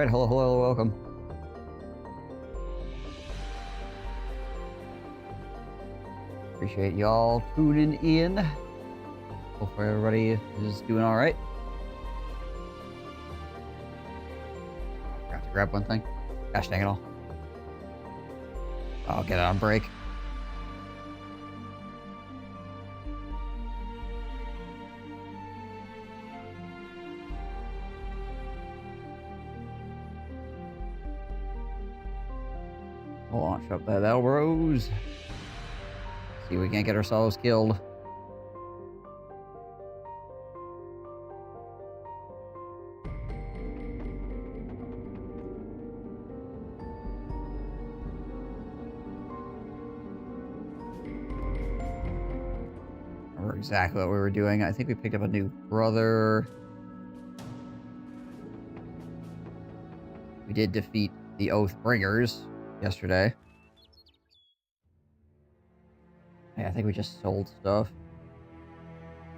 Alright, hello, hello, welcome. Appreciate y'all tuning in. Hopefully everybody is doing alright. Forgot to grab one thing. Gosh dang it all. I'll get it on break. Launch up that Elrose. See if we can't get ourselves killed. Remember exactly what we were doing. I think we picked up a new brother. We did defeat the Oathbringers yesterday. Yeah, I think we just sold stuff.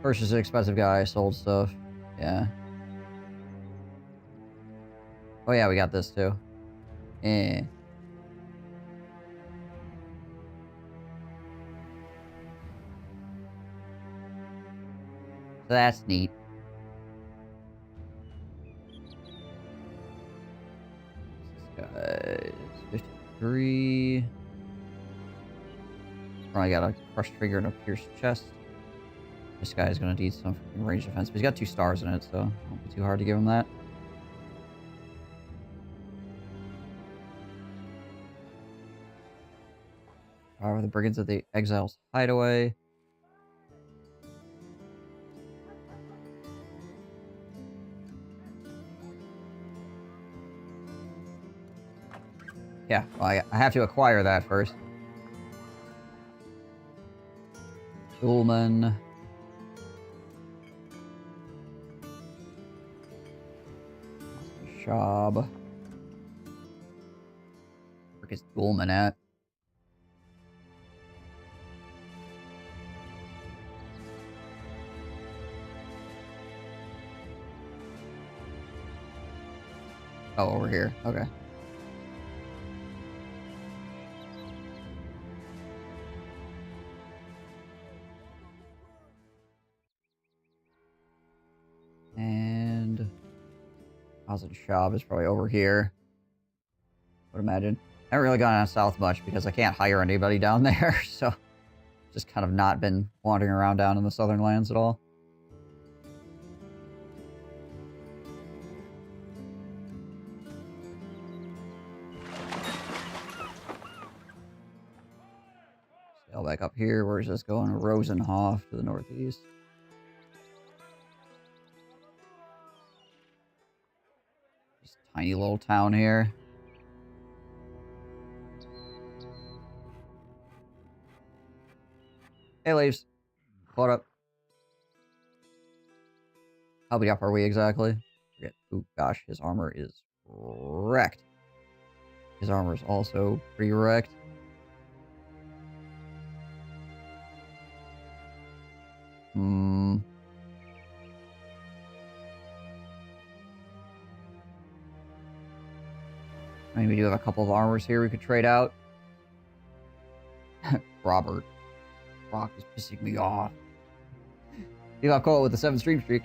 First is an expensive guy, sold stuff. Yeah. Oh yeah, we got this too. Eh. So that's neat. This guy's 53. Probably got a crushed figure and a pierced chest. This guy's gonna need some range defense, but he's got 2 stars in it, so it won't be too hard to give him that. However, the brigands of the exiles hideaway. Yeah, well, I have to acquire that first. Gulman. Shab. Where is Gulman at? Oh, over here. Okay. And Hazard Shab is probably over here. I would imagine. I haven't really gone down south much because I can't hire anybody down there, so just kind of not been wandering around down in the southern lands at all. Sail back up here. Where is this going? Rosenhof to the northeast. Just tiny little town here. Hey, Leaves. What up? How big up are we exactly? Forget. Oh gosh, his armor is wrecked. His armor is also pretty wrecked. I mean, we do have a couple of armors here we could trade out. Robert. Rock is pissing me off. You got caught with the 7 stream streak.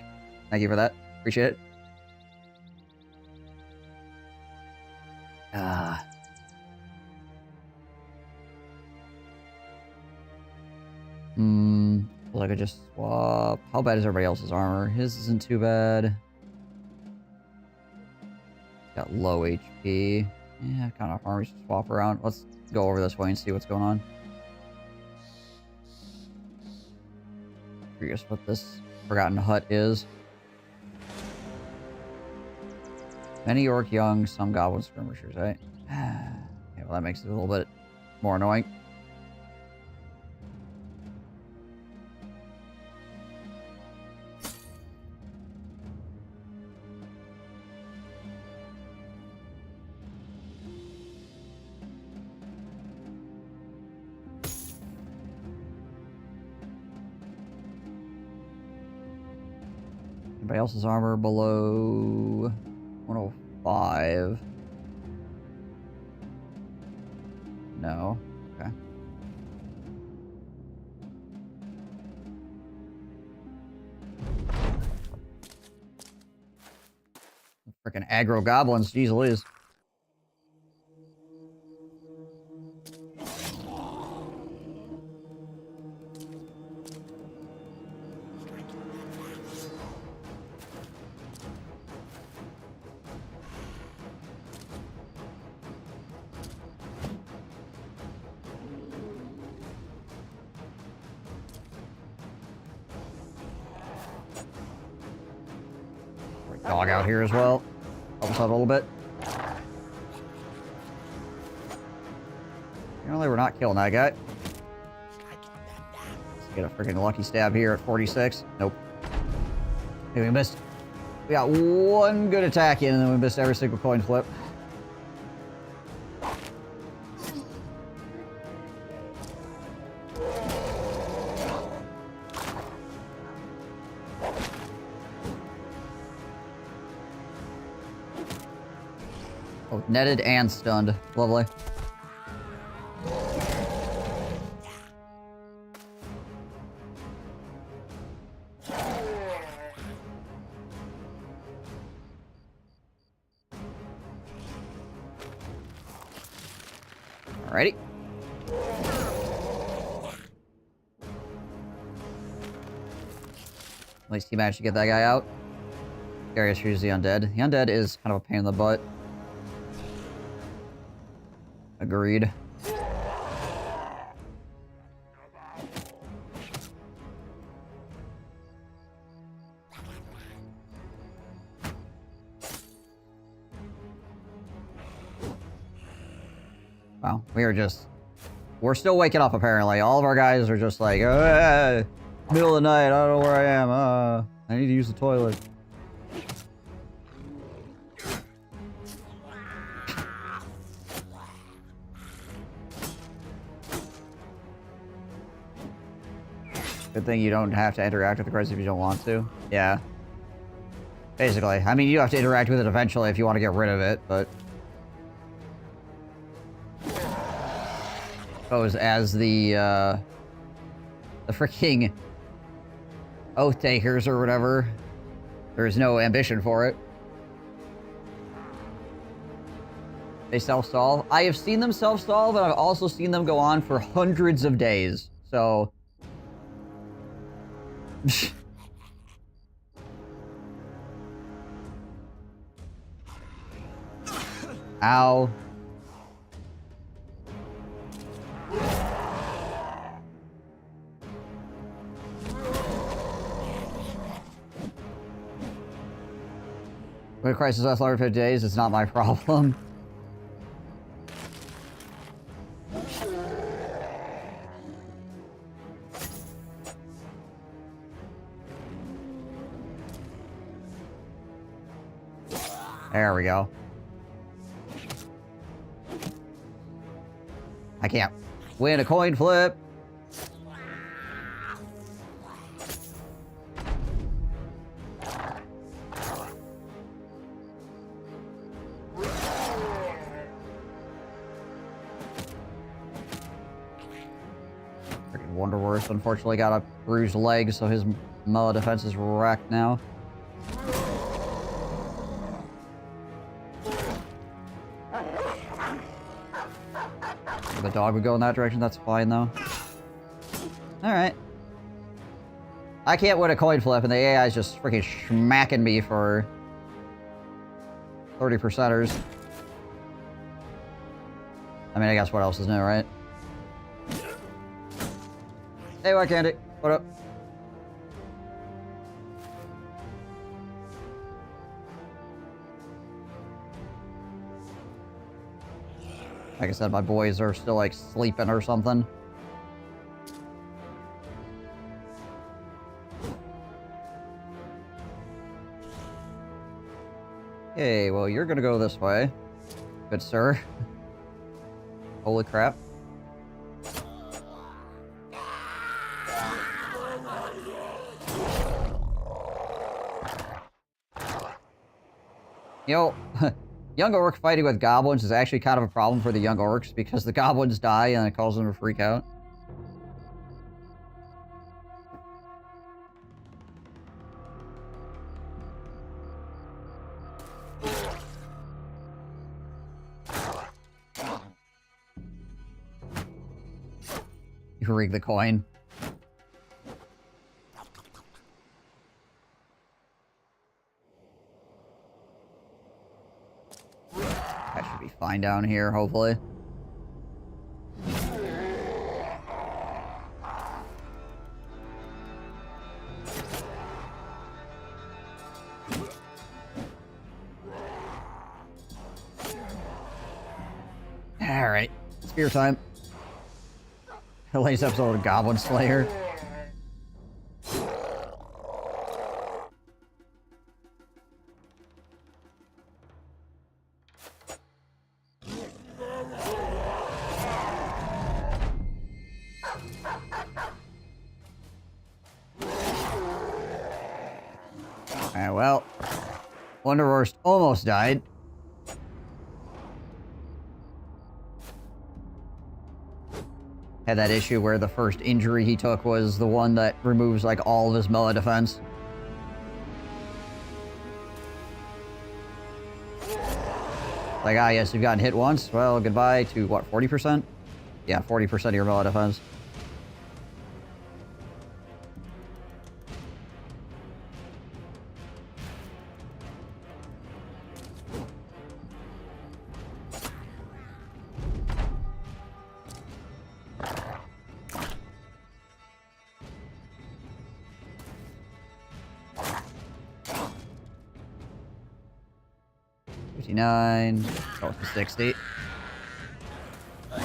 Thank you for that. Appreciate it. Well, I could just swap. How bad is everybody else's armor? His isn't too bad. Got low HP. Yeah, kind of armors to swap around. Let's go over this way and see what's going on. Curious what this Forgotten Hut is. Many orc young, some goblin skirmishers, right? Okay, well that makes it a little bit more annoying. Anybody else's armor below 104? 5. No. Okay. Freaking aggro goblins, jeez Louise. Dog out here as well. Help us out a little bit. Apparently we're not killing that guy. Let's get a freaking lucky stab here at 46. Nope. Okay, we missed. We got one good attack in and then we missed every single coin flip. Oh, netted and stunned. Lovely. Alrighty. At least he managed to get that guy out. Scariest here is the undead. The undead is kind of a pain in the butt. Agreed. Wow, we're still waking up apparently. All of our guys are just like, middle of the night, I don't know where I am, I need to use the toilet. Good thing you don't have to interact with the crisis if you don't want to. Yeah. Basically. I mean, you have to interact with it eventually if you want to get rid of it, but... suppose as the freaking Oathtakers or whatever, there's no ambition for it. They self-stall. I have seen them self-stall, but I've also seen them go on for hundreds of days, so... Ow. When a crisis lasts longer than 50 days, it's not my problem. There we go. I can't win a coin flip. Freaking Wonderworth unfortunately got a bruised leg, so his melee defense is wrecked now. The dog would go in that direction, that's fine though. Alright. I can't win a coin flip and the AI is just freaking smacking me for 30%ers. I mean, I guess what else is new, right? Hey, White Candy. What up? Like I said, my boys are still, like, sleeping or something. Okay, well, you're gonna go this way. Good sir. Holy crap. You know, Young orc fighting with goblins is actually kind of a problem for the young orcs because the goblins die and it causes them to freak out. You rig the coin. That should be fine down here, hopefully. Alright. Spear time. The latest episode of Goblin Slayer. Alright, well. Wonderwurst almost died. Had that issue where the first injury he took was the one that removes, like, all of his melee defense. Like, ah, yes, you've gotten hit once. Well, goodbye to, what, 40%? Yeah, 40% of your melee defense. Go to 60. And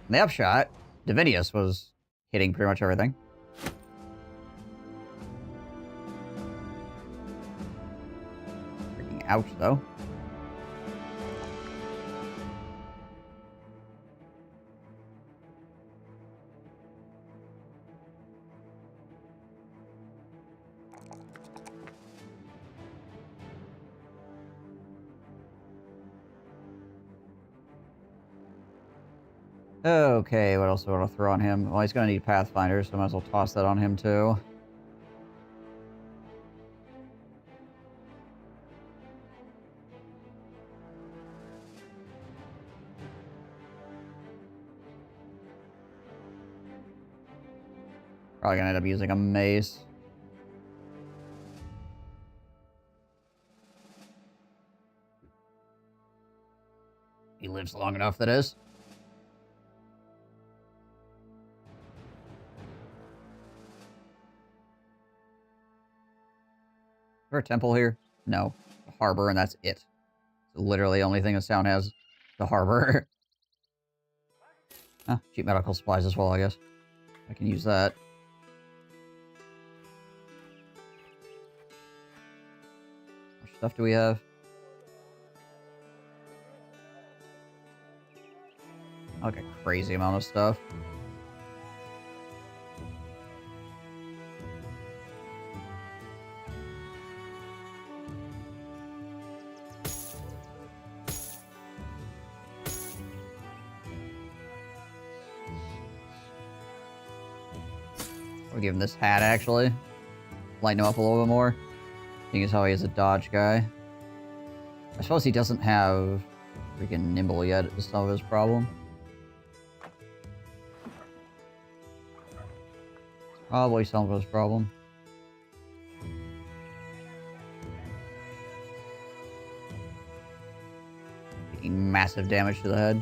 the upshot, Divinius was hitting pretty much everything. Freaking ouch, though. Okay, what else do I want to throw on him? Well, he's going to need Pathfinder, so I might as well toss that on him, too. Probably going to end up using a mace. He lives long enough, that is. Is there a temple here? No. A harbor, and that's it. It's literally the only thing this town has. The harbor. Ah, cheap medical supplies as well, I guess. I can use that. How much stuff do we have? Like a crazy amount of stuff. I'll give him this hat, actually. Lighten him up a little bit more. Seeing as how he is a dodge guy. I suppose he doesn't have freaking nimble yet. Is some of his problem. Probably some of his problem. Taking massive damage to the head.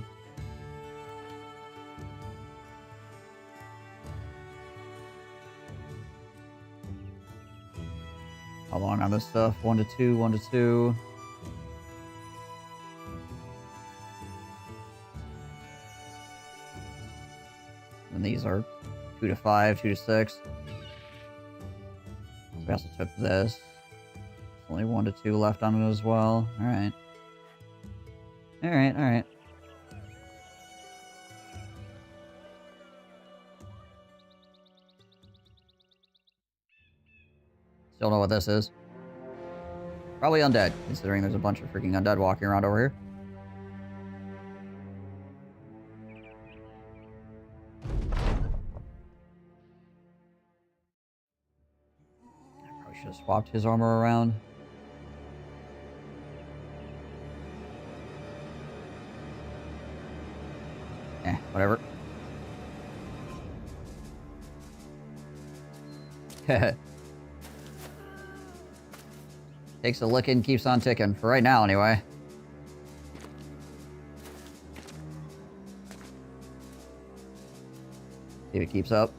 How long on this stuff? 1 to 2, 1 to 2. And these are 2 to 5, 2 to 6. So we also took this. There's only 1 to 2 left on it as well. Alright. Alright, alright. Still know what this is. Probably undead, considering there's a bunch of freaking undead walking around over here. I probably should have swapped his armor around. Whatever. Takes a licking, keeps on ticking. For right now, anyway. See if it keeps up.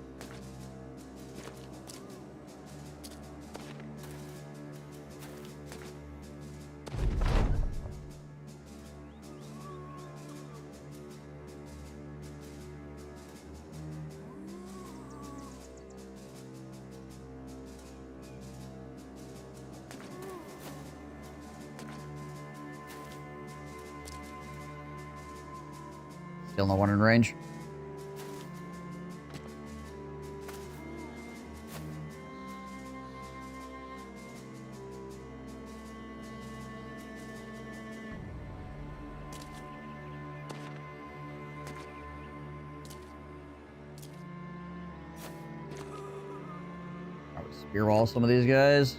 Still no one in range. Probably spear wall some of these guys.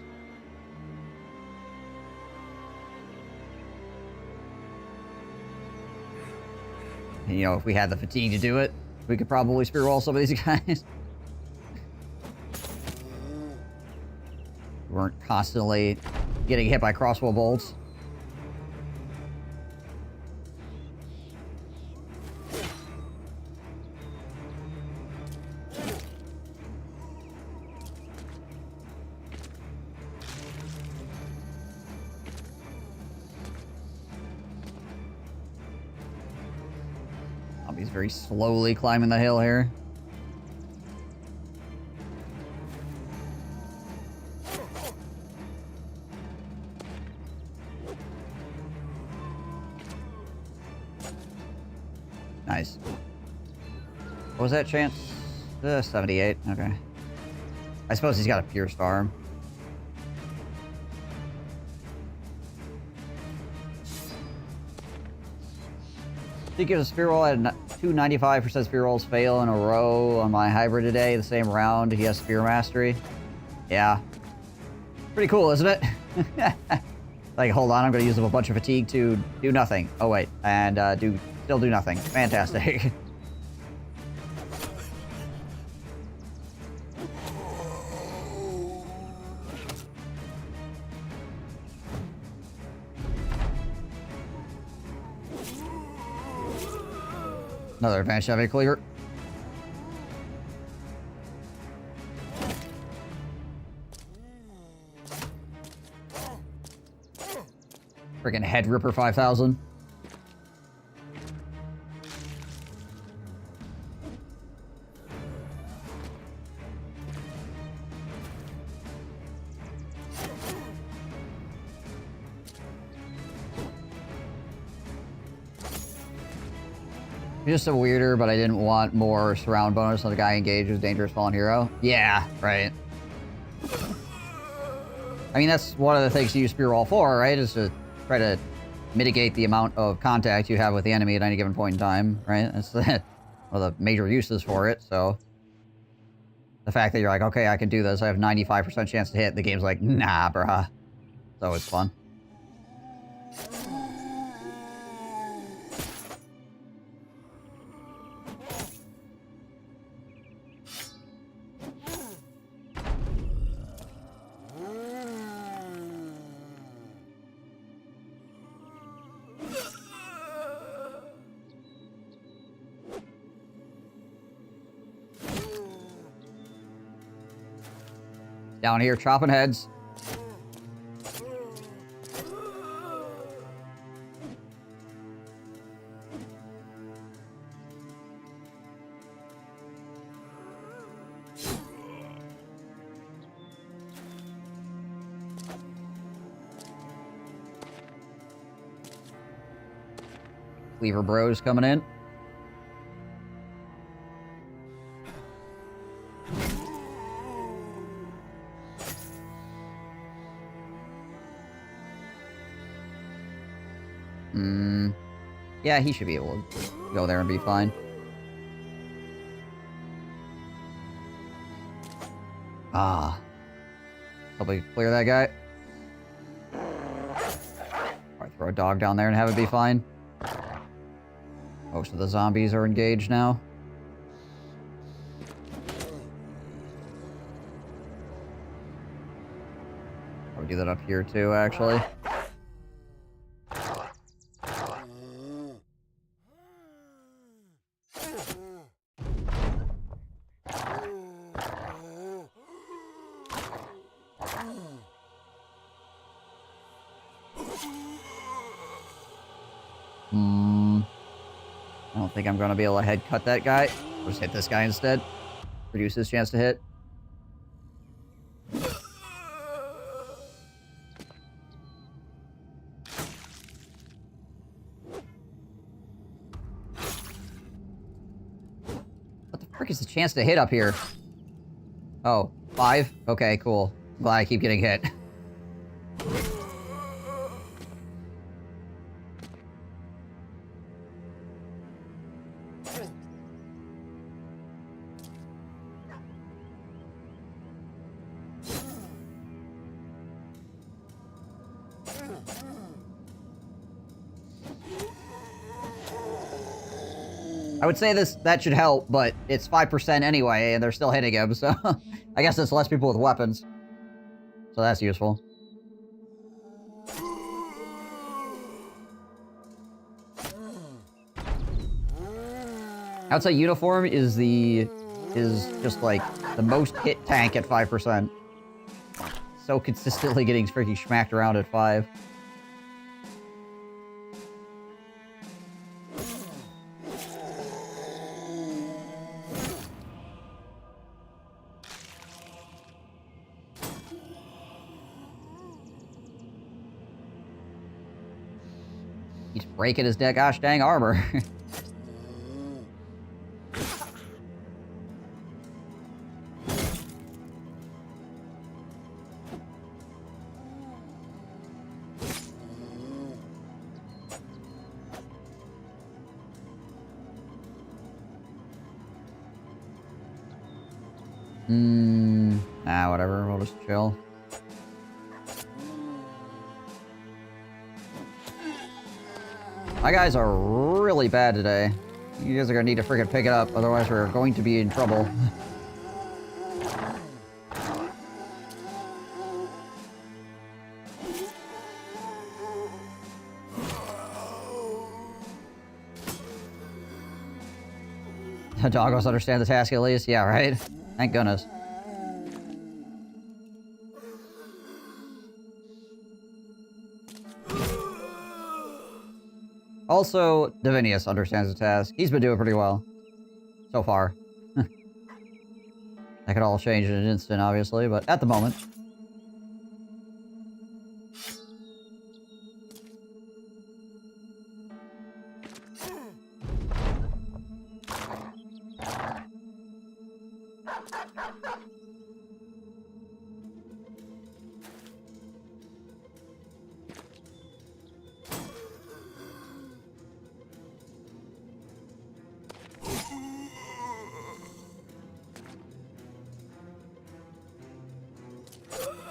And, you know, if we had the fatigue to do it, we could probably spear wall some of these guys. We weren't constantly getting hit by crossbow bolts. He's very slowly climbing the hill here. Nice. What was that chance? 78. Okay. I suppose he's got a pierced arm. Speaking of spear roll, I had 295% spear rolls fail in a row on my hybrid today. The same round, he has spear mastery. Yeah. Pretty cool, isn't it? Like, hold on, I'm going to use up a bunch of fatigue to do nothing. Oh, wait. And still do nothing. Fantastic. Another advanced heavy cleaver. Friggin' Head Ripper 5000. Just a weirder, but I didn't want more surround bonus on the guy engaged with Dangerous Fallen Hero. Yeah, right. I mean, that's one of the things you use Spear Wall for, right? Is to try to mitigate the amount of contact you have with the enemy at any given point in time, right? That's one of the major uses for it, so... The fact that you're like, okay, I can do this, I have 95% chance to hit, the game's like, nah, bruh. It's always fun. Down here, chopping heads. Cleaver Bros coming in. Yeah, he should be able to go there and be fine. Ah. Hope we clear that guy. Or throw a dog down there and have it be fine. Most of the zombies are engaged now. I'll do that up here too, actually. I don't think I'm gonna be able to head cut that guy. I'll just hit this guy instead. Reduce his chance to hit. What the frick is the chance to hit up here? Oh, 5? Okay, cool. Glad I keep getting hit. I would say that should help, but it's 5% anyway, and they're still hitting him, so... I guess it's less people with weapons. So that's useful. I would say Uniform is just, like, the most hit tank at 5%. So consistently getting freaking smacked around at 5. He's breaking his gosh dang armor. Whatever, we'll just chill. My guys are really bad today. You guys are gonna need to freaking pick it up, otherwise we're going to be in trouble. The doggos understand the task at least? Yeah, right? Thank goodness. Also, Divinius understands the task. He's been doing pretty well. So far. That could all change in an instant, obviously, but at the moment.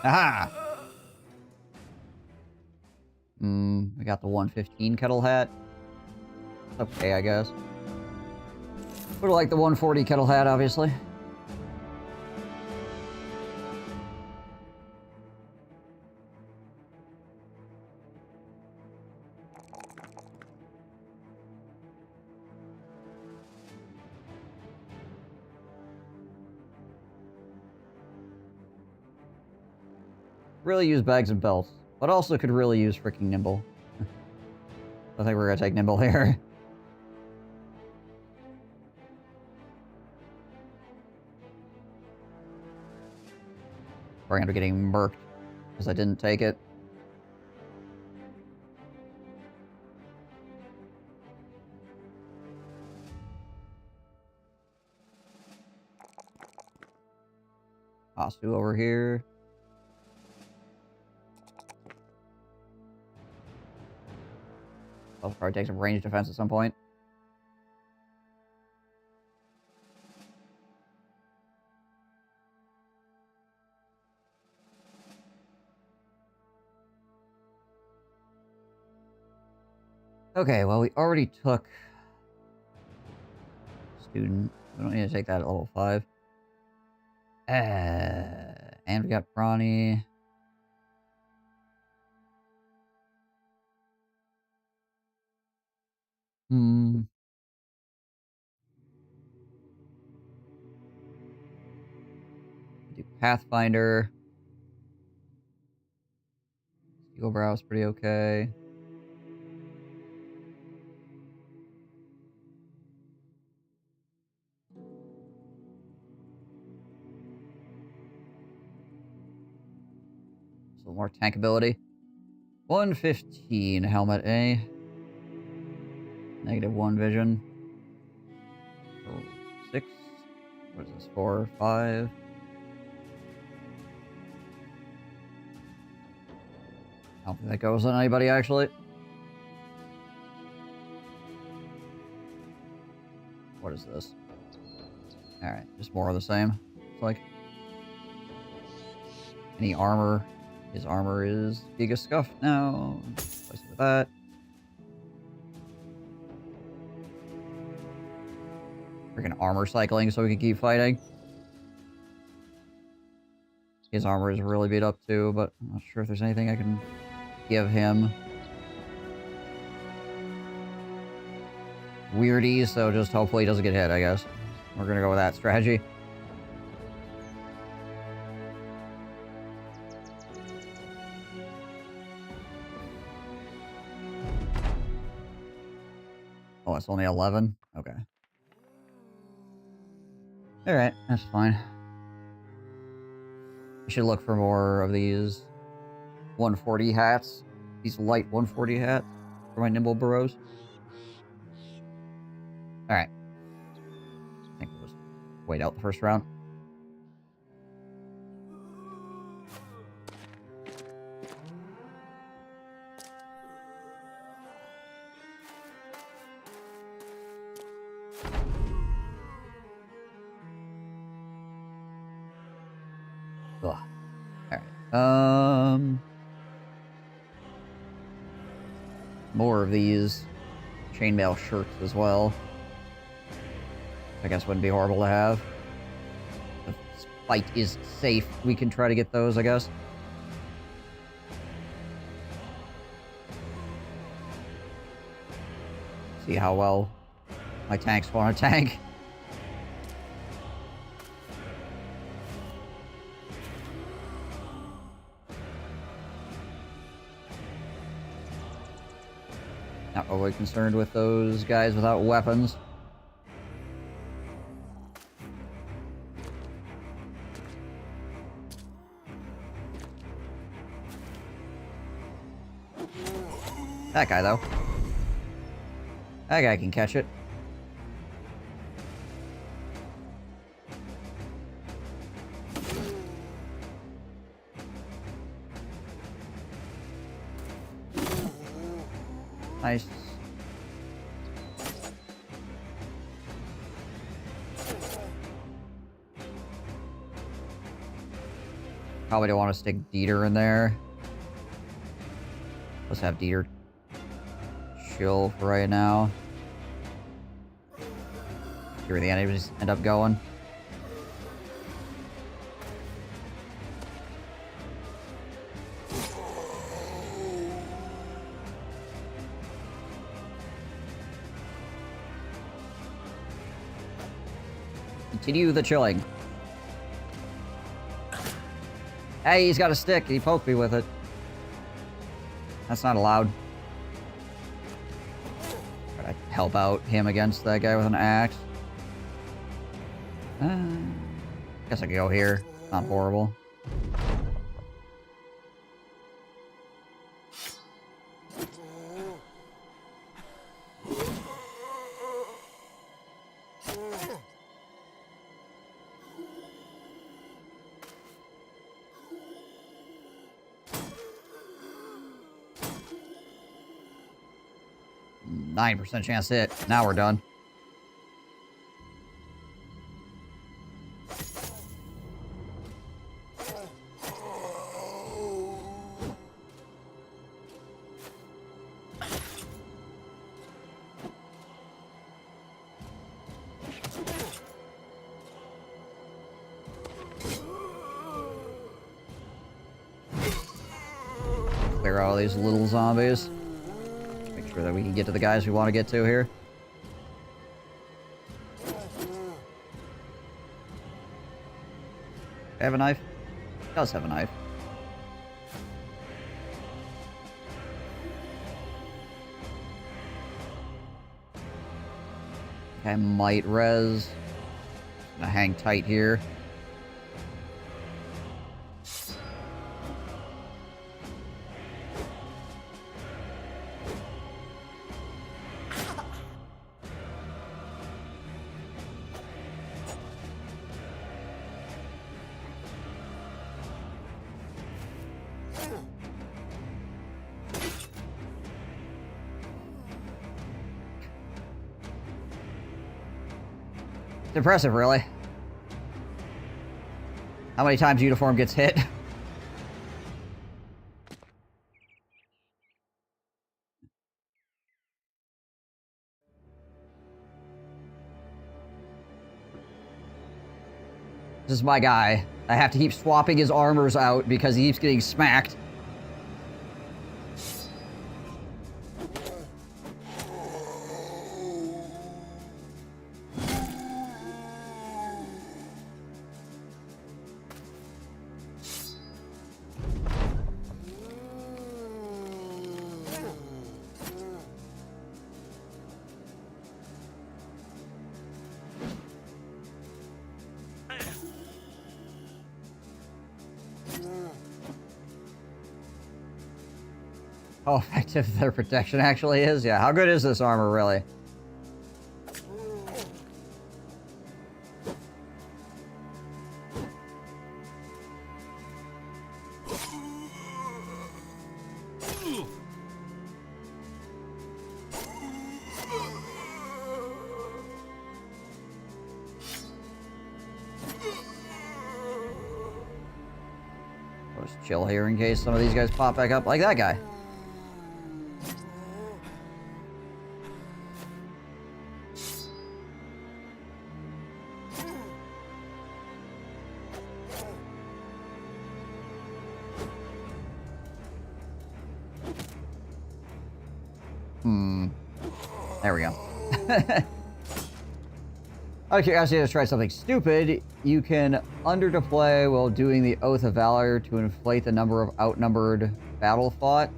Aha! We got the 115 kettle hat. Okay, I guess. Would've liked the 140 kettle hat, obviously. Really use bags and belts, but also could really use freaking nimble. I think we're gonna take nimble here. We're gonna be getting murked because I didn't take it. Asu over here. I'll probably take some range defense at some point. Okay, well, we already took student. We don't need to take that at level 5. And we got Brawny. Do Pathfinder. Steel Brow's pretty okay. So more tank ability. 115 helmet A. -1 vision. 6. What is this? 4, 5. I don't think that goes on anybody, actually. What is this? Alright, just more of the same. It's like... Any armor. His armor is Giga Scuff now. Place it with that. Freaking armor cycling so we can keep fighting. His armor is really beat up too, but I'm not sure if there's anything I can give him. Weirdy, so just hopefully he doesn't get hit, I guess. We're gonna go with that strategy. Oh, it's only 11? Okay. Alright, that's fine. I should look for more of these 140 hats. These light 140 hats for my nimble burrows. Alright. I think we'll just wait out the first round. Ugh. Alright. More of these chainmail shirts as well. I guess wouldn't be horrible to have. The fight is safe. We can try to get those, I guess. See how well my tanks want to tank. Not overly concerned with those guys without weapons. That guy, though. That guy can catch it. Nice. Probably don't want to stick Dieter in there. Let's have Dieter chill for right now. See where the enemies end up going. Continue the chilling. Hey, he's got a stick. He poked me with it. That's not allowed. Gotta help out him against that guy with an axe. Guess I could go here. Not horrible. 9% chance to hit. Now we're done. Clear out all these little zombies. Make sure that we can get to the guys we want to get to here. Have a knife? It does have a knife. I might res. Gonna hang tight here. It's impressive, really. How many times uniform gets hit? This is my guy. I have to keep swapping his armors out because he keeps getting smacked. How effective their protection actually is? Yeah, how good is this armor, really? I'll just chill here in case some of these guys pop back up, like that guy. There we go. Out of curiosity, let's try something stupid. You can under-deploy while doing the Oath of Valor to inflate the number of outnumbered battle fought.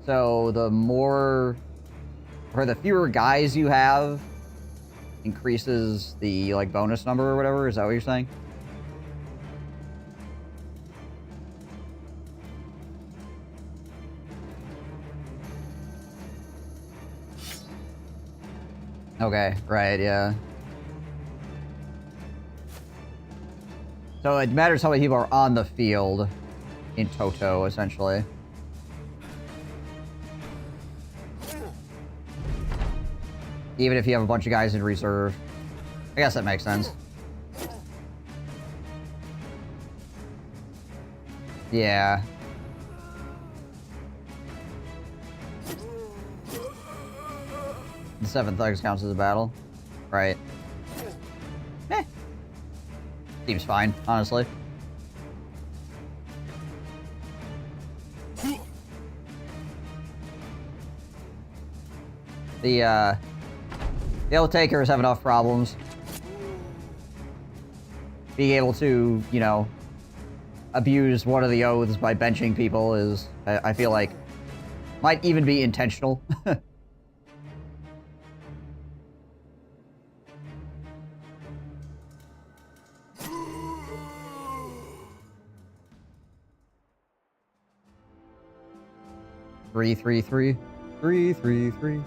So the more, or the fewer guys you have, increases the, like, bonus number or whatever. Is that what you're saying? Okay, right, yeah. So it matters how many people are on the field in toto, essentially. Even if you have a bunch of guys in reserve. I guess that makes sense. Yeah. The 7 thugs counts as a battle. Right. Eh. Seems fine, honestly. The Oathtakers have enough problems. Being able to, you know, abuse one of the oaths by benching people is, I feel like, might even be intentional. 333. 333.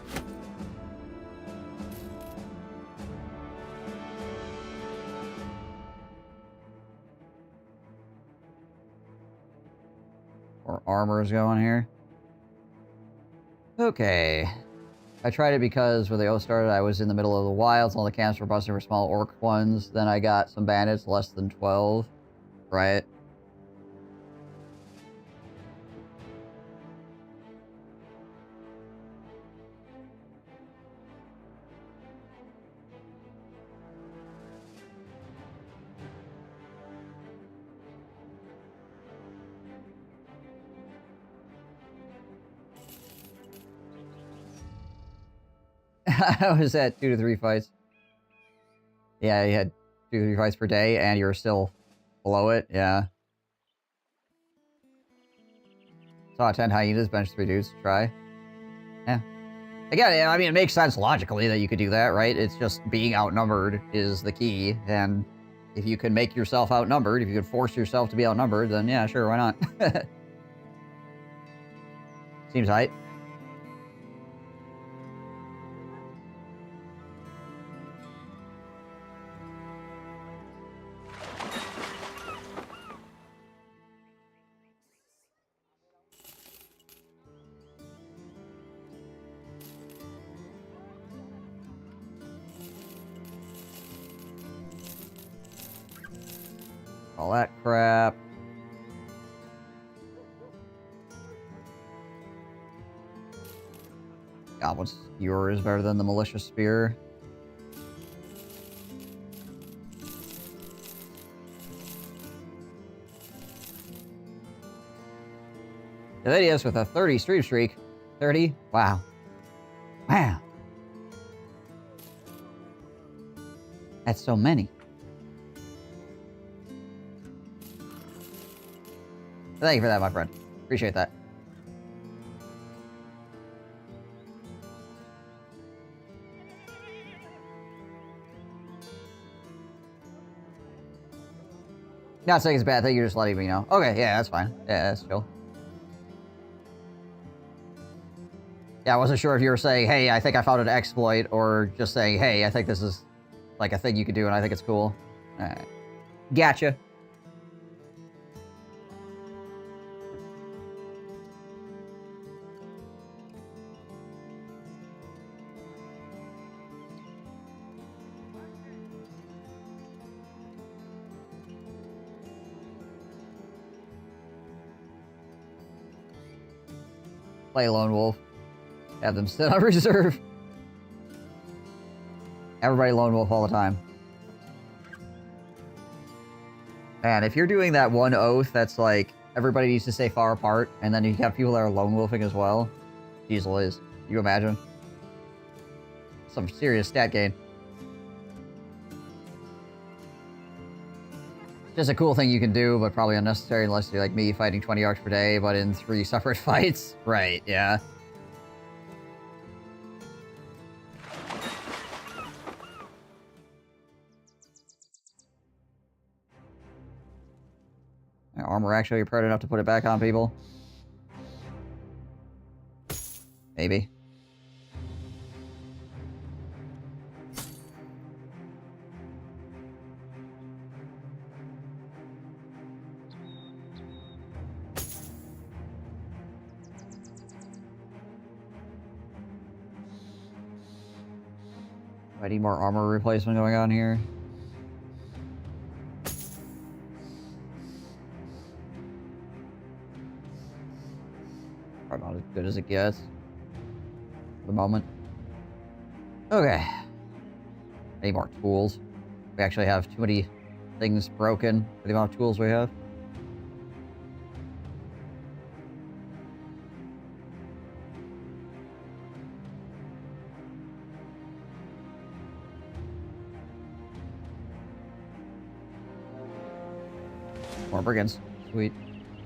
Or armor is going here. Okay. I tried it because when the Oath started, I was in the middle of the wilds. All the camps were busting for small orc ones. Then I got some bandits, less than 12. Right. I was at 2 to 3 fights. Yeah, you had 2 to 3 fights per day, and you're still below it. Yeah. Saw 10 hyenas, bench 3 dudes. Try. Yeah. Again, I mean, it makes sense logically that you could do that, right? It's just being outnumbered is the key, and if you can make yourself outnumbered, if you can force yourself to be outnumbered, then yeah, sure, why not? Seems right. All that crap. Goblin Skewer is better than the Militia Spear. Davidius with a 30 stream streak. 30? Wow. Wow. That's so many. Thank you for that, my friend. Appreciate that. Not saying it's a bad thing, you're just letting me know. Okay, yeah, that's fine. Yeah, that's chill. Yeah, I wasn't sure if you were saying, hey, I think I found an exploit, or just saying, hey, I think this is like a thing you could do and I think it's cool. Alright. Gotcha. Play Lone Wolf. Have them sit on reserve. Everybody Lone Wolf all the time. Man, if you're doing that one oath that's like, everybody needs to stay far apart, and then you have people that are Lone Wolfing as well. Jeez Liz. You imagine? Some serious stat gain. Just a cool thing you can do, but probably unnecessary unless you're like me fighting 20 arcs per day, but in 3 separate fights. Right, yeah. Armor actually prepared enough to put it back on people? Maybe. I need more armor replacement going on here. Probably not as good as it gets. For the moment. Okay. I need more tools. We actually have too many things broken for the amount of tools we have. More brigands. Sweet.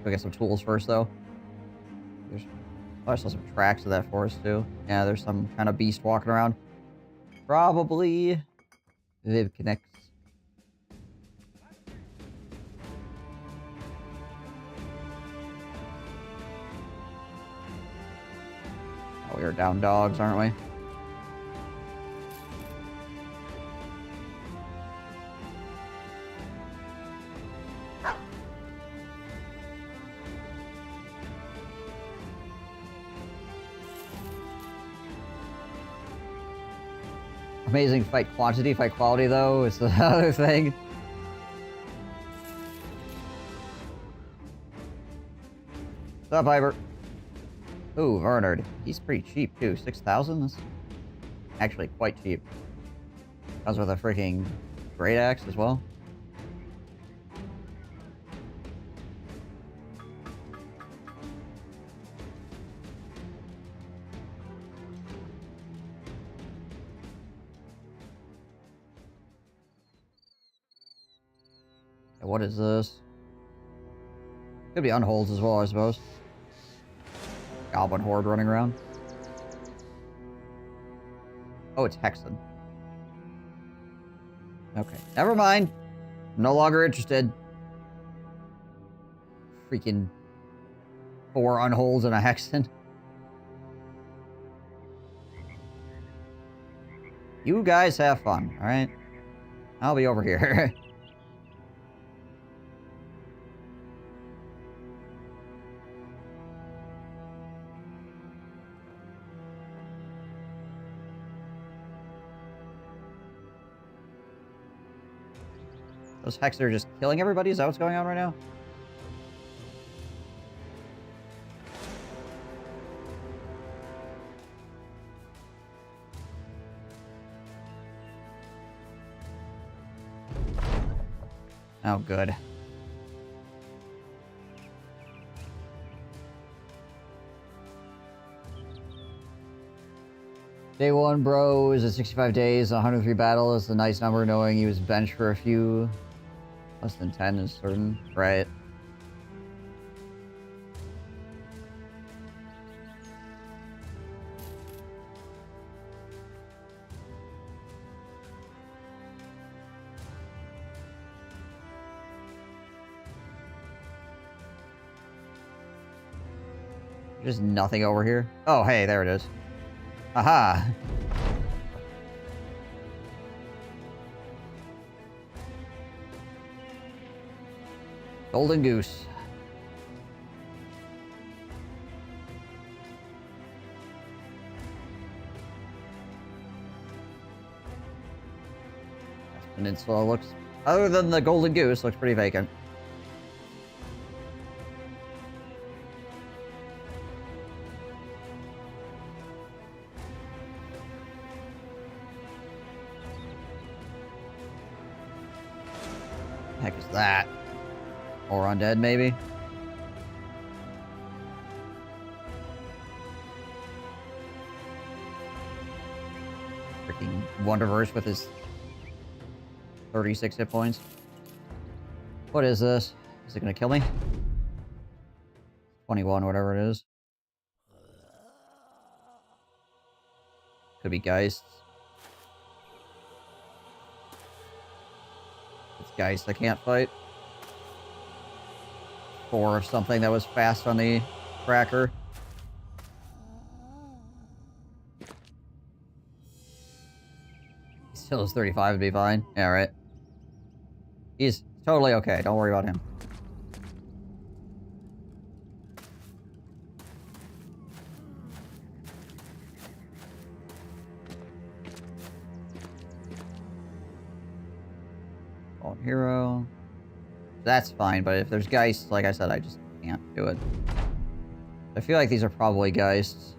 Go get some tools first, though. I saw some tracks of that forest, too. Yeah, there's some kind of beast walking around. Probably Viv connects. Oh, we are down dogs, aren't we? Amazing fight quantity, fight quality, though, is the other thing. What's up, Piper? Ooh, Vernard. He's pretty cheap, too. 6,000? That's actually quite cheap. Comes with a freaking great axe as well. Okay, what is this? Could be unholds as well, I suppose. Goblin horde running around. Oh, it's Hexen. Okay, never mind. No longer interested. Freaking 4 unholds and a Hexen. You guys have fun, alright? I'll be over here. Those Hexers are just killing everybody? Is that what's going on right now? Oh, good. Day 1, bro, is at 65 days, 103 battles. A nice number knowing he was benched for a few. Less than 10 is certain. Right. There's nothing over here. Oh, hey, there it is. Aha! Golden Goose. This peninsula looks, other than the Golden Goose, looks pretty vacant. The heck is that? Or undead, maybe? Freaking Wonderverse with his 36 hit points. What is this? Is it gonna kill me? 21, whatever it is. Could be Geists. It's Geist I can't fight. Or something that was fast on the tracker. He still is 35 would be fine. Yeah, right. He's totally okay. Don't worry about him. Oh, hero. That's fine, but if there's Geists, like I said, I just can't do it. I feel like these are probably Geists.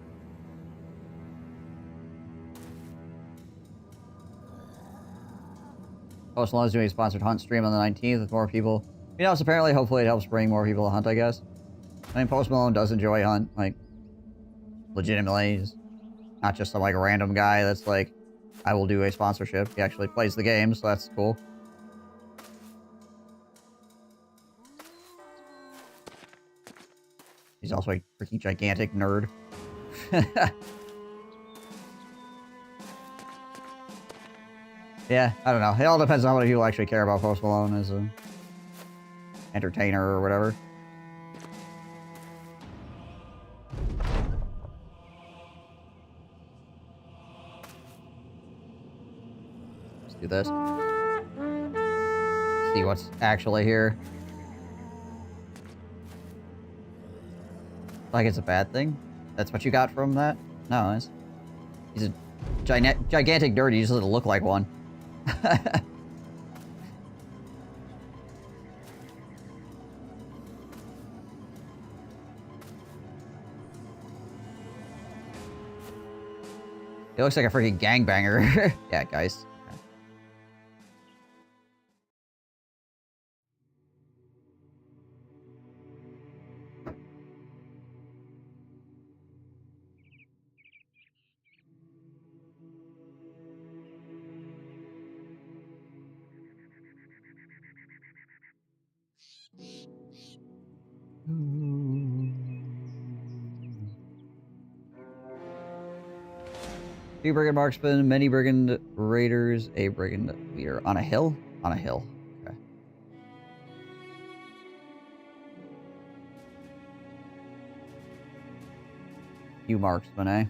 Post Malone is doing a sponsored hunt stream on the 19th with more people. You know, so apparently, hopefully it helps bring more people to hunt, I guess. I mean, Post Malone does enjoy hunt, like, legitimately. He's not just some, like, random guy that's like, I will do a sponsorship. He actually plays the game, so that's cool. He's also a freaking gigantic nerd. Yeah, I don't know. It all depends on how many people actually care about Post Malone as an entertainer or whatever. Let's do this. See what's actually here. Like it's a bad thing? That's what you got from that? No, he's a Gigantic nerd, he just doesn't look like one. He looks like a freaking gangbanger. Yeah, guys. Two brigand marksmen, many brigand raiders, a brigand leader. On a hill? On a hill. Okay. Few marksmen, eh?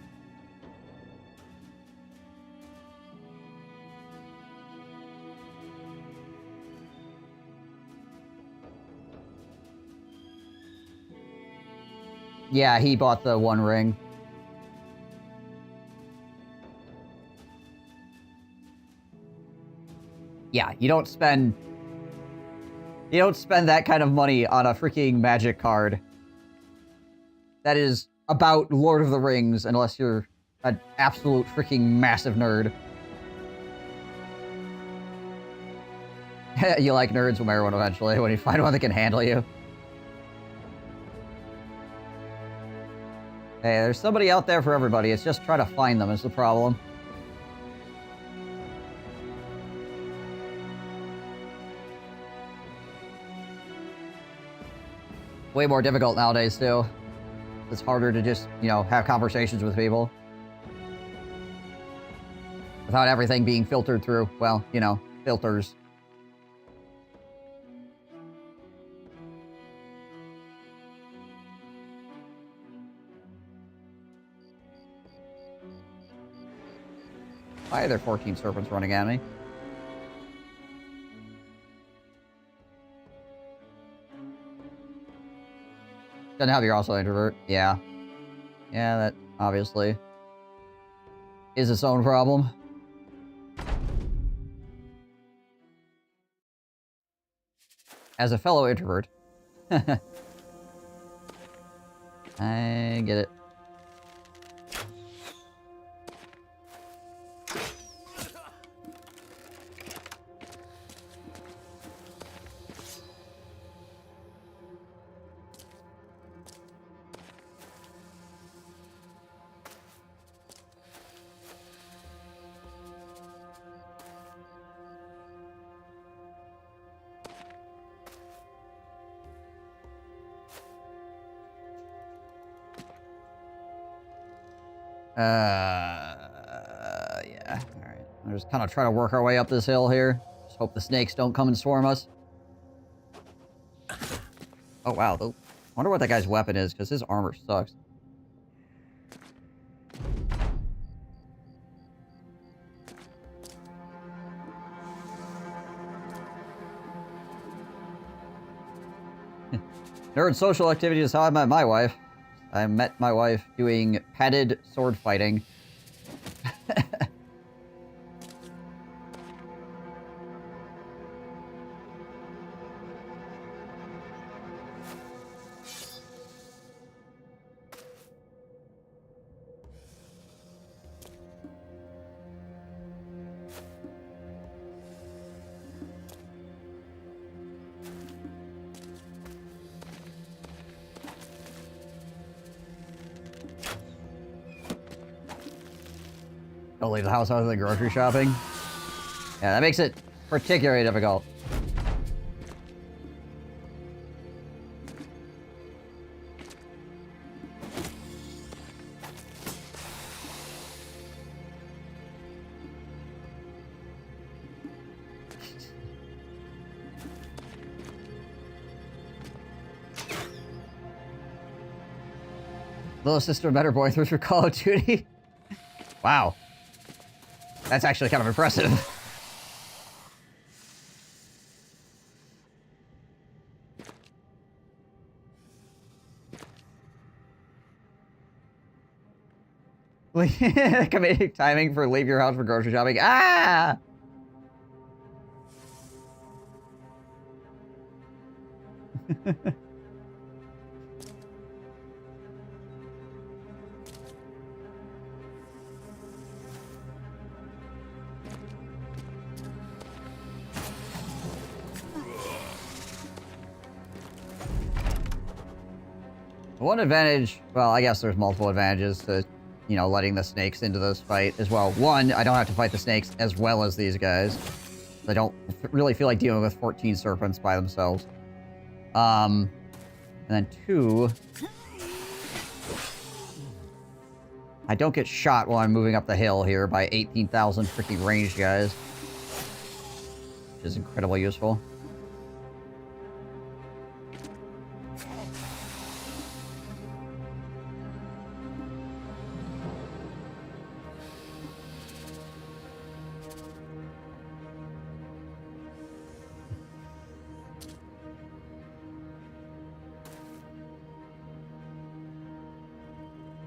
Yeah, he bought the one ring. Yeah, you don't spend that kind of money on a freaking magic card. That is about Lord of the Rings, unless you're an absolute freaking massive nerd. You like nerds, we'll marry one eventually, when you find one that can handle you. Hey, there's somebody out there for everybody, it's just try to find them is the problem. Way more difficult nowadays, too. It's harder to just, you know, have conversations with people. Without everything being filtered through, well, you know, filters. Why are there 14 serpents running at me? Doesn't help you're also an introvert. Yeah. Yeah, that obviously is its own problem. As a fellow introvert. I get it. Yeah. Alright. We're just kind of trying to work our way up this hill here. Just hope the snakes don't come and swarm us. Oh, wow. I wonder what that guy's weapon is, because his armor sucks. Nerd social activity is how I met my wife. I met my wife doing padded sword fighting. Don't leave the house other than grocery shopping. Yeah, that makes it particularly difficult. Little sister met her boyfriend through Call of Duty. Wow. That's actually kind of impressive. Comedic timing for leave your house for grocery shopping. Ah! One advantage, well, I guess there's multiple advantages to, you know, letting the snakes into this fight as well. One, I don't have to fight the snakes as well as these guys. I don't really feel like dealing with 14 serpents by themselves. And then two, I don't get shot while I'm moving up the hill here by 18,000 freaking ranged guys. Which is incredibly useful.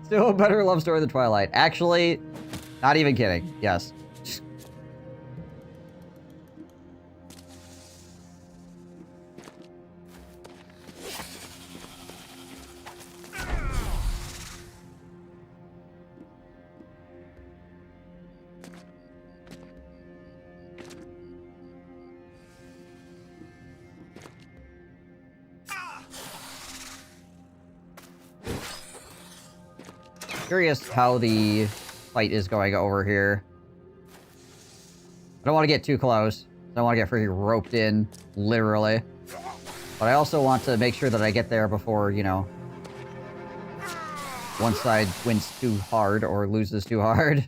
Still a better love story than Twilight. Actually, not even kidding. Yes. Curious how the fight is going over here. I don't want to get too close. I don't want to get freaking roped in, literally. But I also want to make sure that I get there before, you know, one side wins too hard or loses too hard.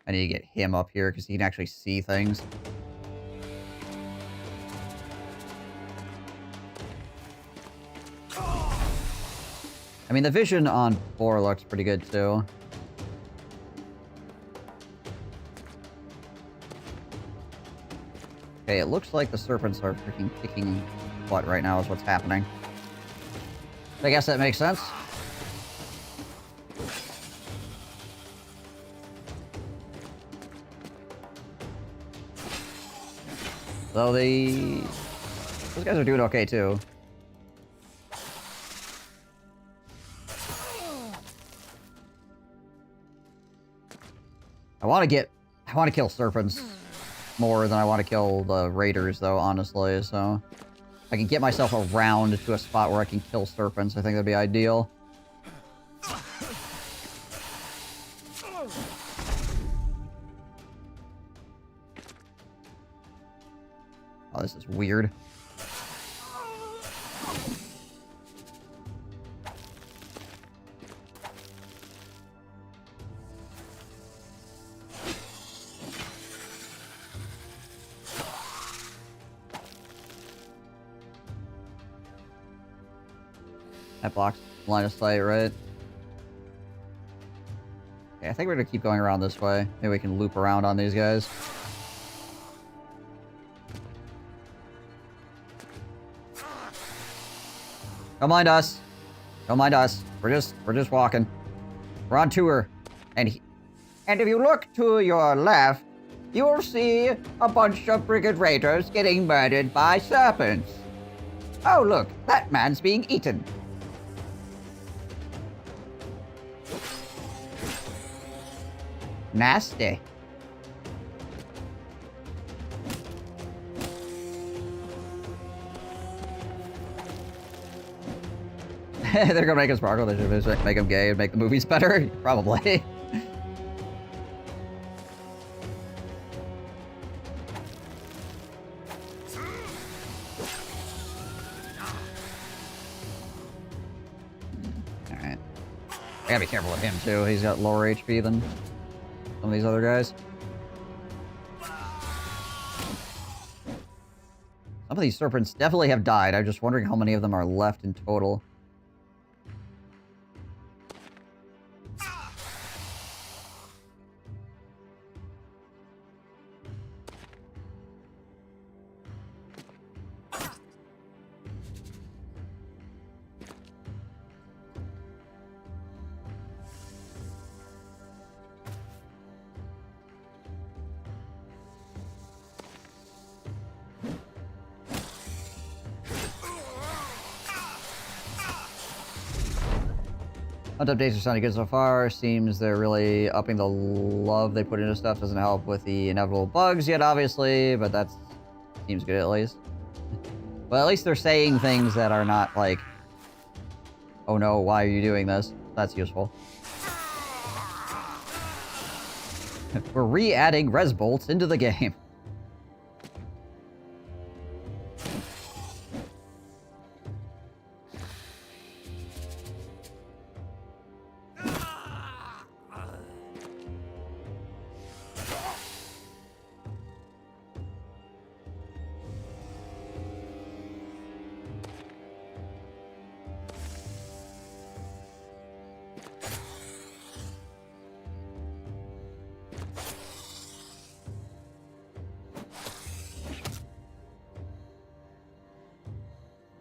I need to get him up here because he can actually see things. I mean, the vision on 4 looks pretty good, too. Okay, it looks like the serpents are freaking kicking butt right now is what's happening. I guess that makes sense. Though those guys are doing okay, too. I want to kill serpents more than I want to kill the raiders, though, honestly, so... If I can get myself around to a spot where I can kill serpents, I think that'd be ideal. Oh, this is weird. That blocks line of sight, right? Okay, I think we're gonna keep going around this way. Maybe we can loop around on these guys. Don't mind us. Don't mind us. We're just walking. We're on tour. And if you look to your left, you'll see a bunch of brigand raiders getting murdered by serpents. Oh, look, that man's being eaten. Nasty. They're gonna make us sparkle. They should make them gay and make the movies better. Probably. Alright. I gotta be careful with him, too. He's got lower HP than some of these other guys. Some of these serpents definitely have died. I'm just wondering how many of them are left in total. Hunt updates are sounding good so far. Seems they're really upping the love they put into stuff. Doesn't help with the inevitable bugs yet, obviously, but that seems good at least. Well, at least they're saying things that are not like, oh no, why are you doing this? That's useful. We're re-adding res bolts into the game.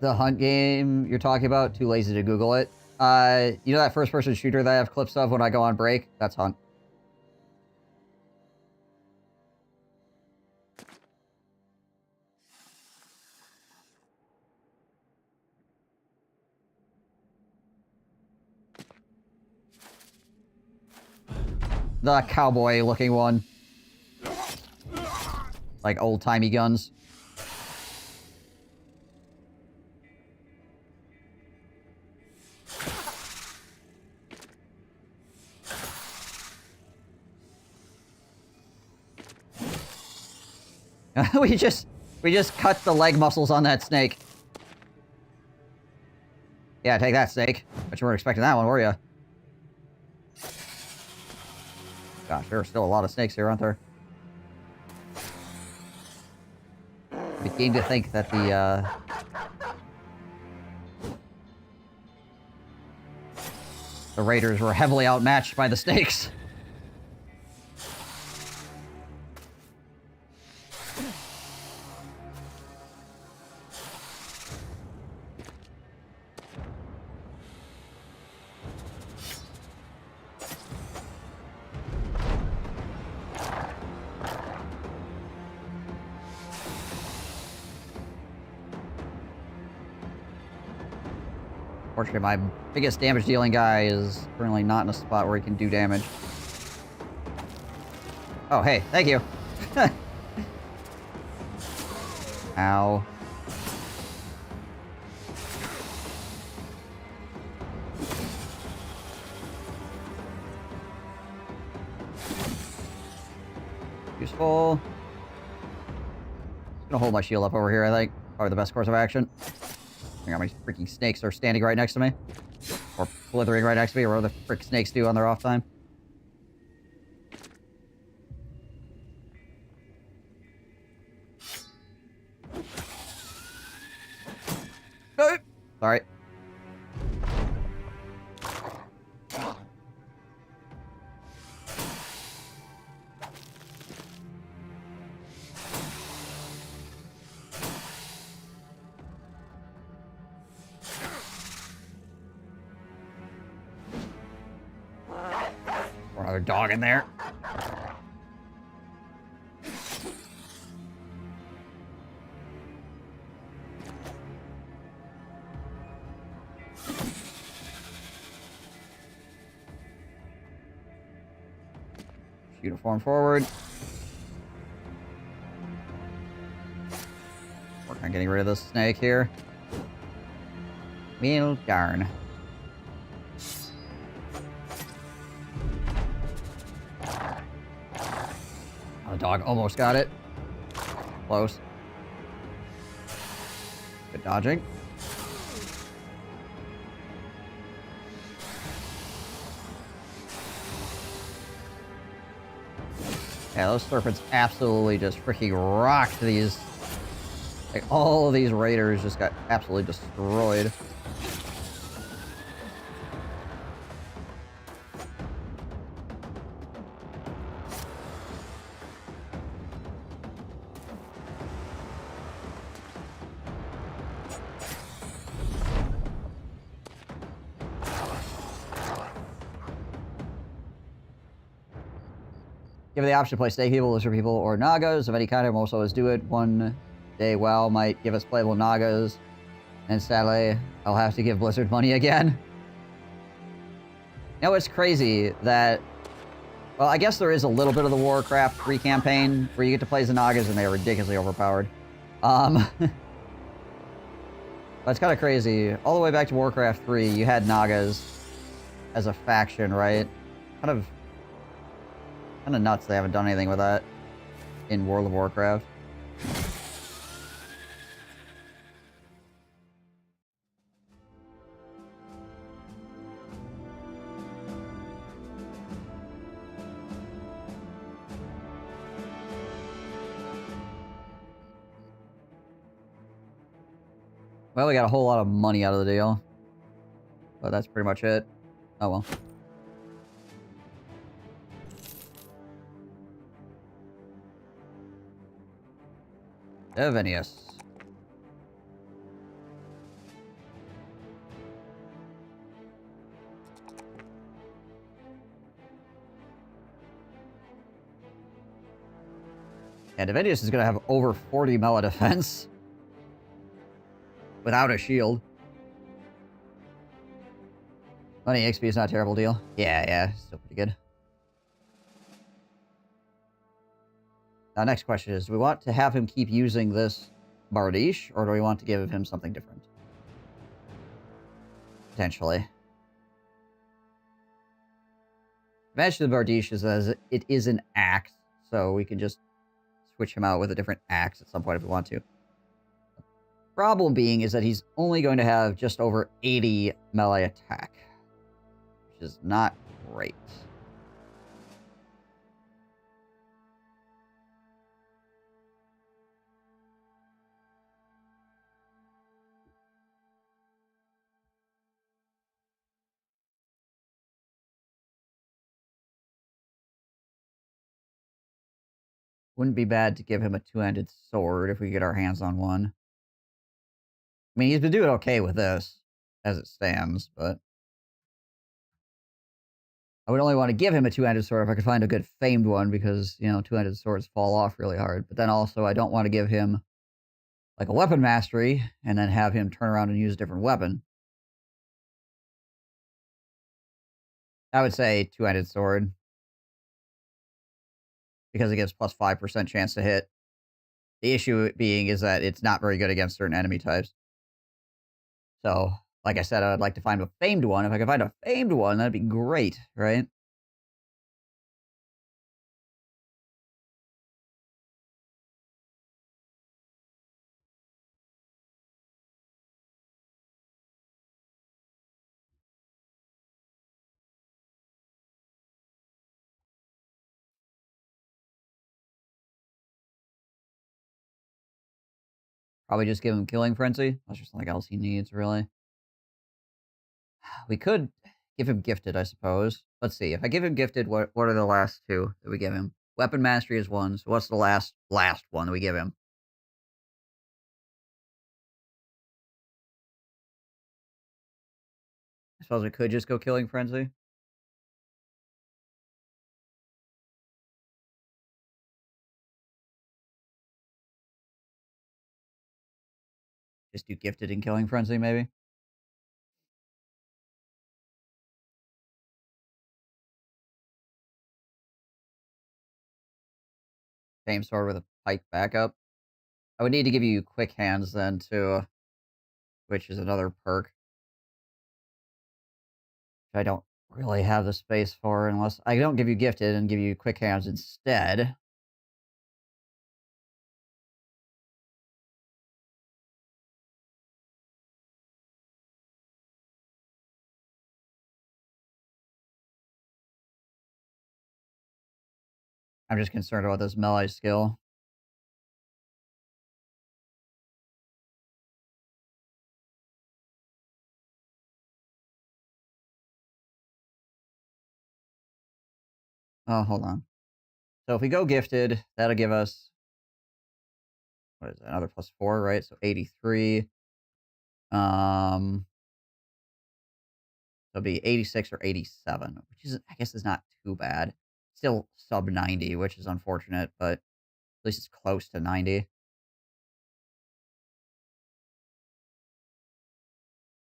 The Hunt game you're talking about, too lazy to Google it. You know that first-person shooter that I have clips of when I go on break? That's Hunt. The cowboy-looking one. Like old-timey guns. we just cut the leg muscles on that snake. Yeah, take that, snake. Bet you weren't expecting that one, were you? Gosh, there are still a lot of snakes here, aren't there? I began to think that the raiders were heavily outmatched by the snakes. Fortunately, my biggest damage dealing guy is currently not in a spot where he can do damage. Oh, hey, thank you. Ow. Useful. Just gonna hold my shield up over here, I think. Probably the best course of action. I got my freaking snakes are standing right next to me. Or slithering right next to me, or whatever the frick snakes do on their off time. Sorry. Another dog in there. Uniform forward. Work on getting rid of this snake here. Well, darn. The dog almost got it. Close. Good dodging. Yeah, those serpents absolutely just freaking rocked these. Like, all of these raiders just got absolutely destroyed. Given the option to play snake people, lizard people, or nagas of any kind, I almost always do it. One day WoW might give us playable nagas, and sadly, I'll have to give Blizzard money again. You know, it's crazy that... Well, I guess there is a little bit of the Warcraft 3 campaign where you get to play Nagas and they are ridiculously overpowered. But it's kind of crazy. All the way back to Warcraft 3, you had Nagas as a faction, right? Kind of nuts they haven't done anything with that in World of Warcraft. Well, we got a whole lot of money out of the deal. But that's pretty much it. Oh well. Divinius. Yeah, Divinius is going to have over 40 melee defense. Without a shield. Money XP is not a terrible deal. Yeah, still pretty good. Now, next question is, do we want to have him keep using this Bardiche, or do we want to give him something different? Potentially. Advantage to the Bardiche is as it is an axe, so we can just switch him out with a different axe at some point if we want to. The problem being is that he's only going to have just over 80 melee attack, which is not great. Wouldn't be bad to give him a two-handed sword if we get our hands on one. I mean, he's been doing okay with this, as it stands, but... I would only want to give him a two-handed sword if I could find a good famed one, because, you know, two-handed swords fall off really hard. But then also, I don't want to give him, like, a weapon mastery, and then have him turn around and use a different weapon. I would say two-handed sword. Because it gives plus 5% chance to hit. The issue being is that it's not very good against certain enemy types. So, like I said, I'd like to find a famed one. If I could find a famed one, that'd be great, right? Probably just give him Killing Frenzy. That's just something else he needs, really. We could give him Gifted, I suppose. Let's see. If I give him Gifted, what are the last two that we give him? Weapon Mastery is one. So what's the last one that we give him? I suppose we could just go Killing Frenzy. Just do Gifted and Killing Frenzy, maybe? Same sword with a pike backup. I would need to give you Quick Hands then, too. Which is another perk. Which I don't really have the space for unless... I don't give you Gifted and give you Quick Hands instead. I'm just concerned about this melee skill. Oh, hold on. So if we go Gifted, that'll give us... What is that? Another plus 4, right? So 83. It'll be 86 or 87, which is, I guess, is not too bad. Still sub 90, which is unfortunate, but at least it's close to 90.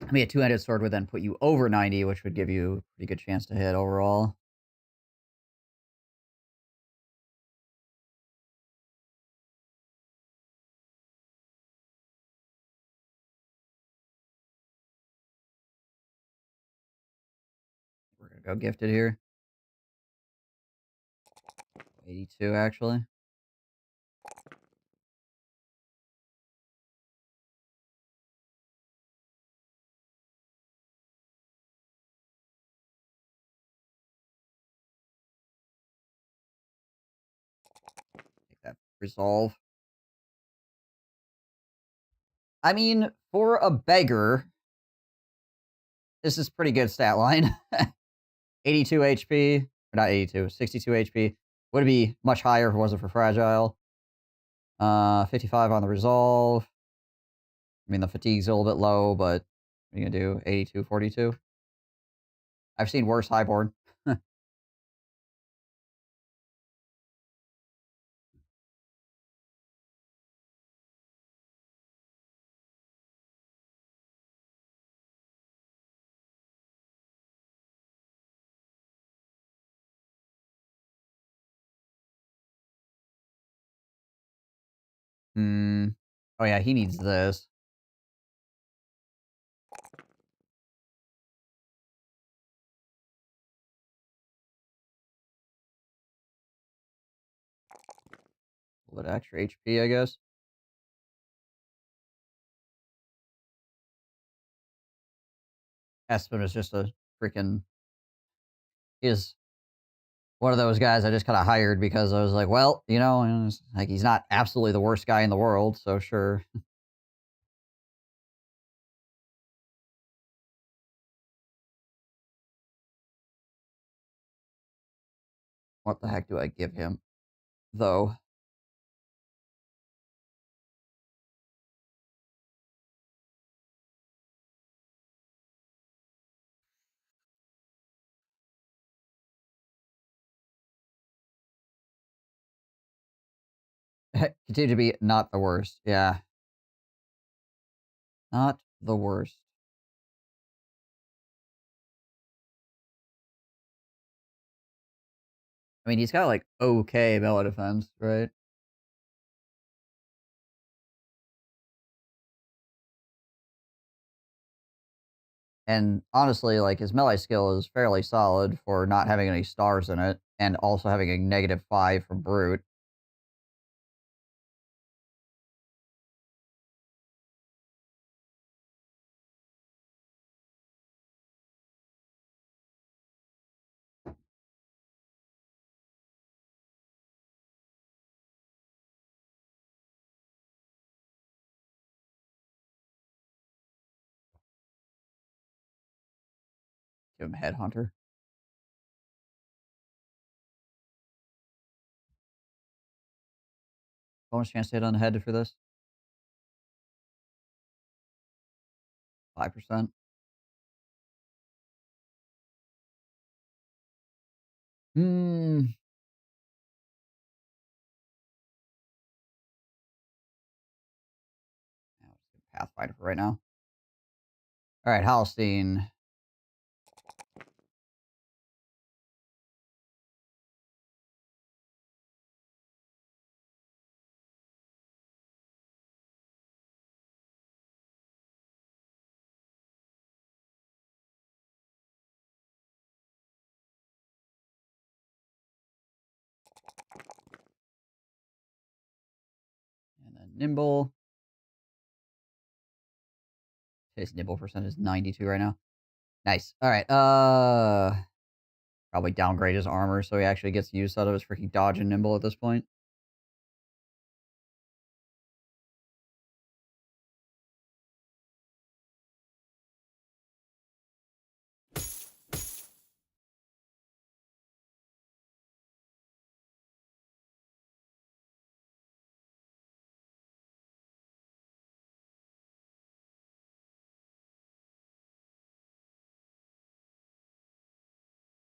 I mean, a two-handed sword would then put you over 90, which would give you a pretty good chance to hit overall. We're gonna go gifted here. 82, actually. Take that resolve. I mean, for a beggar, this is pretty good stat line. 82 HP, or not 82, 62 HP. Would be much higher if it wasn't for fragile. 55 on the resolve. I mean, the fatigue's a little bit low, but what are you gonna do? 82, 42. I've seen worse highborn. Hmm. Oh yeah, he needs this. A little bit extra HP, I guess. Espen is just a freaking is one of those guys I just kind of hired because I was like, well, you know, and it's like he's not absolutely the worst guy in the world, so sure. What the heck do I give him, though? Continue to be not the worst. Yeah, not the worst. I mean, he's got like okay melee defense, right? And honestly, like his melee skill is fairly solid for not having any stars in it, and also having a -5 from brute. Give him headhunter. Bonus chance to hit on the head for this. 5%. Hmm. Pathfinder for right now. All right, Halstein. And then nimble. His nimble percent is 92 right now. Nice. All right. Probably downgrade his armor so he actually gets use out of his freaking dodge and nimble at this point.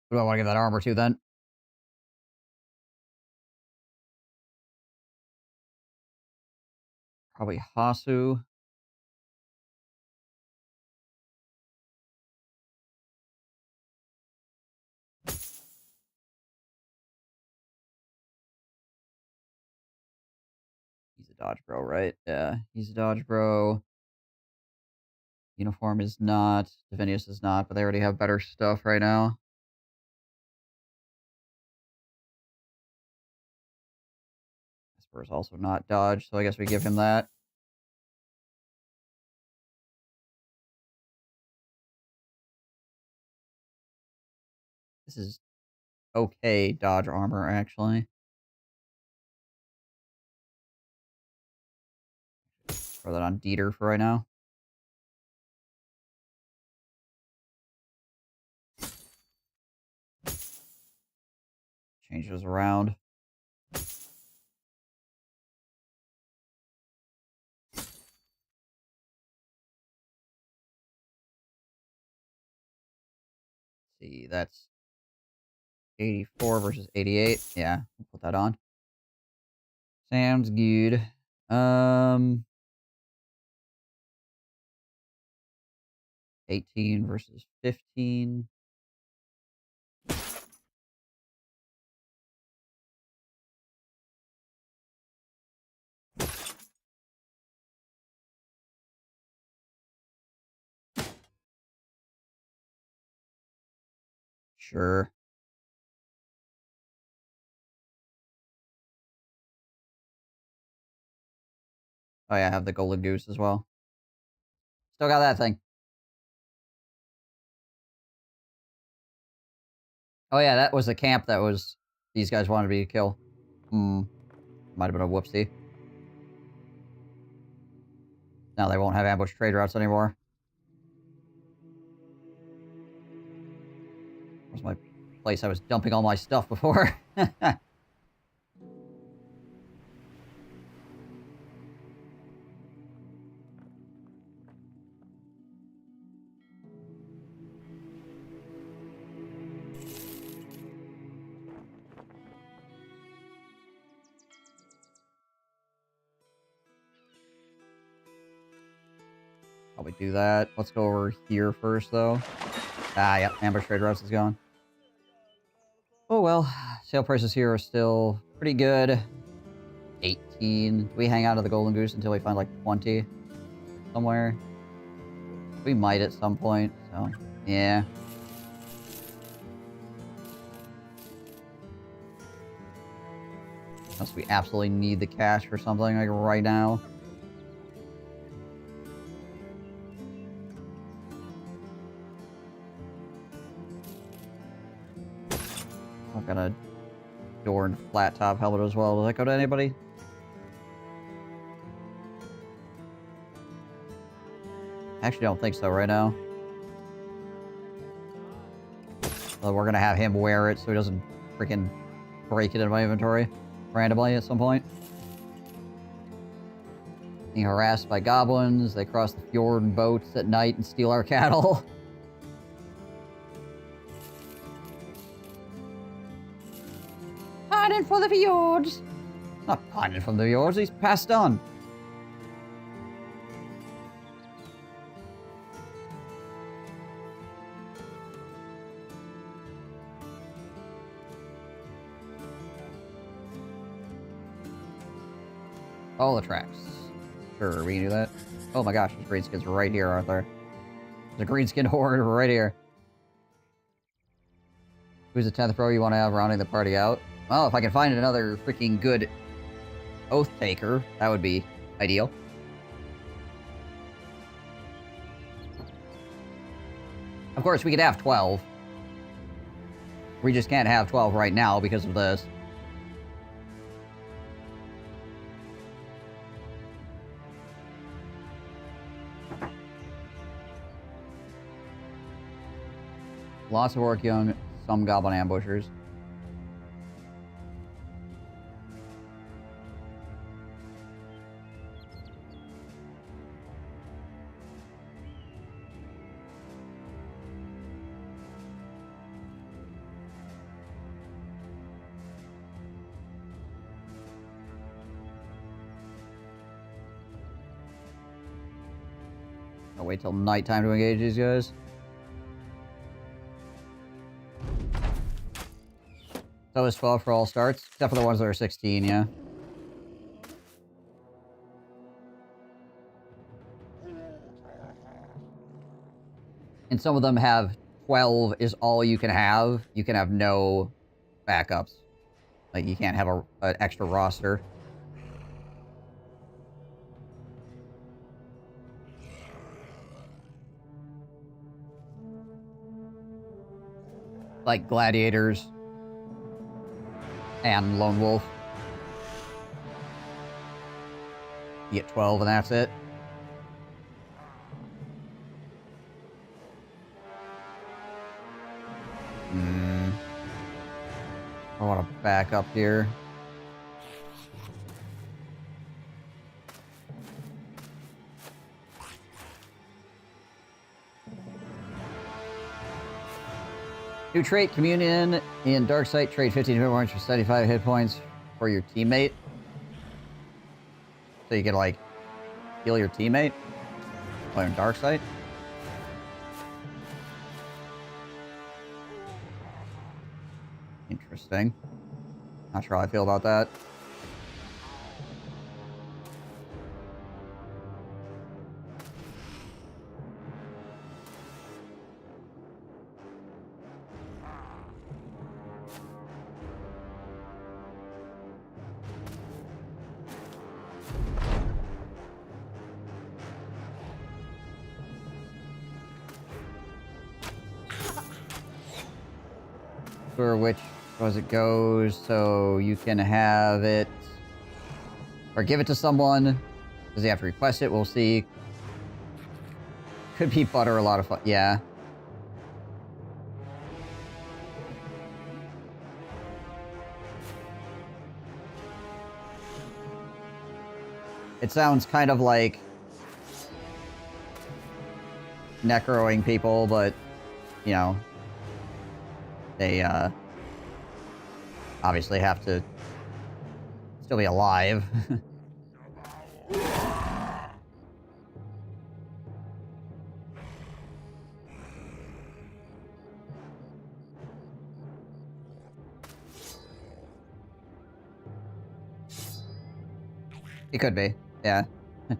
Who do I want to give that armor to then? Probably Hasu. dodge bro, right? Yeah, he's a dodge bro. Uniform is not. Divinius is not, but they already have better stuff right now. Esper is also not dodge, so I guess we give him that. This is okay dodge armor, actually. Throw that on Dieter for right now. Change those around. See, that's 84 versus 88. Yeah, we'll put that on. Sounds good. 18 versus 15. Sure. Oh yeah, I have the golden goose as well. Still got that thing. Oh yeah, that was the camp that was these guys wanted me to kill. Might have been a whoopsie. Now they won't have ambush trade routes anymore. Where's my place I was dumping all my stuff before? Probably do that. Let's go over here first, though. Ah, yep. Ambush trade routes is gone. Oh, well. Sale prices here are still pretty good. 18. We hang out at the Golden Goose until we find, like, 20 somewhere. We might at some point, so, yeah. Unless we absolutely need the cash for something, like, right now. I've got a door and flat top helmet as well. Does that go to anybody? Actually, don't think so right now. Well, we're gonna have him wear it so he doesn't freaking break it in my inventory randomly at some point. Being harassed by goblins, they cross the fjord in boats at night and steal our cattle. Pining for the fjords! Not pining from the fjords, he's passed on. All the tracks. Sure, we can do that. Oh my gosh, there's greenskins right here, aren't there? There's a greenskin horde right here. Who's the 10th pro you want to have rounding the party out? Well, if I can find another freaking good Oathtaker, that would be ideal. Of course, we could have 12. We just can't have 12 right now because of this. Lots of orc young, some goblin ambushers. I'll wait till nighttime to engage these guys. So it's 12 for all starts, except for the ones that are 16, yeah. And some of them have 12 is all you can have. You can have no backups. Like, you can't have an extra roster. Like gladiators and lone wolf. You get 12 and that's it. I want to back up here. New trait, Communion. In Darksight, trade 15 hit points for 75 hit points for your teammate. So you can, like, heal your teammate while in Darksight. Interesting. Not sure how I feel about that. For which as it goes, so you can have it or give it to someone. Does he have to request it? We'll see. Could be butter a lot of fun. Yeah. It sounds kind of like necroing people, but, you know, they obviously have to still be alive. It could be, yeah.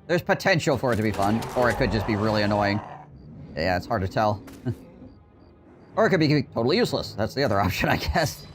There's potential for it to be fun, or it could just be really annoying. Yeah, it's hard to tell. Or it could be totally useless. That's the other option, I guess.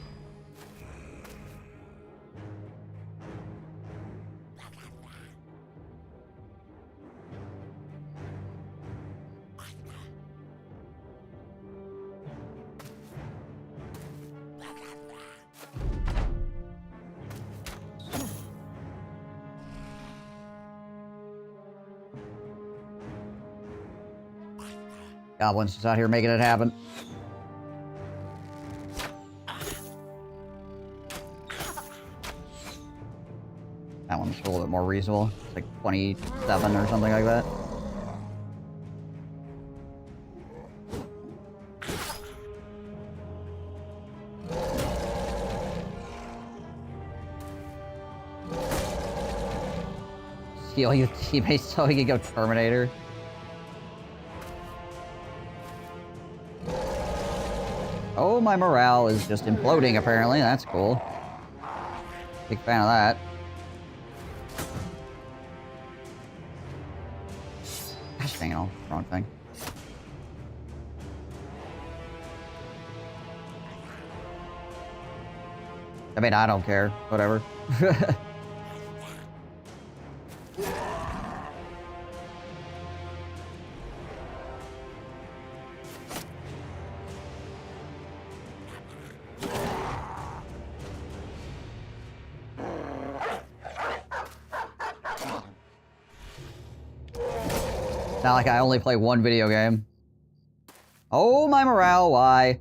Goblin's just out here making it happen. That one's a little bit more reasonable. It's like 27 or something like that. Heal your teammates so he can go Terminator. Oh, my morale is just imploding, apparently. That's cool. Big fan of that. Gosh dang it, all wrong thing. I mean, I don't care. Whatever. Not like I only play one video game. Oh, my morale, why?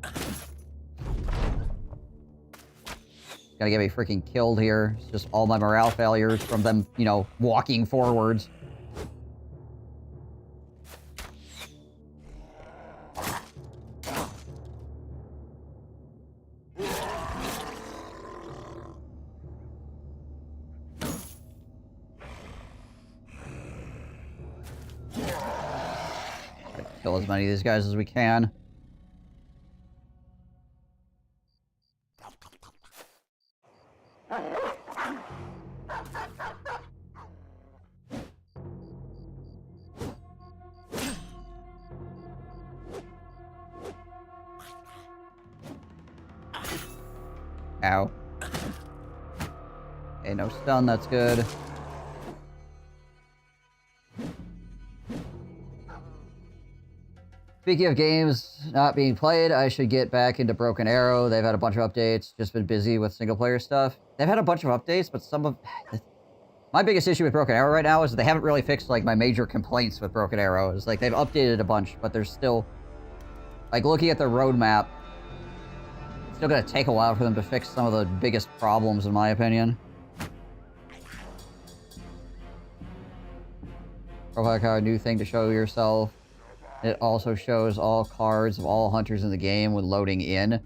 Gonna get me freaking killed here. It's just all my morale failures from them, you know, walking forwards. Kill as many of these guys as we can. Ow. Okay, no stun, that's good. Speaking of games not being played, I should get back into Broken Arrow. They've had a bunch of updates, just been busy with single-player stuff. They've had a bunch of updates, but some of... My biggest issue with Broken Arrow right now is that they haven't really fixed, like, my major complaints with Broken Arrow. It's like, they've updated a bunch, but there's still... Like, looking at the roadmap, it's still gonna take a while for them to fix some of the biggest problems, in my opinion. Profile card, new thing to show yourself. It also shows all cards of all hunters in the game when loading in.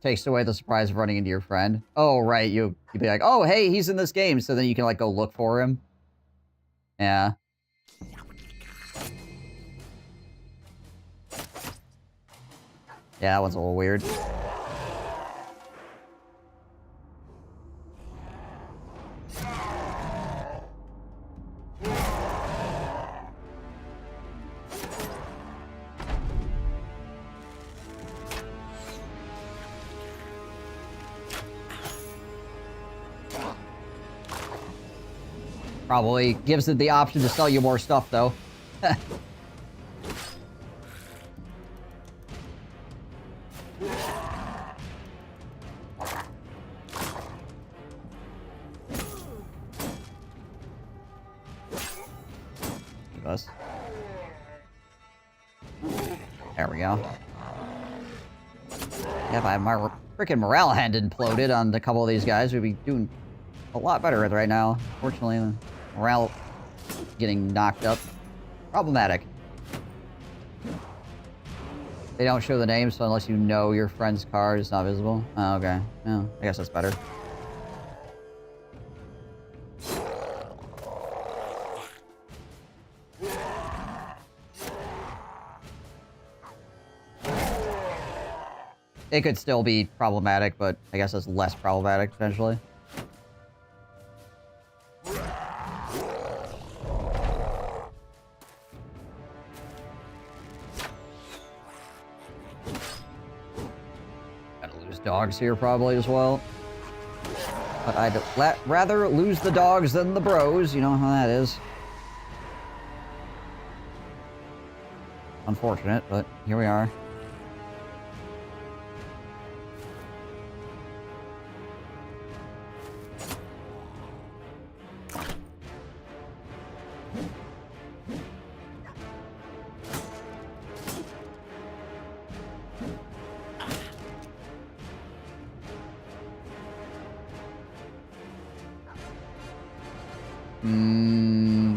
Takes away the surprise of running into your friend. Oh, right. You'd be like, oh, hey, he's in this game. So then you can, like, go look for him. Yeah. Yeah, that one's a little weird. Probably gives it the option to sell you more stuff, though. Us. There we go. Yeah, if my freaking morale hadn't imploded on a couple of these guys, we'd be doing a lot better right now. Fortunately, the morale getting knocked up. Problematic. They don't show the name, so unless you know your friend's card, it's not visible. Oh, okay. Oh, I guess that's better. It could still be problematic, but I guess it's less problematic, potentially. Gotta lose dogs here, probably, as well. But I'd rather lose the dogs than the bros, you know how that is. Unfortunate, but here we are.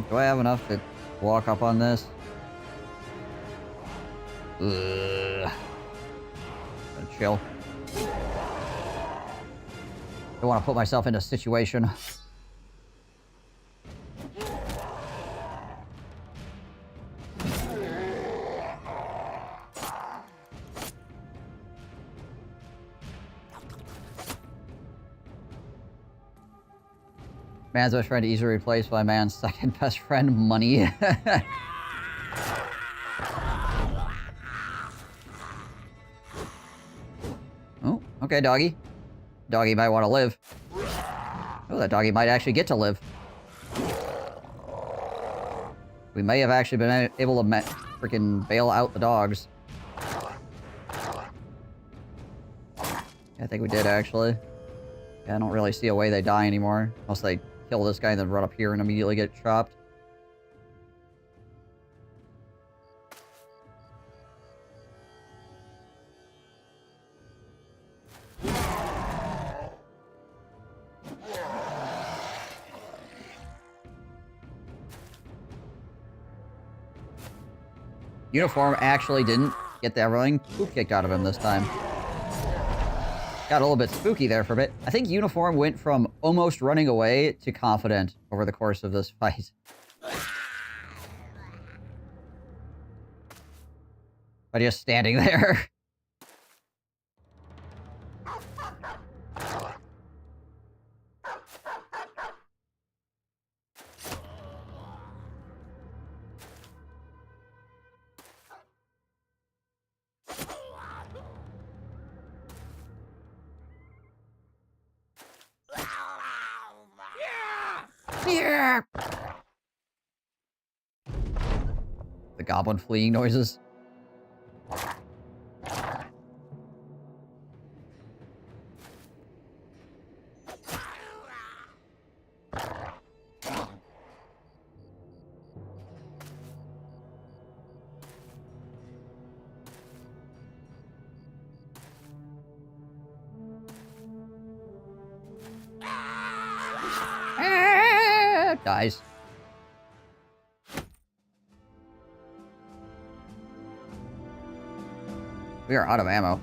Do I have enough to walk up on this? Ugh. Chill. Don't want to put myself in a situation. Man's best friend easily replaced by man's second best friend, money. Oh, okay, doggy. Doggy might want to live. Oh, that doggy might actually get to live. We may have actually been able to freaking bail out the dogs. Yeah, I think we did, actually. Yeah, I don't really see a way they die anymore. Unless they kill this guy and then run up here and immediately get chopped. Uniform actually didn't get the everything poop kicked out of him this time. Got a little bit spooky there for a bit. I think Uniform went from almost running away to confident over the course of this fight. By just standing there. Yeah! The goblin fleeing noises. Dies. We are out of ammo.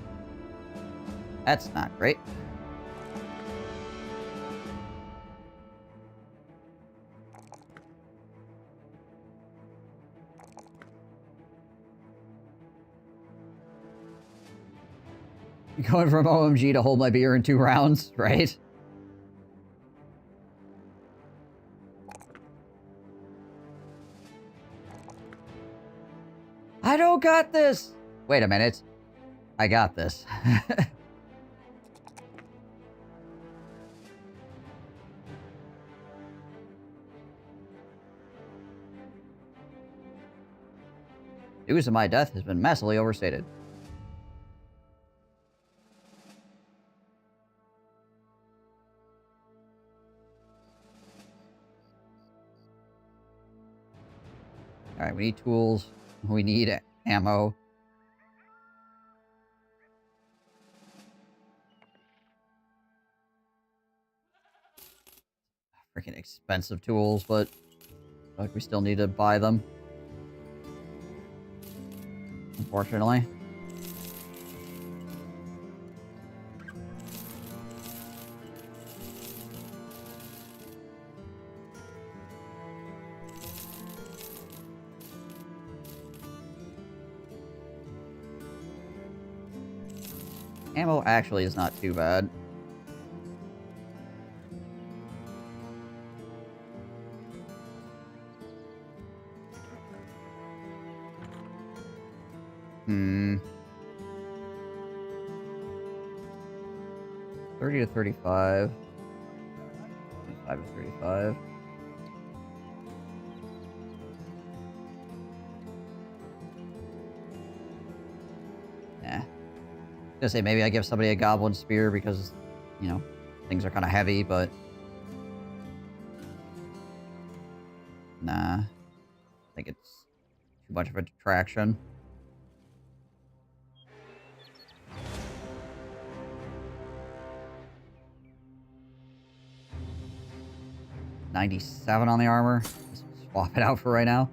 That's not great. Going from OMG to hold my beer in 2 rounds, right? I don't got this! Wait a minute. I got this. News of my death has been massively overstated. Alright, we need tools. We need ammo. Freaking expensive tools, but like we still need to buy them. Unfortunately. Ammo actually is not too bad. Hmm. 30 to 35. 25 to 35. Yeah. Gonna say maybe I give somebody a goblin spear because, you know, things are kind of heavy, but nah. I think it's too much of a detraction. $97 on the armor. Just swap it out for right now.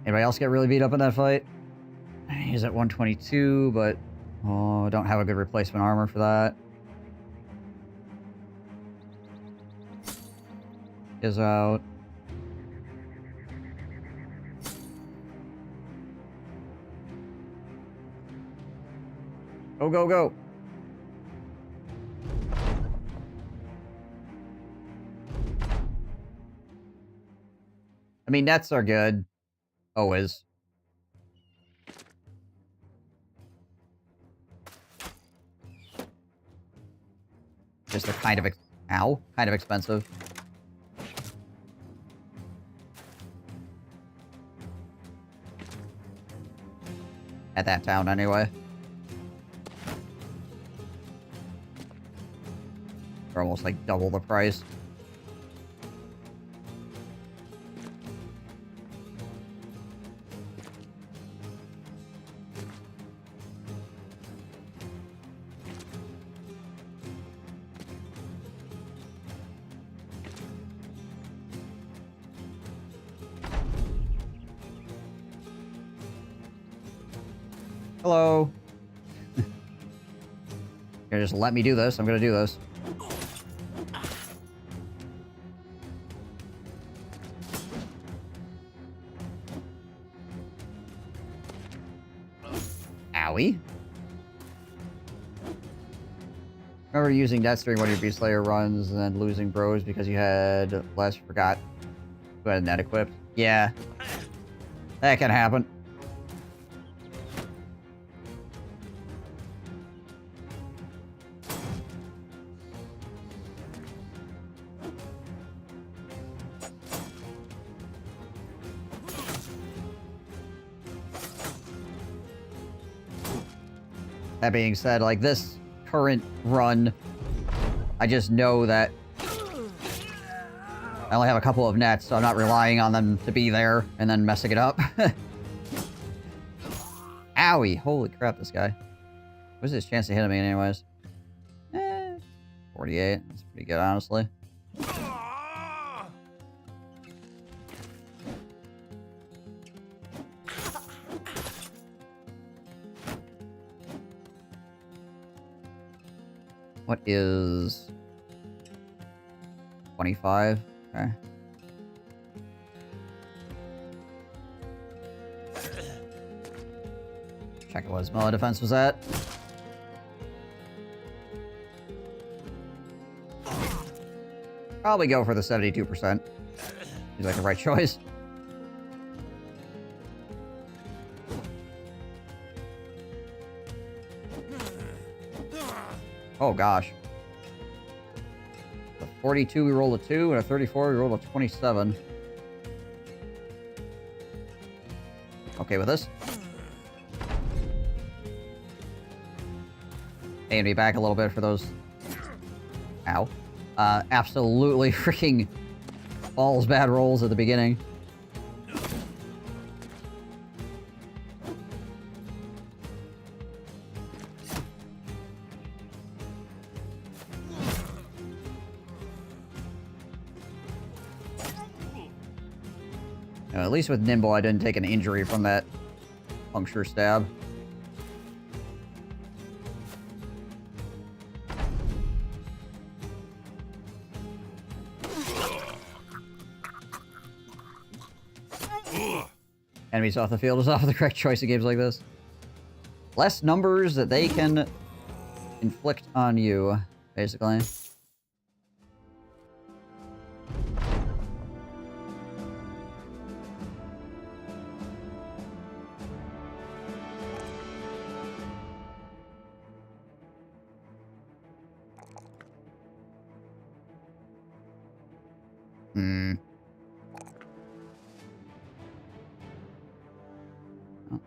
Anybody else get really beat up in that fight? He's at 122, but oh, I don't have a good replacement armor for that. Is out. Go, go, go. I mean, nets are good. Always. Just they're kind of kind of expensive. At that town, anyway. They're almost like double the price. Hello. You're gonna just let me do this. I'm gonna do this. Owie. Remember using nets during one of your Beast Slayer runs and then losing bros because you had forgot who had a net equipped? Yeah. That can happen. That being said, like, this current run, I just know that I only have a couple of nets, so I'm not relying on them to be there and then messing it up. Owie! Holy crap, this guy. What's his chance of hitting me anyways? 48. That's pretty good, honestly. What is 25? Okay. Check what his melee defense was at. Probably go for the 72%. Seems like the right choice. Oh gosh. A 42 we rolled a 2, and a 34 we rolled a 27. Okay with this. Aim me back a little bit for those. Ow. Absolutely freaking balls bad rolls at the beginning. At least with Nimble, I didn't take an injury from that puncture stab. Enemies off the field is often the correct choice in games like this. Less numbers that they can inflict on you, basically.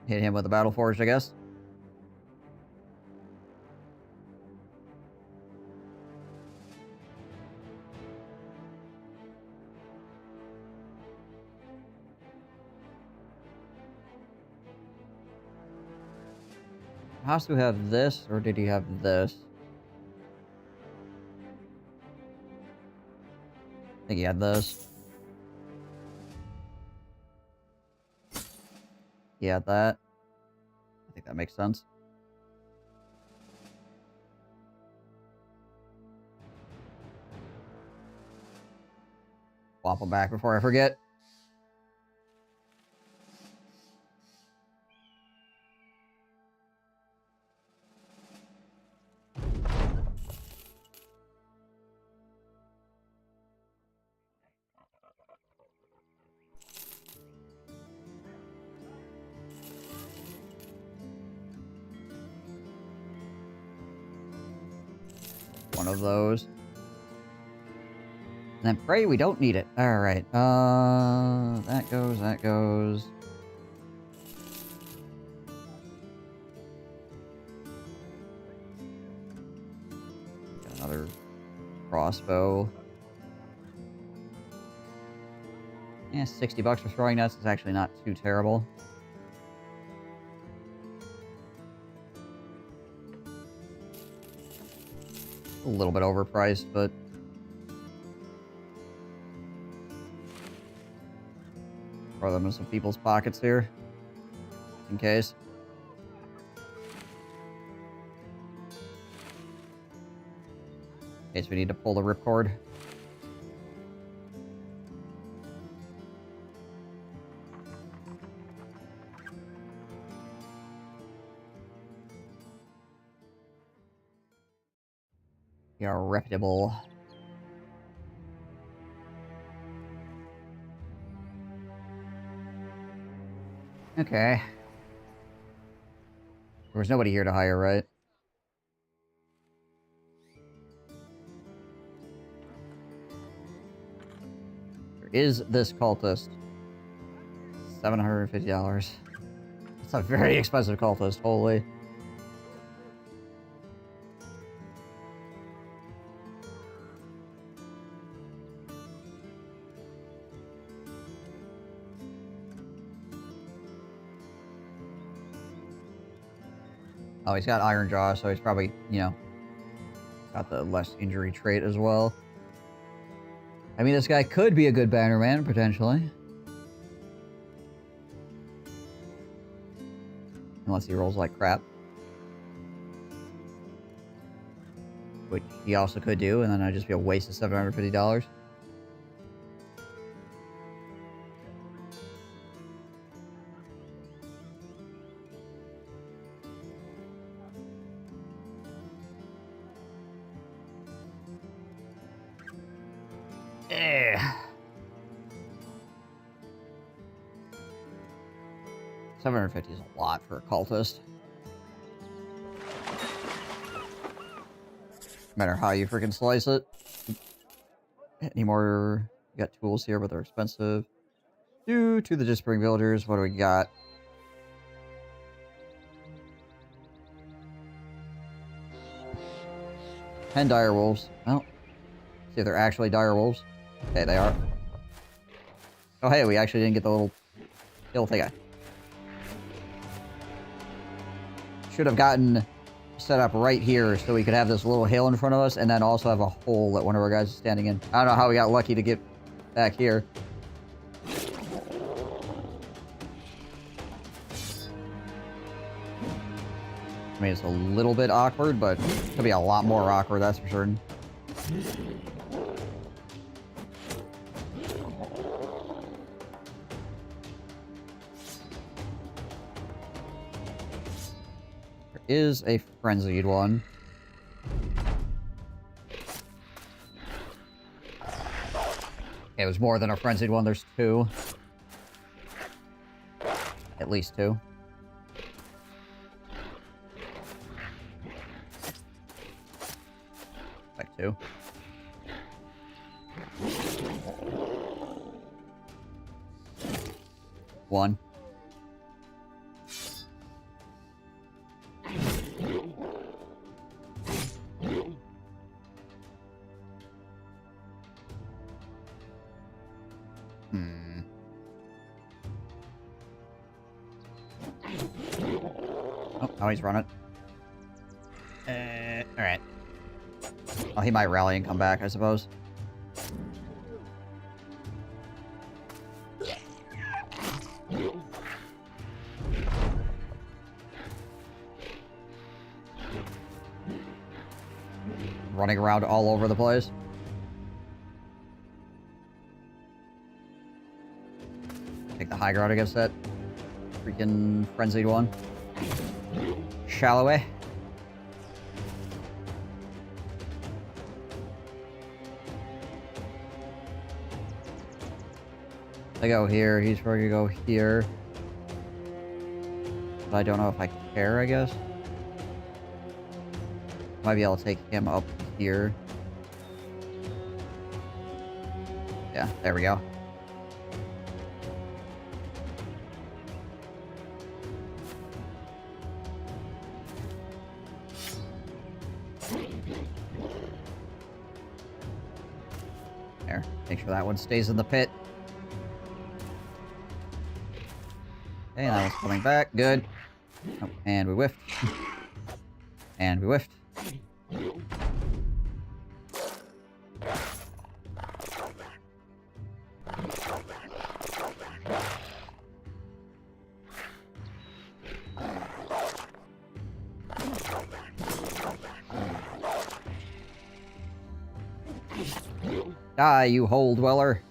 Hit him with the Battle Forge, I guess. Has to have this, or did he have this? I think he had this. He had that. I think that makes sense. Swap them back before I forget. One of those. And then pray we don't need it. Alright. That goes, that goes. Got another crossbow. Yeah, $60 for throwing nets is actually not too terrible. A little bit overpriced, but throw them in some people's pockets here, in case. In case we need to pull the ripcord. You're reputable. Okay. There was nobody here to hire, right? There is this cultist. $750. It's a very expensive cultist, holy. Oh, he's got Iron Jaw, so he's probably, you know, got the less injury trait as well. I mean, this guy could be a good Bannerman, potentially. Unless he rolls like crap. Which he also could do, and then I'd just be a waste of $750. Eh. 750 is a lot for a cultist. No matter how you freaking slice it. Any more? We got tools here, but they're expensive. Due to the Disappearing Villagers, what do we got? Ten direwolves. Well, see if they're actually direwolves. Okay, they are. Oh, hey, we actually didn't get the little kill thing. Should have gotten set up right here so we could have this little hill in front of us and then also have a hole that one of our guys is standing in. I don't know how we got lucky to get back here. I mean, it's a little bit awkward, but it could be a lot more awkward, that's for certain. There is a frenzied one. It was more than a frenzied one, there's two. At least two. Like two. One. Oh, now he's run it. Alright. Oh, he might rally and come back, I suppose. Running around all over the place. Take the high ground against that freaking frenzied one. Shalloway. I go here, he's probably gonna go here. But I don't know if I care, I guess. Might be able to take him up here. Yeah, there we go. There, make sure that one stays in the pit. Okay, that one's coming back. Good. Oh, and we whiffed. And we whiffed. Die, you hole dweller.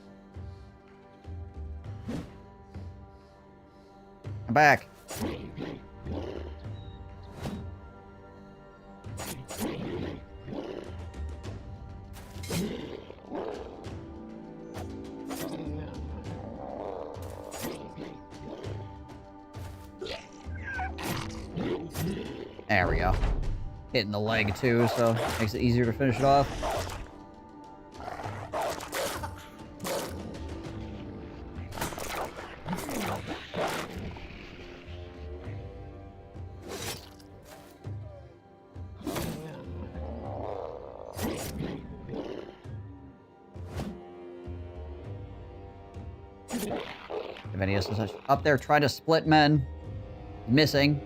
Come back. There we go. Hitting the leg too, so makes it easier to finish it off. If any of us up there trying to split men, missing.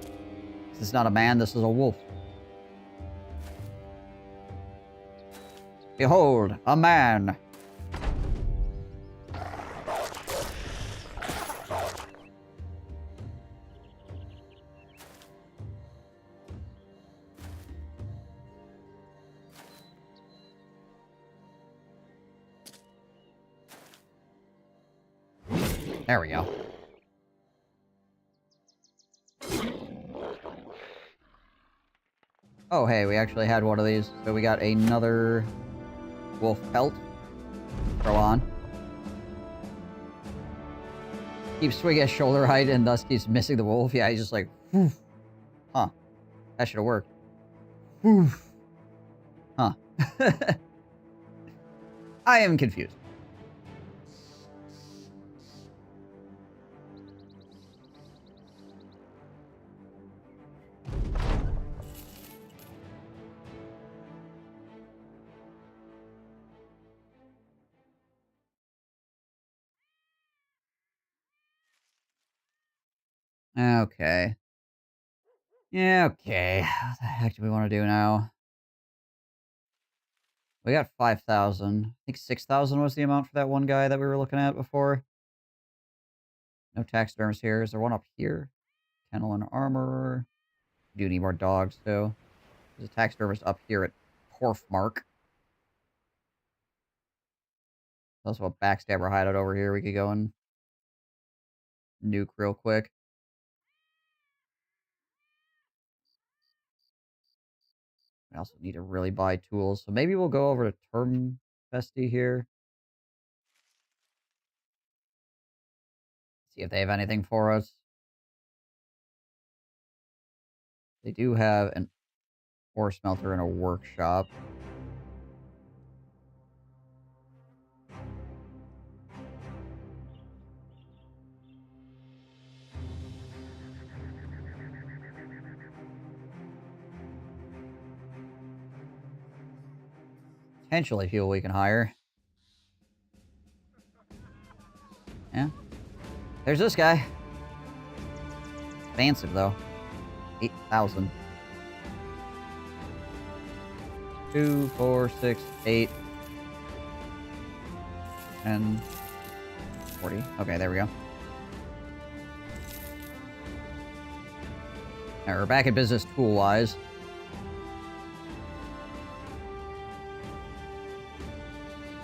This is not a man, this is a wolf. Behold, a man! There we go. Oh, hey, we actually had one of these. So we got another wolf pelt. Throw on. Keeps swinging at shoulder height and thus keeps missing the wolf. Yeah, he's just like, whew. Huh. That should have worked. Whew. Huh. I am confused. Okay. Yeah, okay. What the heck do we want to do now? We got 5,000. I think 6,000 was the amount for that one guy that we were looking at before. No taxiderms here. Is there one up here? Kennel and armor. We do need more dogs, too. There's a taxidermist up here at Porfmark. There's also a backstabber hideout over here we could go and nuke real quick. I also need to really buy tools, so maybe we'll go over to Term Festi here. See if they have anything for us. They do have an ore smelter and a workshop. Potentially people we can hire. Yeah. There's this guy. Expensive, though. 8,000. 2, 4, 6, 8. 10. 40. Okay, there we go. Alright, we're back in business tool-wise.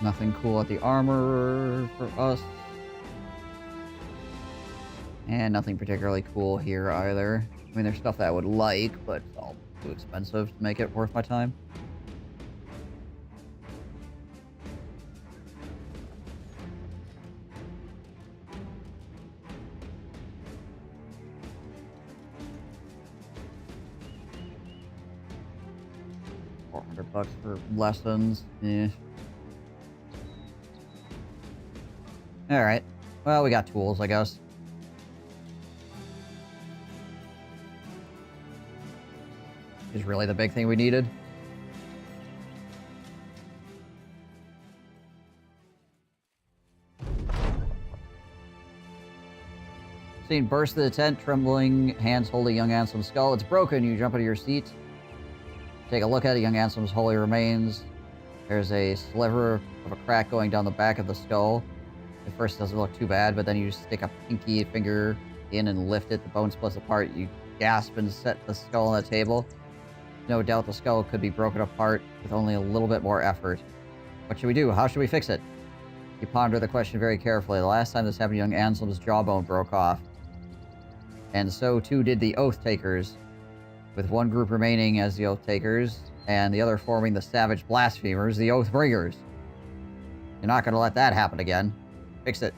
Nothing cool at the armor for us. And nothing particularly cool here either. I mean, there's stuff that I would like, but it's all too expensive to make it worth my time. $400 for lessons. Eh. Alright. Well, we got tools, I guess. Is really the big thing we needed. Scene burst through the tent, trembling, hands holding young Anselm's skull. It's broken. You jump into your seat. Take a look at it. Young Anselm's holy remains. There's a sliver of a crack going down the back of the skull. At first it doesn't look too bad, but then you stick a pinky finger in and lift it. The bone splits apart. You gasp and set the skull on the table. No doubt the skull could be broken apart with only a little bit more effort. What should we do? How should we fix it? You ponder the question very carefully. The last time this happened, young Anselm's jawbone broke off. And so too did the Oathtakers, with one group remaining as the Oathtakers, and the other forming the savage blasphemers, the Oathbringers. You're not going to let that happen again. Fix it.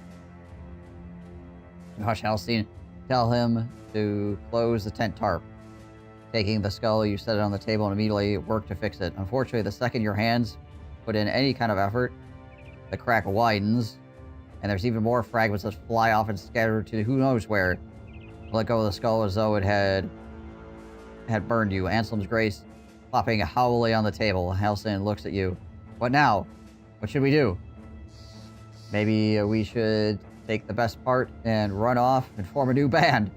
Gosh, Halcyon, tell him to close the tent tarp. Taking the skull, you set it on the table and immediately work to fix it. Unfortunately, the second your hands put in any kind of effort, the crack widens, and there's even more fragments that fly off and scatter to who knows where. Let go of the skull as though it had burned you. Anselm's grace flopping howlingly on the table. Halcyon looks at you. What now? What should we do? Maybe we should take the best part and run off and form a new band.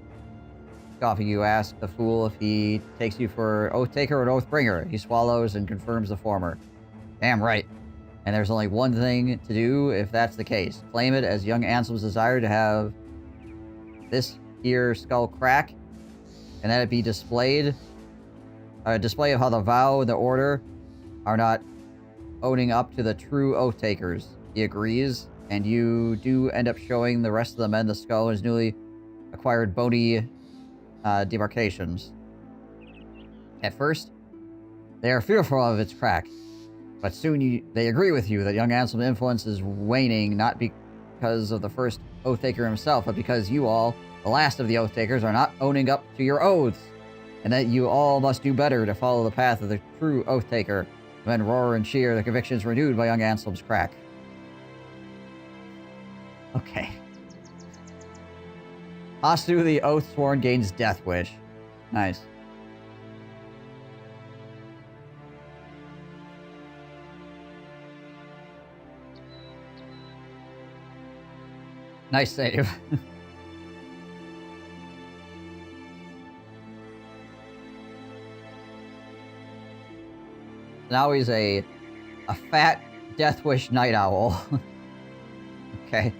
Scoffing, you ask the fool if he takes you for Oathtaker or an Oathbringer. He swallows and confirms the former. Damn right. And there's only one thing to do if that's the case. Claim it as young Anselm's desire to have this here skull crack, and that it be displayed. A display of how the vow and the order are not owning up to the true Oathtakers. He agrees, and you do end up showing the rest of the men the skull and his newly acquired bony demarcations. At first, they are fearful of its crack, but soon they agree with you that young Anselm's influence is waning, not because of the first Oathtaker himself, but because you all, the last of the Oathtakers, are not owning up to your oaths, and that you all must do better to follow the path of the true Oathtaker. The men roar and cheer, their convictions renewed by young Anselm's crack. Okay. Hostile, the oath sworn, gains Death Wish. Nice. Nice save. Now he's a fat Death Wish night owl. Okay.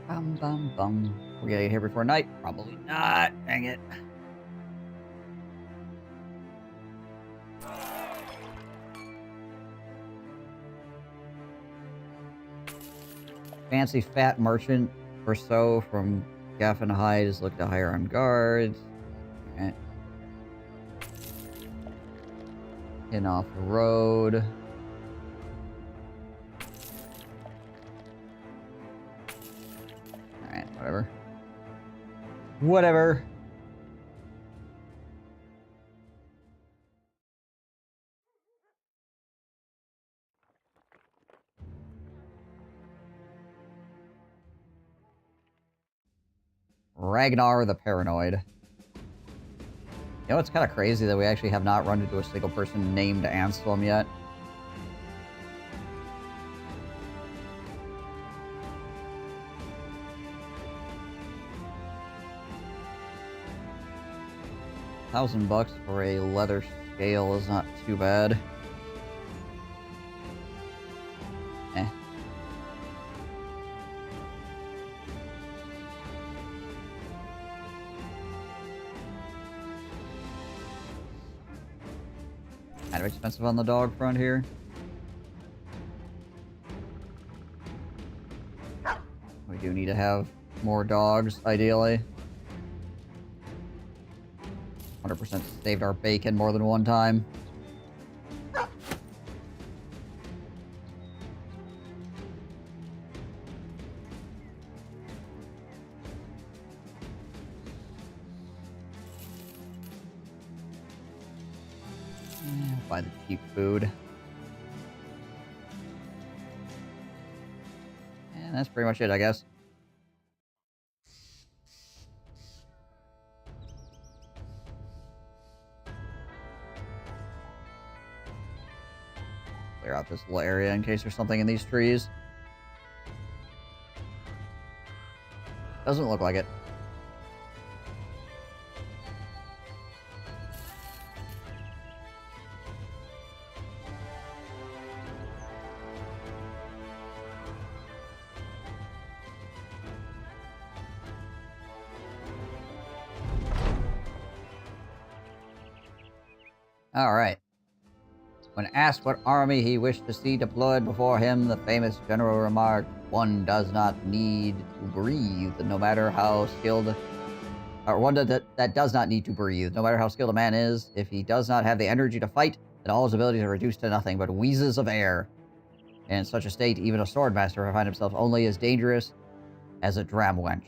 Bum, bum, bum. We're gonna get here before night? Probably not. Dang it. Fancy fat merchant or so from Gaffin Hyde is looking to hire on guards. Alright. Getting off the road. Whatever. Whatever. Ragnar the Paranoid. You know, it's kind of crazy that we actually have not run into a single person named Anselm yet. $1,000 for a leather scale is not too bad. Eh. Kind of expensive on the dog front here. We do need to have more dogs, ideally. 100% saved our bacon more than one time. Buy the cheap food. And that's pretty much it, I guess. Clear out this little area in case there's something in these trees. Doesn't look like it. All right. When asked what army he wished to see deployed before him, the famous general remarked, "One does not need to breathe, no matter how skilled, or one that does not need to breathe, no matter how skilled a man is. If he does not have the energy to fight, then all his abilities are reduced to nothing but wheezes of air. And in such a state, even a swordmaster will find himself only as dangerous as a dram wench.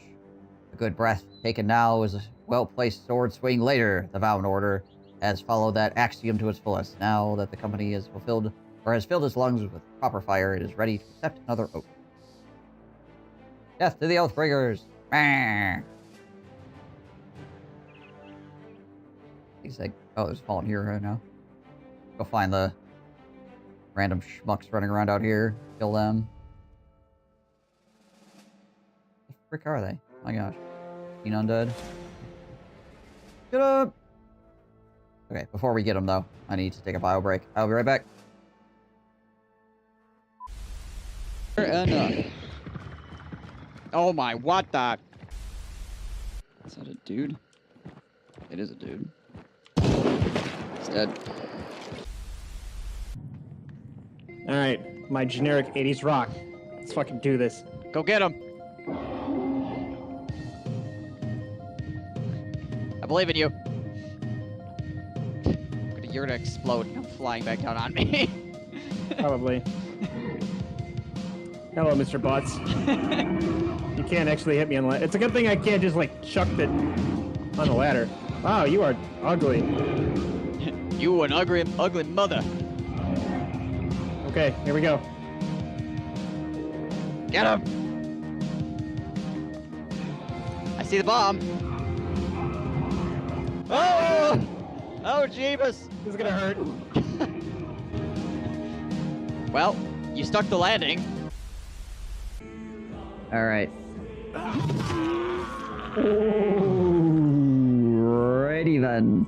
A good breath taken now is a well-placed sword swing later, the vow and order. has followed that axiom to its fullest. Now that the company is fulfilled, or has filled its lungs with proper fire, it is ready to accept another oath. Death to the Oathbreakers! He's like, oh, there's a fallen hero right now. Go find the random schmucks running around out here. Kill them. What the frick are they? My gosh. Teen undead. Get up! Okay, before we get them, though, I need to take a bio break. I'll be right back. Enough. Oh my, what the? Is that a dude? It is a dude. It's dead. Alright, my generic 80s rock. Let's fucking do this. Go get him. I believe in you. You're gonna explode and come flying back down on me. Probably. Hello, Mr. Butts. You can't actually hit me on the ladder. It's a good thing I can't just, like, chuck it on the ladder. Wow, you are ugly. You an ugly mother. Okay, here we go. Get him! I see the bomb. Oh! Oh, Jeebus! This is gonna hurt. Well, you stuck the landing. Alright. Alrighty then.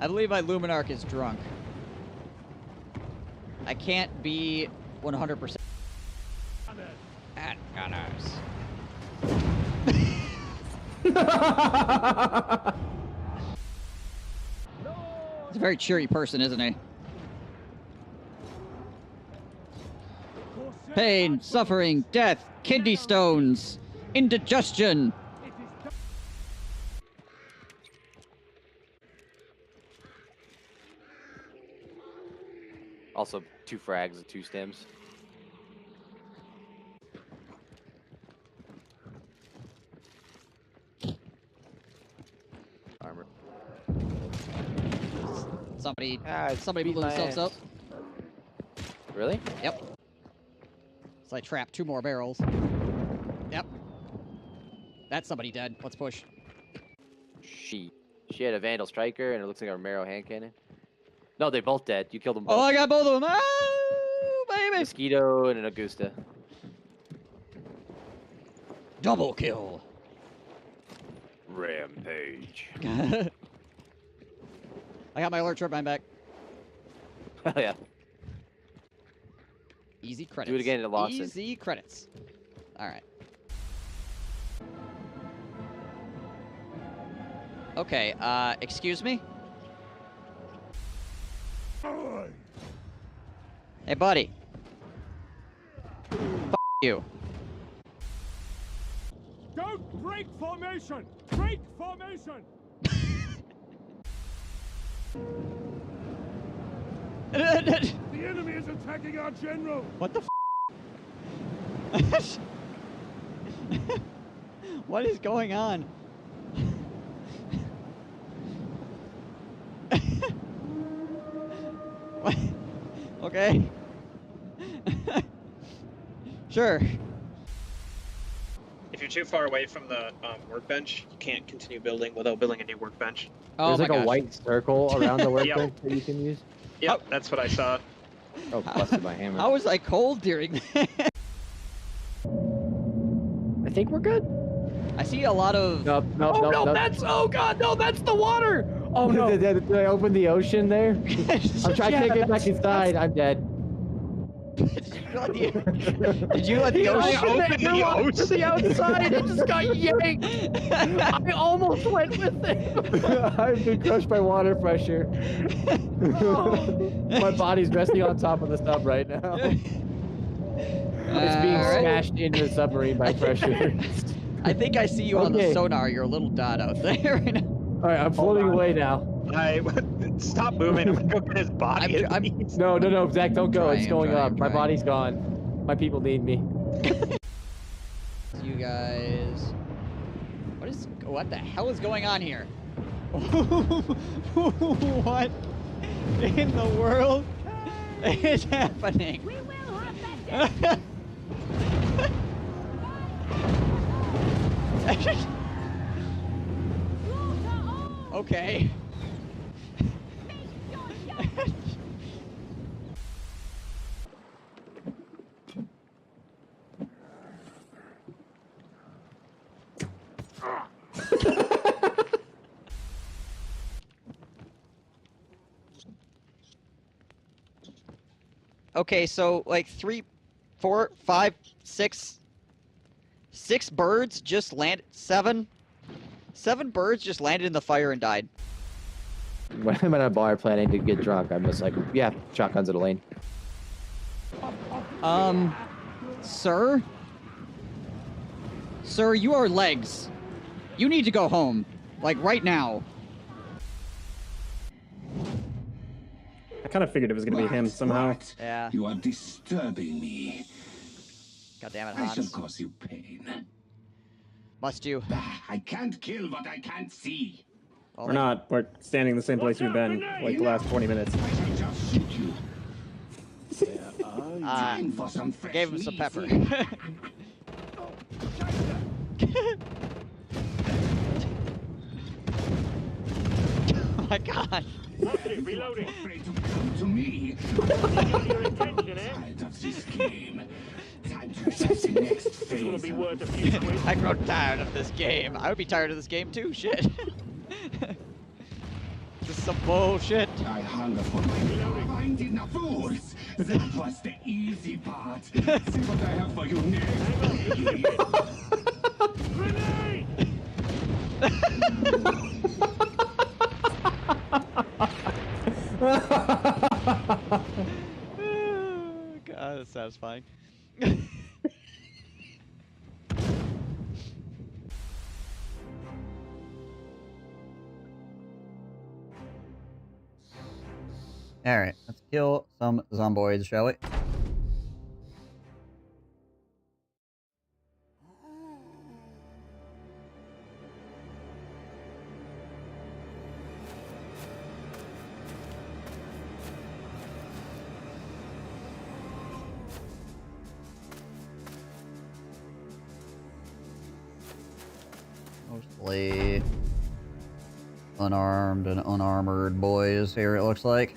I believe my Luminarch is drunk. I can't be 100%. At gunners. He's a very cheery person, isn't he? Pain, suffering, death, kidney stones, indigestion. Also, 2 frags and 2 stems. Armor. Somebody beat blew my themselves ass. up. Really? Yep. So I trapped 2 more barrels. Yep. That's somebody dead. Let's push. She had a Vandal Striker and it looks like a Romero hand cannon. No, they're both dead. You killed them both. Oh, I got both of them. Oh, baby. Mosquito and an Augusta. Double kill. Rampage. I got my alert turbine back. Oh yeah. Easy credits. Do it again at Lawson. Easy credits. All right. Okay, excuse me? Hey, buddy. F you. Don't break formation! Break formation! The enemy is attacking our general! What the f? What is going on? What? Okay. Sure. If you're too far away from the workbench, you can't continue building without building a new workbench. Oh There's my like gosh. a white circle around the workbench that you can use. Yep, that's what I saw. Oh, busted my hammer. How was I cold during that? I think we're good. I see a lot of... Nope, nope, Oh nope, no, nope. that's, oh god, no, that's the water! Oh no. Did I open the ocean there? I'm trying to get back inside. I'm dead. Did you let the I ocean... opened the ocean to the outside, it just got yanked! I almost went with it! I've been crushed by water pressure. My body's resting on top of the sub right now. It's being Alright. smashed into the submarine by pressure. I think I see you on the Okay. sonar. You're a little dot out there right now. All right, I'm floating away now. I stop moving. I'm gonna go get his body. No, Zach, don't go. It's going up. My trying. body's gone. My people need me. You guys. What the hell is going on here? What in the world is happening? We will have that Okay. Okay, so like 3, 4, 5, 6 birds just landed. 7 birds just landed in the fire and died. When I'm at a bar planning to get drunk, I'm just like, yeah, shotguns at a lane. Sir? Sir, you are legs. You need to go home. Like, right now. I kind of figured it was going to be him somehow. Yeah. You are disturbing me. God damn it, I shall Hans. cause you pain. Must you? I can't kill what I can't see. Well, We're not. We're standing in the same place we've been like the last 20 minutes. I shall just shoot you. Time for some fresh Gave him some meat. pepper. Oh my god. Reloading. Afraid to come to me. Tired of this game. Time to assess the next phase. I grow tired of this game. I would be tired of this game too. Shit. This is some bullshit. I hunger for my blinded fools. That was the easy part. See what I have for you God, that's satisfying. Alright, let's kill some zomboids, shall we? Mostly unarmed and unarmored boys here, it looks like.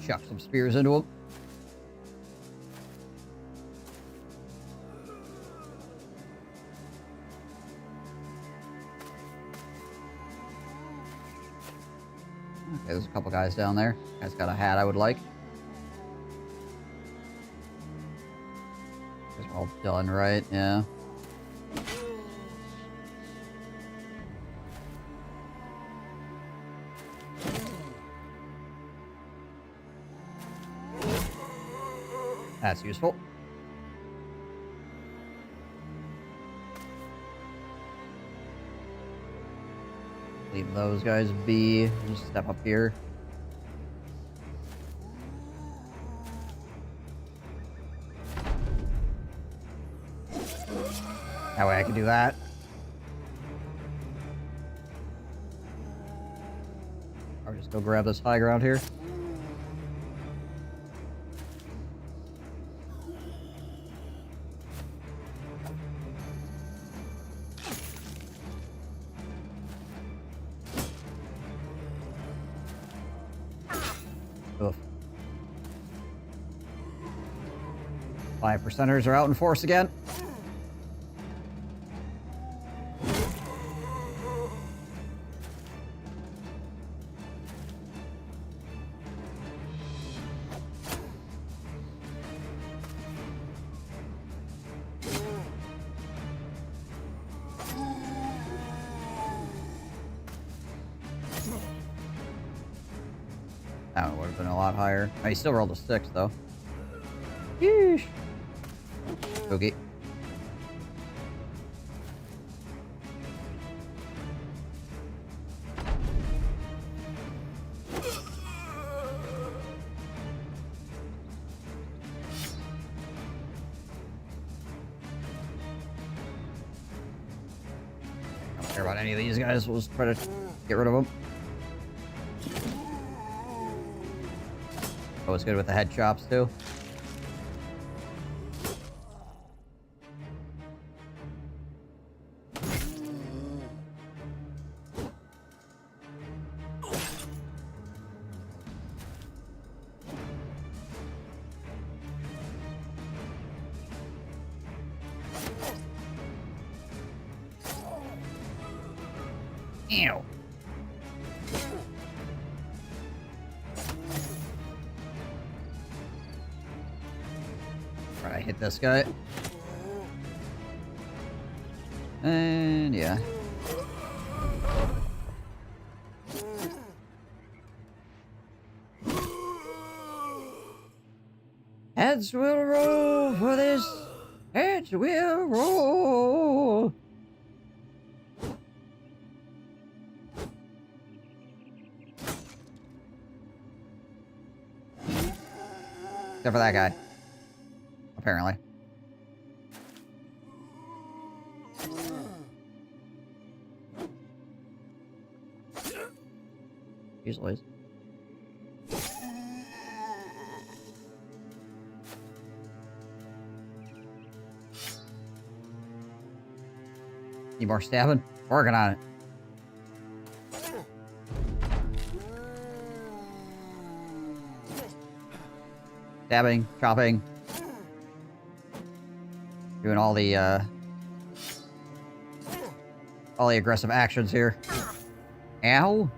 Chuck some spears into him. Okay, there's a couple guys down there. Guy's got a hat I would like. Guys are all done, right? Yeah. That's useful. Leave those guys be. Just step up here. That way I can do that. Or just go grab this high ground here. Oof. 5%ers are out in force again. That one would have been a lot higher. Oh, he still rolled a 6, though. Yeesh. Okay. Don't care about any of these guys. We'll just try to get rid of them. Oh, it's good with the head chops, too. Ew. Right, I hit this guy. And yeah. Heads will roll for this. Heads will roll. Except for that guy. Apparently. Usually. Need more stabbing? Working on it. Stabbing, chopping. Doing all the aggressive actions here. Ow.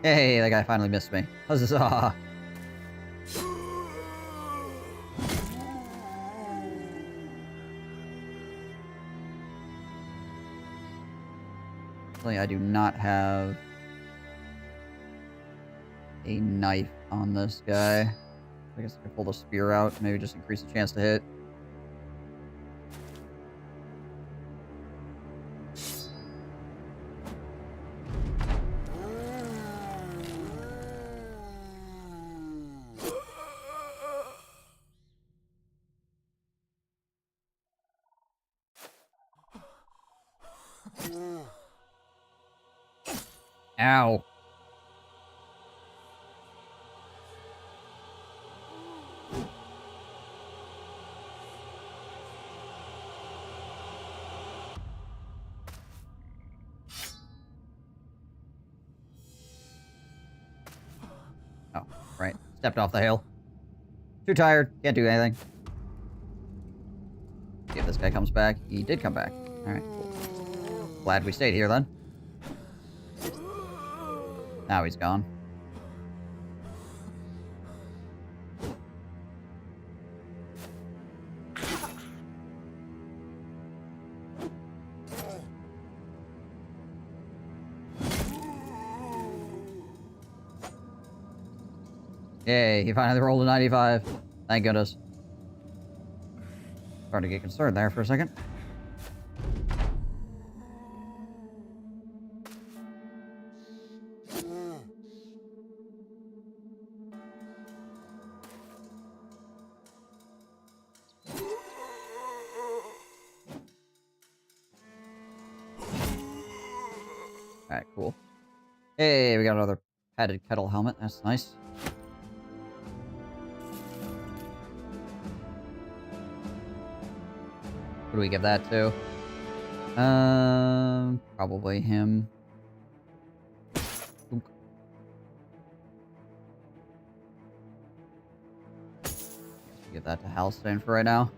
Hey, that guy finally missed me. Huzzah. I do not have a knife on this guy. I guess I can pull the spear out, maybe just increase the chance to hit. Ow. Oh, right. Stepped off the hill. Too tired. Can't do anything. See if this guy comes back. He did come back. Alright, cool. Glad we stayed here then. Now he's gone. Yay, he finally rolled a 95. Thank goodness. Starting to get concerned there for a second. Alright, cool. Hey, we got another padded kettle helmet. That's nice. Who do we give that to? Probably him. Oop. Give that to Halstein for right now.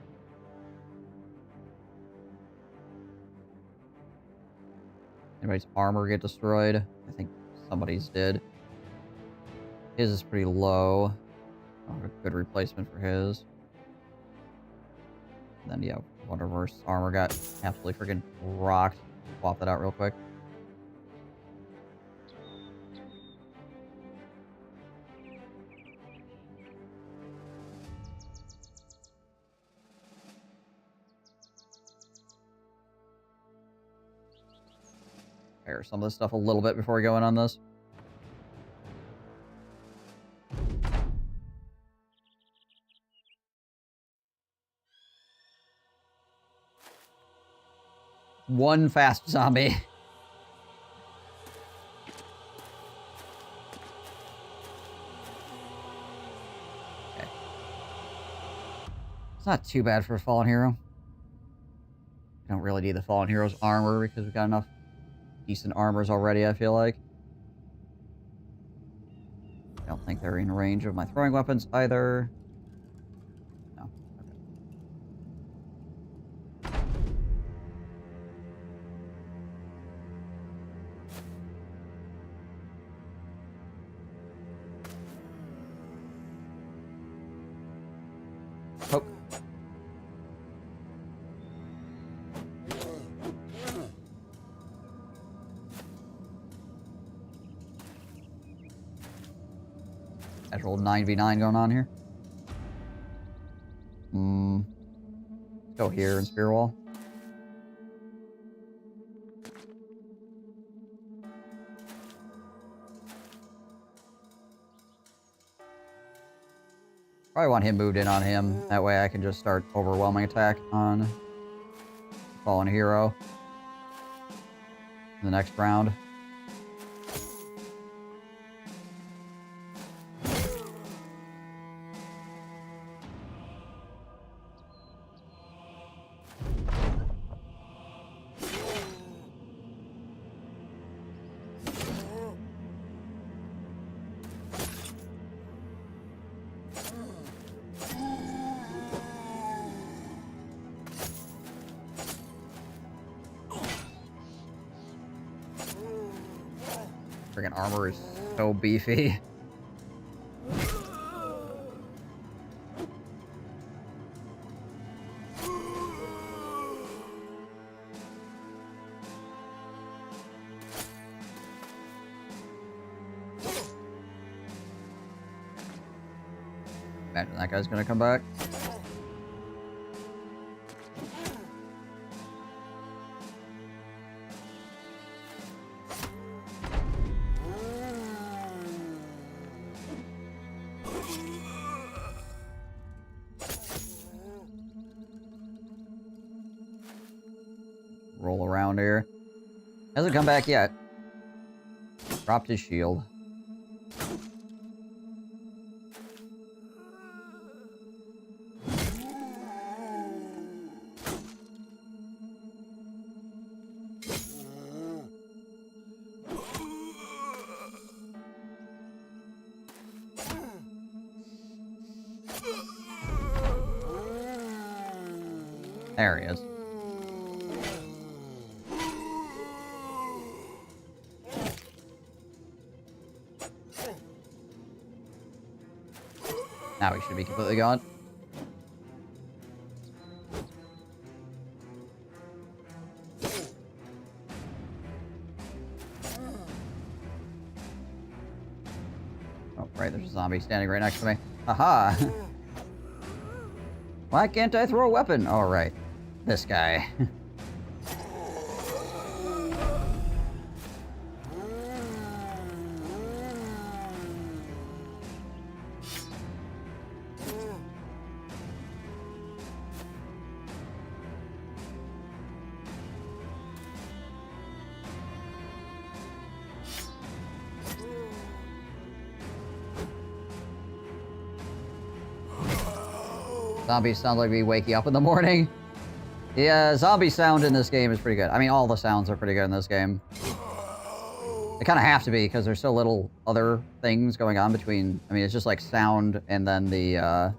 Anybody's armor get destroyed? I think somebody's did. His is pretty low. I'll have a good replacement for his. And then, yeah, we'll Wonder if our armor got absolutely freaking rocked. Swap that out real quick. Repair some of this stuff a little bit before we go in on this. One fast zombie. Okay. It's not too bad for a fallen hero. We don't really need the fallen hero's armor because we've got enough decent armors already, I feel like. I don't think they're in range of my throwing weapons either. No. Okay. Poke. Casual 9v9 going on here. Let's go here and spear wall. Probably want him moved in on him. That way I can just start overwhelming attack on fallen hero in the next round. Friggin' armor is so beefy. Imagine that guy's gonna come back. Roll around here. Hasn't come back yet. Dropped his shield. There he is. Now he should be completely gone. Oh, right, there's a zombie standing right next to me. Haha! Why can't I throw a weapon? Oh, right. This guy. Zombies sound like me waking up in the morning. Yeah, zombie sound in this game is pretty good. I mean, all the sounds are pretty good in this game. They kind of have to be, because there's so little other things going on between... I mean, it's just like sound and then the,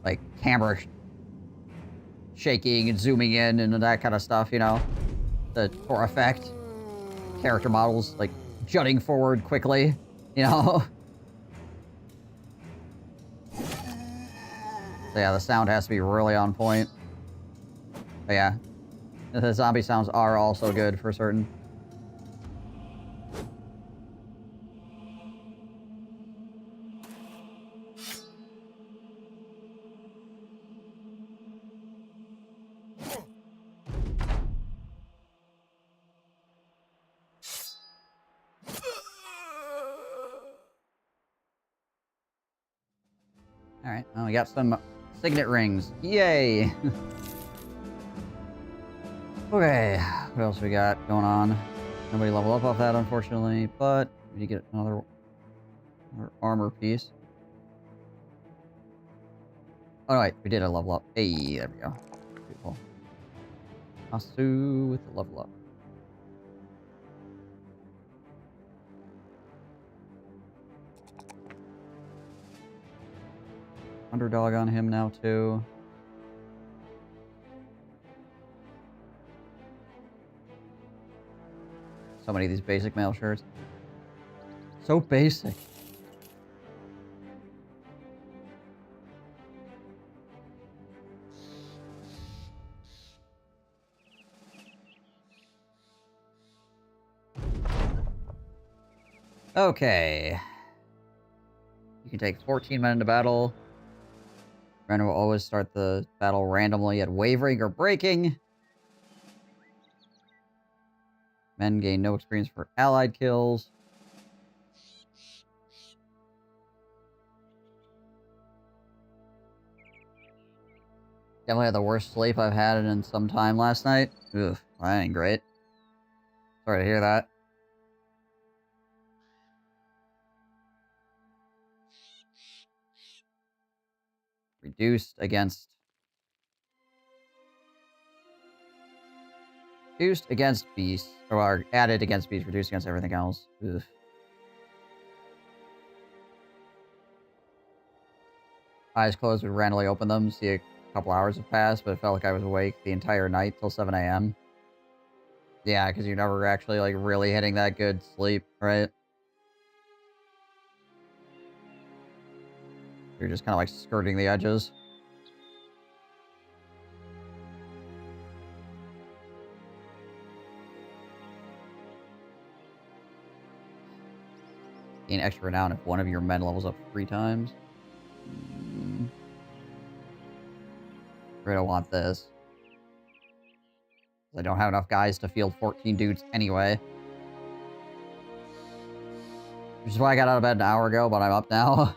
like, camera shaking and zooming in and that kind of stuff, you know? For effect. Character models, like, jutting forward quickly, you know? So yeah, the sound has to be really on point. But yeah, the zombie sounds are also good for certain. Alright, well, we got some signet rings. Yay! Okay, what else we got going on? Nobody level up off that, unfortunately, but we did get another armor piece. Oh, no, wait, we did a level up. Hey, there we go. Beautiful. Asu with the level up. Underdog on him now, too. So many of these basic mail shirts. So basic. Okay. You can take 14 men into battle. Random will always start the battle randomly at wavering or breaking. Men gain no experience for allied kills. Definitely had the worst sleep I've had in some time last night. Ugh, that ain't great. Sorry to hear that. Reduced against beasts. Or added against beasts, reduced against everything else. Ugh. Eyes closed, would randomly open them, see a couple hours have passed, but it felt like I was awake the entire night till 7 a.m. Yeah, because you're never actually, like, really hitting that good sleep, right? You're just kind of, like, skirting the edges. Gain extra renown if one of your men levels up 3 times. I don't want this. I don't have enough guys to field 14 dudes anyway. Which is why I got out of bed an hour ago, but I'm up now.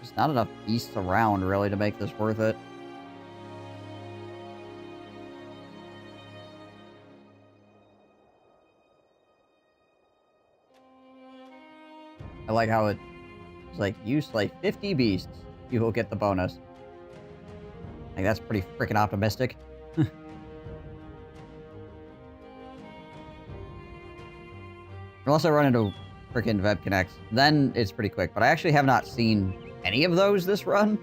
There's not enough beasts around, really, to make this worth it. I like how it's like, you slay 50 beasts, you will get the bonus. Like, that's pretty freaking optimistic. Unless I run into freaking web connects, then it's pretty quick. But I actually have not seen any of those this run.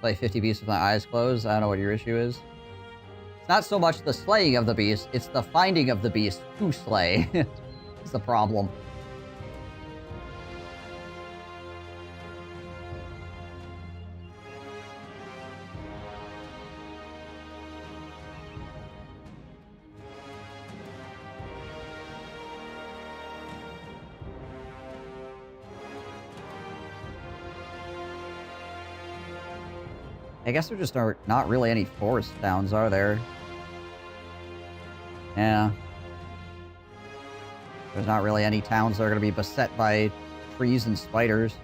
Play 50 beasts with my eyes closed. I don't know what your issue is. It's not so much the slaying of the beast, it's the finding of the beast to slay. It's the problem. I guess there just are not really any forest towns, are there? Yeah. There's not really any towns that are going to be beset by trees and spiders.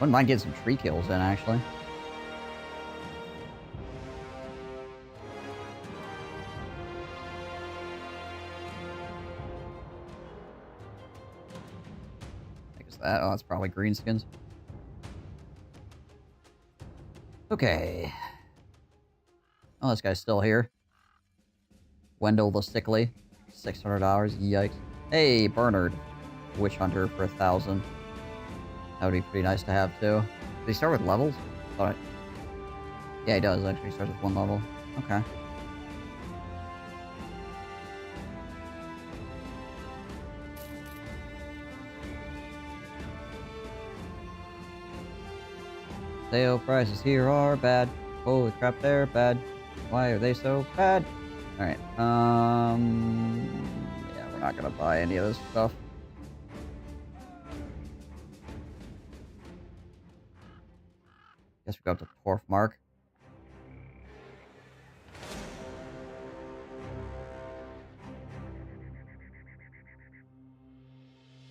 Wouldn't mind getting some tree kills in, actually. I guess that. Oh, that's probably greenskins. Okay. Oh, this guy's still here. Wendell the Sickly. $600. Yikes. Hey, Bernard. Witch Hunter for 1,000. That would be pretty nice to have, too. Did he start with levels? Thought yeah, he does, actually. He starts with 1 level. Okay. Sale prices here are bad. Holy crap, they're bad. Why are they so bad? Alright, yeah, we're not gonna buy any of this stuff. Guess we go up to Torfmark.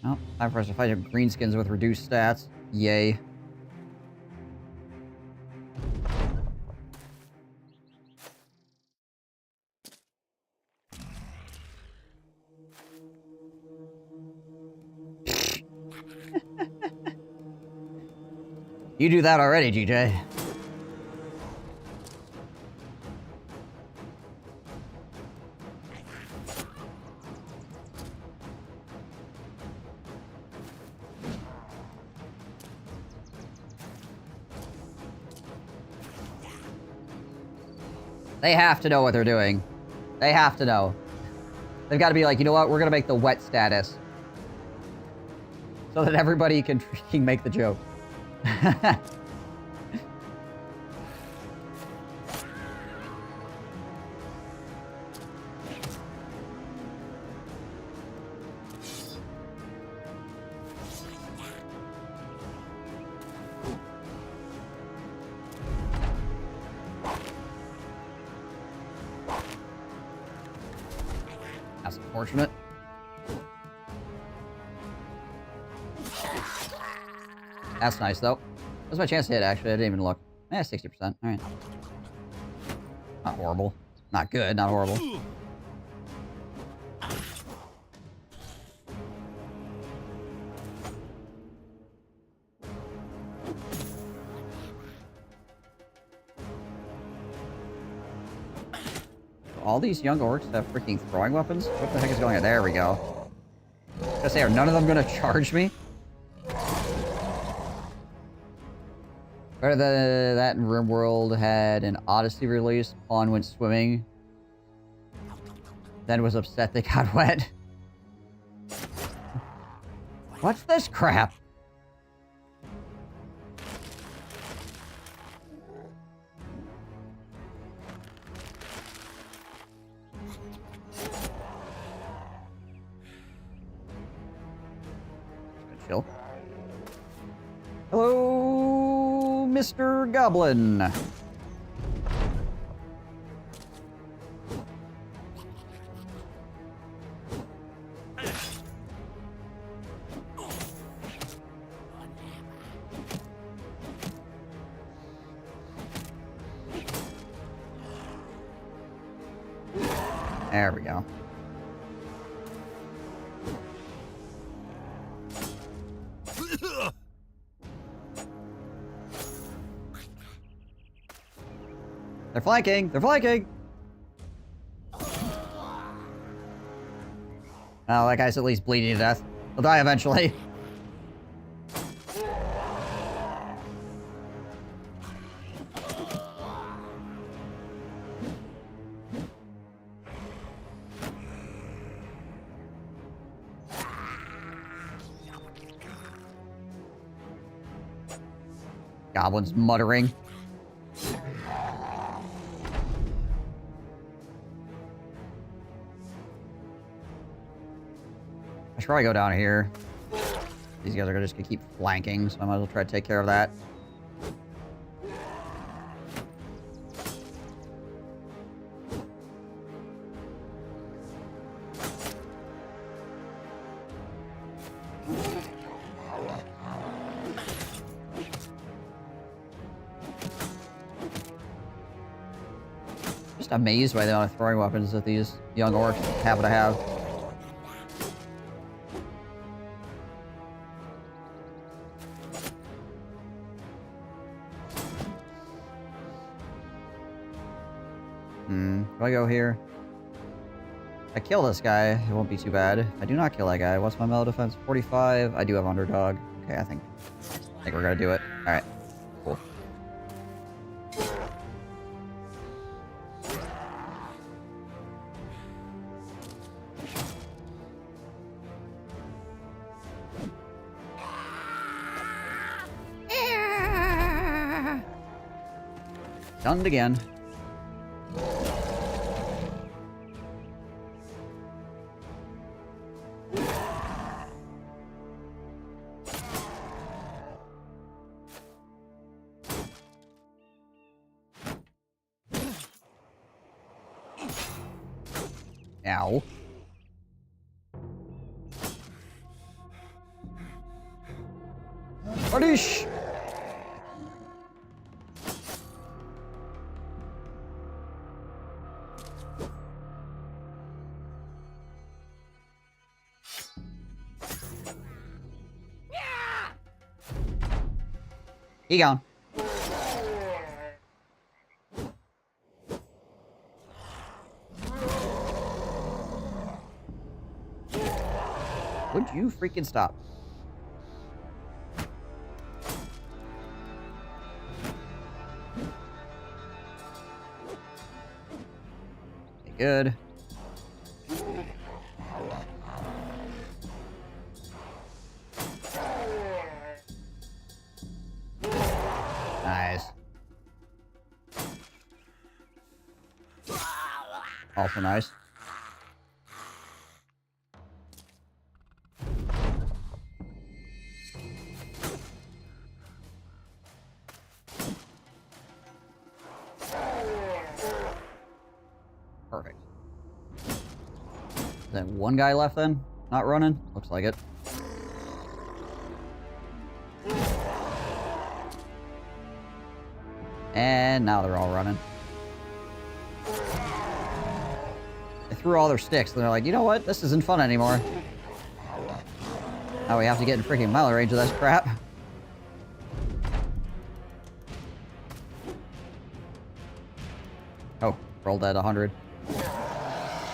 Oh, time for us to fight greenskins with reduced stats. Yay. You do that already, GJ. They have to know what they're doing. They have to know. They've got to be like, you know what? We're going to make the wet status. So that everybody can freaking make the joke. That's unfortunate. That's nice, though. What's my chance to hit, actually? I didn't even look. 60%. Alright. Not horrible. Not good, not horrible. All these young orcs have freaking throwing weapons? What the heck is going on? There we go. I was gonna say, are none of them gonna charge me? Better than that in RimWorld had an Odyssey release. Pawn went swimming. Then was upset they got wet. What's this crap? Chill. Hello, Mr. Goblin. There we go. They're flanking! They're flanking! Oh, that guy's at least bleeding to death. He'll die eventually. Goblin's muttering. I should probably go down here. These guys are just gonna keep flanking, so I might as well try to take care of that. Just amazed by the amount of throwing weapons that these young orcs happen to have. Do I go here? I kill this guy, it won't be too bad. I do not kill that guy. What's my melee defense? 45. I do have underdog. Okay, I think we're gonna do it. Alright. Cool. Stunned again. Ow. Adish! He gone. Would you freaking stop? Okay, good. Nice. Also nice. Perfect. Then one guy left then? Not running? Looks like it. And now they're all running. They threw all their sticks and they're like, you know what? This isn't fun anymore. Now we have to get in freaking melee range of this crap. Oh, rolled at 100.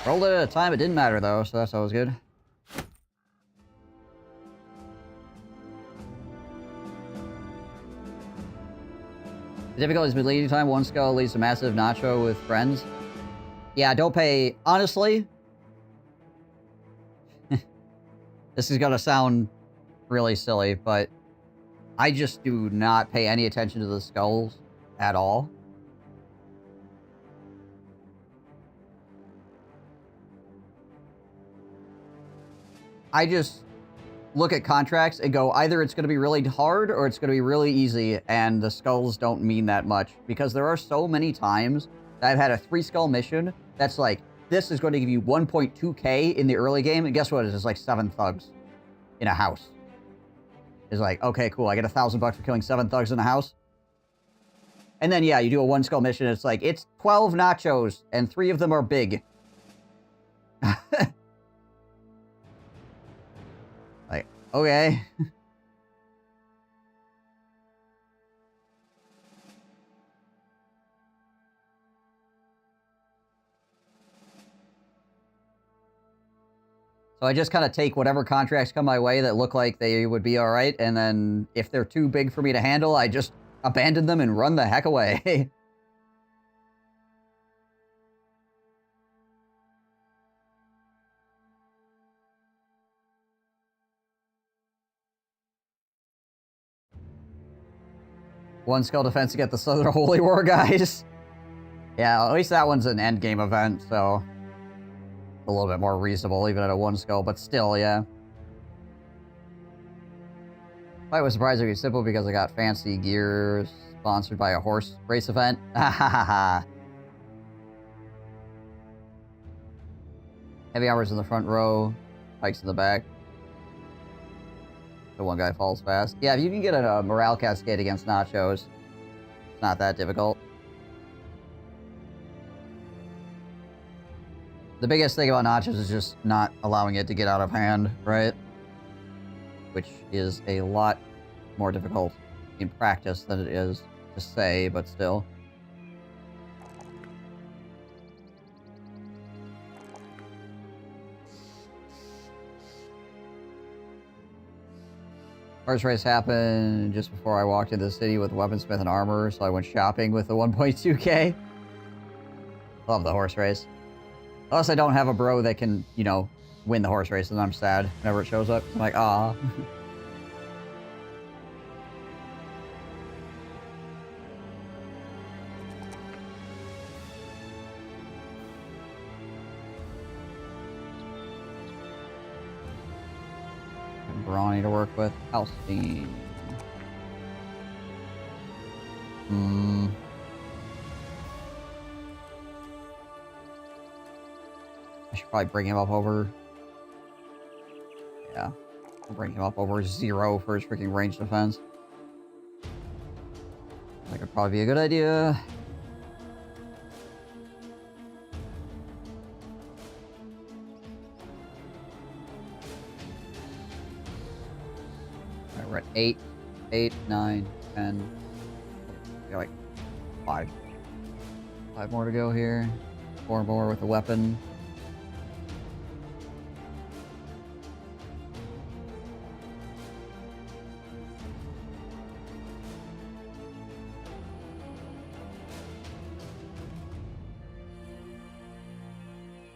Rolled it at a time, it didn't matter though, so that's always good. The difficulty is leading time. One skull leads to massive nacho with friends. Yeah, don't pay... Honestly... This is gonna sound really silly, but... I just do not pay any attention to the skulls at all. I just look at contracts and go, either it's going to be really hard or it's going to be really easy, and the skulls don't mean that much. Because there are so many times that I've had a 3-skull mission that's like, this is going to give you 1.2k in the early game, and guess what? It's just like 7 thugs in a house. It's like, okay, cool, I get $1,000 for killing 7 thugs in a house. And then, yeah, you do a 1-skull mission, it's like, it's 12 nachos, and 3 of them are big. Like, okay. So I just kind of take whatever contracts come my way that look like they would be alright, and then if they're too big for me to handle, I just abandon them and run the heck away. One skull defense to get the Southern Holy War guys. Yeah, at least that one's an endgame event, so... a little bit more reasonable, even at a 1 skull, but still, yeah. Fight was surprisingly simple because I got fancy gear sponsored by a horse race event. Heavy armors in the front row, pikes in the back. The one guy falls fast. Yeah, if you can get a morale cascade against nachos, it's not that difficult. The biggest thing about nachos is just not allowing it to get out of hand, right? Which is a lot more difficult in practice than it is to say, but still. Horse race happened just before I walked into the city with weaponsmith and armor, so I went shopping with the 1.2k. Love the horse race. Unless I don't have a bro that can, you know, win the horse race, and I'm sad whenever it shows up. I'm like, ah. Brawny to work with. Halstein. I should probably bring him up over... Yeah. I'll bring him up over 0 for his freaking range defense. That could probably be a good idea. Alright, we're at 8, 9, 10. Got like 5. 5 more to go here. 4 more with the weapon.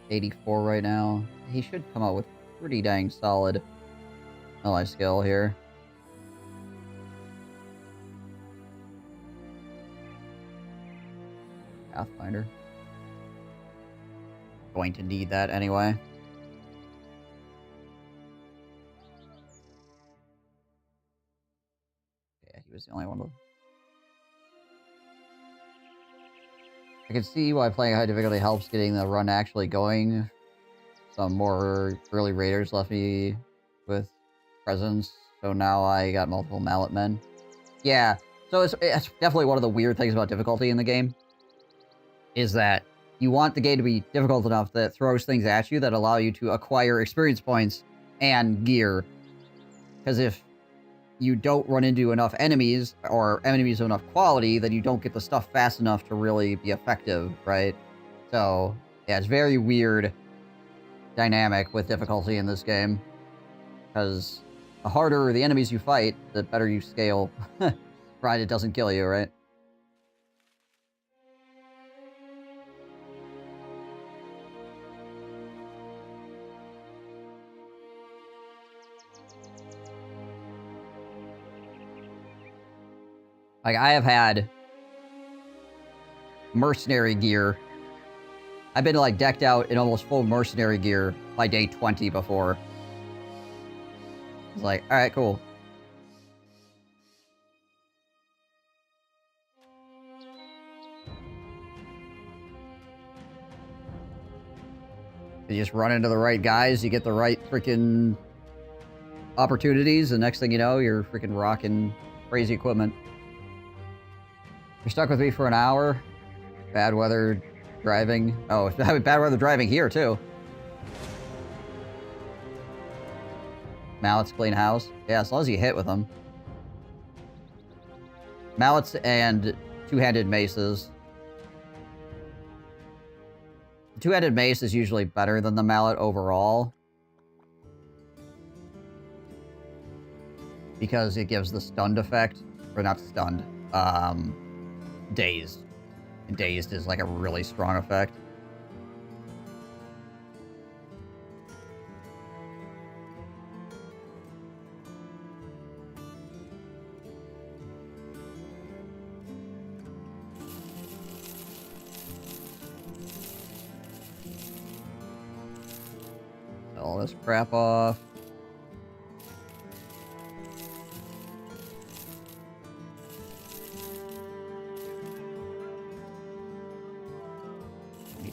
$84 right now. He should come out with pretty dang solid ally skill here. Pathfinder. Going to need that anyway. Yeah, he was the only one to... I can see why playing high difficulty helps getting the run actually going. Some more early raiders left me with presents, so now I got multiple mallet men. Yeah, so it's definitely one of the weird things about difficulty in the game, is that you want the game to be difficult enough that it throws things at you that allow you to acquire experience points and gear. Because if you don't run into enough enemies, or enemies of enough quality, then you don't get the stuff fast enough to really be effective, right? So, yeah, it's very weird dynamic with difficulty in this game. Because the harder the enemies you fight, the better you scale. Provided it doesn't kill you, right? Like, I have had mercenary gear. I've been, like, decked out in almost full mercenary gear by day 20 before. It's like, alright, cool. You just run into the right guys, you get the right freaking opportunities, and next thing you know, you're freaking rocking crazy equipment. You're stuck with me for an hour. Bad weather driving. Oh, it's bad weather driving here, too. Mallets clean house. Yeah, as long as you hit with them. Mallets and two-handed maces. The two-handed mace is usually better than the mallet overall, because it gives the stunned effect. Or not stunned. Dazed. And dazed is like a really strong effect. Sell all this crap off.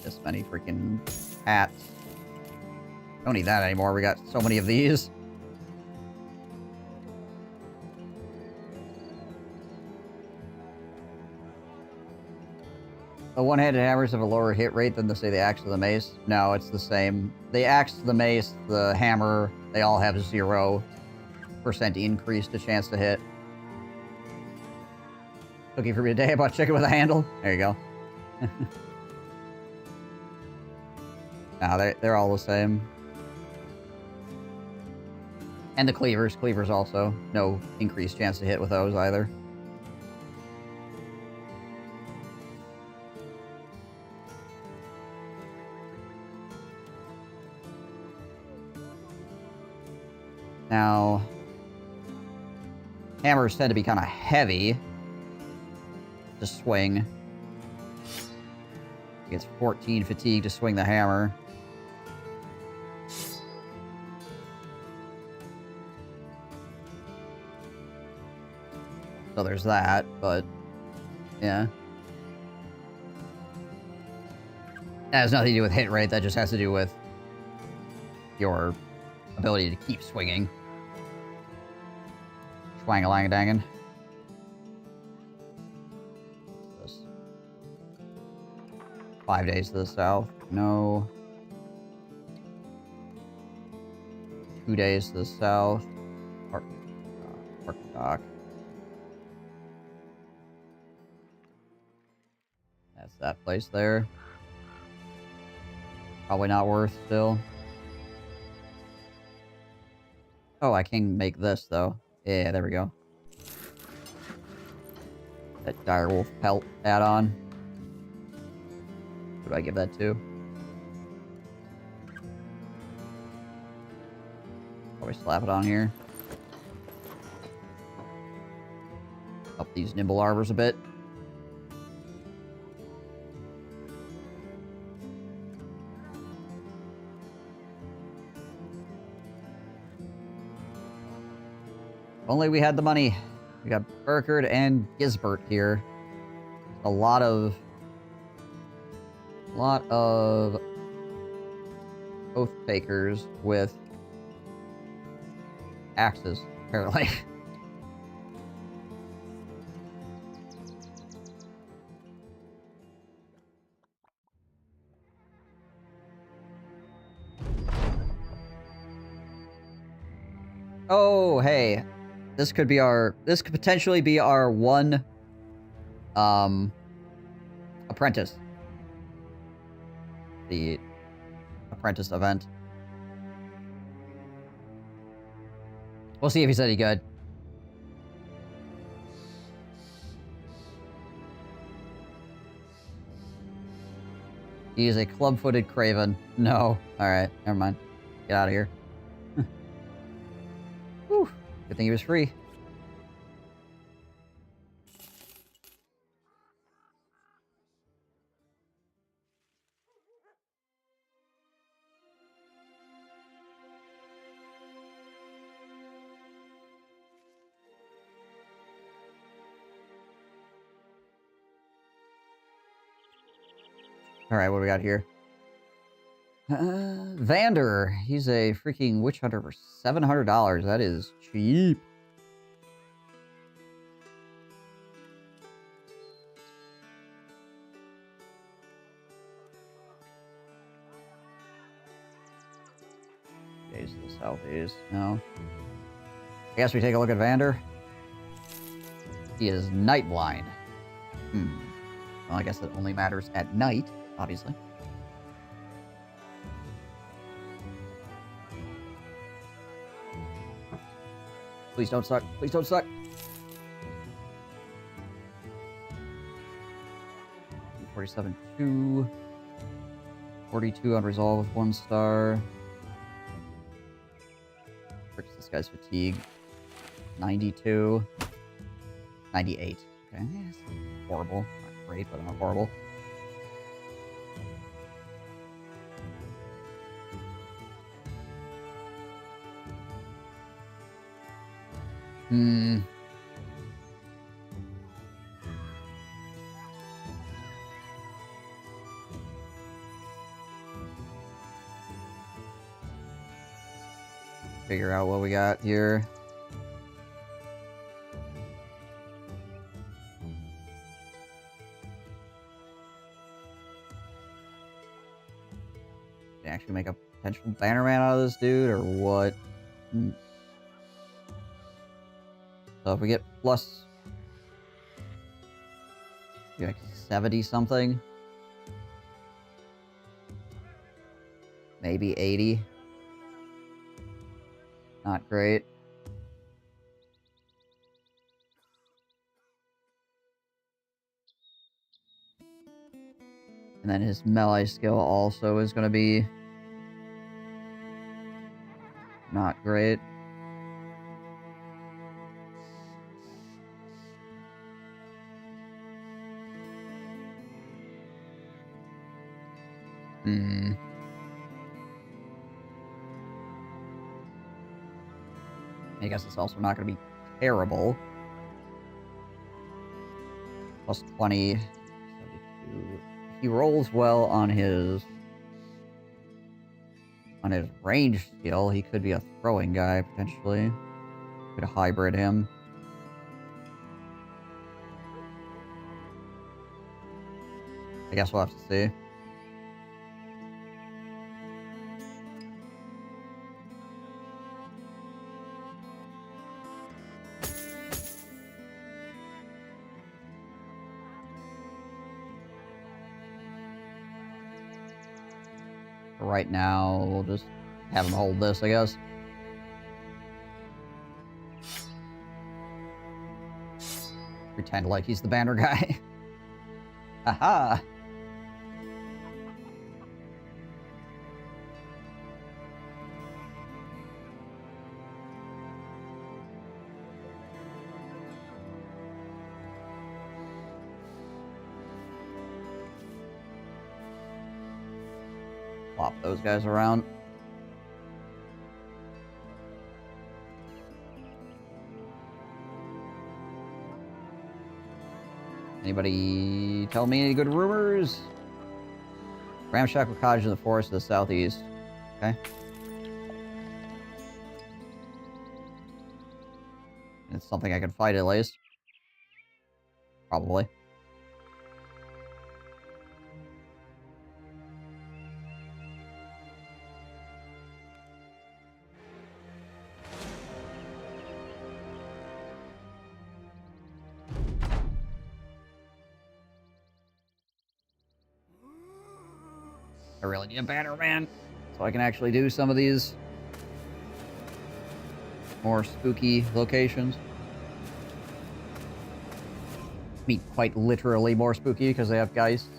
This many freaking hats. Don't need that anymore. We got so many of these. The one-handed hammers have a lower hit rate than, say, the axe or the mace. No, it's the same. The axe, the mace, the hammer, they all have 0% increase to chance to hit. Looking for me today about chicken with a handle? There you go. Nah, they're all the same. And the cleavers. Cleavers also. No increased chance to hit with those either. Now, hammers tend to be kind of heavy to swing. It's 14 fatigue to swing the hammer. So there's that, but yeah. That has nothing to do with hit rate, that just has to do with your ability to keep swinging. Schwang-a-lang-a-dangin'. This. 5 days to the south. No. 2 days to the south. Park dock. That's that place there. Probably not worth still. Oh, I can make this though. Yeah, there we go. That direwolf pelt add-on. Who do I give that to? Probably slap it on here. Up these nimble arbors a bit. Only we had the money. We got Burkard and Gisbert here. A lot of Oathtakers with axes, apparently. Oh, hey. This could potentially be our one, apprentice. The apprentice event. We'll see if he's any good. He is a club-footed craven. No. Alright, never mind. Get out of here. Whew. Good thing he was free. Alright, what do we got here? Vander. He's a freaking witch hunter for $700. That is cheap. Days to the southeast. No. I guess we take a look at Vander. He is night blind. Well, I guess that only matters at night, obviously. Please don't suck. Please don't suck. 47-2. 42 on resolve with 1 star. Fix this guy's fatigue. 92. 98. Okay, that's horrible. Not great, but not horrible. Figure out what we got here. Can I actually make a potential bannerman out of this dude, or what? So if we get plus like 70 something, maybe 80. Not great. And then his melee skill also is going to be not great. I guess it's also not going to be terrible. Plus 20, 72. He rolls well on his range skill. He could be a throwing guy, potentially. Could hybrid him. I guess we'll have to see. For right now, we'll just have him hold this, I guess. Pretend like he's the banner guy. Haha! Flop those guys around. Anybody tell me any good rumors? Ramshackle cottage in the forest to the southeast. Okay. It's something I can fight at least. Probably. I really need a banner man, so I can actually do some of these more spooky locations. I mean, quite literally more spooky because they have geists.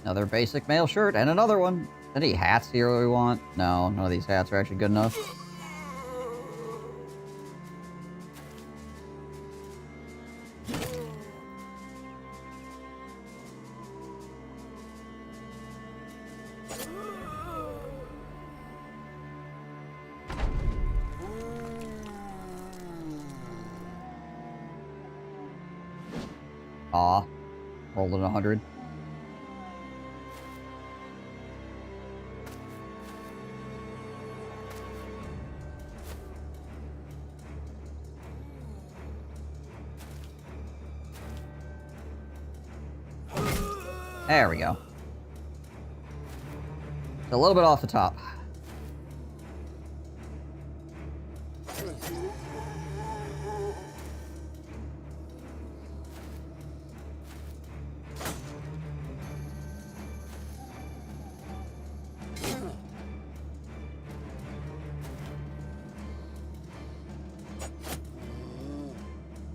Another basic mail shirt and another one. Any hats here we want? No, none of these hats are actually good enough. Aw, rolled at 100. There we go. It's a little bit off the top.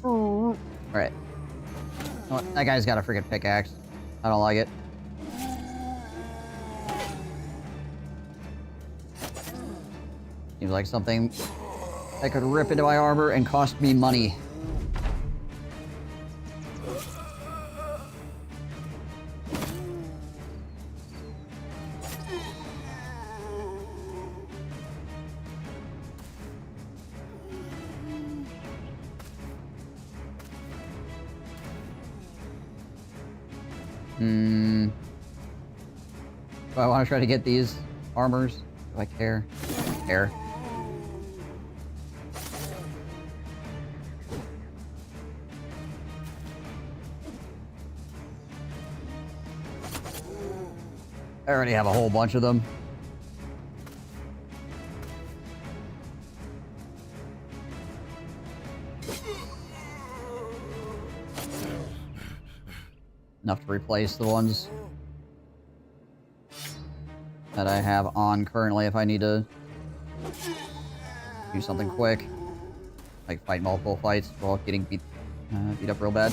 Alright. That guy's got a freaking pickaxe. I don't like it. Seems like something that could rip into my armor and cost me money. Do I want to try to get these armors? Do I care? I don't care. I already have a whole bunch of them. Enough to replace the ones that I have on currently if I need to do something quick. Like fight multiple fights while getting beat up real bad.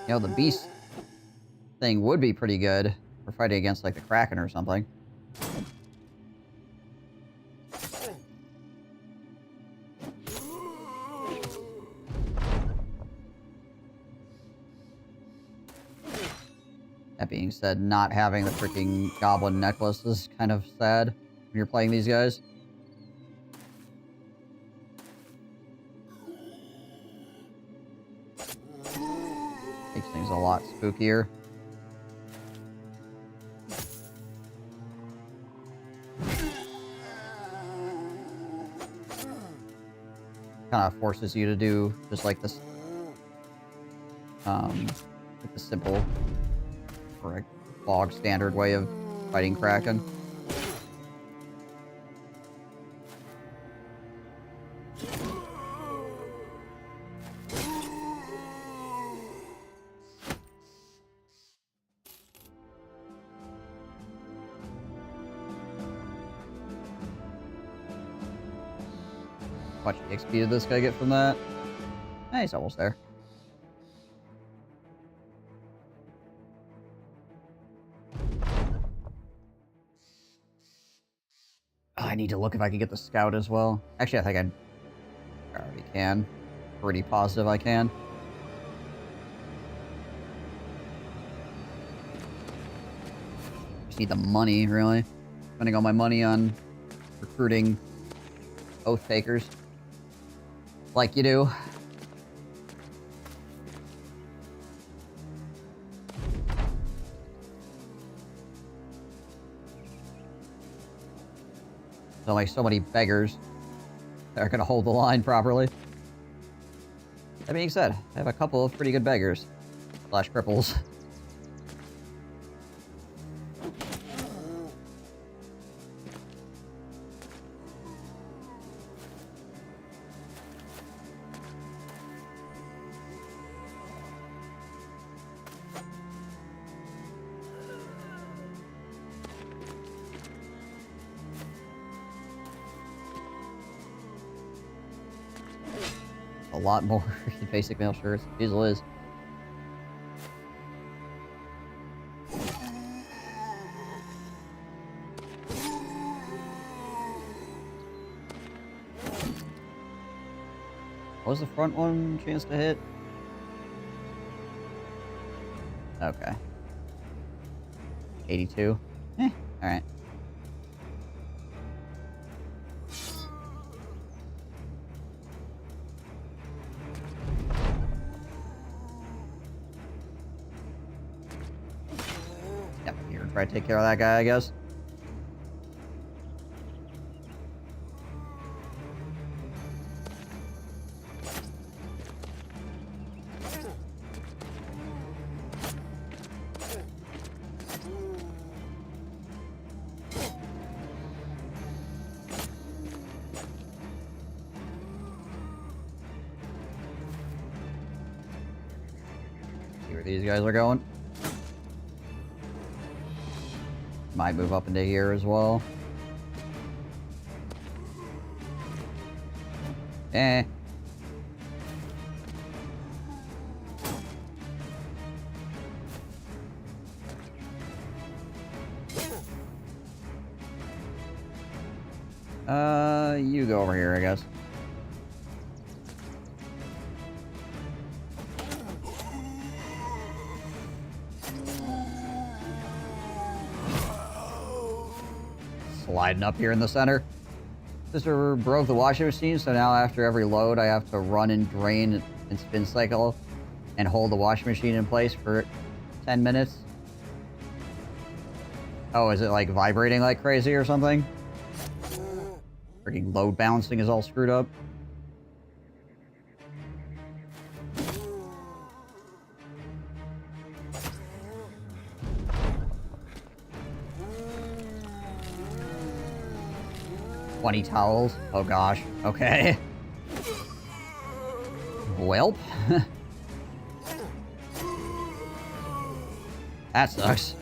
You know, the beast thing would be pretty good for fighting against, like, the Kraken or something. That being said, not having the freaking goblin necklace is kind of sad when you're playing these guys. Makes things a lot spookier. Kind of forces you to do just like this, like the simple or a bog standard way of fighting Kraken. How much XP did this guy get from that? Eh, he's almost there. Oh, I need to look if I can get the scout as well. Actually, I think I already can. Pretty positive I can. Just need the money, really. Spending all my money on recruiting Oathtakers. Like you do. So, like, so many beggars that are gonna hold the line properly. That being said, I have a couple of pretty good beggars. Slash cripples. A lot more basic mail shirts. Diesel is. What was the front one chance to hit? Okay. 82. Alright. Yep, here, try to take care of that guy, I guess. See where these guys are going. Might move up into here as well. Eh. You go over here, I guess. sliding up here in the center. Sister broke the washing machine, so now after every load, I have to run and drain and spin cycle and hold the washing machine in place for 10 minutes. Oh, is it like vibrating like crazy or something? Freaking load balancing is all screwed up. $20 towels. Oh gosh. Okay. Welp. That sucks.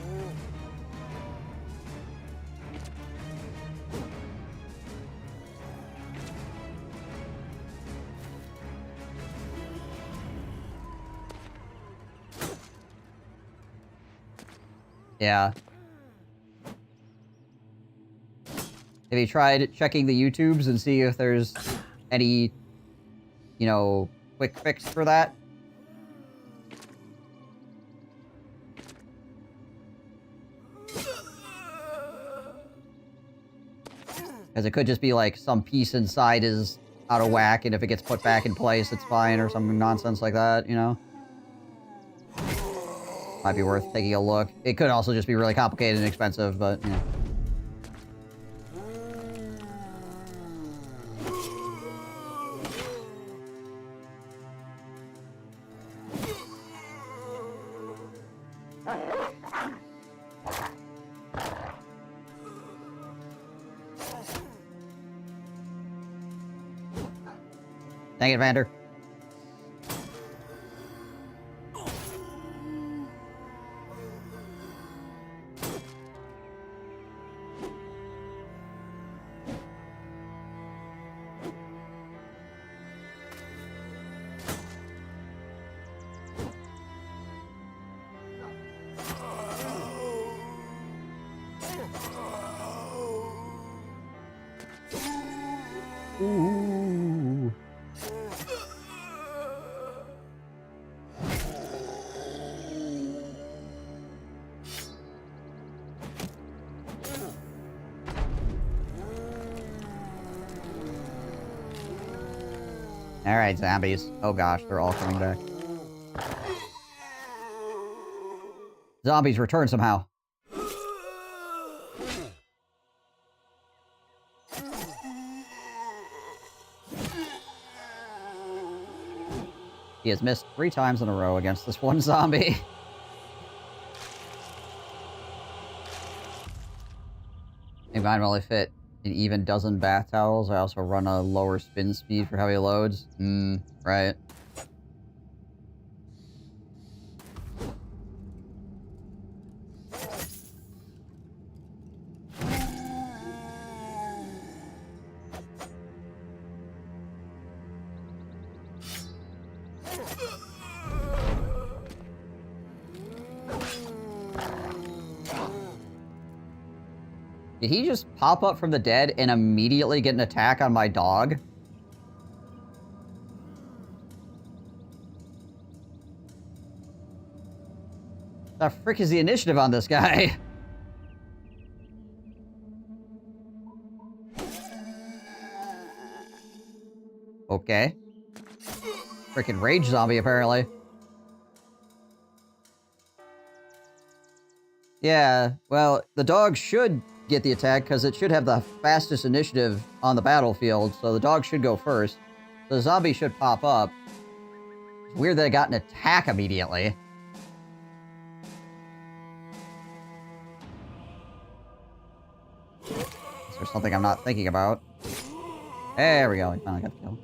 Yeah. Have you tried checking the YouTubes and see if there's any, you know, quick fix for that? Because it could just be like some piece inside is out of whack, and if it gets put back in place, it's fine, or some nonsense like that, you know? Might be worth taking a look. It could also just be really complicated and expensive, but, you know. Dang it, Vander. Ooh. Alright, zombies. Oh gosh, they're all coming back. Zombies return somehow. He has missed 3 times in a row against this one zombie. If mine only fit an even dozen bath towels, I also run a lower spin speed for heavy loads. Right. Did he just pop up from the dead and immediately get an attack on my dog? The frick is the initiative on this guy? Okay. Frickin' rage zombie, apparently. Yeah, well, the dog should get the attack because it should have the fastest initiative on the battlefield, so the dog should go first. The zombie should pop up. It's weird that it got an attack immediately. Is there something I'm not thinking about? There we go, I finally got the kill.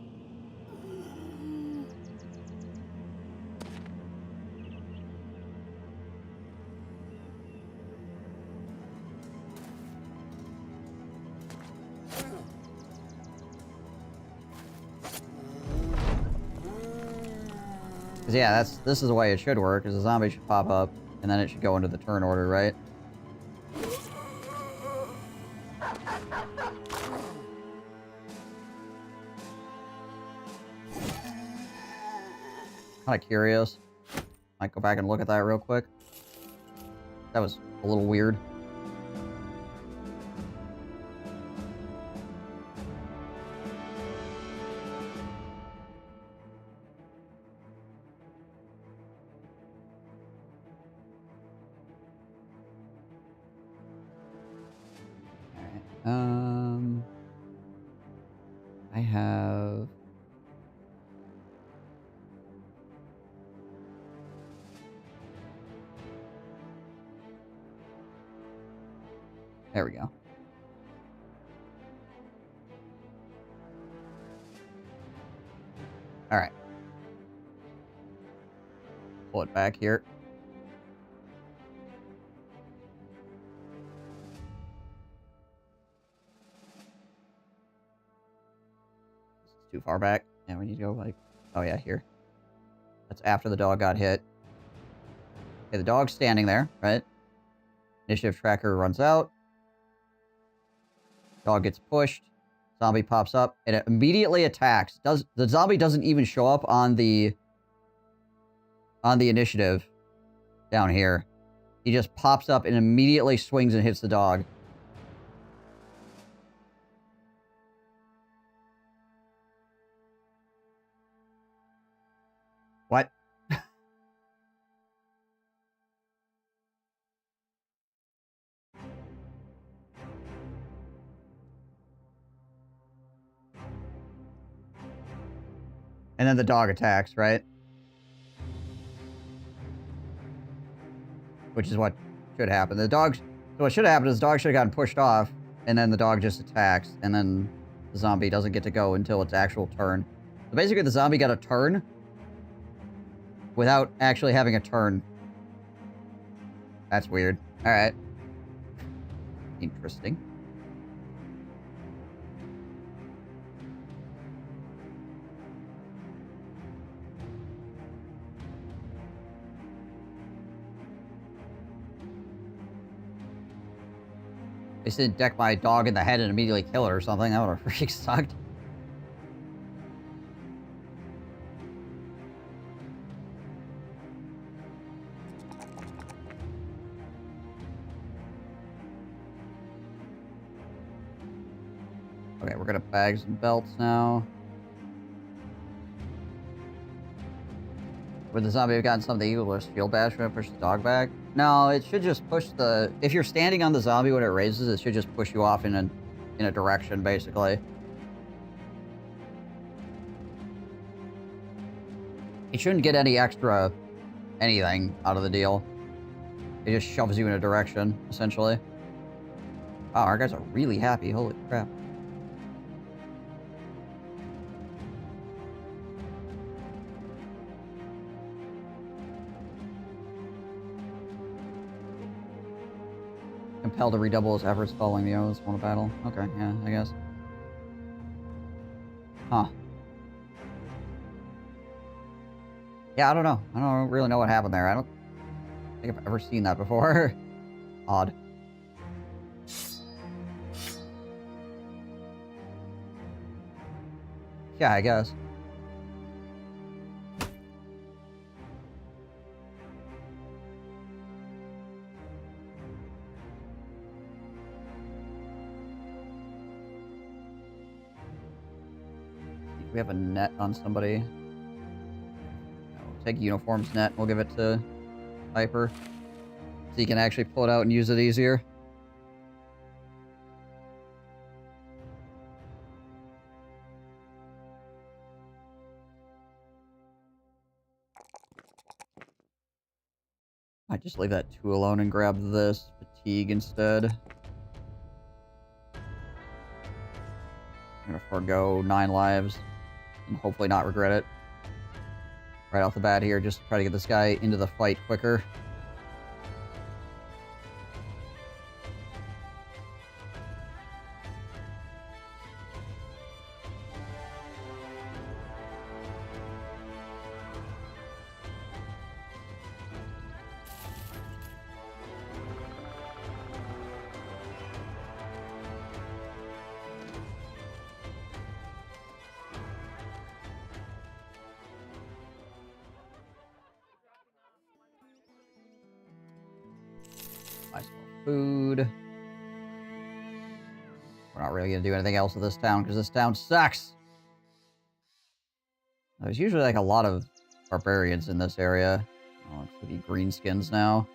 Cause yeah, this is the way it should work, is a zombie should pop up, and then it should go into the turn order, right? Kinda curious. Might go back and look at that real quick. That was a little weird. I have... There we go. All right. Pull it back here. It's too far back. And we need to go like... Oh yeah, here. That's after the dog got hit. Okay, the dog's standing there, right? Initiative tracker runs out. Dog gets pushed. Zombie pops up, and it immediately attacks. The zombie doesn't even show up on the initiative down here. He just pops up and immediately swings and hits the dog. What? And then the dog attacks, right? Which is what should happen. So what should happen is the dog should have gotten pushed off, and then the dog just attacks, and then the zombie doesn't get to go until its actual turn. So basically the zombie got a turn without actually having a turn. That's weird. Alright. Interesting. They didn't deck my dog in the head and immediately kill it or something. That would have freaking sucked. Okay, we're gonna bags and belts now. Would the zombie have gotten something evil with shield bash when it pushed the dog back? No, it should just push the... If you're standing on the zombie when it raises, it should just push you off in a direction, basically. It shouldn't get any extra anything out of the deal. It just shoves you in a direction, essentially. Wow, our guys are really happy. Holy crap. Compelled to redouble his efforts following the O's won a battle. Okay, yeah, I guess. Huh. Yeah, I don't know. I don't really know what happened there. I don't think I've ever seen that before. Odd. Yeah, I guess. We have a net on somebody. We'll take uniforms net. We'll give it to Piper. So he can actually pull it out and use it easier. I just leave that 2 alone and grab this fatigue instead. I'm gonna forego 9 lives and hopefully not regret it. Right off the bat here, just to try to get this guy into the fight quicker. Nice little food. We're not really going to do anything else with this town because this town sucks. There's usually like a lot of barbarians in this area. Oh, it's going to be greenskins now.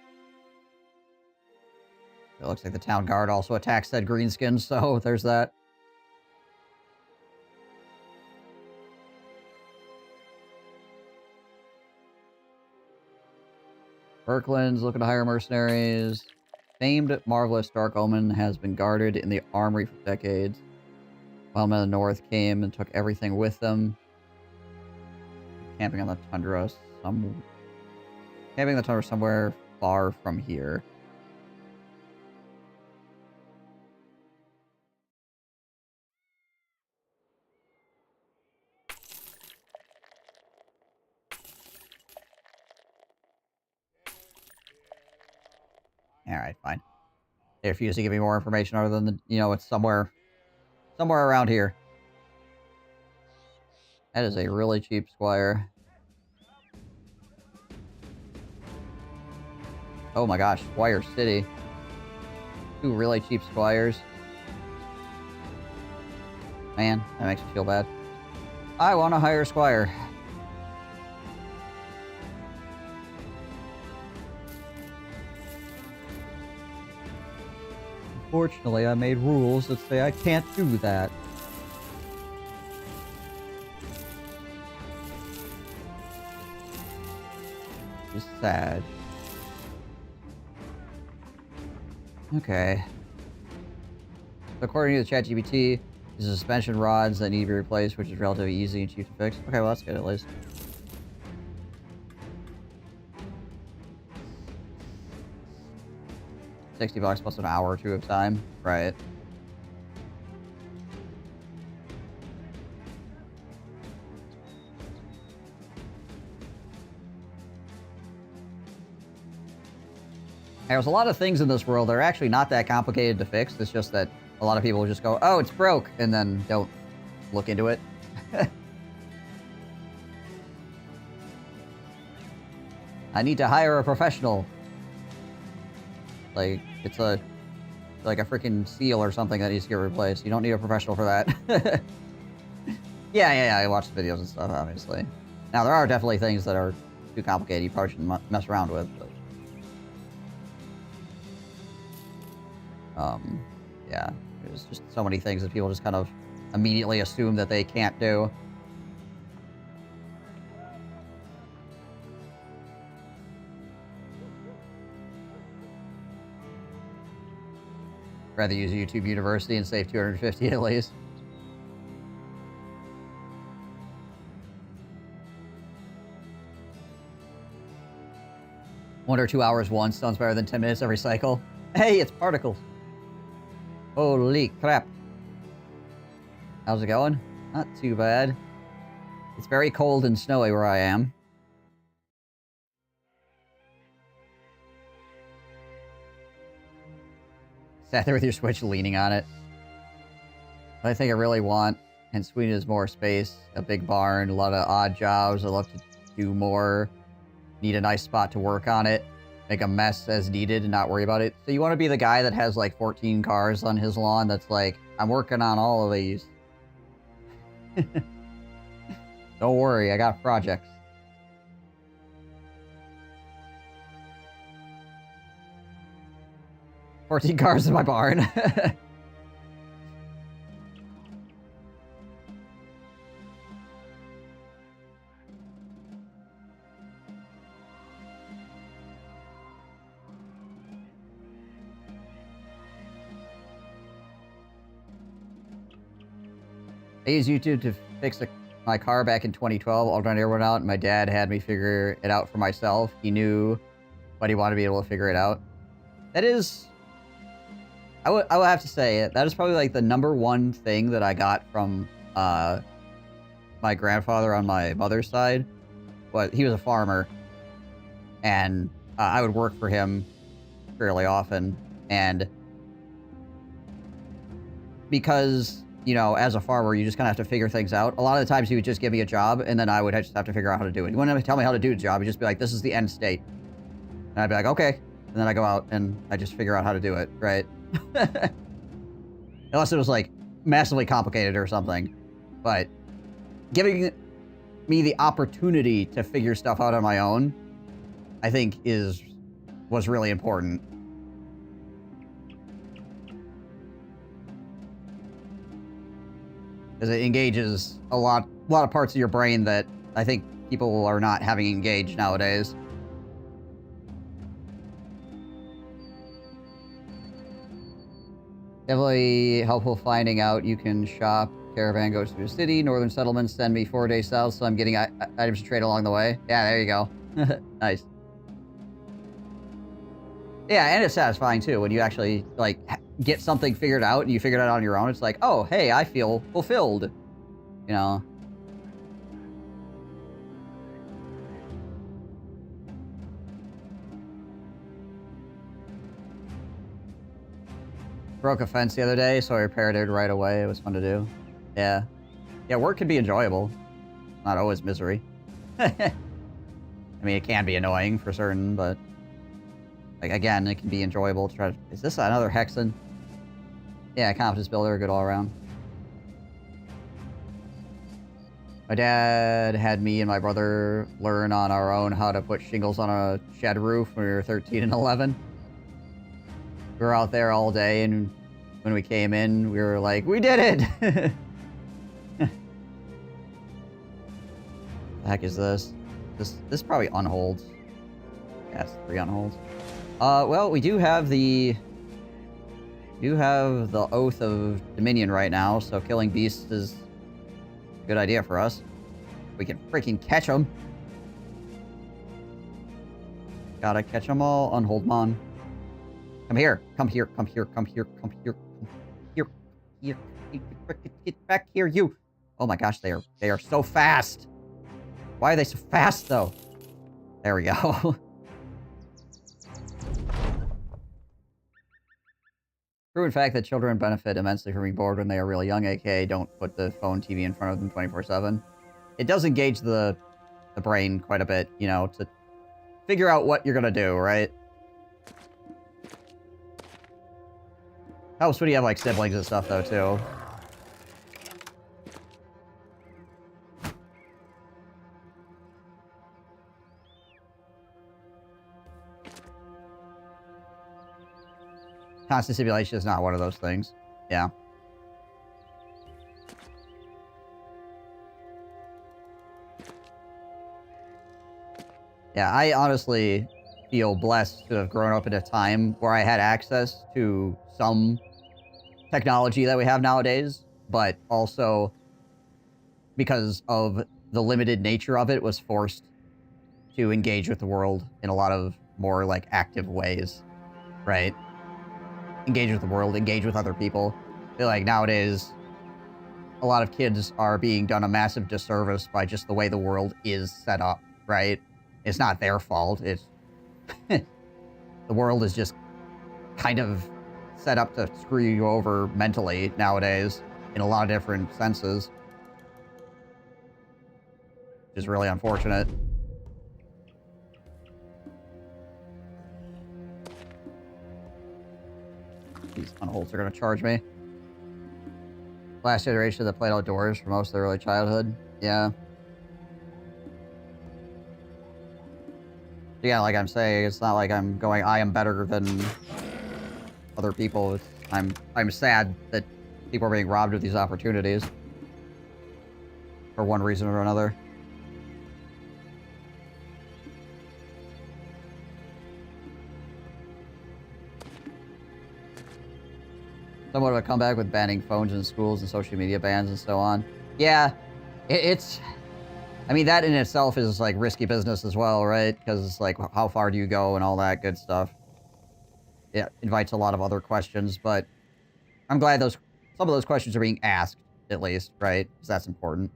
It looks like the town guard also attacks said greenskin, so there's that. Berkland's looking to hire mercenaries. Famed Marvelous Dark Omen has been guarded in the armory for decades. Wildmen of the North came and took everything with them. Camping on the tundra Camping on the tundra somewhere far from here. Alright, fine. They refuse to give me more information other than, it's somewhere around here. That is a really cheap squire. Oh my gosh, Squire City. 2 really cheap squires. Man, that makes me feel bad. I want to hire a squire. Unfortunately, I made rules that say I can't do that. Just sad. Okay. So according to the ChatGPT, these are suspension rods that need to be replaced, which is relatively easy and cheap to fix. Okay, well that's good at least. $60 plus an hour or 2 of time. Right. There's a lot of things in this world that are actually not that complicated to fix. It's just that a lot of people just go, oh, it's broke, and then don't look into it. I need to hire a professional. Like, it's like a freaking seal or something that needs to get replaced. You don't need a professional for that. Yeah, I watch the videos and stuff, obviously. Now, there are definitely things that are too complicated you probably shouldn't mess around with, but... yeah, there's just so many things that people just kind of immediately assume that they can't do. Rather use YouTube University and save $250 at least. One or 2 hours once sounds better than 10 minutes every cycle. Hey, it's particles. Holy crap. How's it going? Not too bad. It's very cold and snowy where I am. Sat there with your Switch leaning on it. What I think I really want in Sweden is more space, a big barn, a lot of odd jobs. I'd love to do more. Need a nice spot to work on it. Make a mess as needed and not worry about it. So you want to be the guy that has like 14 cars on his lawn that's like, I'm working on all of these. Don't worry, I got projects. "14 cars in my barn." I used YouTube to fix my car back in 2012. All trying to everyone out, and my dad had me figure it out for myself. He knew, but he wanted to be able to figure it out. That is... I would have to say, that is probably like the #1 thing that I got from my grandfather on my mother's side. But he was a farmer, and I would work for him fairly often. And because, you know, as a farmer, you just kind of have to figure things out. A lot of the times he would just give me a job, and then I would just have to figure out how to do it. He wouldn't tell me how to do the job. He'd just be like, this is the end state. And I'd be like, okay. And then I go out, and I just figure out how to do it, right? Unless it was, like, massively complicated or something. But giving me the opportunity to figure stuff out on my own, I think was really important. Because it engages a lot of parts of your brain that I think people are not having engaged nowadays. Definitely helpful finding out you can shop. Caravan goes through the city. Northern settlements send me 4 days south, so I'm getting items to trade along the way. Yeah, there you go. Nice. Yeah, and it's satisfying too when you actually like get something figured out and you figure it out on your own. It's like, oh, hey, I feel fulfilled. You know. Broke a fence the other day, so I repaired it right away. It was fun to do. Yeah. Yeah, work can be enjoyable. Not always misery. I mean, it can be annoying for certain, but... like, again, it can be enjoyable to try to... Is this another Hexen? Yeah, confidence builder, good all around. My dad had me and my brother learn on our own how to put shingles on a shed roof when we were 13 and 11. We were out there all day, and when we came in, we were like, we did it! The heck is this? This probably unholds. Yes, 3 unholds. Well, we do have the Oath of Dominion right now, so killing beasts is a good idea for us. We can freaking catch them. Gotta catch them all. Unhold them on. Come here. Come here. Come here. Come here. Come here. Come here. Get back here, you. Oh my gosh, they are so fast. Why are they so fast, though? There we go. True, in fact, that children benefit immensely from being bored when they are really young, aka don't put the phone, TV in front of them 24/7. It does engage the brain quite a bit, you know, to figure out what you're gonna do, right? Helps when you have, like, siblings and stuff, though, too. Constant stimulation is not one of those things. Yeah. Yeah, I honestly feel blessed to have grown up in a time where I had access to some technology that we have nowadays, but also because of the limited nature of it, was forced to engage with the world in a lot of more, like, active ways, right? Engage with the world, engage with other people. I feel like nowadays, a lot of kids are being done a massive disservice by just the way the world is set up, right? It's not their fault. It's... the world is just kind of set up to screw you over mentally nowadays in a lot of different senses. Which is really unfortunate. These unholds are going to charge me. Last generation that played outdoors for most of their early childhood. Yeah. Yeah, like I'm saying, it's not like I'm going, I am better than other people. It's, I'm sad that people are being robbed of these opportunities. For one reason or another. Somewhat of a comeback with banning phones in schools and social media bans and so on. Yeah, it's... I mean, that in itself is, like, risky business as well, right? Because it's like, how far do you go and all that good stuff. It invites a lot of other questions, but I'm glad some of those questions are being asked, at least, right? Because that's important.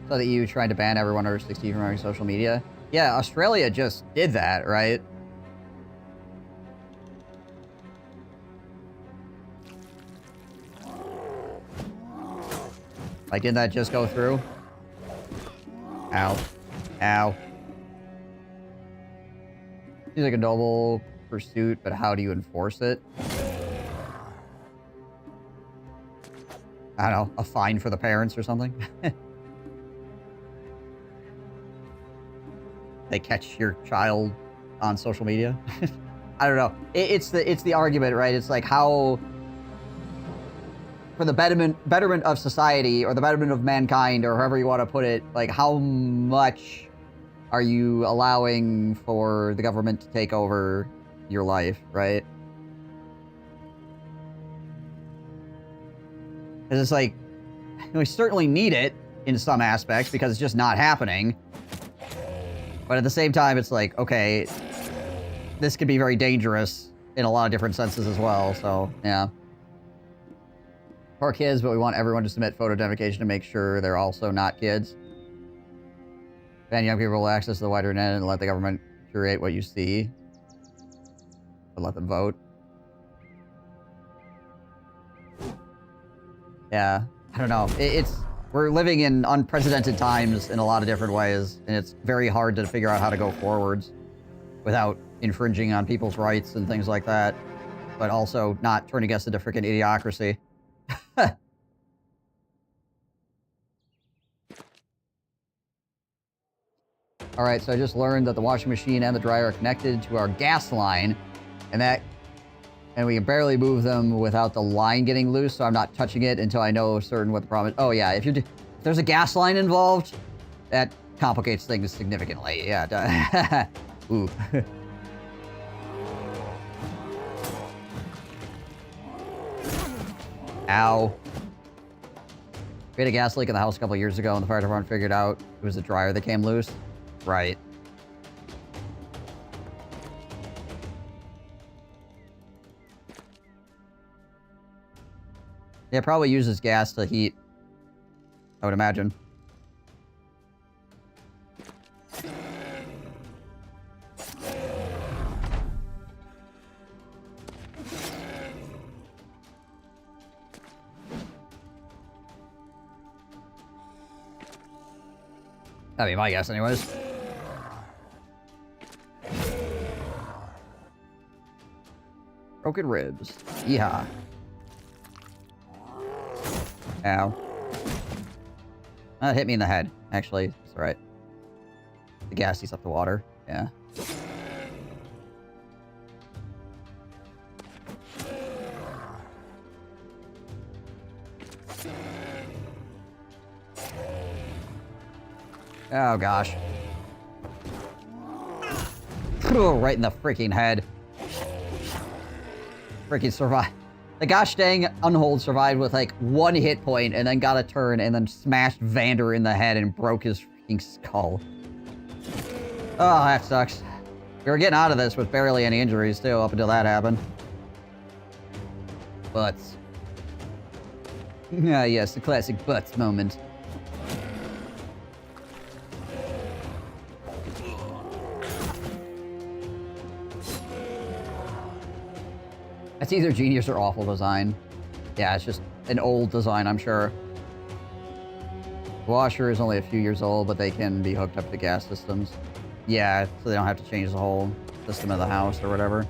So the EU tried to ban everyone under 16 from having social media. Yeah, Australia just did that, right? Like, didn't that just go through? Ow. Ow. Seems like a noble pursuit, but how do you enforce it? I don't know, a fine for the parents or something? They catch your child on social media? I don't know. It's the argument, right? It's like how, for the betterment of society, or the betterment of mankind, or however you want to put it, like how much are you allowing for the government to take over your life, right? Because it's like, we certainly need it in some aspects because it's just not happening. But at the same time, it's like, okay, this could be very dangerous in a lot of different senses as well, so, yeah. For kids, but we want everyone to submit photo identification to make sure they're also not kids. Ban young people will access the wider net and let the government curate what you see. But let them vote. Yeah, I don't know. We're living in unprecedented times in a lot of different ways, and it's very hard to figure out how to go forwards without infringing on people's rights and things like that, but also not turning us into freaking idiocracy. Alright, so I just learned that the washing machine and the dryer are connected to our gas line, and we can barely move them without the line getting loose, so I'm not touching it until I know certain what the problem is. Oh yeah, if there's a gas line involved, that complicates things significantly. Yeah. Ooh. Ow. We had a gas leak in the house a couple years ago, and the fire department figured out it was the dryer that came loose. Right. Yeah, it probably uses gas to heat, I would imagine. That'd be my guess anyways. Broken ribs. Yeehaw. Ow. That hit me in the head, actually. It's alright. The gas eats up the water. Yeah. Oh, gosh. Right in the freaking head. Freaking survive. The gosh dang Unhold survived with like 1 hit point and then got a turn and then smashed Vander in the head and broke his freaking skull. Oh, that sucks. We were getting out of this with barely any injuries too up until that happened. Butts. Ah, yes, the classic butts moment. It's either genius or awful design. Yeah, it's just an old design, I'm sure. The washer is only a few years old, but they can be hooked up to gas systems. Yeah, so they don't have to change the whole system of the house or whatever.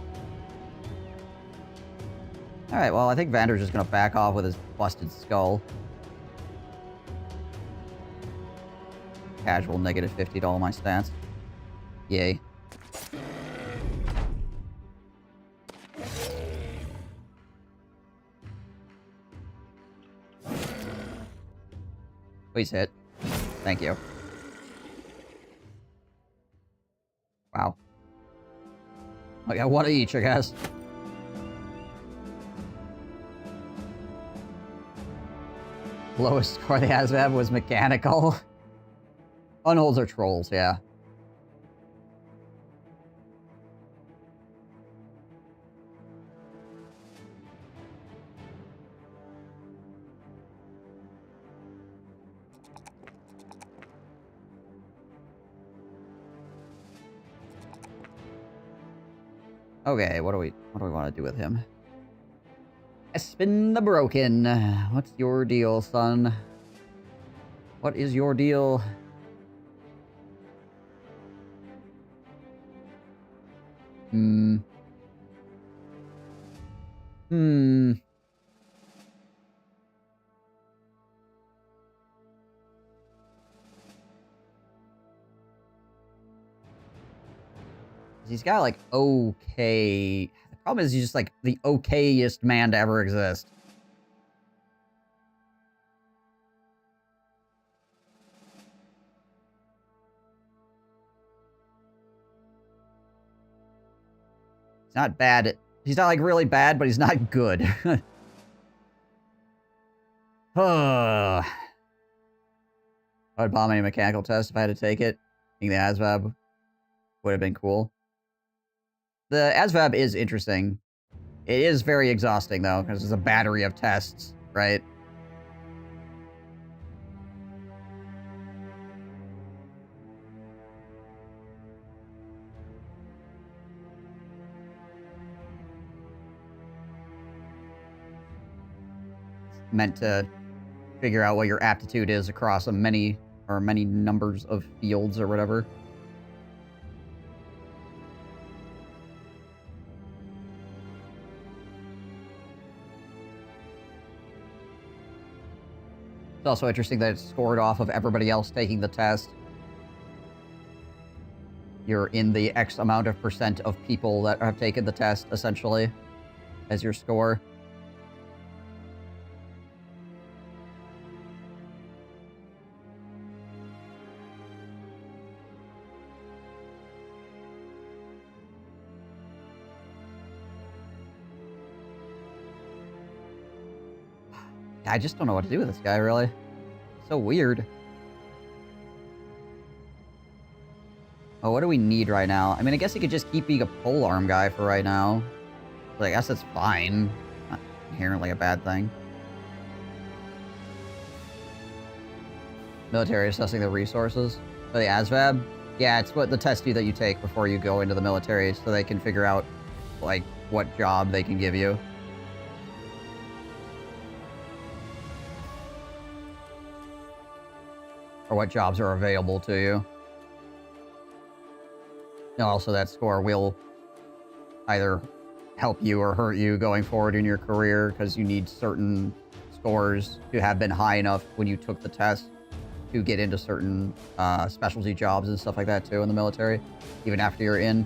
Alright, well, I think Vander's just gonna back off with his busted skull. Casual -50 to all my stats. Yay. Please hit. Thank you. Wow. I got 1 of each, I guess. Lowest score they have was mechanical. Unholds are trolls, yeah. Okay, what do we want to do with him? Espin the Broken. What's your deal, son? What is your deal? Hmm. Hmm. He's got, like, okay... The problem is he's just, like, the okayest man to ever exist. He's not bad. He's not, like, really bad, but he's not good. I would bomb any mechanical test if I had to take it. I think the ASVAB would have been cool. The ASVAB is interesting. It is very exhausting, though, because it's a battery of tests, right? It's meant to figure out what your aptitude is across many numbers of fields or whatever. It's also interesting that it's scored off of everybody else taking the test. You're in the X amount of % of people that have taken the test, essentially, as your score. I just don't know what to do with this guy, really. So weird. Oh, what do we need right now? I mean, I guess he could just keep being a polearm guy for right now. But I guess that's fine. Not inherently a bad thing. Military assessing the resources for the ASVAB. Yeah, it's what the test that you take before you go into the military, so they can figure out, like, what job they can give you. Or what jobs are available to you. And also, that score will either help you or hurt you going forward in your career, because you need certain scores to have been high enough when you took the test to get into certain specialty jobs and stuff like that, too, in the military, even after you're in.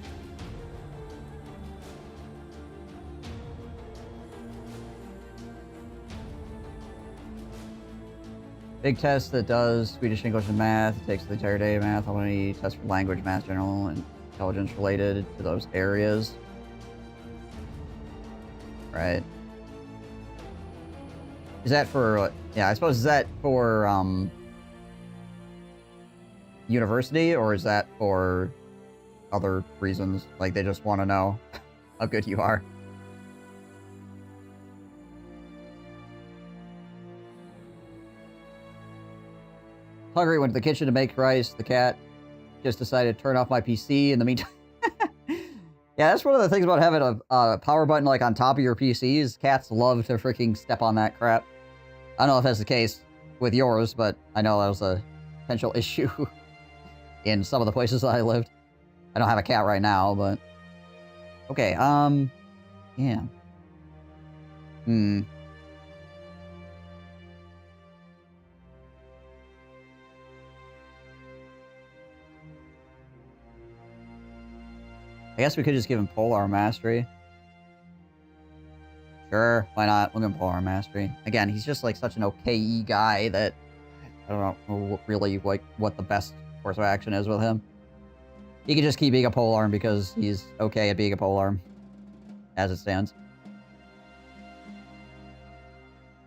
Big test that does Swedish, English, and math. It takes the entire day of math. How many tests for language, math, general, and intelligence related to those areas? Right. Is that for... Yeah, I suppose, is that for, university, or is that for other reasons? Like, they just want to know how good you are. Hungry, went to the kitchen to make rice. The cat just decided to turn off my PC in the meantime. Yeah, that's one of the things about having a power button, like, on top of your PCs. Cats love to freaking step on that crap. I don't know if that's the case with yours, but I know that was a potential issue in some of the places that I lived. I don't have a cat right now, but... Okay, yeah. I guess we could just give him Polearm Mastery. Sure, why not? We'll give him Polearm Mastery. Again, he's just, like, such an okay guy that I don't know really, like, what the best course of action is with him. He can just keep being a polearm because he's okay at being a polearm, as it stands.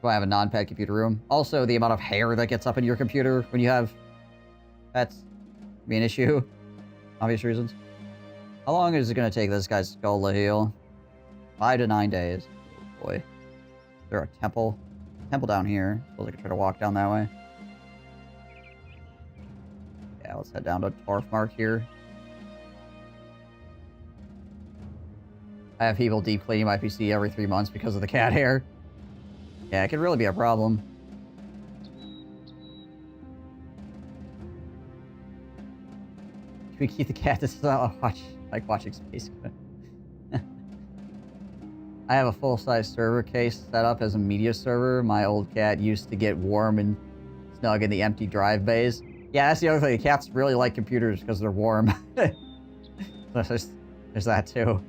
Do I have a non-pet computer room? Also, the amount of hair that gets up in your computer when you have pets be an issue. Obvious reasons. How long is it going to take this guy's skull to heal? 5 to 9 days. Oh boy. Is there a temple? Temple down here. Suppose I could try to walk down that way. Yeah, let's head down to Torfmark here. I have people deep cleaning my PC every 3 months because of the cat hair. Yeah, it could really be a problem. Should we keep the cat? This is watching Spacegoon. I have a full-size server case set up as a media server. My old cat used to get warm and snug in the empty drive bays. Yeah, that's the other thing. Cats really like computers because they're warm. So there's that too.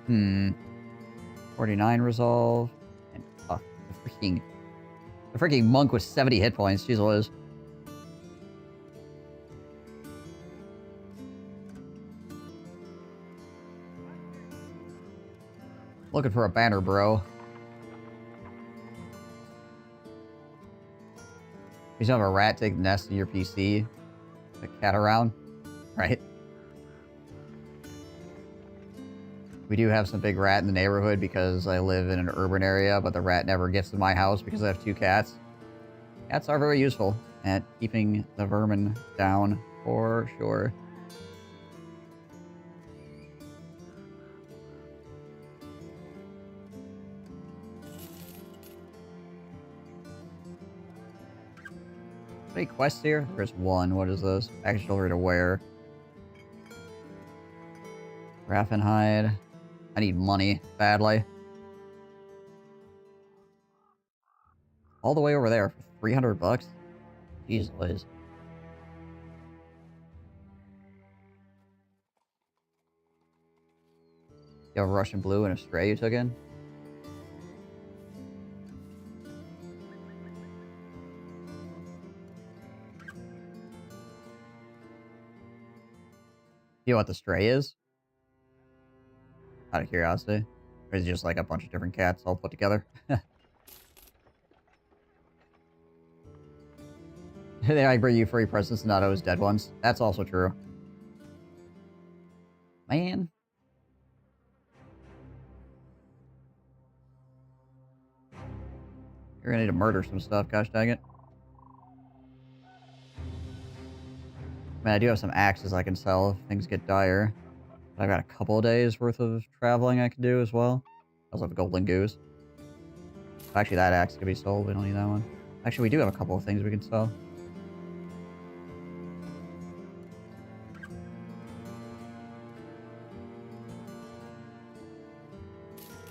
Hmm. 49 resolve. And the freaking monk with 70 hit points. Jeez Liz. Looking for a banner, bro. You just have a rat take the nest in your PC. A cat around. Right? We do have some big rat in the neighborhood because I live in an urban area, but the rat never gets to my house because I have 2 cats. Cats are very useful at keeping the vermin down, for sure. Any quests here? There's one. What is this? Action shoulder to wear. Raffenhide. I need money badly. All the way over there for 300 bucks? Jeez Liz. You have a Russian blue and a stray you took in? You know what the stray is? Out of curiosity. Or is it just like a bunch of different cats all put together? They might bring you free presents and not always dead ones. That's also true. Man. You're gonna need to murder some stuff, gosh dang it. Man, I do have some axes I can sell if things get dire. But I've got a couple of days worth of traveling I can do as well. I also have a golden goose. Actually, that axe could be sold. We don't need that one. Actually, we do have a couple of things we can sell.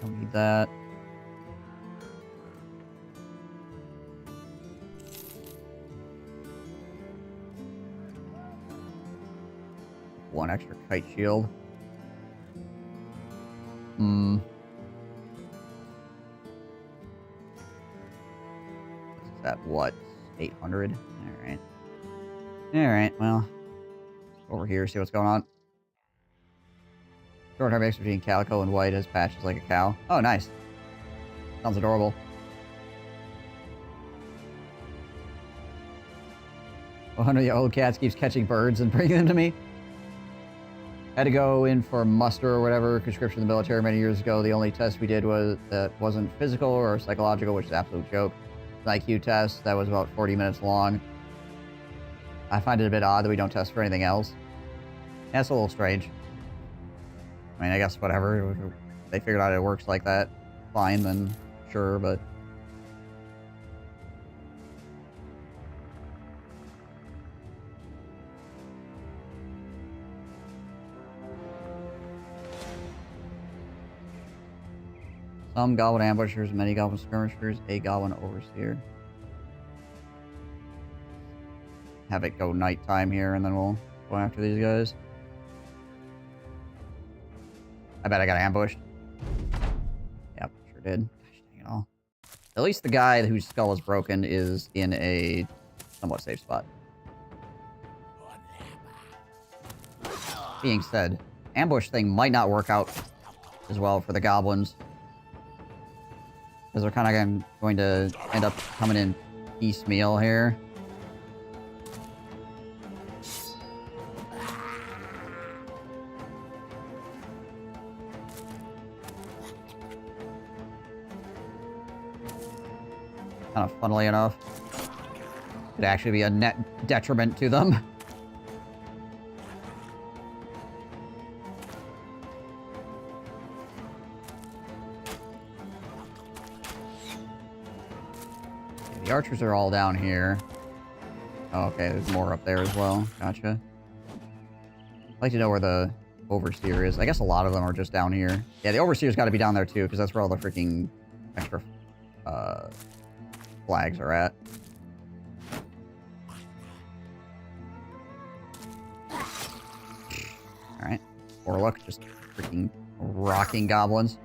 Don't need that. One extra kite shield. Hmm. Is that what? 800? Alright. Alright, well. Over here, see what's going on. Short hair mix between calico and white has patches like a cow. Oh, nice. Sounds adorable. One of the old cats keeps catching birds and bringing them to me. Had to go in for muster or whatever, conscription in the military many years ago. The only test we did was that wasn't physical or psychological, which is an absolute joke. An IQ test that was about 40 minutes long. I find it a bit odd that we don't test for anything else. That's a little strange. I mean, I guess whatever. If they figured out it works like that, fine, then sure, but... Some goblin ambushers, many goblin skirmishers, a goblin overseer. Have it go nighttime here, and then we'll go after these guys. I bet I got ambushed. Yep, sure did. Gosh dang it all. At least the guy whose skull is broken is in a somewhat safe spot. Being said, ambush thing might not work out as well for the goblins. Because they're kind of going to end up coming in piecemeal here. Kind of funnily enough. Could actually be a net detriment to them. The archers are all down here. Oh, okay, there's more up there as well. Gotcha. I'd like to know where the overseer is. I guess a lot of them are just down here. Yeah, the overseer's got to be down there too, because that's where all the freaking extra flags are at. Alright. Warlock, just freaking rocking goblins.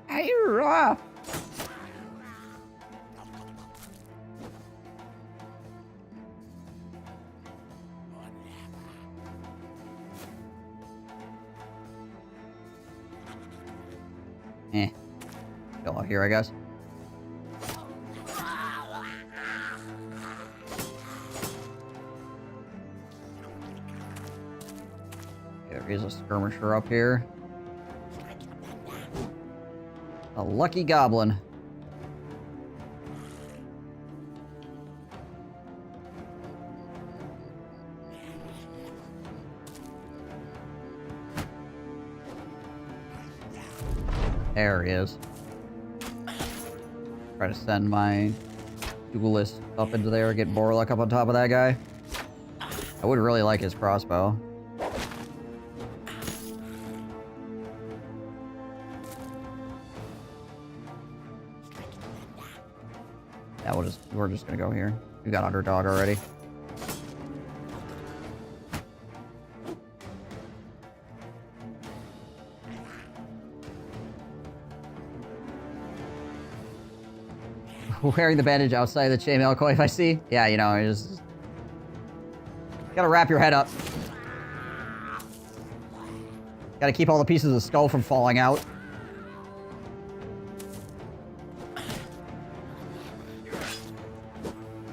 Hey-rah! Still out here, I guess. There is a skirmisher up here. A lucky goblin. There he is. Try to send my duelist up into there, get Borluk up on top of that guy. I would really like his crossbow. Yeah, we're just gonna go here. We got underdog already. Wearing the bandage outside the chainmail coif I see. Yeah, you know, you just gotta wrap your head up. Gotta keep all the pieces of the skull from falling out.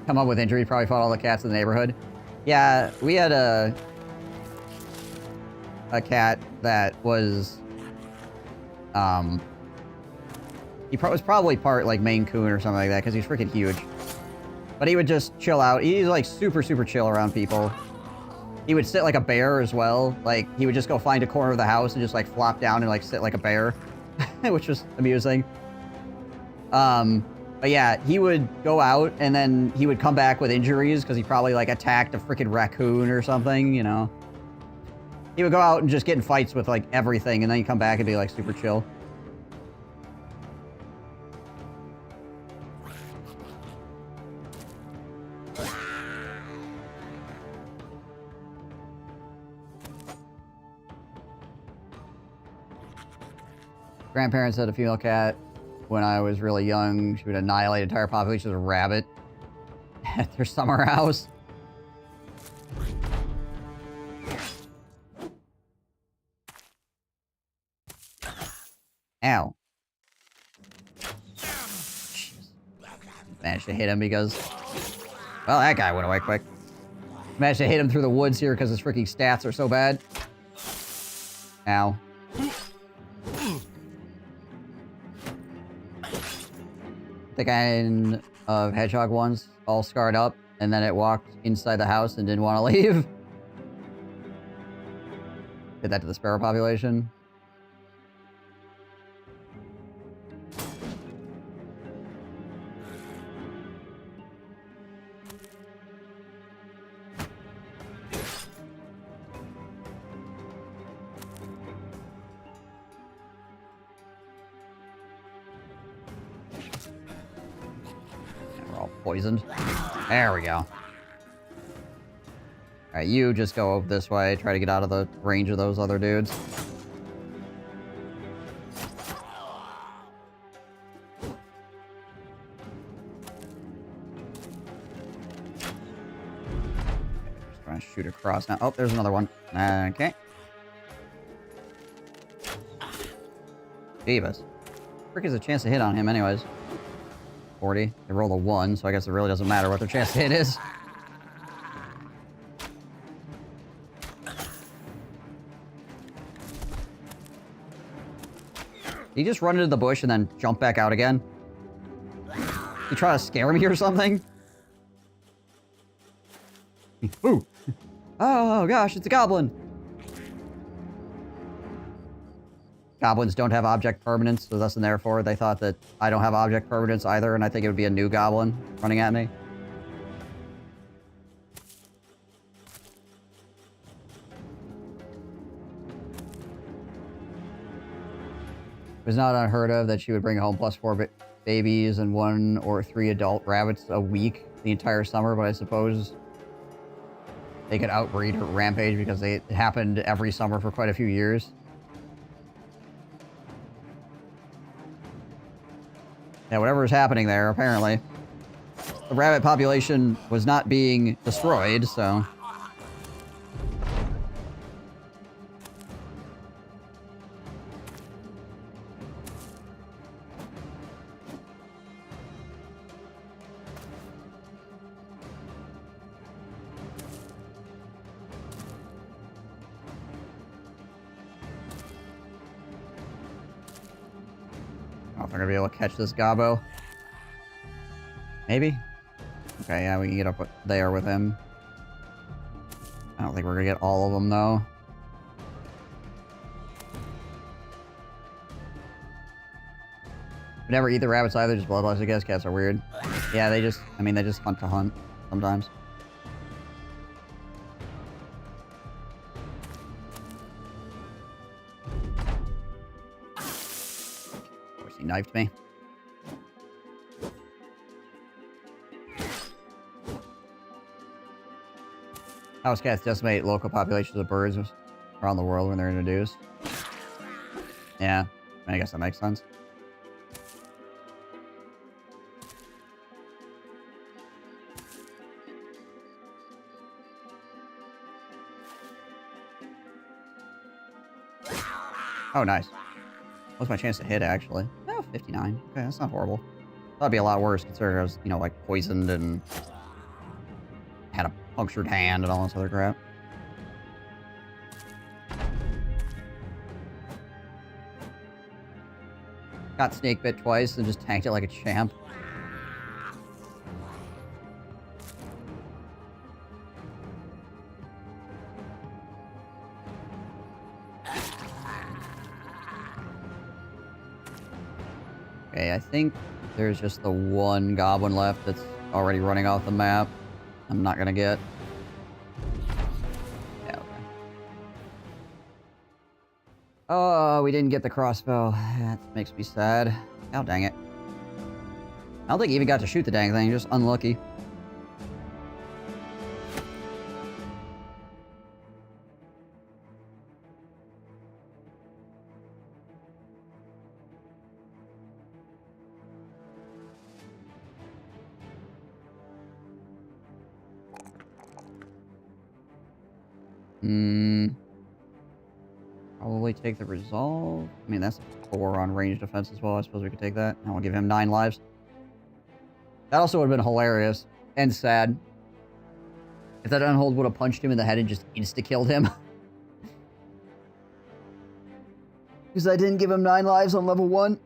Come up with injury, probably fought all the cats in the neighborhood. Yeah, we had a cat that was he was probably part like Maine Coon or something like that because he's freaking huge. But he would just chill out. He's like super chill around people. He would sit like a bear as well. Like he would just go find a corner of the house and just like flop down and like sit like a bear, which was amusing. But yeah, he would go out and then he would come back with injuries because he probably like attacked a freaking raccoon or something, you know. He would go out and just get in fights with like everything and then he'd come back and be like super chill. Grandparents had a female cat when I was really young. She would annihilate entire populations of rabbit at their summer house. Ow. Jeez. Managed to hit him because... Well, that guy went away quick. Managed to hit him through the woods here because his freaking stats are so bad. Ow. The guy of Hedgehog ones all scarred up, and then it walked inside the house and didn't want to leave. Did that to the sparrow population. Poisoned. There we go. Alright, you just go this way. Try to get out of the range of those other dudes. Just trying to shoot across now. Oh, there's another one. Okay. Jeebus. Frick is a chance to hit on him anyways. 40. They rolled a 1, so I guess it really doesn't matter what their chance to hit is. Did he just run into the bush and then jump back out again? You try to scare me or something? Ooh. Oh gosh, it's a goblin. Goblins don't have object permanence, so thus and therefore they thought that I don't have object permanence either, and I think it would be a new goblin running at me. It was not unheard of that she would bring home +4 babies and 1 or 3 adult rabbits a week the entire summer, but I suppose they could outbreed or rampage because it happened every summer for quite a few years. Yeah, whatever is happening there, apparently. The rabbit population was not being destroyed, so... I don't know if I'm gonna be able to catch this gobbo. Maybe? Okay, yeah, we can get up there with him. I don't think we're gonna get all of them, though. We never eat the rabbits either, just bloodlust. I guess cats are weird. Yeah, they just, I mean, they just hunt to hunt sometimes. Of course, he knifed me. House cats decimate local populations of birds around the world when they're introduced. Yeah, I guess that makes sense. Oh, nice. What's my chance to hit, actually? Oh, 59. Okay, that's not horrible. That'd be a lot worse considering I was, you know, like, poisoned and had a punctured hand and all this other crap. Got snake bit twice and just tanked it like a champ. Okay, I think there's just the one goblin left that's already running off the map. I'm not gonna get. Yeah, okay. Oh, we didn't get the crossbow. That makes me sad. Oh, dang it. I don't think he even got to shoot the dang thing, just unlucky. Probably take the resolve. I mean, that's 4 on range defense as well. I suppose we could take that. I will give him 9 lives. That also would have been hilarious and sad if that unhold would have punched him in the head and just insta-killed him. Because I didn't give him 9 lives on level 1.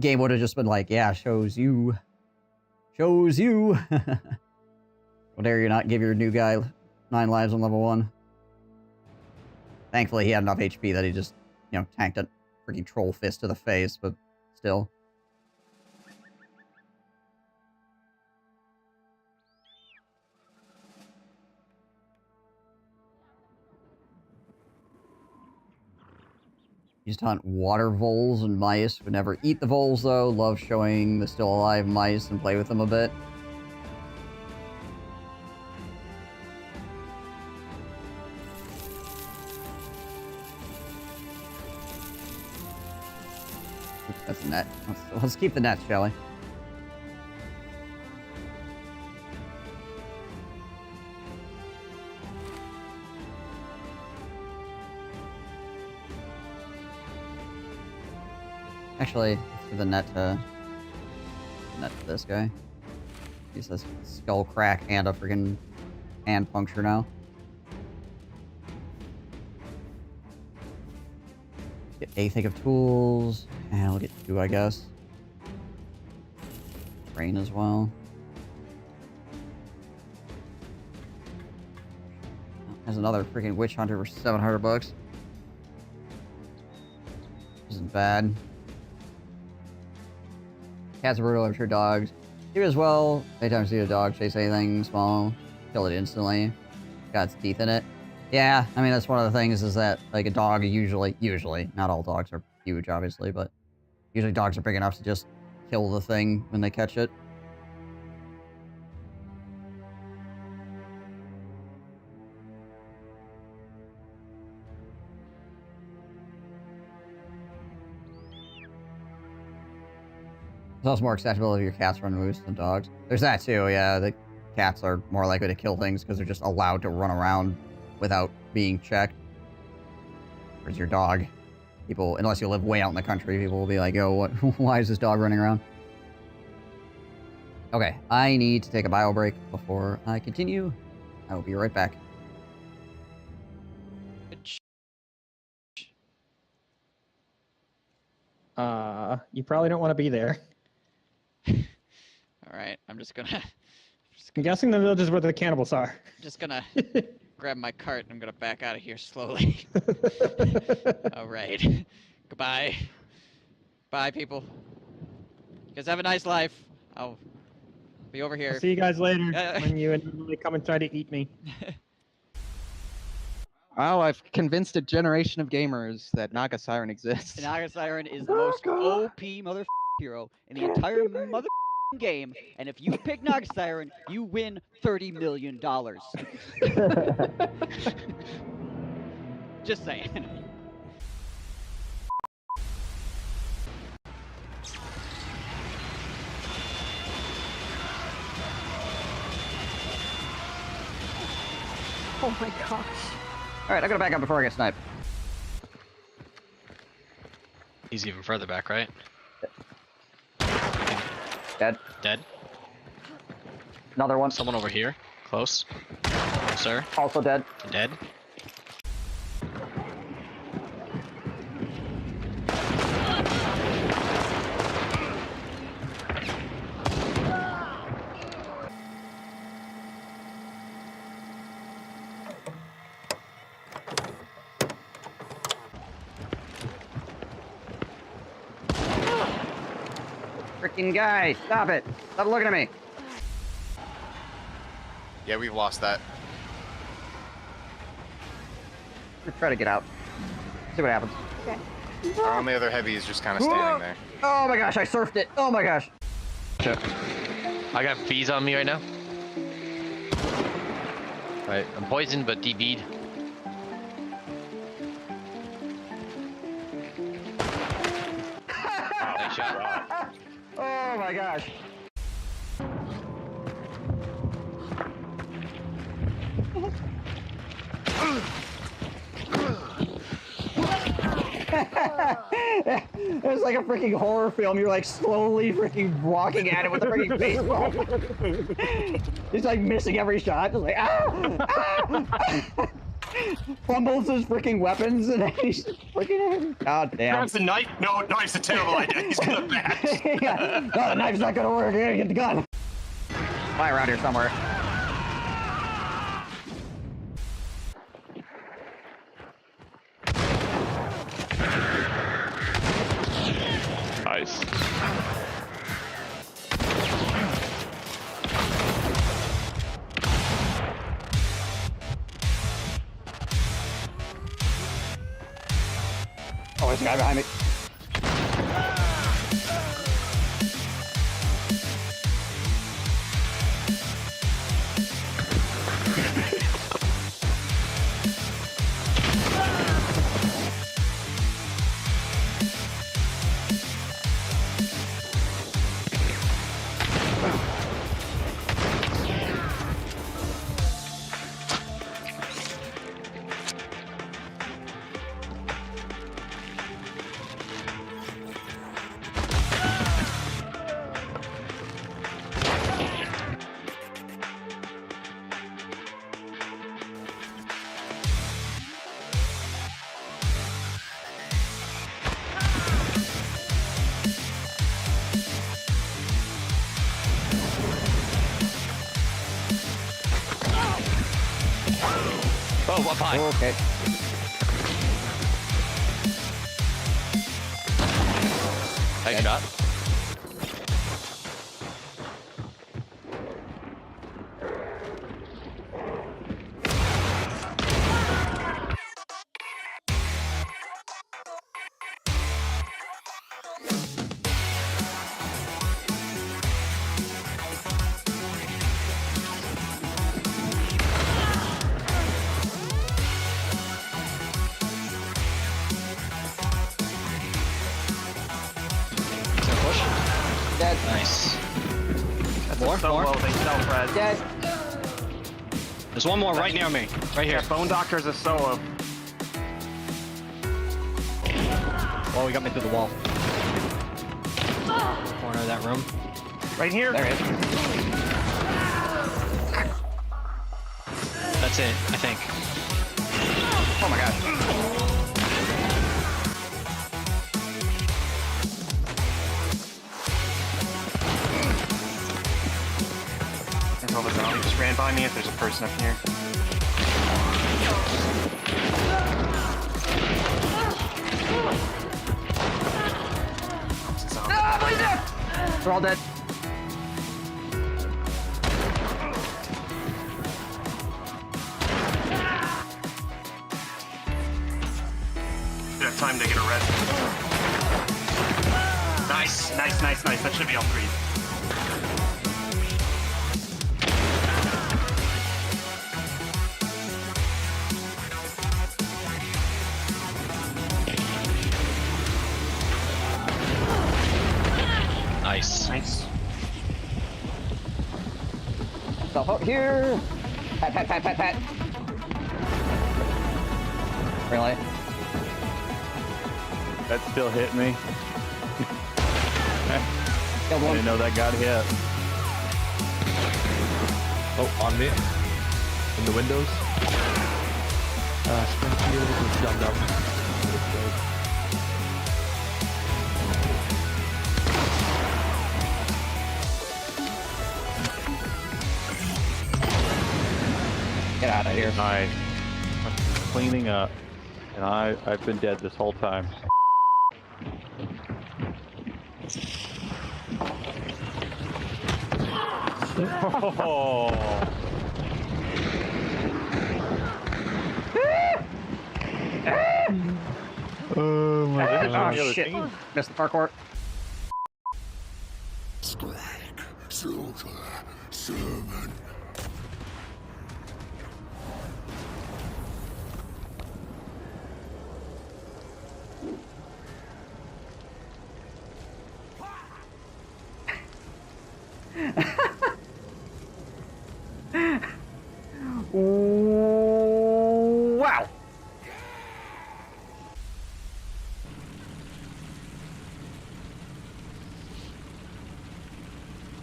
Game would have just been like, yeah, shows you. Shows you. How dare you not give your new guy 9 lives on level 1. Thankfully, he had enough HP that he just, you know, tanked a freaking troll fist to the face, but still. Used to hunt water voles and mice. Would never eat the voles, though. Love showing the still alive mice and play with them a bit. That's a net. Let's keep the net, shall we? Actually, let's give the net to this guy. He says skull crack and a freaking hand puncture now. Get 8 think of tools, and we'll get 2, I guess. Rain as well. There's another freaking witch hunter for 700 bucks. Isn't bad. Cats are brutal, your dogs. You as well. Anytime you see a dog chase anything small, kill it instantly. Got its teeth in it. Yeah, I mean, that's one of the things is that, like, a dog usually, not all dogs are huge, obviously, but usually dogs are big enough to just kill the thing when they catch it. There's also more accessibility your cats run loose than dogs. There's that too, yeah. The cats are more likely to kill things because they're just allowed to run around without being checked. Whereas your dog, people, unless you live way out in the country, people will be like, yo, what? Why is this dog running around? Okay, I need to take a bio break before I continue. I will be right back. You probably don't want to be there. All right, I'm just gonna I'm guessing the village is where the cannibals are. just gonna grab my cart and I'm gonna back out of here slowly. All right. Goodbye. Bye, people. You guys have a nice life. I'll be over here. I'll see you guys later when you inevitably come and try to eat me. Wow, I've convinced a generation of gamers that Naga Siren exists. Naga Siren is the most OP mother hero in the entire mother game, and if you pick Naga Siren, you win $30 million. Just saying. Oh my gosh. Alright, I gotta back up before I get sniped. He's even further back, right? Dead. Dead. Another one. Someone over here. Close. Sir. Also dead. Dead. Freaking guy, stop it. Stop looking at me. Yeah, we've lost that. Let's try to get out. See what happens. Okay. Our only other heavy is just kind of standing there. Oh my gosh, I surfed it. Oh my gosh. I got bees on me right now. Alright, I'm poisoned but DB'd. Nice shot. Oh my gosh. It's like a freaking horror film. You're like slowly freaking walking at it with a freaking baseball. He's like missing every shot. Just like, ah! Fumbles his freaking weapons and then he's freaking. God damn. Grabs the knife. No, it's a terrible idea. He's gonna back. Yeah. No, the knife's not gonna work. You gotta get the gun. Fly around here somewhere. Nice. Oh, there's a guy behind me. Oh, up high. Oh, okay. Nice shot. Dead. Nice. More? So low, they self-res. Dead. There's one more right near me. Right here. Yeah, Bone Doctor's a solo. Oh, he got me through the wall. Corner of that room. Right here. There it is. That's it, I think. Oh my gosh. There's all the zombies just ran by me if there's a person up here. No, please no! They're all dead. Should have time to get a rest. Nice, nice, nice, nice. That should be all three. Nice. Nice. Self out here. Pat, pat, pat, pat, pat. Really? That still hit me. Killed I one. didn't know that got hit. Oh, on me. In the windows. Springfield was jumped up. Get out of here. Nice. I'm cleaning up. And I've been dead this whole time. Oh. Oh my god. Oh shit. Missed the parkour. Wow.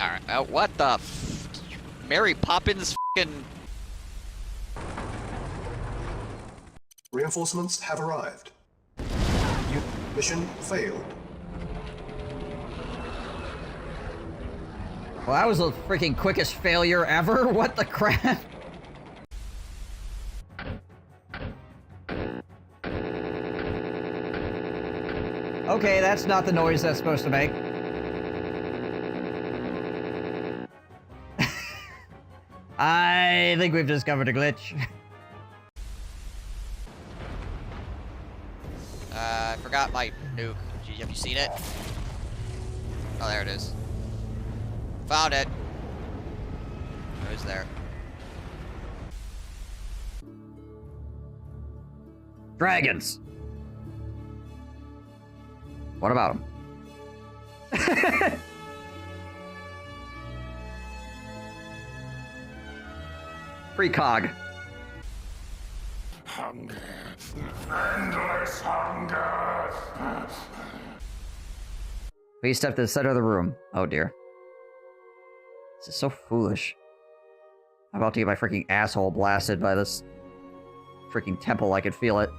Alright, what the Mary Poppins f***ing... Reinforcements have arrived. Mission failed. Well, that was the freaking quickest failure ever. What the crap? Okay, that's not the noise that's supposed to make. I think we've discovered a glitch. I forgot my nuke. Have you seen it? Oh, there it is. Found it. It was there. Dragons. What about them? Precog. Hunger. Endless hunger. Please step to the center of the room. Oh dear. This is so foolish. I'm about to get my freaking asshole blasted by this freaking temple. I could feel it.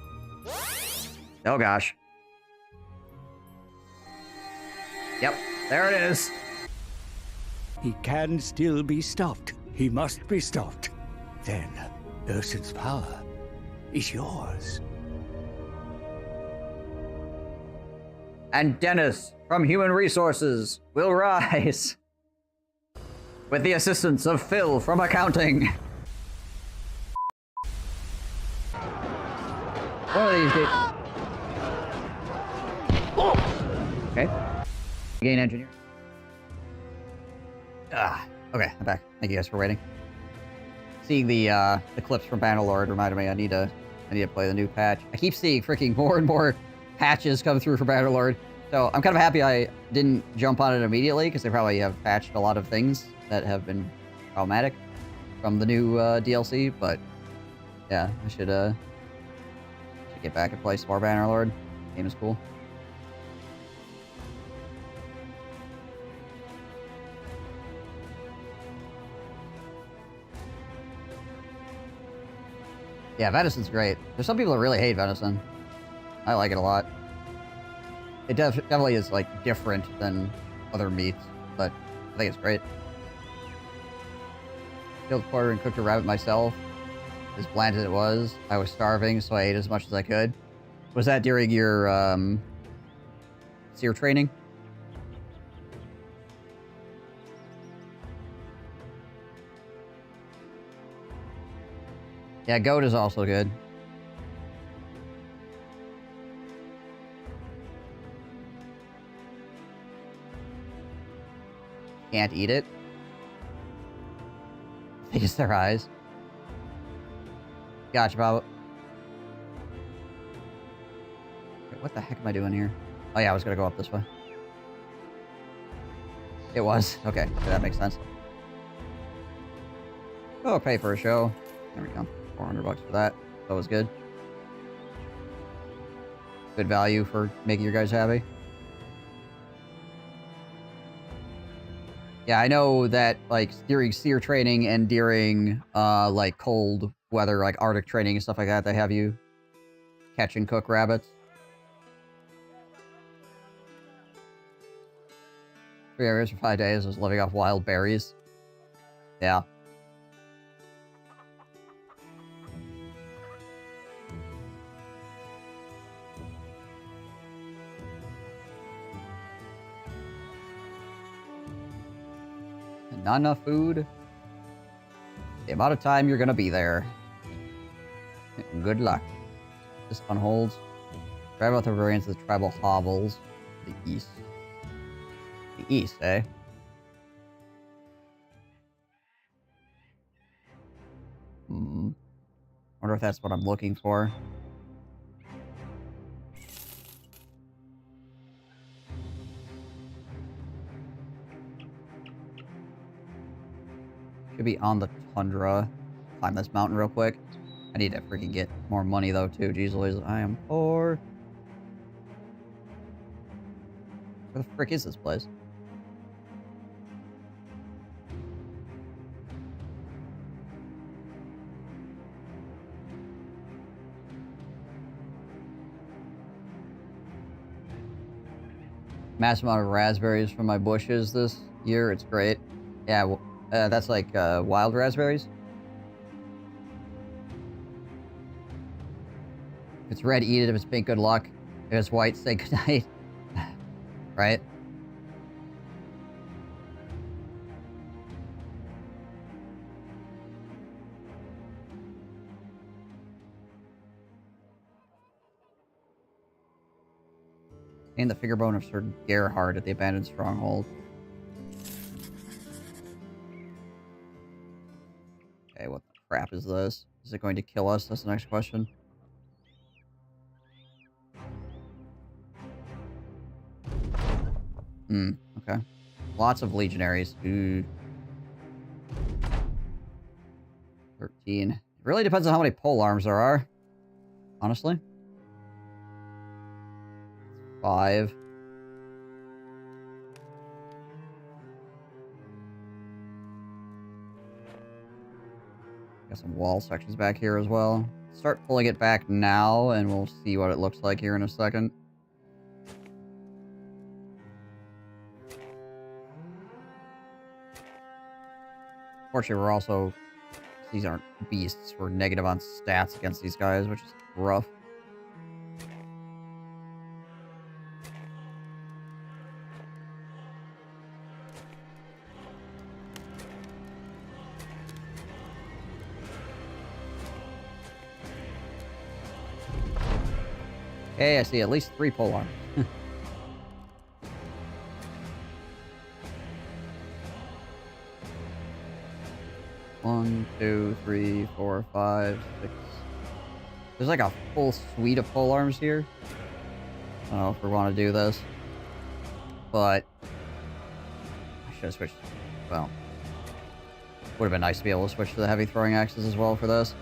Oh gosh. Yep, there it is. He can still be stopped. He must be stopped. Then, Urson's power is yours. And Dennis from Human Resources will rise with the assistance of Phil from Accounting. One of these days. Okay. Gain engineer. Okay, I'm back. Thank you guys for waiting. Seeing the clips from Bannerlord reminded me I need to play the new patch. I keep seeing freaking more and more patches come through for Bannerlord. So I'm kind of happy I didn't jump on it immediately, because they probably have patched a lot of things that have been problematic from the new DLC, but yeah, I should get back and play some more Bannerlord. Game is cool. Yeah, venison's great. There's some people that really hate venison. I like it a lot. It definitely is, like, different than other meats, but I think it's great. Killed a quarter and cooked a rabbit myself. As bland as it was, I was starving, so I ate as much as I could. Was that during your, seer training? Yeah, goat is also good. Can't eat it. They just their eyes. Gotcha, Bob. Wait, what the heck am I doing here? Oh yeah, I was gonna go up this way. It was. Okay, that makes sense. Oh, pay for a show. There we go. $400 for that. That was good. Good value for making your guys happy. Yeah, I know that, like, during seer training and during, like, cold weather, like Arctic training and stuff like that, they have you catch and cook rabbits. 3 hours for 5 days was living off wild berries. Yeah. Not enough food. The amount of time you're gonna be there. Good luck. This one holds. Drive out the variants of the tribal hovels. The east. The east, eh? Wonder if that's what I'm looking for. Should be on the tundra. Climb this mountain real quick. I need to freaking get more money though too. Jeez Louise, I am poor. Where the frick is this place? Massive amount of raspberries from my bushes this year. It's great. Yeah, well, that's like wild raspberries. If it's red, eat it. If it's pink, good luck. If it's white, say goodnight. Right? And the figure bone of Sir Gerhard at the abandoned stronghold. Okay, what the crap is this? Is it going to kill us? That's the next question. Okay. Lots of legionaries. Ooh. 13. It really depends on how many pole arms there are. Honestly. 5. Got some wall sections back here as well. Start pulling it back now, and we'll see what it looks like here in a second. Fortunately, we're also these aren't beasts. We're negative on stats against these guys, which is rough. Okay, I see at least 3 pole arms. 1, 2, 3, 4, 5, 6. There's like a full suite of pole arms here. I don't know if we want to do this. But I should have switched. Well, would have been nice to be able to switch to the heavy throwing axes as well for this.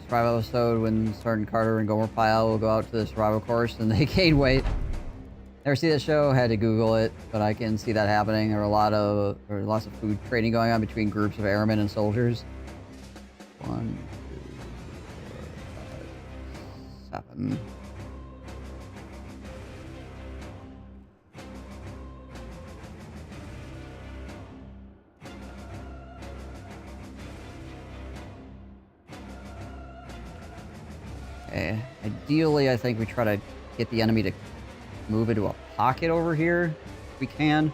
Survival episode when Sergeant Carter and Gomer Pyle will go out to the survival course and they gain weight. Never see that show, had to Google it, but I can see that happening. There were lots of food trading going on between groups of airmen and soldiers. 1, 2, 4, 5, 7. Okay. Ideally, I think we try to get the enemy to move into a pocket over here, if we can.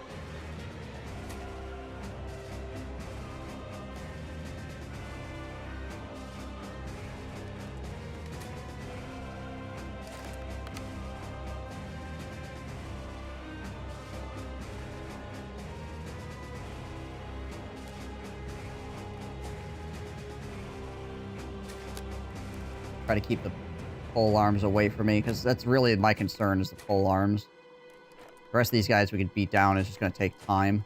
Try to keep the pole arms away from me, because that's really my concern, is the pole arms. The rest of these guys we can beat down. It's just going to take time.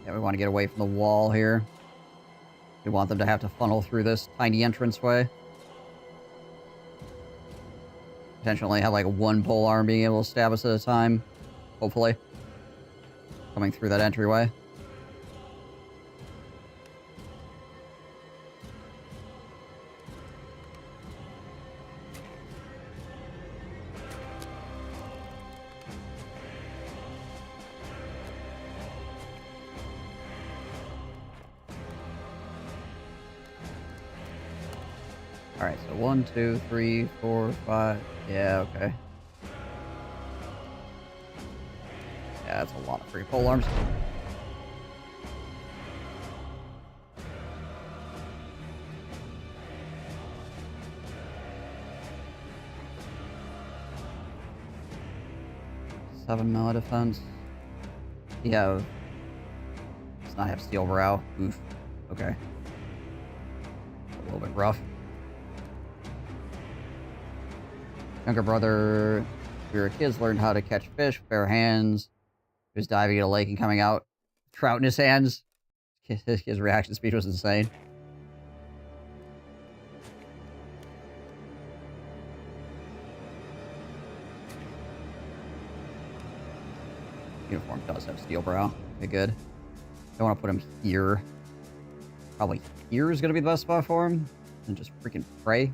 Yeah, we want to get away from the wall here. We want them to have to funnel through this tiny entranceway. Potentially have like 1 pole arm being able to stab us at a time. Hopefully. Coming through that entryway. Alright, so 1, 2, 3, 4, 5. Yeah, okay. Yeah, that's a lot of free pole arms. Seven melee defense. Yeah. Does not have steel brow. Oof. Okay. A little bit rough. Younger brother, we were kids, learned how to catch fish with bare hands. He was diving in a lake and coming out, trout in his hands. His reaction speed was insane. Uniform does have steel brow. Okay, good. Don't want to put him here. Probably here is going to be the best spot for him. And just freaking pray.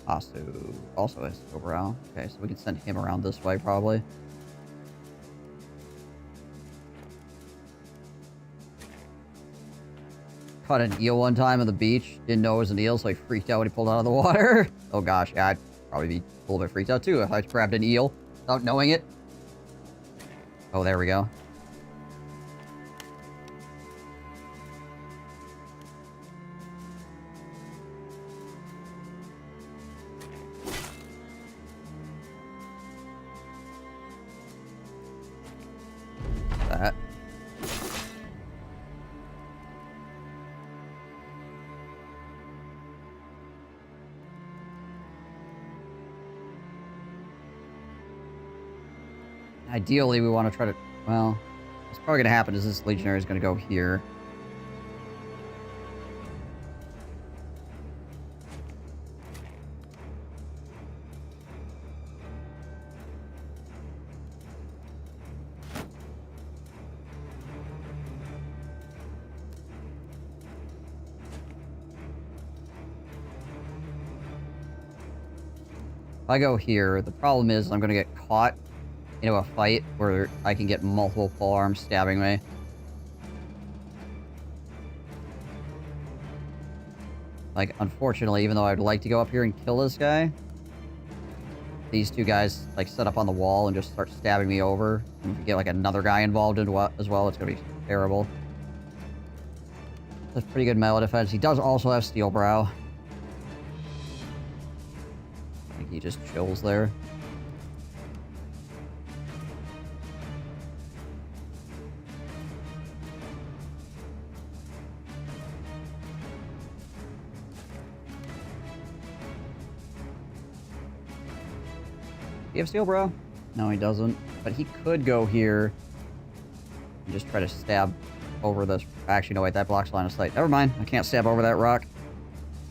Asu also has steel brow. Okay, so we can send him around this way, probably. Caught an eel one time on the beach. Didn't know it was an eel, so I freaked out when he pulled out of the water. Oh gosh, yeah, I'd probably be a little bit freaked out too if I grabbed an eel without knowing it. Oh, there we go. Ideally, we want to try to... Well, what's probably going to happen is this Legionary is going to go here. If I go here, the problem is I'm going to get caught into a fight where I can get multiple polearms stabbing me. Like, unfortunately, even though I'd like to go up here and kill this guy, these two guys, like, set up on the wall and just start stabbing me over. And if you get, like, another guy involved as well, it's gonna be terrible. That's pretty good melee defense. He does also have Steel Brow. I think he just chills there. Do you have Steel Brow? No, he doesn't. But he could go here and just try to stab over this. Actually, no, wait, that blocks line of sight. Never mind. I can't stab over that rock.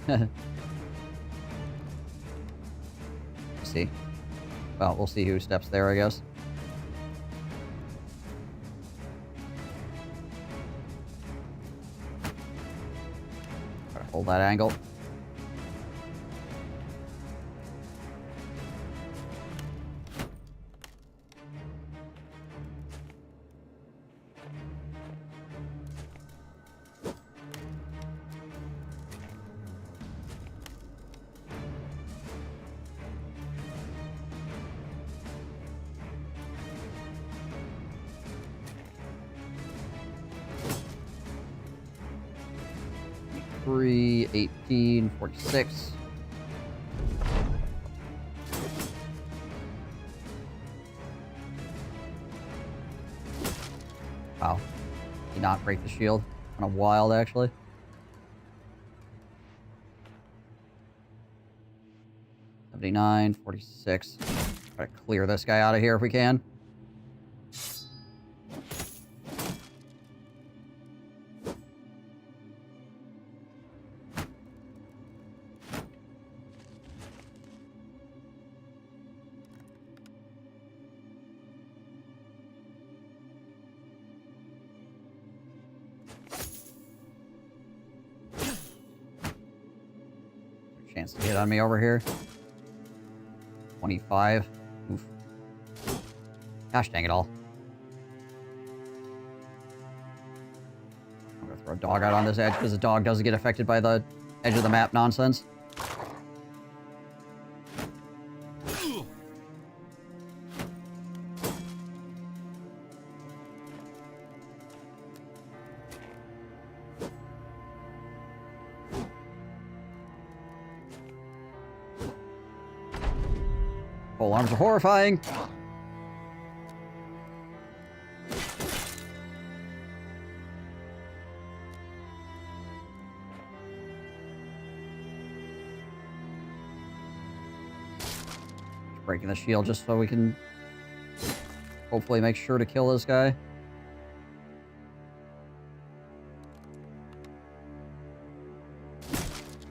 Let's see. Well, we'll see who steps there, I guess. Try to hold that angle. Three, 18, 46. Wow. Did not break the shield. Kind of wild, actually. $79, 46. Try to clear this guy out of here if we can. Chance to hit on me over here. 25. Oof. Gosh dang it all. I'm gonna throw a dog out on this edge because the dog doesn't get affected by the edge of the map nonsense. Pole arms are horrifying. Breaking the shield just so we can hopefully make sure to kill this guy.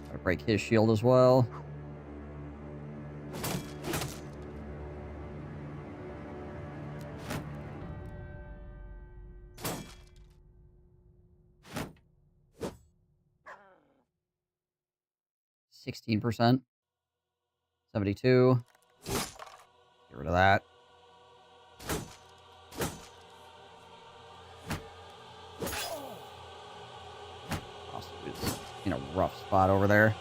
Gotta break his shield as well. %, 72. Get rid of that. Also is in a rough spot over there.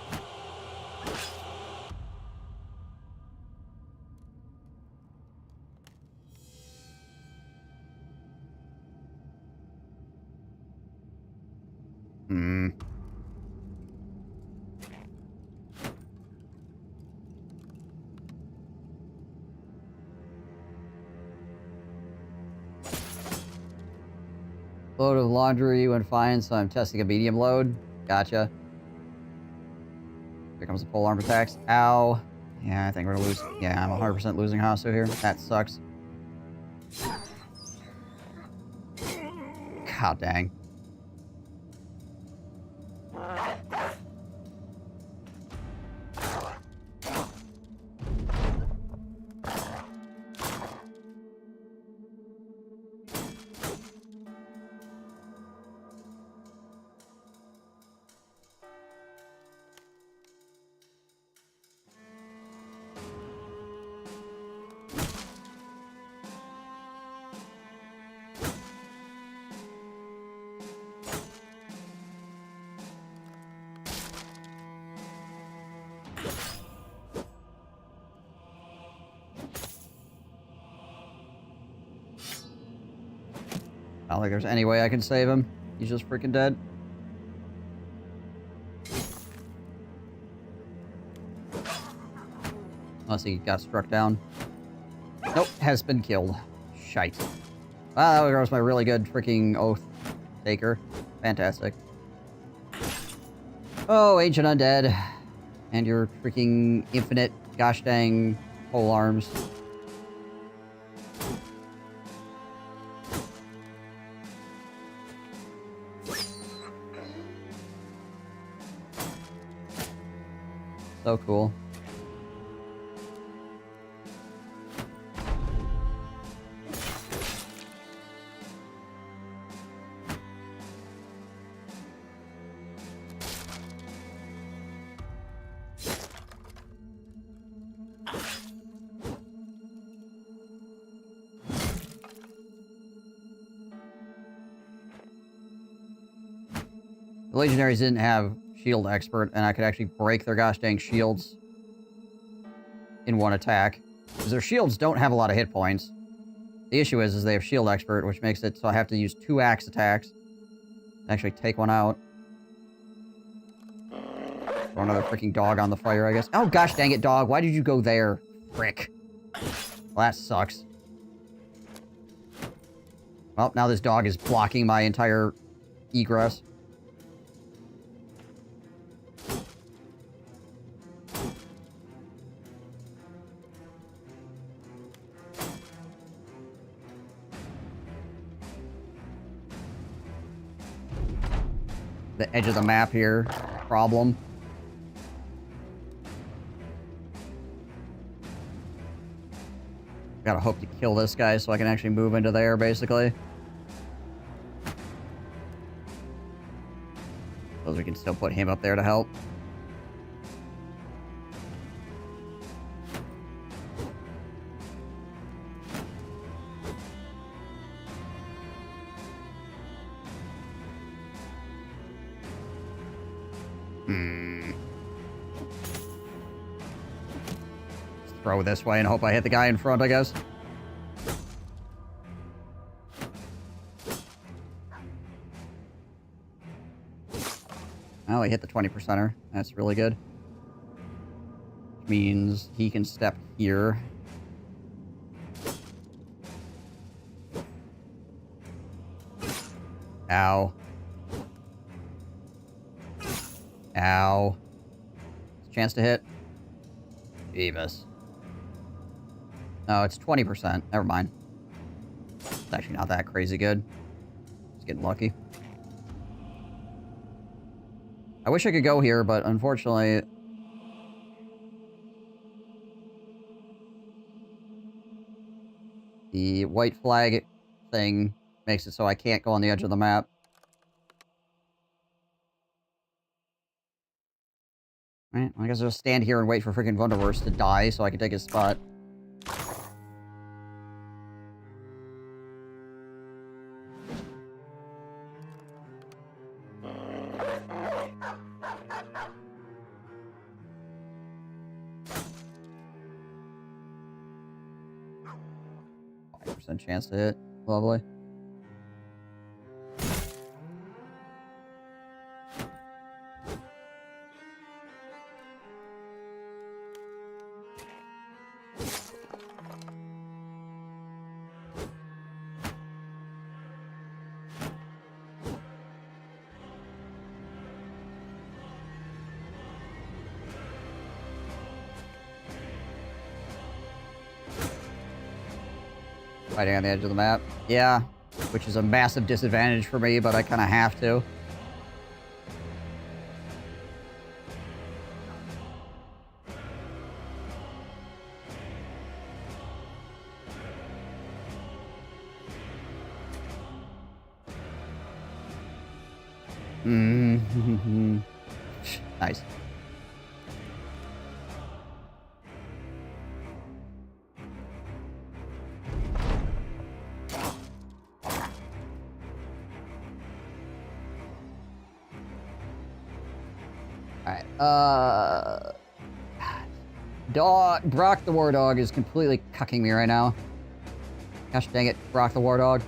Load of laundry when fine, so I'm testing a medium load. Gotcha. Here comes the polearm attacks. Ow. Yeah, I think we're gonna lose. Yeah, I'm 100% losing Hasu here. That sucks. Oh, dang. I don't think there's any way I can save him. He's just freaking dead. Unless he got struck down. Nope, has been killed. Shite. Wow, that was my really good freaking Oathtaker. Fantastic. Oh, Ancient Undead. And your freaking infinite gosh dang pole arms. So cool. The Legionaries didn't have shield expert, and I could actually break their gosh dang shields in one attack. Because their shields don't have a lot of hit points. The issue is they have shield expert, which makes it so I have to use 2 axe attacks to actually take one out. Throw another freaking dog on the fire, I guess. Oh gosh dang it, dog. Why did you go there? Frick. Well, that sucks. Well, now this dog is blocking my entire egress. The edge of the map here. Problem. Gotta hope to kill this guy so I can actually move into there, basically. Suppose we can still put him up there to help. Throw this way and hope I hit the guy in front, I guess. Oh, he hit the 20%er. That's really good. Which means he can step here. Ow. Ow. Chance to hit. Jeebus. No, it's 20%. Never mind. It's actually not that crazy good. Just getting lucky. I wish I could go here, but unfortunately... the white flag thing makes it so I can't go on the edge of the map. Alright, I guess I'll just stand here and wait for freaking Wunderwurst to die so I can take his spot. Chance to hit. Lovely. Fighting on the edge of the map. Yeah. which is a massive disadvantage for me, but I kind of have to. Nice. Alright, Brock the War Dog is completely cucking me right now. Gosh dang it, Brock the War Dog.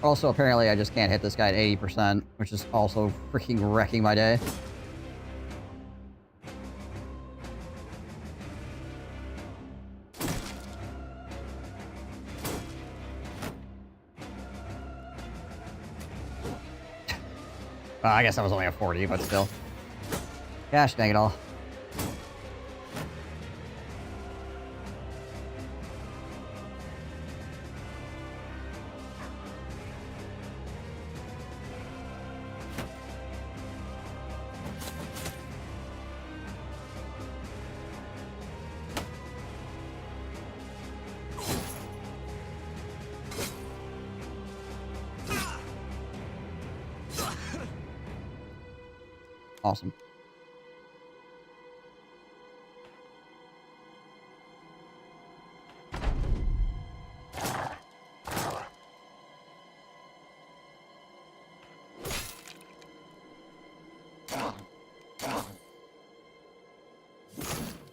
Also, apparently I just can't hit this guy at 80%, which is also freaking wrecking my day. Well, I guess that was only a 40, but still. Gosh dang it all. Awesome.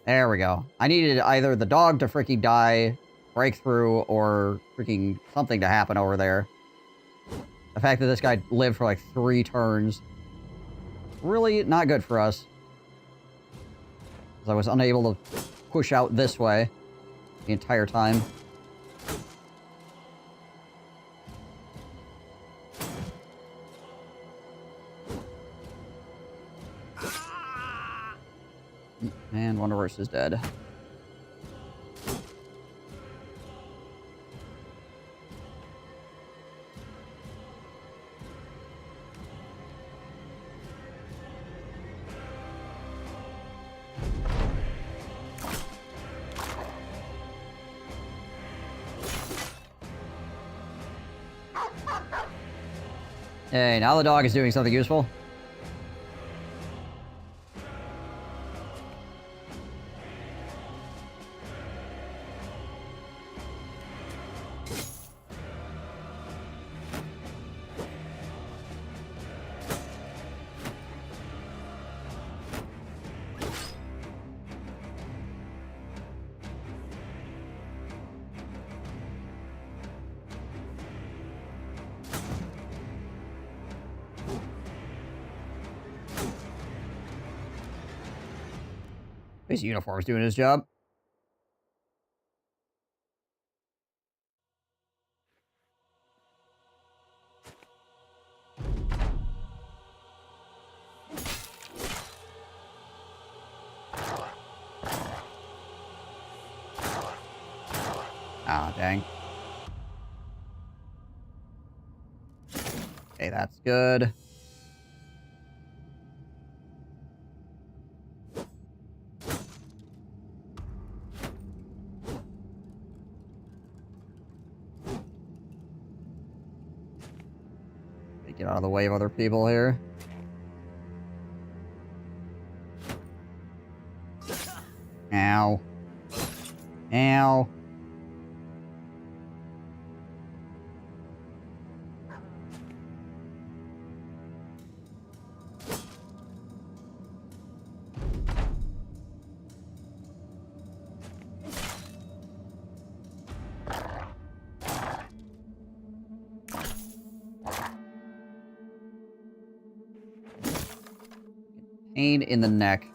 There we go. I needed either the dog to freaking die, breakthrough, or freaking something to happen over there. The fact that this guy lived for like 3 turns. Really not good for us. Because I was unable to push out this way the entire time. And Wonderverse is dead. Hey, now the dog is doing something useful. His uniform's doing his job. Ah, dang. Okay, that's good. Get out of the way of other people here. Ow. Ow. Pain in the neck.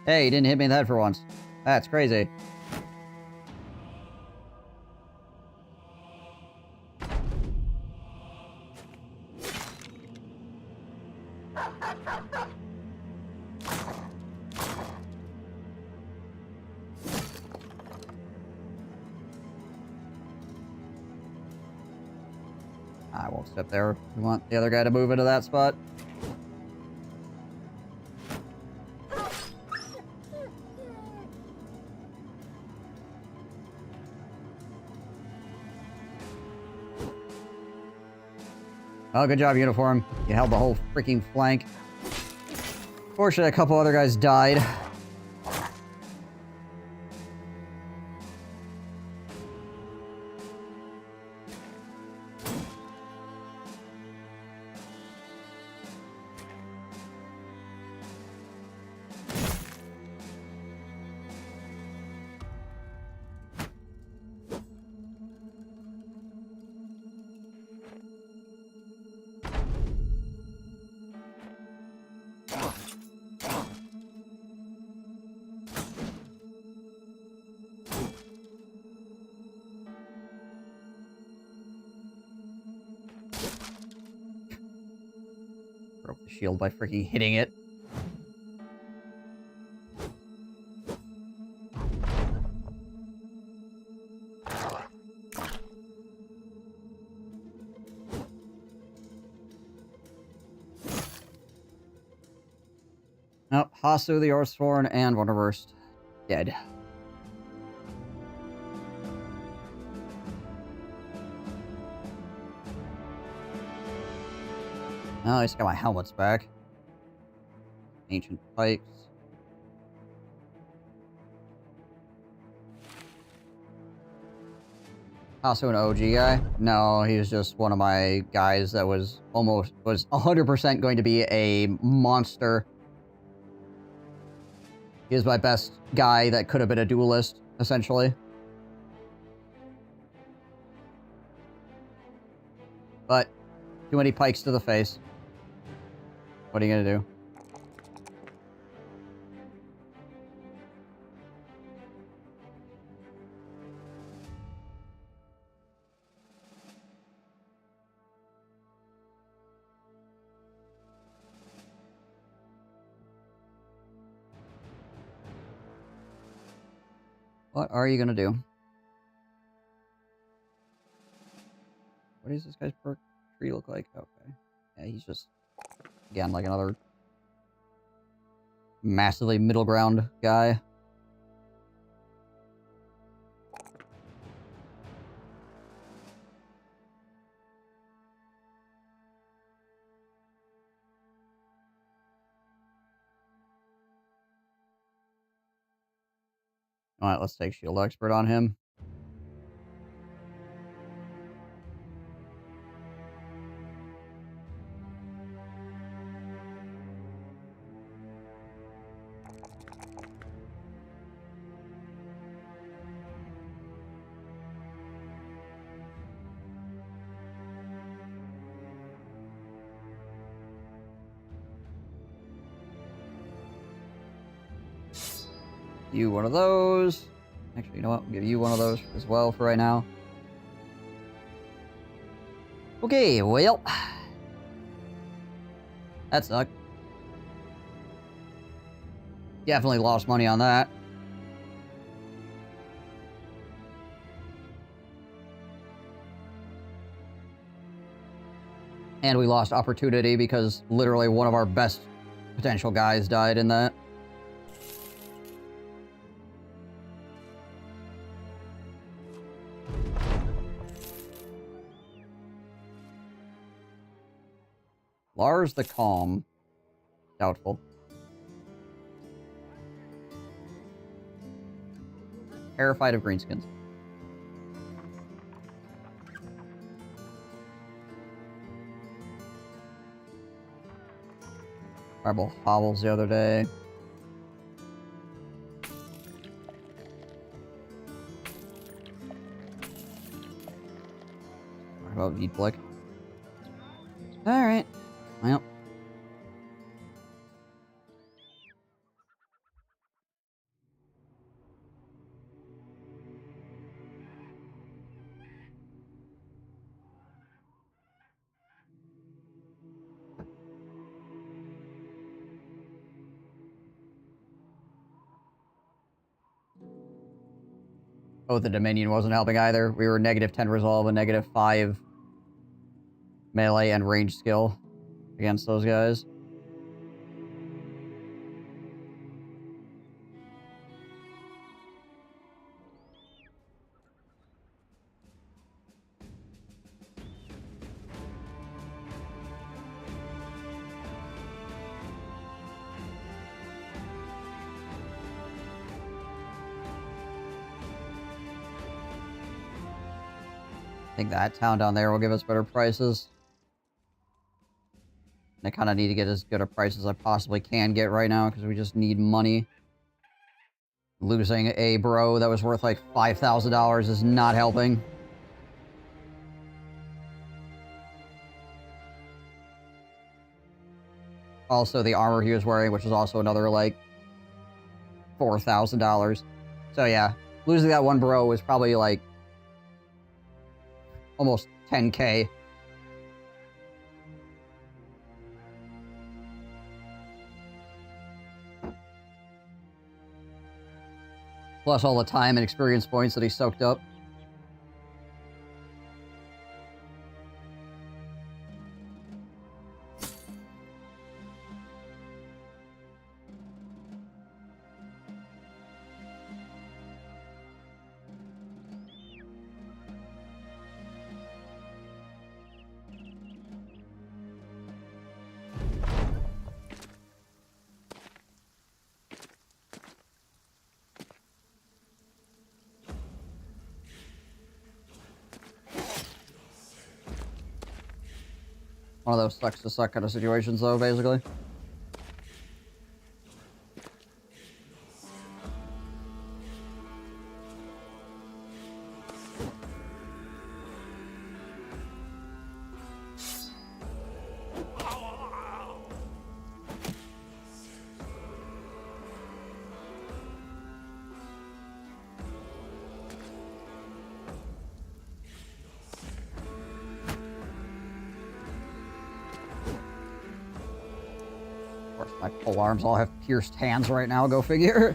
Hey, he didn't hit me in the head for once. That's crazy. I won't step there. We want the other guy to move into that spot. Oh, good job, Uniform. You held the whole freaking flank. Fortunately, a couple other guys died. Broke the shield by freaking hitting it. Nope, Hasu, the Oathsworn, and Wonderburst dead. Oh, I just got my helmets back. Ancient pikes. Also an OG guy? No, he was just one of my guys that was 100% going to be a monster. He was my best guy that could have been a duelist, essentially. But, too many pikes to the face. What are you gonna do? What are you gonna do? What does this guy's perk tree look like? Okay. Yeah, he's just, again, like another massively middle ground guy. Alright, let's take Shield Expert on him. You one of those. Actually, you know what? I'll give you one of those as well for right now. Okay, well. That sucked. Definitely lost money on that. And we lost opportunity because literally one of our best potential guys died in that. Lars the Calm. Doubtful. Terrified of greenskins. Fireball hobbles the other day. What about Eat Blick? Alright. Well. Oh, the Dominion wasn't helping either. We were -10 resolve and -5 melee and range skill against those guys. I think that town down there will give us better prices. And I kind of need to get as good a price as I possibly can get right now, because we just need money. Losing a bro that was worth like $5,000 is not helping. Also, the armor he was wearing, which is also another like $4,000. So yeah, losing that one bro was probably like almost 10K. Plus all the time and experience points that he soaked up. One of those sucks to suck kind of situations, though, basically. My pole arms all have pierced hands right now, go figure.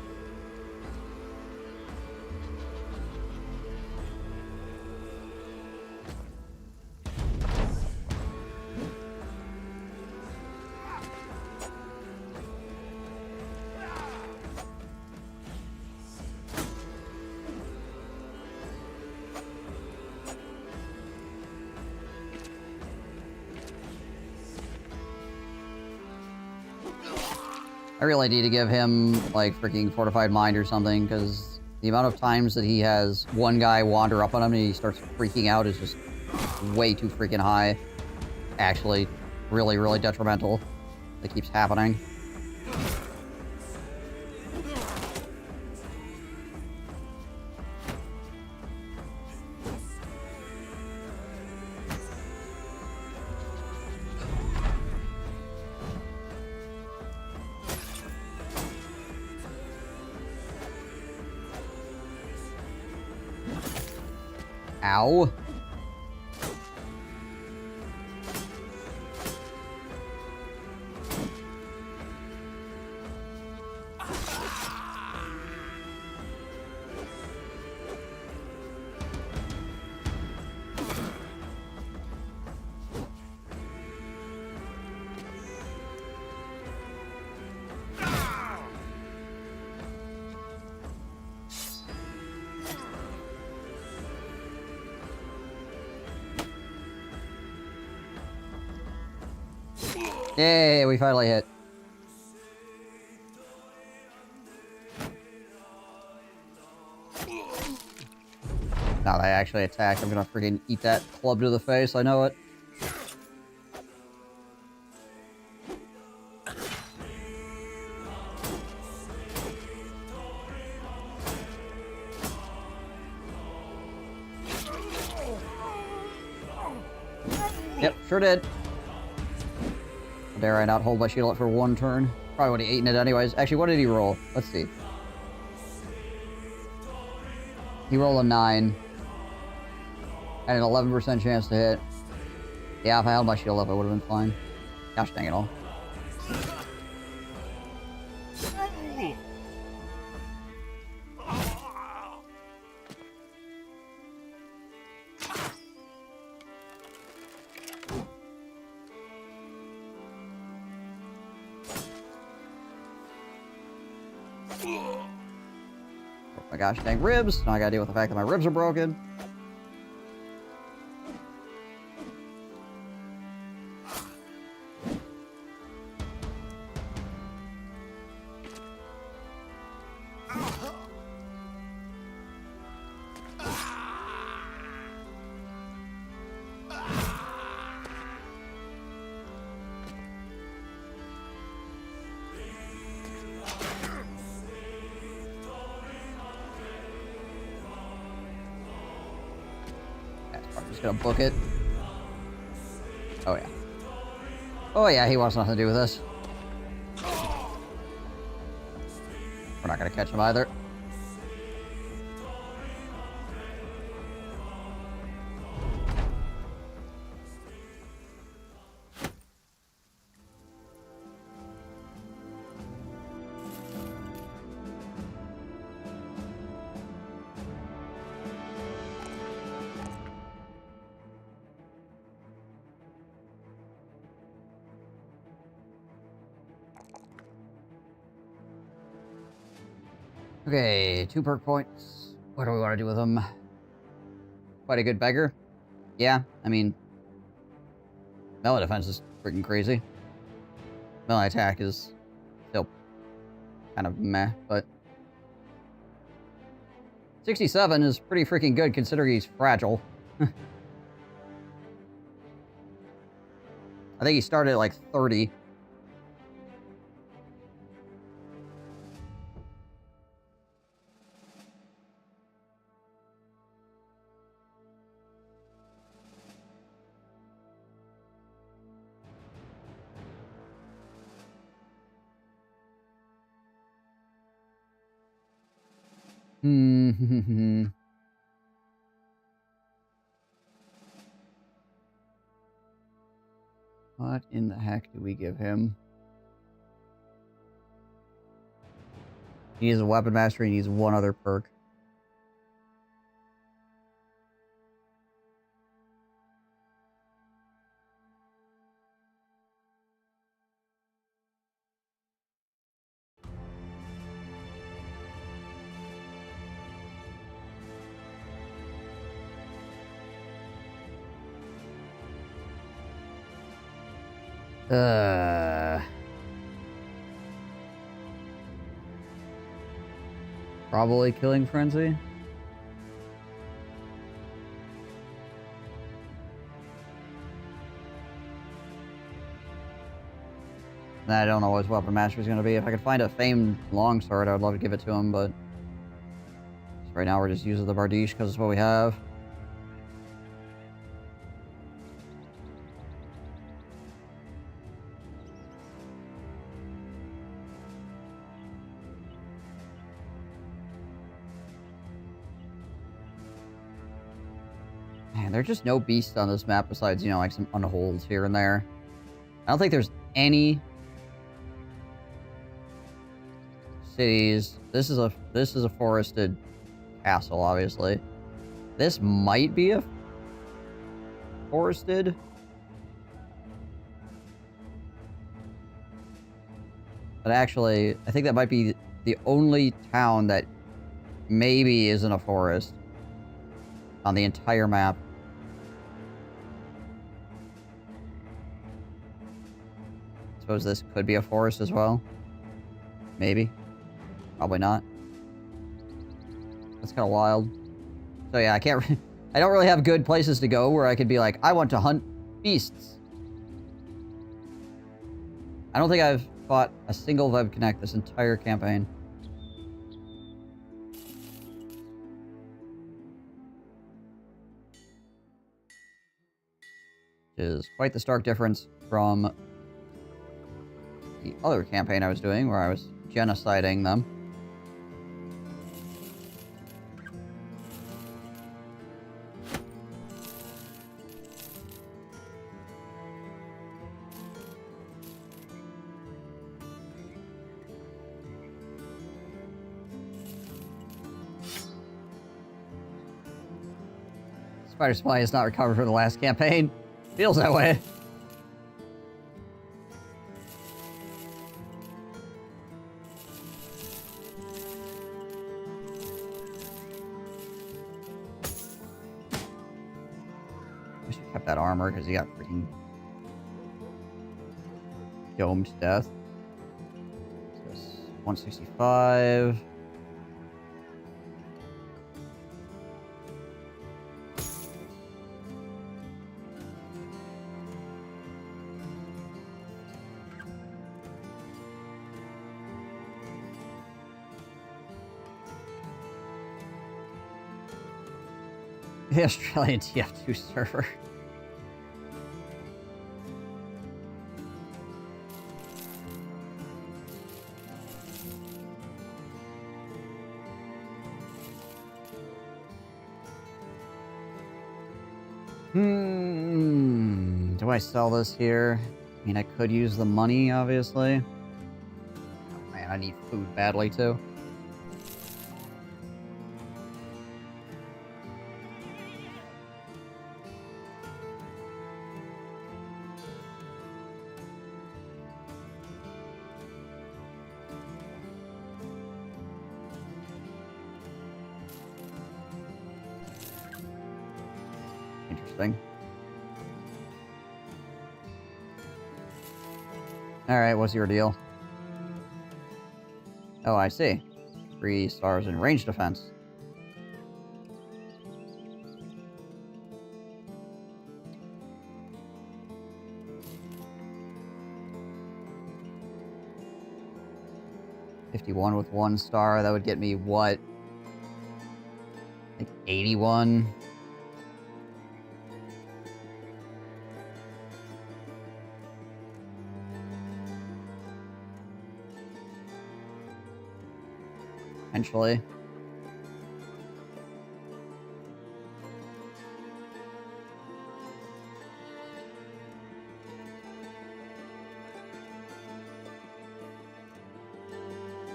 I really need to give him, like, freaking Fortified Mind or something, because the amount of times that he has one guy wander up on him and he starts freaking out is just way too freaking high. Actually, really, really detrimental. That keeps happening. Ow. Yay, we finally hit. Now that I actually attack, I'm gonna freaking eat that club to the face, I know it. Yep, sure did. Dare I not hold my shield up for one turn? Probably would have eaten it anyways. Actually, what did he roll? Let's see. He rolled a 9. Had an 11% chance to hit. Yeah, if I held my shield up, I would have been fine. Gosh dang it all. Broke my gosh dang ribs. Now I gotta deal with the fact that my ribs are broken. I'm just gonna book it. Oh yeah. Oh yeah, he wants nothing to do with this. We're not gonna catch him either. Okay, 2 perk points. What do we want to do with them? Quite a good beggar. Yeah, I mean, melee defense is freaking crazy. Melee attack is still kind of meh, but 67 is pretty freaking good considering he's fragile. I think he started at like 30. What in the heck do we give him? He needs a weapon mastery, he needs 1 other perk. Probably Killing Frenzy. I don't know what his weapon mastery is going to be. If I could find a famed longsword, I would love to give it to him, but right now we're just using the Bardiche because it's what we have. Man, there's just no beasts on this map besides, you know, like some unholds here and there. I don't think there's any cities. This is a forested castle, obviously. This might be a forested. But actually, I think that might be the only town that maybe isn't a forest on the entire map. Suppose this could be a forest as well. Maybe. Probably not. That's kind of wild. So yeah, I don't really have good places to go where I could be like, I want to hunt beasts. I don't think I've fought a single Web Connect this entire campaign. Which is quite the stark difference from the other campaign I was doing, where I was genociding them. Spider Supply is not recovered from the last campaign. Feels that way. Wish I kept that armor because he got freaking domed to death. So it's 165. The Australian TF2 server. Do I sell this here? I mean, I could use the money, obviously. Oh man, I need food badly too. Interesting. Alright, what's your deal? Oh, I see. 3 stars in range defense. $51 with 1 star, that would get me what? Like 81? Potentially.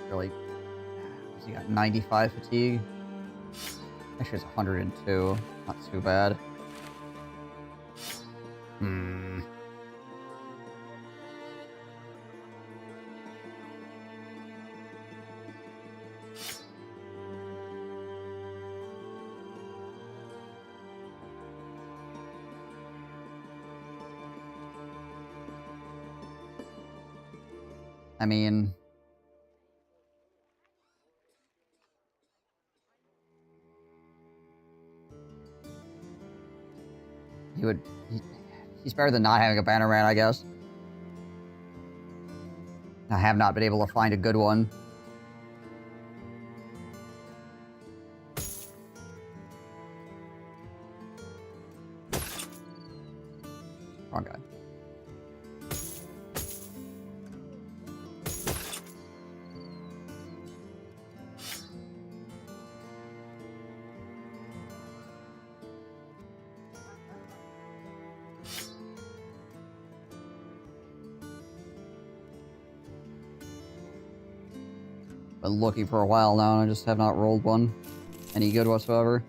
Really, he got 95 fatigue. Actually, it's 102. Not too bad. I mean, he's better than not having a banner man, I guess. I have not been able to find a good one. Wrong guy. Been looking for a while now, and I just have not rolled one any good whatsoever.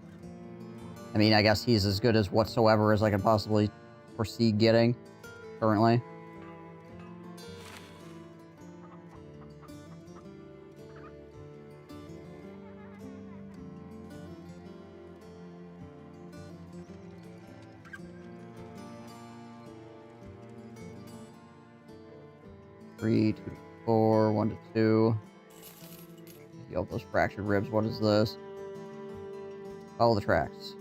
I mean, I guess he's as good as whatsoever as I could possibly foresee getting currently. Three, 2 to 4, 1 to 2. Heal those fractured ribs. What is this? Follow the tracks.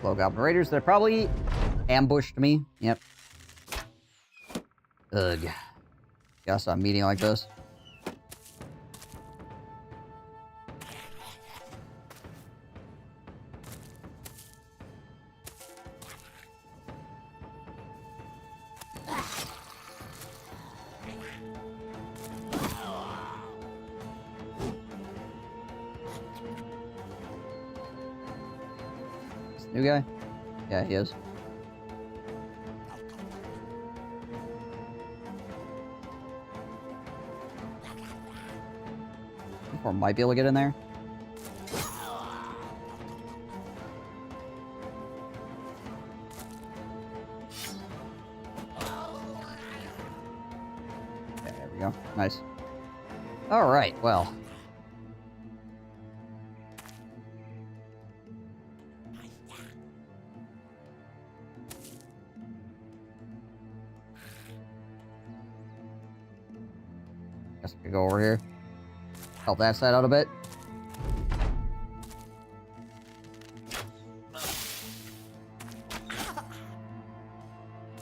Low Goblin Raiders that probably ambushed me. Yep. Ugh. Guess I'm meeting like this. New guy? Yeah, he is. Or might be able to get in there. go. Nice. Alright, well. Guess we could go over here. Help that side out a bit.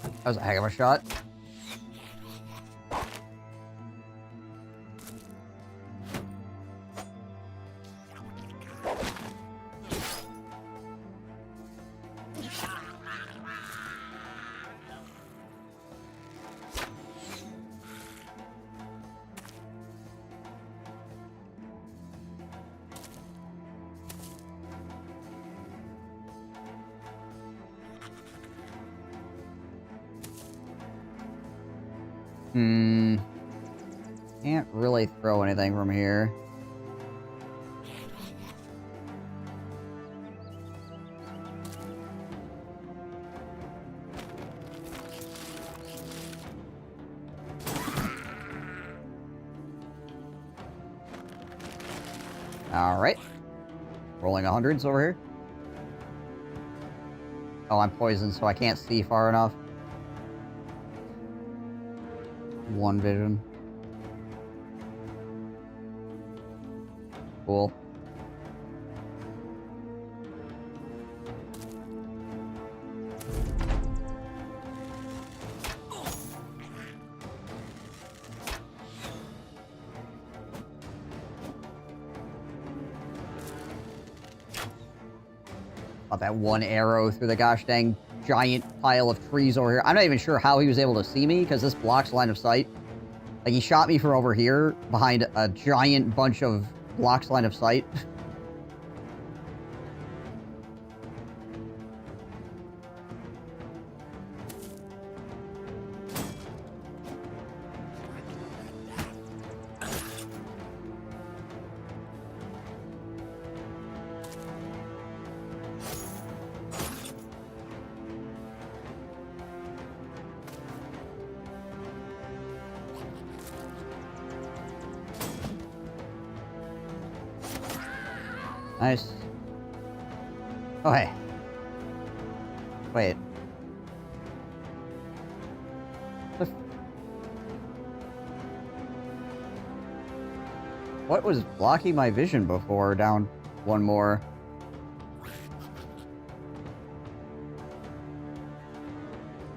That was a heck of a shot. Can't really throw anything from here. Alright. Rolling 100s over here. Oh, I'm poisoned, so I can't see far enough. One vision. Cool. About that one arrow through the gosh dang giant pile of trees over here. I'm not even sure how he was able to see me, because this blocks line of sight. Like, he shot me from over here, behind a giant bunch of blocks line of sight. Nice. Oh, hey. Wait. What was blocking my vision before? Down one more.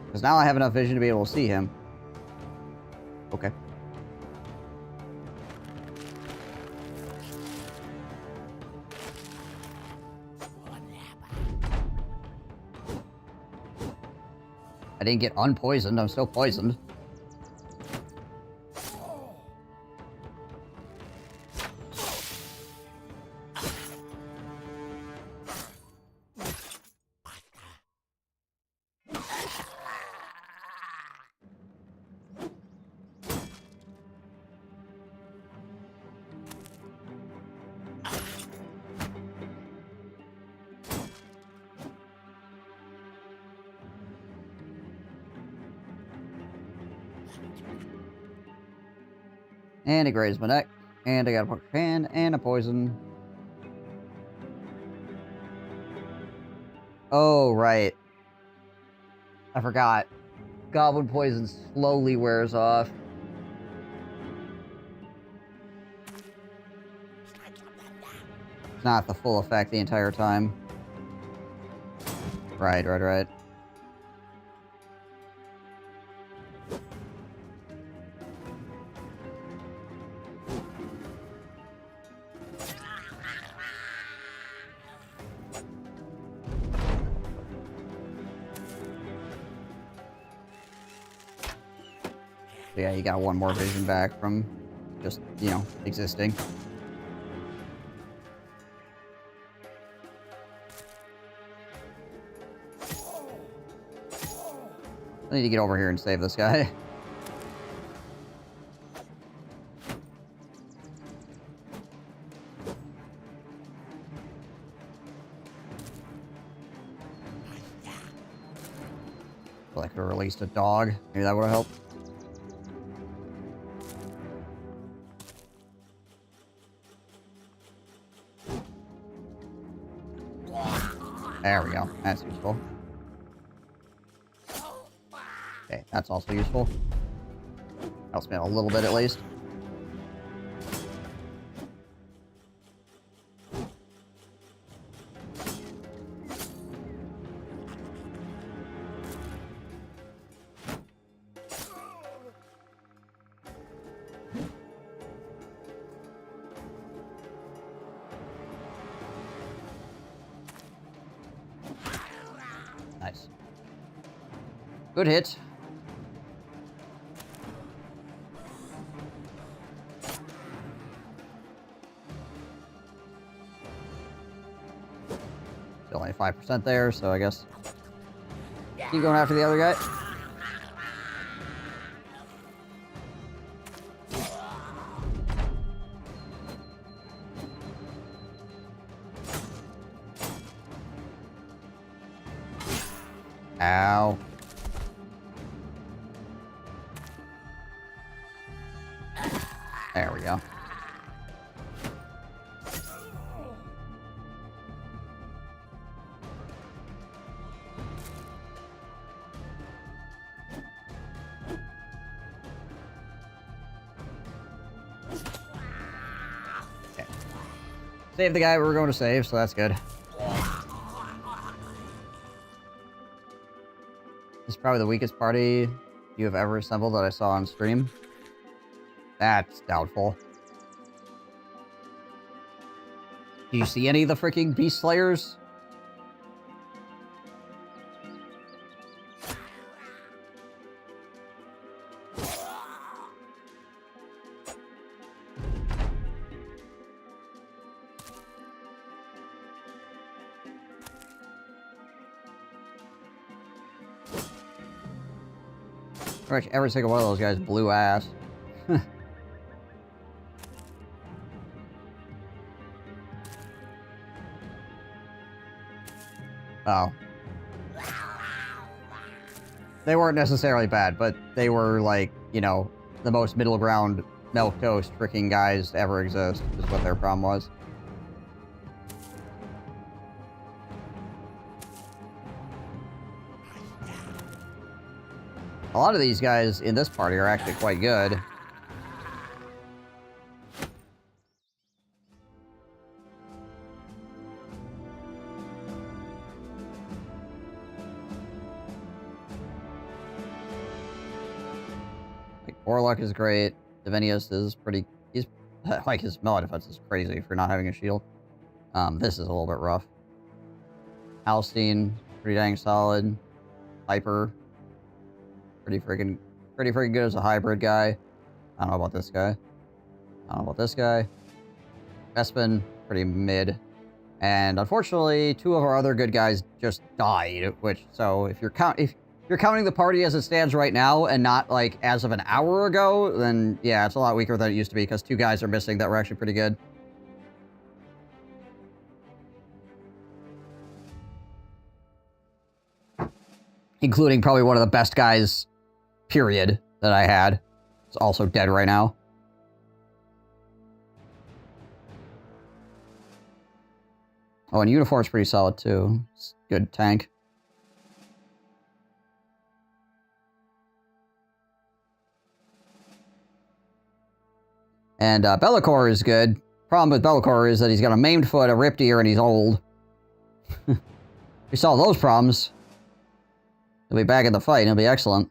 Because now I have enough vision to be able to see him. Okay. I didn't get unpoisoned, I'm still poisoned. And it grazed my neck. And I got a punctured hand and a poison. Oh, right. I forgot. Goblin poison slowly wears off. It's not the full effect the entire time. Right. Yeah, you got one more vision back from just, you know, existing. I need to get over here and save this guy. Well, I could have released a dog. Maybe that would have helped. There we go. That's useful. Okay, that's also useful. Helps me out a little bit at least. Nice. Good hit. Still only 5% there, so I guess keep going after the other guy. Ow. There we go. Okay. Save the guy we were going to save, so that's good. This is probably the weakest party you have ever assembled that I saw on stream. That's doubtful. Do you see any of the freaking Beast Slayers? Pretty much every single one of those guys blew ass. Oh. They weren't necessarily bad, but they were like, you know, the most middle ground milquetoast freaking guys to ever exist, is what their problem was. A lot of these guys in this party are actually quite good. Like, Warlock is great. Divinius is pretty... He's... Like, his melee defense is crazy for not having a shield. This is a little bit rough. Halstein, pretty dang solid. Hyper. Pretty freaking good as a hybrid guy. I don't know about this guy. I don't know about this guy. Bespin, pretty mid. And unfortunately, two of our other good guys just died, which, so if you're counting the party as it stands right now and not like as of an hour ago, then yeah, it's a lot weaker than it used to be because two guys are missing that were actually pretty good. Including probably one of the best guys, period, that I had. It's also dead right now. Oh, and Uniform's pretty solid, too. It's a good tank. And Be'lakor is good. Problem with Be'lakor is that he's got a maimed foot, a ripped ear, and he's old. We solve those problems. He'll be back in the fight, and he'll be excellent.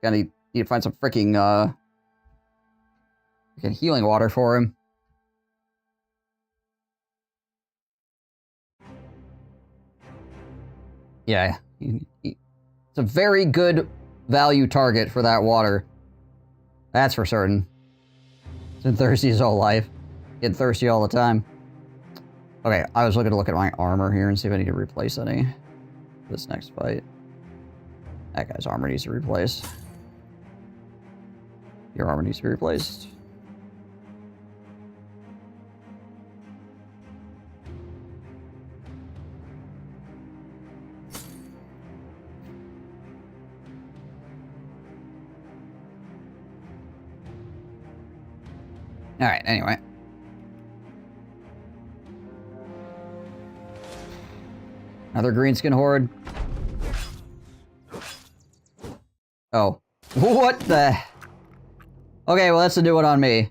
Gonna need to find some freaking healing water for him. Yeah, it's a very good value target for that water. That's for certain. He's been thirsty his whole life. Getting thirsty all the time. Okay, I was looking to look at my armor here and see if I need to replace any for this next fight. That guy's armor needs to be replaced. Your armor needs to be replaced. Alright, anyway. Another greenskin horde. Oh. What the... Okay, well that's a new one on me.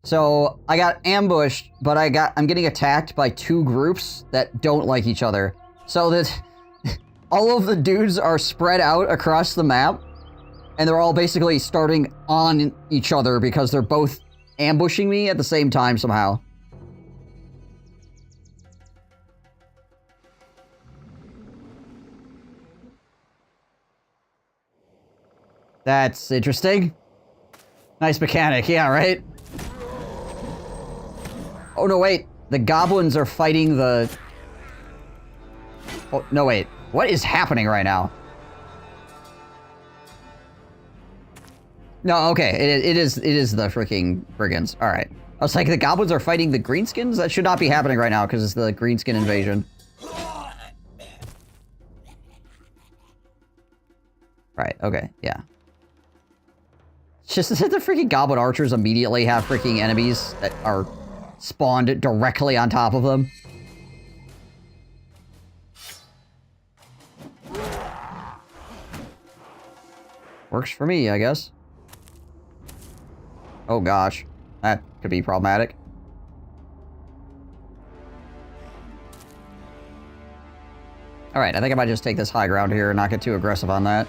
So, I got ambushed, but I'm getting attacked by 2 groups that don't like each other. So that all of the dudes are spread out across the map, and they're all basically starting on each other because they're both ambushing me at the same time somehow. That's interesting. Nice mechanic, yeah, right? Oh, no, wait. The goblins are fighting the... Oh, no, wait. What is happening right now? No, okay. It is the freaking brigands. All right. I was like, the goblins are fighting the greenskins? That should not be happening right now because it's the greenskin invasion. Right, okay, yeah. It's just that the freaking goblin archers immediately have freaking enemies that are spawned directly on top of them. Works for me, I guess. Oh gosh, that could be problematic. Alright, I think I might just take this high ground here and not get too aggressive on that.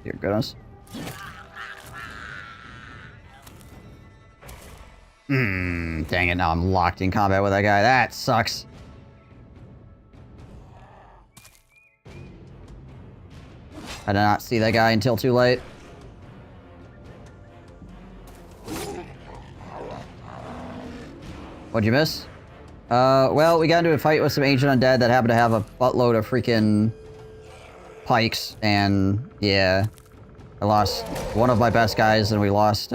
Dear goodness. Dang it, now I'm locked in combat with that guy. That sucks. I did not see that guy until too late. What'd you miss? Well, we got into a fight with some ancient undead that happened to have a buttload of freaking pikes, and yeah, I lost one of my best guys, and we lost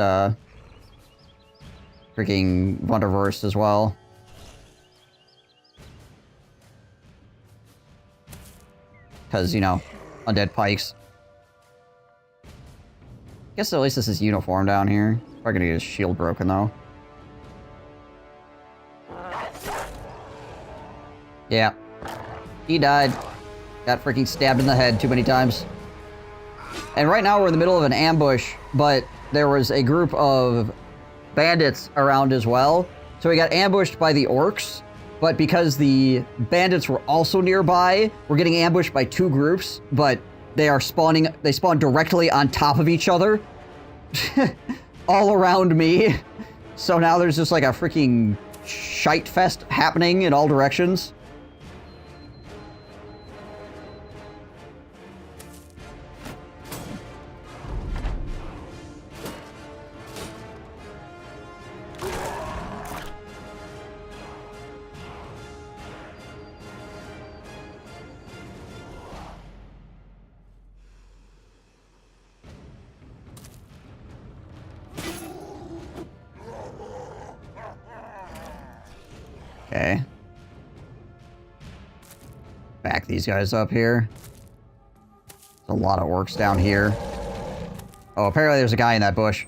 freaking Wonderverse as well. Because, you know, undead pikes. Guess at least this is uniform down here. Probably gonna get his shield broken though. Yeah. He died. Got freaking stabbed in the head too many times. And right now we're in the middle of an ambush, but there was a group of bandits around as well. So we got ambushed by the orcs, but because the bandits were also nearby, we're getting ambushed by 2 groups, but they spawn directly on top of each other. All around me. So now there's just like a freaking shite fest happening in all directions. Okay. Back these guys up here. There's a lot of orcs down here. Oh, apparently there's a guy in that bush.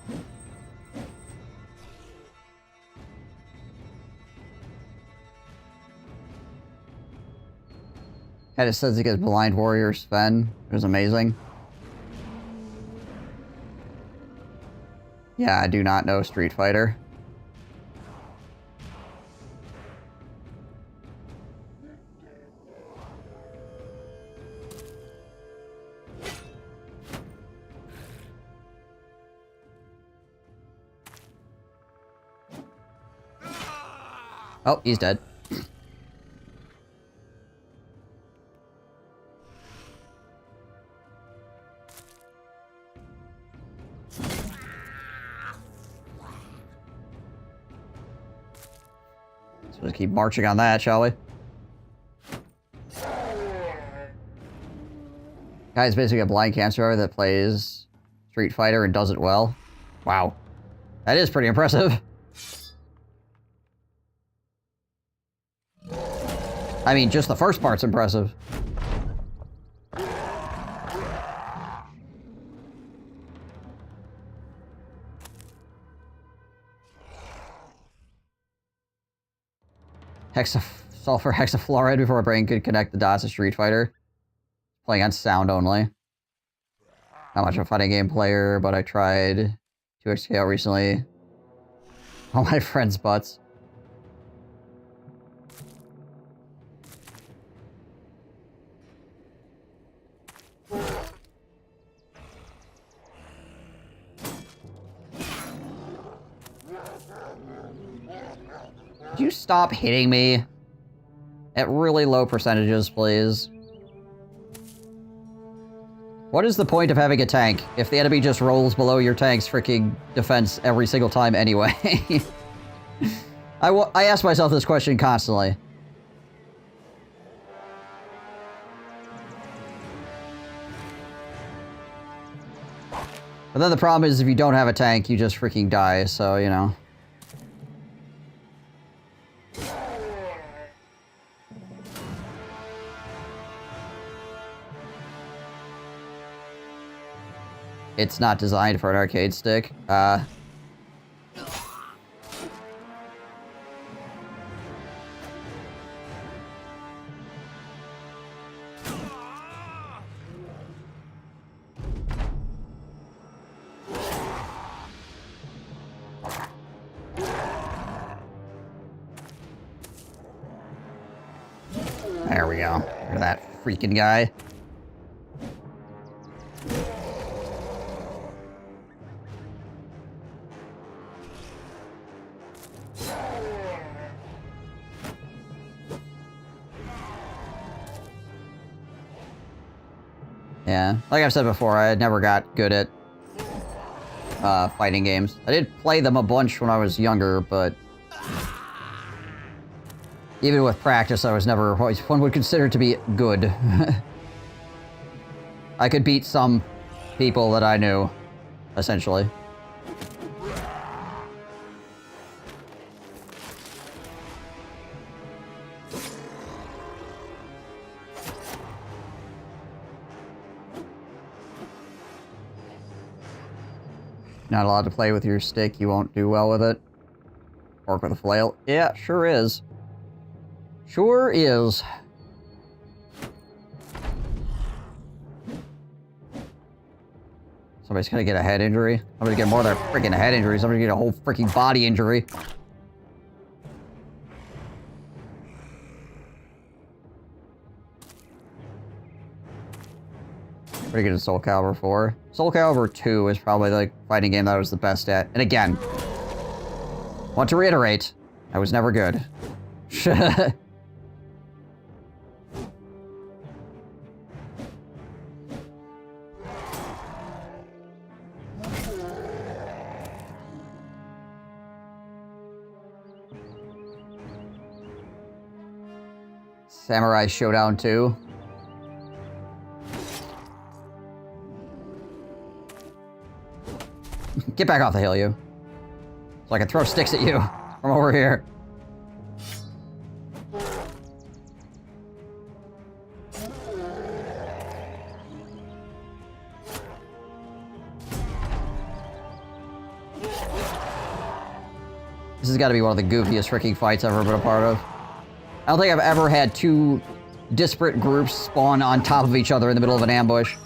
Had it says he gets blind warrior Sven. It was amazing. Yeah, I do not know Street Fighter. Oh, he's dead. So let's keep marching on that, shall we? Guy's basically a blind cancer that plays Street Fighter and does it well. Wow. That is pretty impressive. I mean, just the first part's impressive. Sulfur hexafluoride before my brain could connect the dots of Street Fighter. Playing on sound only. Not much of a fighting game player, but I tried 2XK recently. All my friends' butts. Could you stop hitting me? At really low percentages, please. What is the point of having a tank if the enemy just rolls below your tank's freaking defense every single time anyway? I ask myself this question constantly. But then the problem is if you don't have a tank, you just freaking die, so, you know. It's not designed for an arcade stick. There we go. Look at that freaking guy. Yeah, like I've said before, I never got good at fighting games. I did play them a bunch when I was younger, but even with practice, I was never what one would consider to be good. I could beat some people that I knew, essentially. Not allowed to play with your stick, you won't do well with it. Work with a flail. Yeah, sure is. Sure is. Somebody's gonna get a head injury. I'm gonna get more than a freaking head injury. Somebody's gonna get a whole freaking body injury. Pretty good at Soul Calibur 4. Soul Calibur 2 is probably the fighting game that I was the best at. And again, want to reiterate, I was never good. Samurai Showdown 2. Get back off the hill, you. So I can throw sticks at you from over here. This has got to be one of the goofiest freaking fights I've ever been a part of. I don't think I've ever had two disparate groups spawn on top of each other in the middle of an ambush.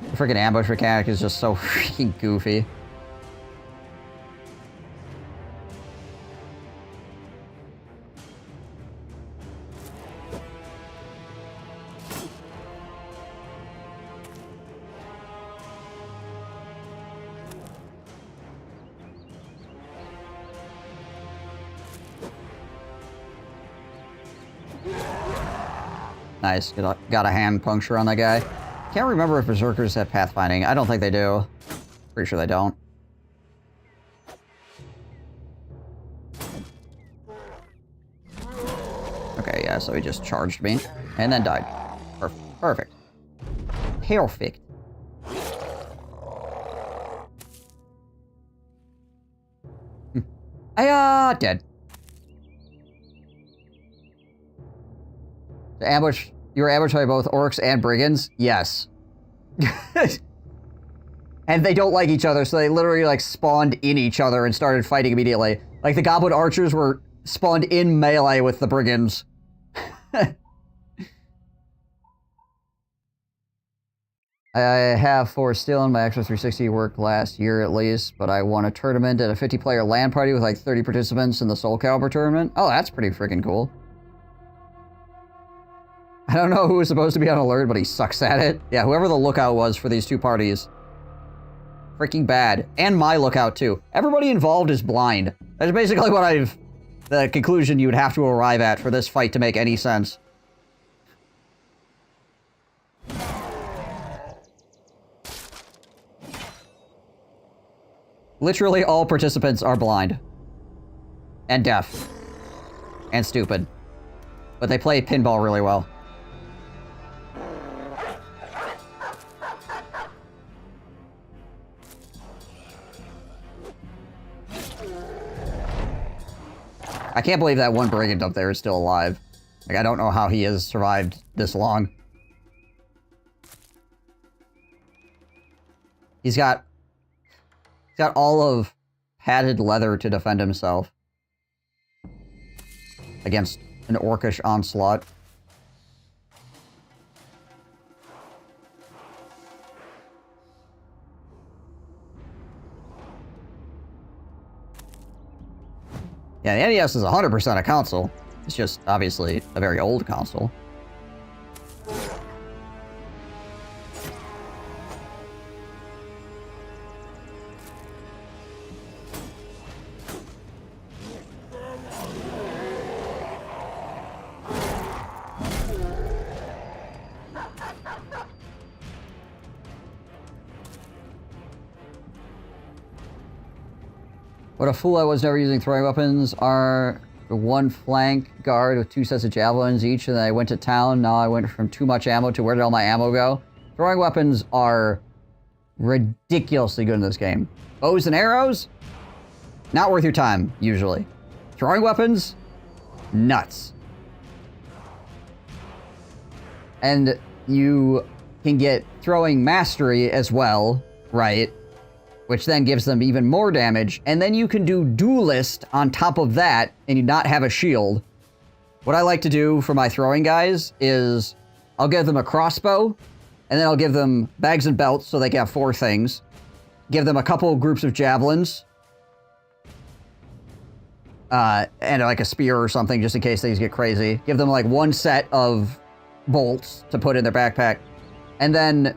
The freaking ambush mechanic is just so freaking goofy. Nice. Got a hand puncture on that guy. Can't remember if Berserkers have pathfinding. I don't think they do. Pretty sure they don't. Okay, yeah, so he just charged me. And then died. Perfect. Perfect. Dead. Ambush. You were ambushed by both orcs and brigands? Yes. And they don't like each other, so they literally, like, spawned in each other and started fighting immediately. Like, the goblin archers were spawned in melee with the brigands. I have 4 still in my extra 360 worked last year at least, but I won a tournament at a 50-player LAN party with like 30 participants in the Soul Calibur tournament. Oh, that's pretty freaking cool. I don't know who was supposed to be on alert, but he sucks at it. Yeah, whoever the lookout was for these 2 parties. Freaking bad. And my lookout, too. Everybody involved is blind. That's basically what the conclusion you would have to arrive at for this fight to make any sense. Literally all participants are blind. And deaf. And stupid. But they play pinball really well. I can't believe that one brigand up there is still alive. Like, I don't know how he has survived this long. He's got all of padded leather to defend himself against an orcish onslaught. Yeah, the NES is 100% a console. It's just, obviously, a very old console. What a fool I was never using throwing weapons. Are one flank guard with 2 sets of javelins each, and then I went to town. Now I went from too much ammo to where did all my ammo go? Throwing weapons are ridiculously good in this game. Bows and arrows? Not worth your time, usually. Throwing weapons? Nuts. And you can get throwing mastery as well, right? Which then gives them even more damage, and then you can do duelist on top of that, and you not have a shield. What I like to do for my throwing guys is, I'll give them a crossbow, and then I'll give them bags and belts so they can have 4 things. Give them a couple groups of javelins. And like a spear or something, just in case things get crazy. Give them like 1 set of bolts to put in their backpack. And then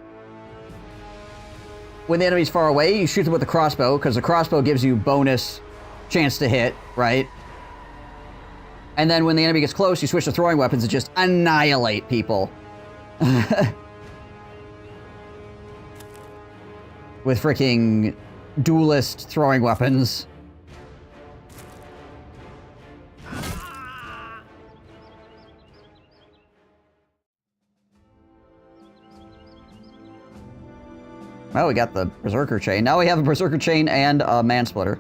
when the enemy's far away, you shoot them with the crossbow, because the crossbow gives you bonus chance to hit, right? And then when the enemy gets close, you switch to throwing weapons and just annihilate people. With freaking duelist throwing weapons. Well, we got the Berserker Chain. Now we have a Berserker Chain and a Mansplitter.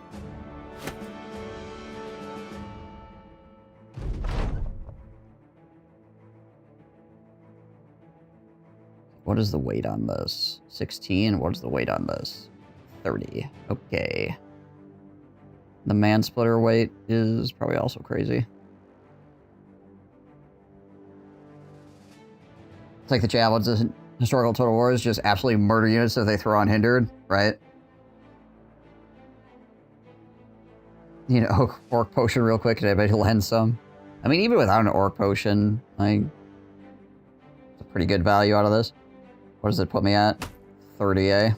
What is the weight on this? 16. What is the weight on this? 30. Okay. The Mansplitter weight is probably also crazy. It's like the javelins in Historical Total War is just absolutely murder units that they throw unhindered, right? You know, orc potion real quick, did anybody lend some? I mean, even without an orc potion, like, it's a pretty good value out of this. What does it put me at? 30A.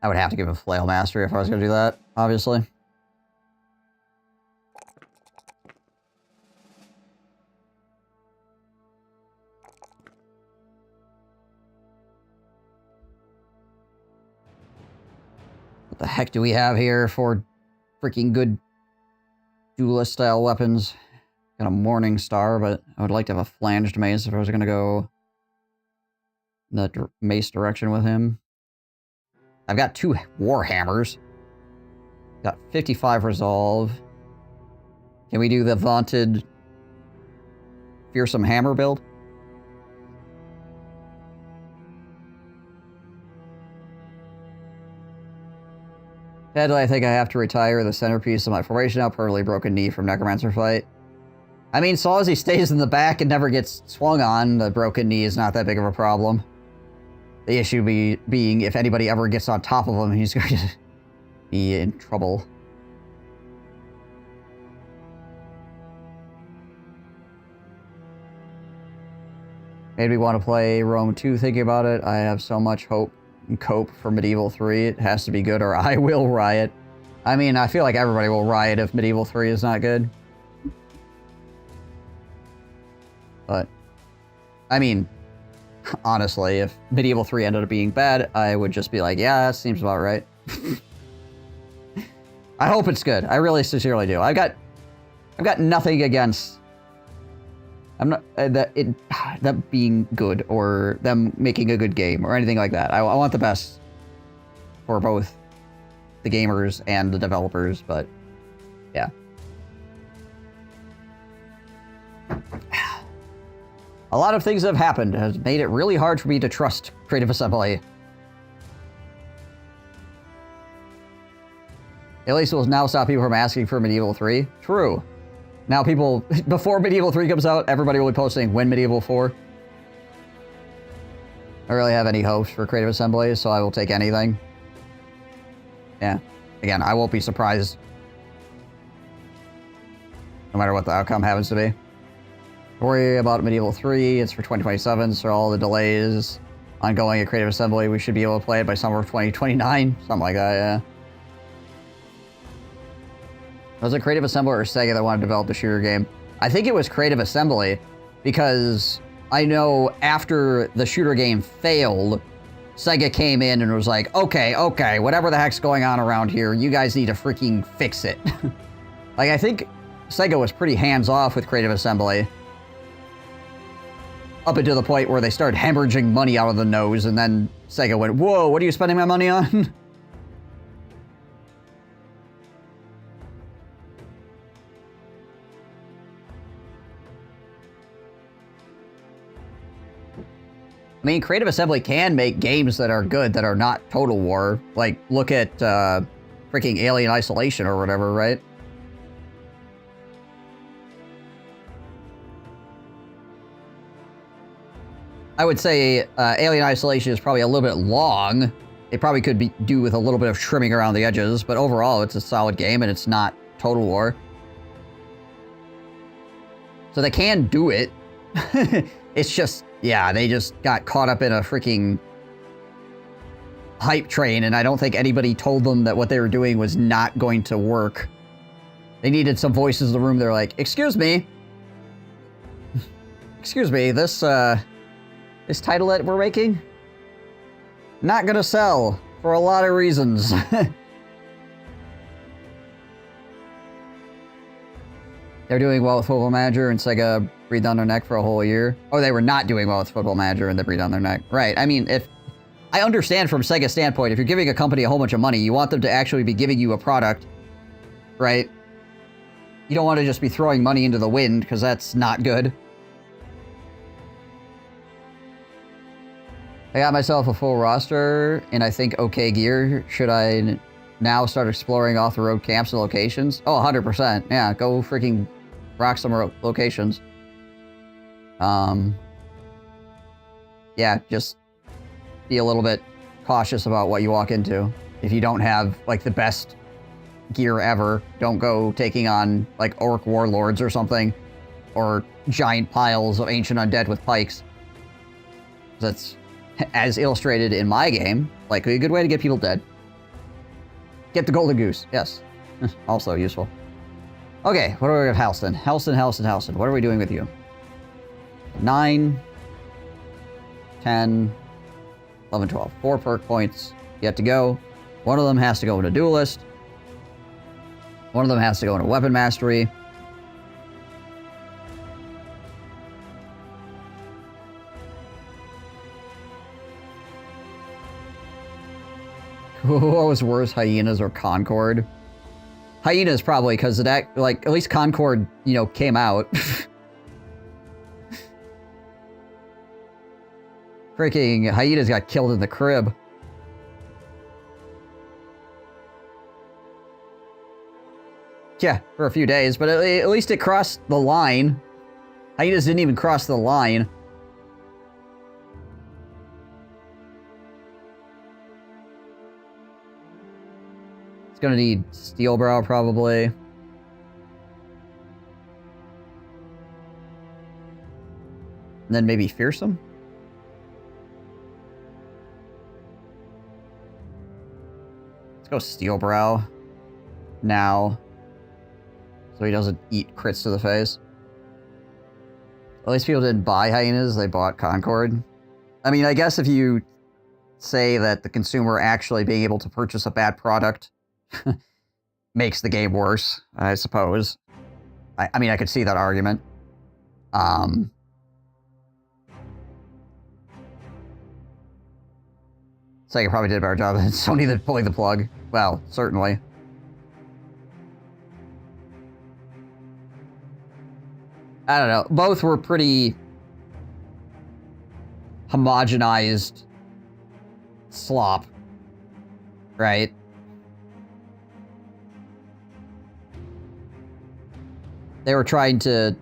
I would have to give him Flail Mastery if I was going to do that, obviously. What the heck do we have here for freaking good duelist-style weapons? Got a Morning Star, but I would like to have a Flanged Mace if I was going to go in the mace direction with him. I've got 2 Warhammers. Got 55 Resolve. Can we do the vaunted Fearsome Hammer build? Sadly, I think I have to retire the centerpiece of my formation now, permanently broken knee from Necromancer fight. I mean, so long as he stays in the back and never gets swung on, the broken knee is not that big of a problem. The issue being if anybody ever gets on top of him, he's going to be in trouble. Made me want to play Rome 2 thinking about it. I have so much hope and cope for Medieval 3. It has to be good or I will riot. I mean, I feel like everybody will riot if Medieval 3 is not good. But, I mean, honestly, if Medieval 3 ended up being bad, I would just be like, yeah, that seems about right. I hope it's good. I really sincerely do. I've got nothing against that being good or them making a good game or anything like that. I want the best for both the gamers and the developers, but yeah. A lot of things that have happened has made it really hard for me to trust Creative Assembly. At least it will now stop people from asking for Medieval 3. True. Now people, before Medieval 3 comes out, everybody will be posting when Medieval 4. I don't really have any hopes for Creative Assembly, so I will take anything. Yeah. Again, I won't be surprised. No matter what the outcome happens to be. Don't worry about Medieval 3, it's for 2027, so all the delays ongoing at Creative Assembly, we should be able to play it by summer of 2029. Something like that, yeah. Was it Creative Assembly or Sega that wanted to develop the shooter game? I think it was Creative Assembly, because I know after the shooter game failed, Sega came in and was like, okay, whatever the heck's going on around here, you guys need to freaking fix it. Like, I think Sega was pretty hands-off with Creative Assembly. Up until the point where they started hemorrhaging money out of the nose, and then Sega went, whoa, what are you spending my money on? I mean, Creative Assembly can make games that are good, that are not Total War. Like, look at freaking Alien Isolation or whatever, right? I would say Alien Isolation is probably a little bit long. It probably could do with a little bit of trimming around the edges, but overall, it's a solid game, and it's not Total War. So they can do it. It's just, yeah, they just got caught up in a freaking hype train, and I don't think anybody told them that what they were doing was not going to work. They needed some voices in the room. They're like, excuse me. Excuse me, this title that we're making? Not gonna sell for a lot of reasons. They're doing well with Football Manager, and Sega breathed on their neck for a whole year. Oh, they were not doing well with Football Manager, and they breathed on their neck. Right, I mean, if... I understand from Sega's standpoint, if you're giving a company a whole bunch of money, you want them to actually be giving you a product, right? You don't want to just be throwing money into the wind, because that's not good. I got myself a full roster, and I think okay gear. Should I now start exploring off-the-road camps and locations? Oh, 100%. Yeah, go freaking rock some locations. Yeah, just be a little bit cautious about what you walk into. If you don't have, like, the best gear ever, don't go taking on, like, orc warlords or something, or giant piles of ancient undead with pikes. That's... as illustrated in my game, like a good way to get people dead. Get the golden goose, yes. Also useful. Okay, what are we with Halston? Halston. What are we doing with you? 9, 10, 11, 12. 4 perk points yet to go. One of them has to go into Duelist. One of them has to go into Weapon Mastery. What was worse, hyenas or Concord? Hyenas probably, because that, like, at least Concord, you know, came out. Freaking hyenas got killed in the crib. Yeah, for a few days, but at least it crossed the line. Hyenas didn't even cross the line. It's gonna need Steel Brow, probably. And then maybe Fearsome? Let's go Steel Brow. Now. So he doesn't eat crits to the face. At least people didn't buy hyenas, they bought Concord. I mean, I guess if you say that the consumer actually being able to purchase a bad product makes the game worse, I suppose. I mean, I could see that argument. Sega probably did a better job than Sony than pulling the plug. Well, certainly. I don't know. Both were pretty homogenized slop, right? They were trying to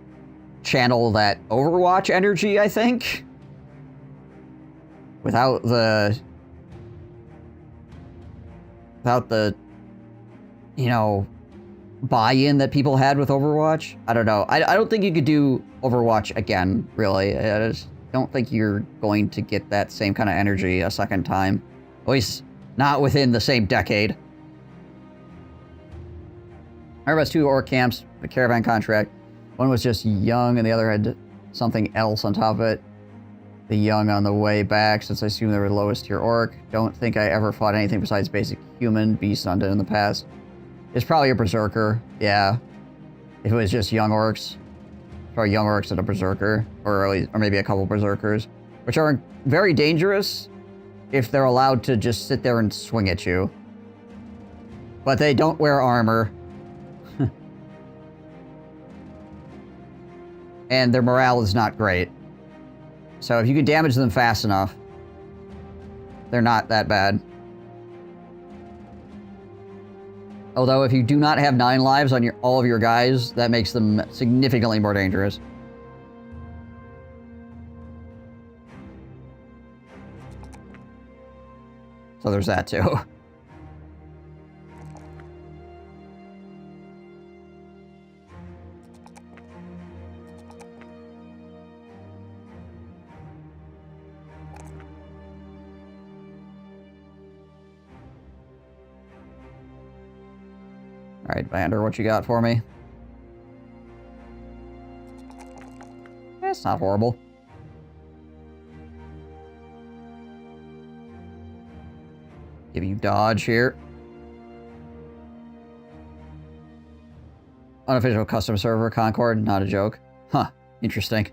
channel that Overwatch energy, I think. Without the, you know, buy-in that people had with Overwatch. I don't know. I don't think you could do Overwatch again, really. I just don't think you're going to get that same kind of energy a second time. At least not within the same decade. I remember 2 orc camps, a caravan contract. One was just young and the other had something else on top of it. The young on the way back, since I assume they were the lowest tier orc. Don't think I ever fought anything besides basic human, beast undead in the past. It's probably a berserker, yeah. If it was just young orcs. Probably young orcs and a berserker. Or maybe a couple berserkers. Which are very dangerous if they're allowed to just sit there and swing at you. But they don't wear armor. And their morale is not great. So if you can damage them fast enough, they're not that bad. Although if you do not have 9 lives on all of your guys, that makes them significantly more dangerous. So there's that too. Alright, Vander, what you got for me? It's not horrible. Give you dodge here. Unofficial custom server, Concord, not a joke. Huh, interesting.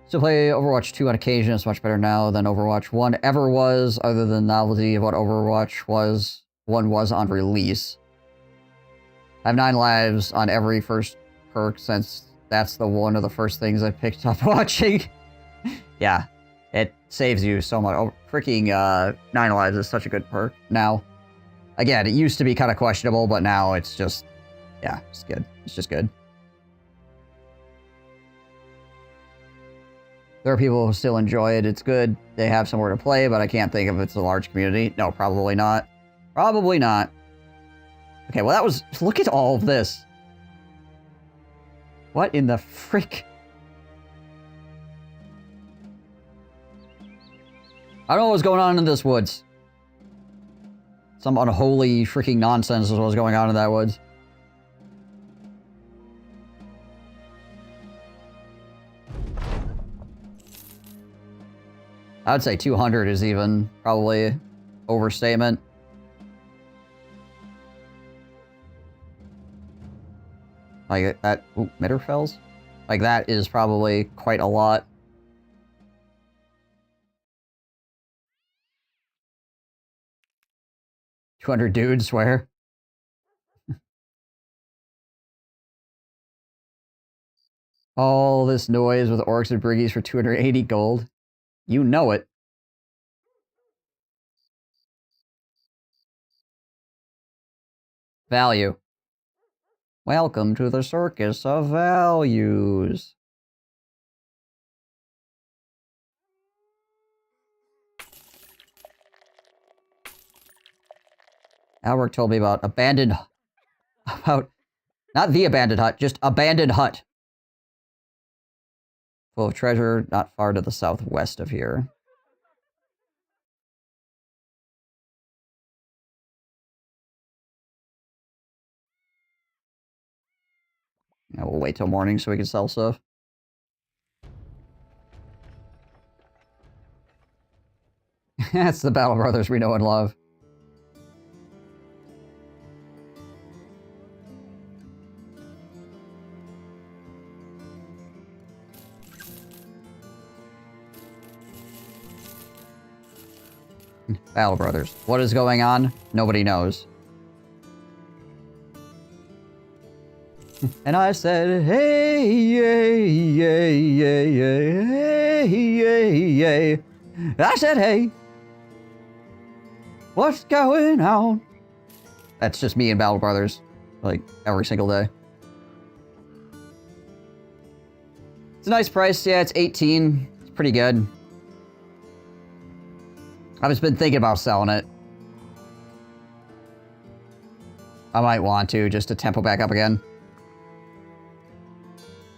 Still play Overwatch 2 on occasion. It's much better now than Overwatch 1 ever was, other than the novelty of what Overwatch 1 was on release. I have 9 lives on every first perk since that's one of the first things I picked up watching. Yeah, it saves you so much. Oh, freaking 9 lives is such a good perk now. Again, it used to be kind of questionable, but now it's just, yeah, it's good. It's just good. There are people who still enjoy it. It's good. They have somewhere to play, but I can't think if it's a large community. No, probably not. Probably not. Okay, well that was... Look at all of this. What in the frick? I don't know what's going on in this woods. Some unholy freaking nonsense is what's going on in that woods. I would say 200 is even probably overstatement. Like that, ooh, Mitterfells? Like that is probably quite a lot. 200 dudes, swear. All this noise with orcs and briggies for 280 gold. You know it. Value. Welcome to the circus of values. Albert told me about not the abandoned hut, just abandoned hut. Full of treasure, not far to the southwest of here. Yeah, we'll wait till morning so we can sell stuff. That's the Battle Brothers we know and love. Battle Brothers. What is going on? Nobody knows. And I said, hey, yay, yay, yay, yay, hey, yay, yay. I said, hey. What's going on? That's just me and Battle Brothers. Like, every single day. It's a nice price. Yeah, it's 18. It's pretty good. I've just been thinking about selling it. I might want to, just to tempo back up again.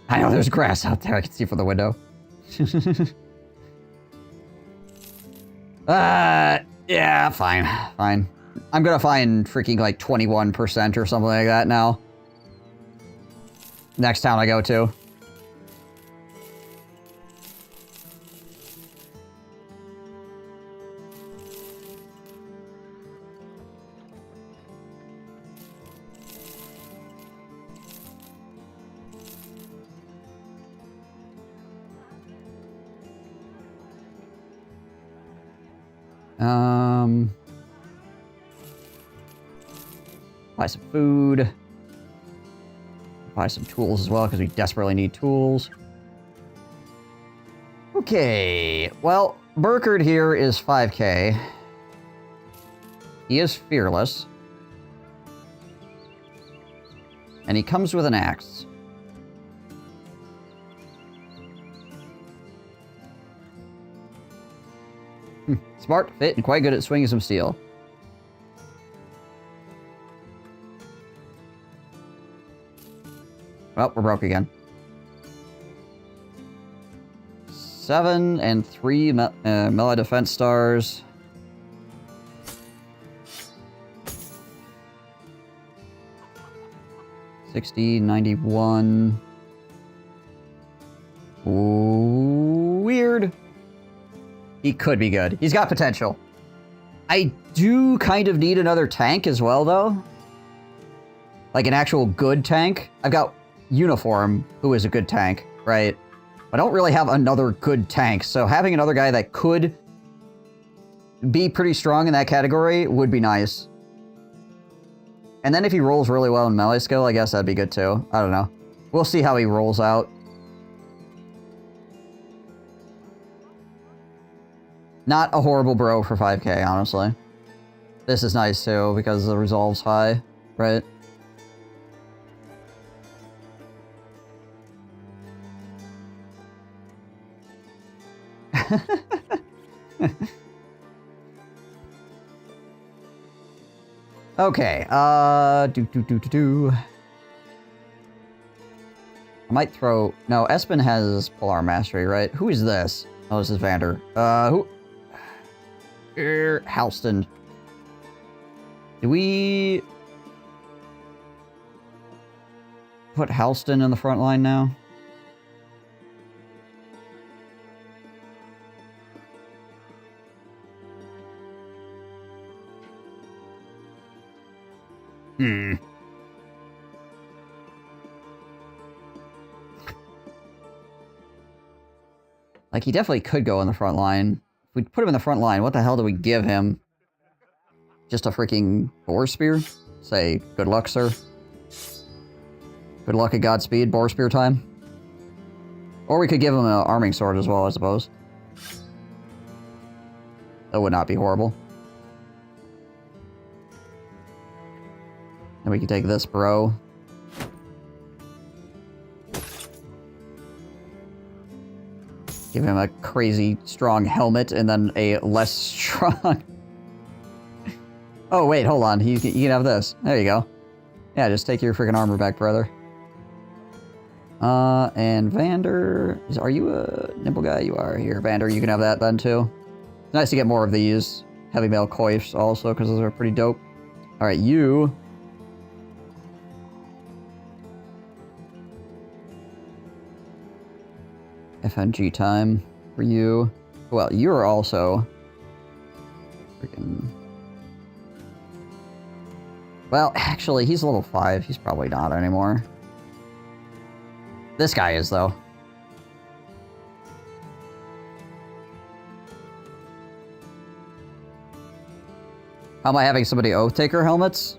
I know there's grass out there I can see from the window. Yeah, fine. Fine. I'm gonna find freaking like 21% or something like that now. Next town I go to. Buy some food. Buy some tools as well, because we desperately need tools. Okay, well, Burkard here is 5k. He is fearless. And he comes with an axe. Smart, fit, and quite good at swinging some steel. Well, we're broke again. 7 and 3 melee defense stars. $60, 91. Ooh, weird. He could be good. He's got potential. I do kind of need another tank as well, though. Like an actual good tank. I've got Uniform, who is a good tank, right? I don't really have another good tank, so having another guy that could be pretty strong in that category would be nice. And then if he rolls really well in melee skill, I guess that'd be good too. I don't know. We'll see how he rolls out. Not a horrible bro for 5k, honestly. This is nice too, because the resolve's high, right? Okay, I might throw... No, Espen has Polar Mastery, right? Who is this? Oh, this is Vander. Who? Halston. Do we... put Halston in the front line now? Like, he definitely could go in the front line. If we put him in the front line, what the hell do we give him? just a freaking boar spear. Say, good luck, sir. Good luck and Godspeed, boar spear time. Or we could give him an arming sword as well, I suppose. That would not be horrible. And we can take this bro. Give him a crazy strong helmet and then a less strong... Oh, wait, hold on. You can have this. There you go. Yeah, just take your freaking armor back, brother. And Vander... Are you a nimble guy? You are. Here, Vander, you can have that then, too. It's nice to get more of these heavy mail coifs also, because those are pretty dope. Alright, you... FNG time for you. Well, you're also... Freaking... Well, actually, he's level 5. He's probably not anymore. This guy is, though. How am I having so many Oathtaker helmets?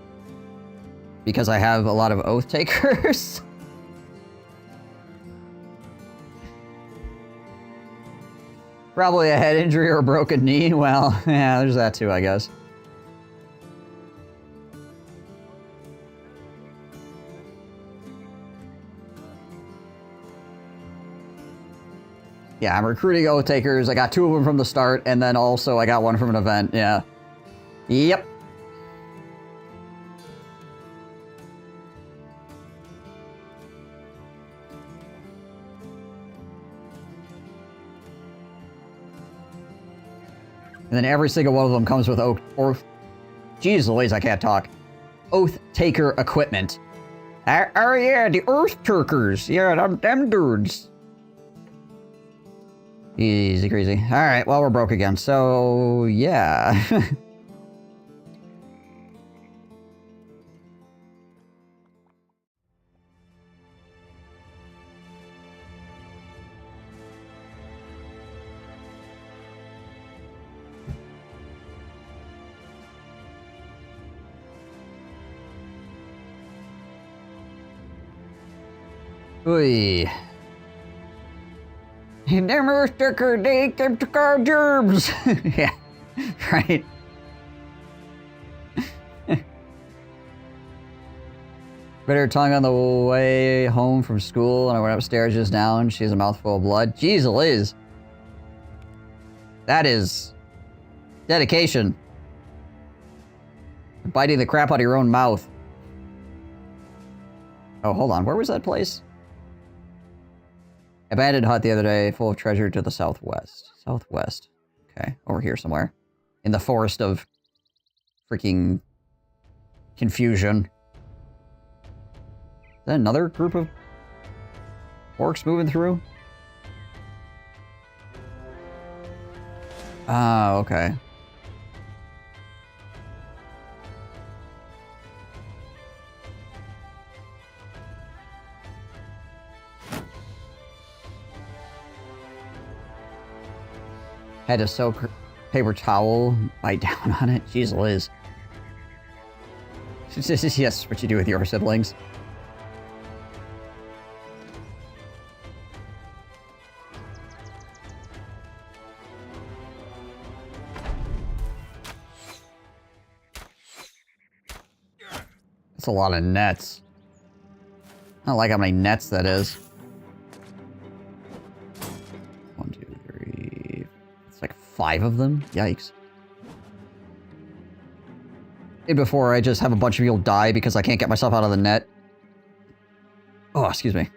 Because I have a lot of Oathtakers. Probably a head injury or a broken knee. Well, yeah, there's that too, I guess. Yeah, I'm recruiting Oathtakers. I got 2 of them from the start, and then also I got 1 from an event, yeah. Yep. And then every single one of them comes with Jeez Louise, I can't talk. Oathtaker equipment. Oh yeah, the Oathtakers. Yeah, them dudes. Easy crazy. Alright, well, we're broke again, so yeah. Oy. Them Oathtaker, they came to our germs. Yeah, right. Bit her tongue on the way home from school, and I went upstairs just now, and she has a mouthful of blood. Jeez Liz. That is dedication. Biting the crap out of your own mouth. Oh, hold on. Where was that place? Abandoned hut the other day, full of treasure to the southwest. Southwest. Okay, over here somewhere. In the forest of freaking confusion. Is that another group of orcs moving through? Ah, okay. Had to soak paper towel, bite down on it. Jeez Liz. Yes, what you do with your siblings. That's a lot of nets. I don't like how many nets that is. 1, 2, 3... It's like 5 of them? Yikes. And before I just have a bunch of people die because I can't get myself out of the net. Oh, excuse me.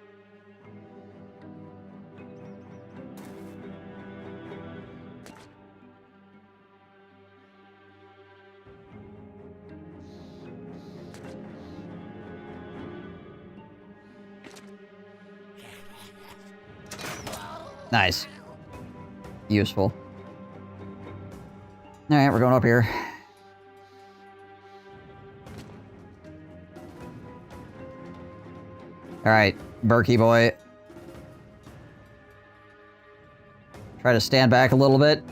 Nice. Useful. Alright, we're going up here. Alright, Berkey boy. Try to stand back a little bit.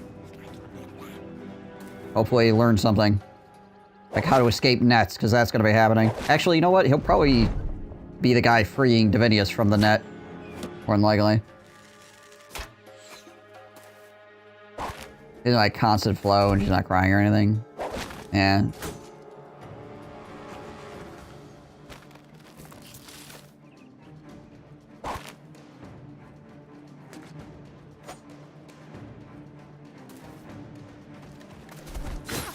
Hopefully learn something. Like how to escape nets, because that's going to be happening. Actually, you know what? He'll probably be the guy freeing Divinius from the net. More than likely. He's like constant flow and she's not crying or anything. Yeah.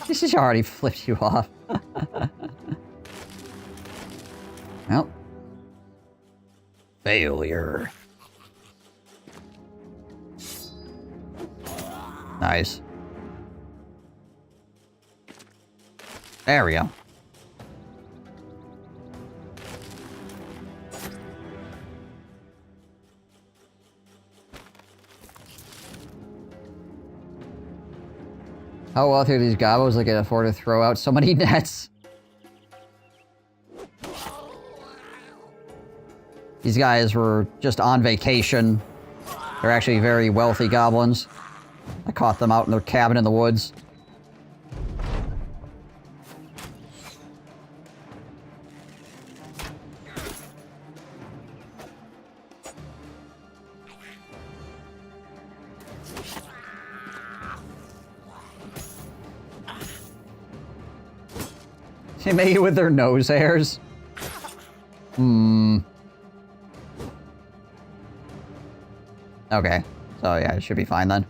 This has already flipped you off. Well. Failure. Nice. There we go. How wealthy are these gobos that can afford to throw out so many nets? These guys were just on vacation. They're actually very wealthy goblins. I caught them out in their cabin in the woods. They make it with their nose hairs. Okay. So yeah, it should be fine then.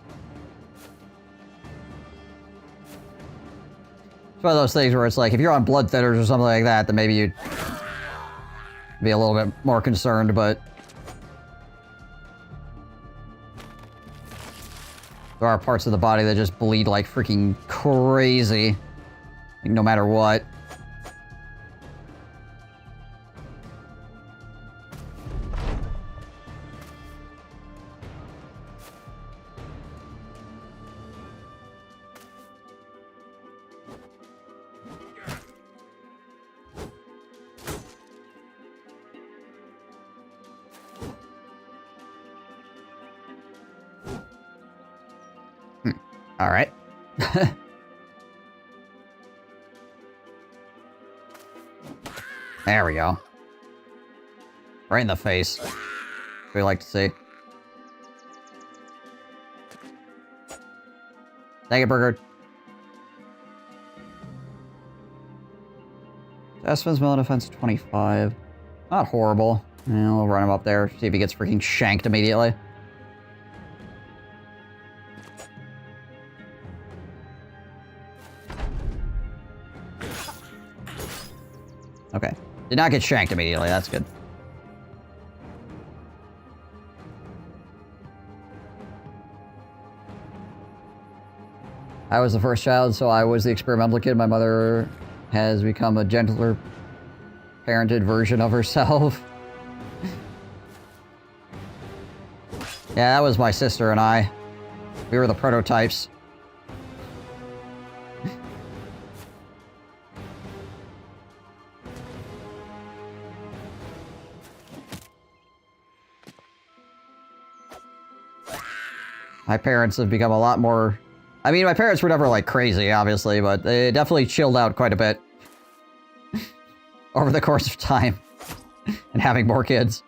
It's one of those things where it's like, if you're on blood thinners or something like that, then maybe you'd be a little bit more concerned, but... there are parts of the body that just bleed like freaking crazy. Like, no matter what. All right. There we go. Right in the face. We like to see. Thank you, Burger. Espen's melee defense 25. Not horrible. Yeah, we'll run him up there, see if he gets freaking shanked immediately. Okay. Did not get shanked immediately, that's good. I was the first child, so I was the experimental kid. My mother has become a gentler parented version of herself. Yeah, that was my sister and I. We were the prototypes. My parents have become a lot more... I mean, my parents were never, like, crazy, obviously, but they definitely chilled out quite a bit. Over the course of time. And having more kids.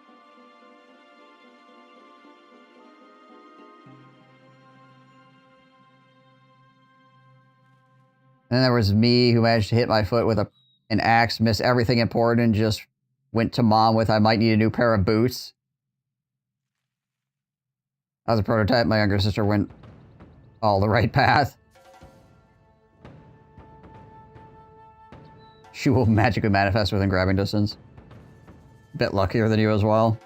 And then there was me, who managed to hit my foot with an axe, miss everything important, and just went to mom with, I might need a new pair of boots. As a prototype, my younger sister went all the right path. She will magically manifest within grabbing distance. Bit luckier than you as well.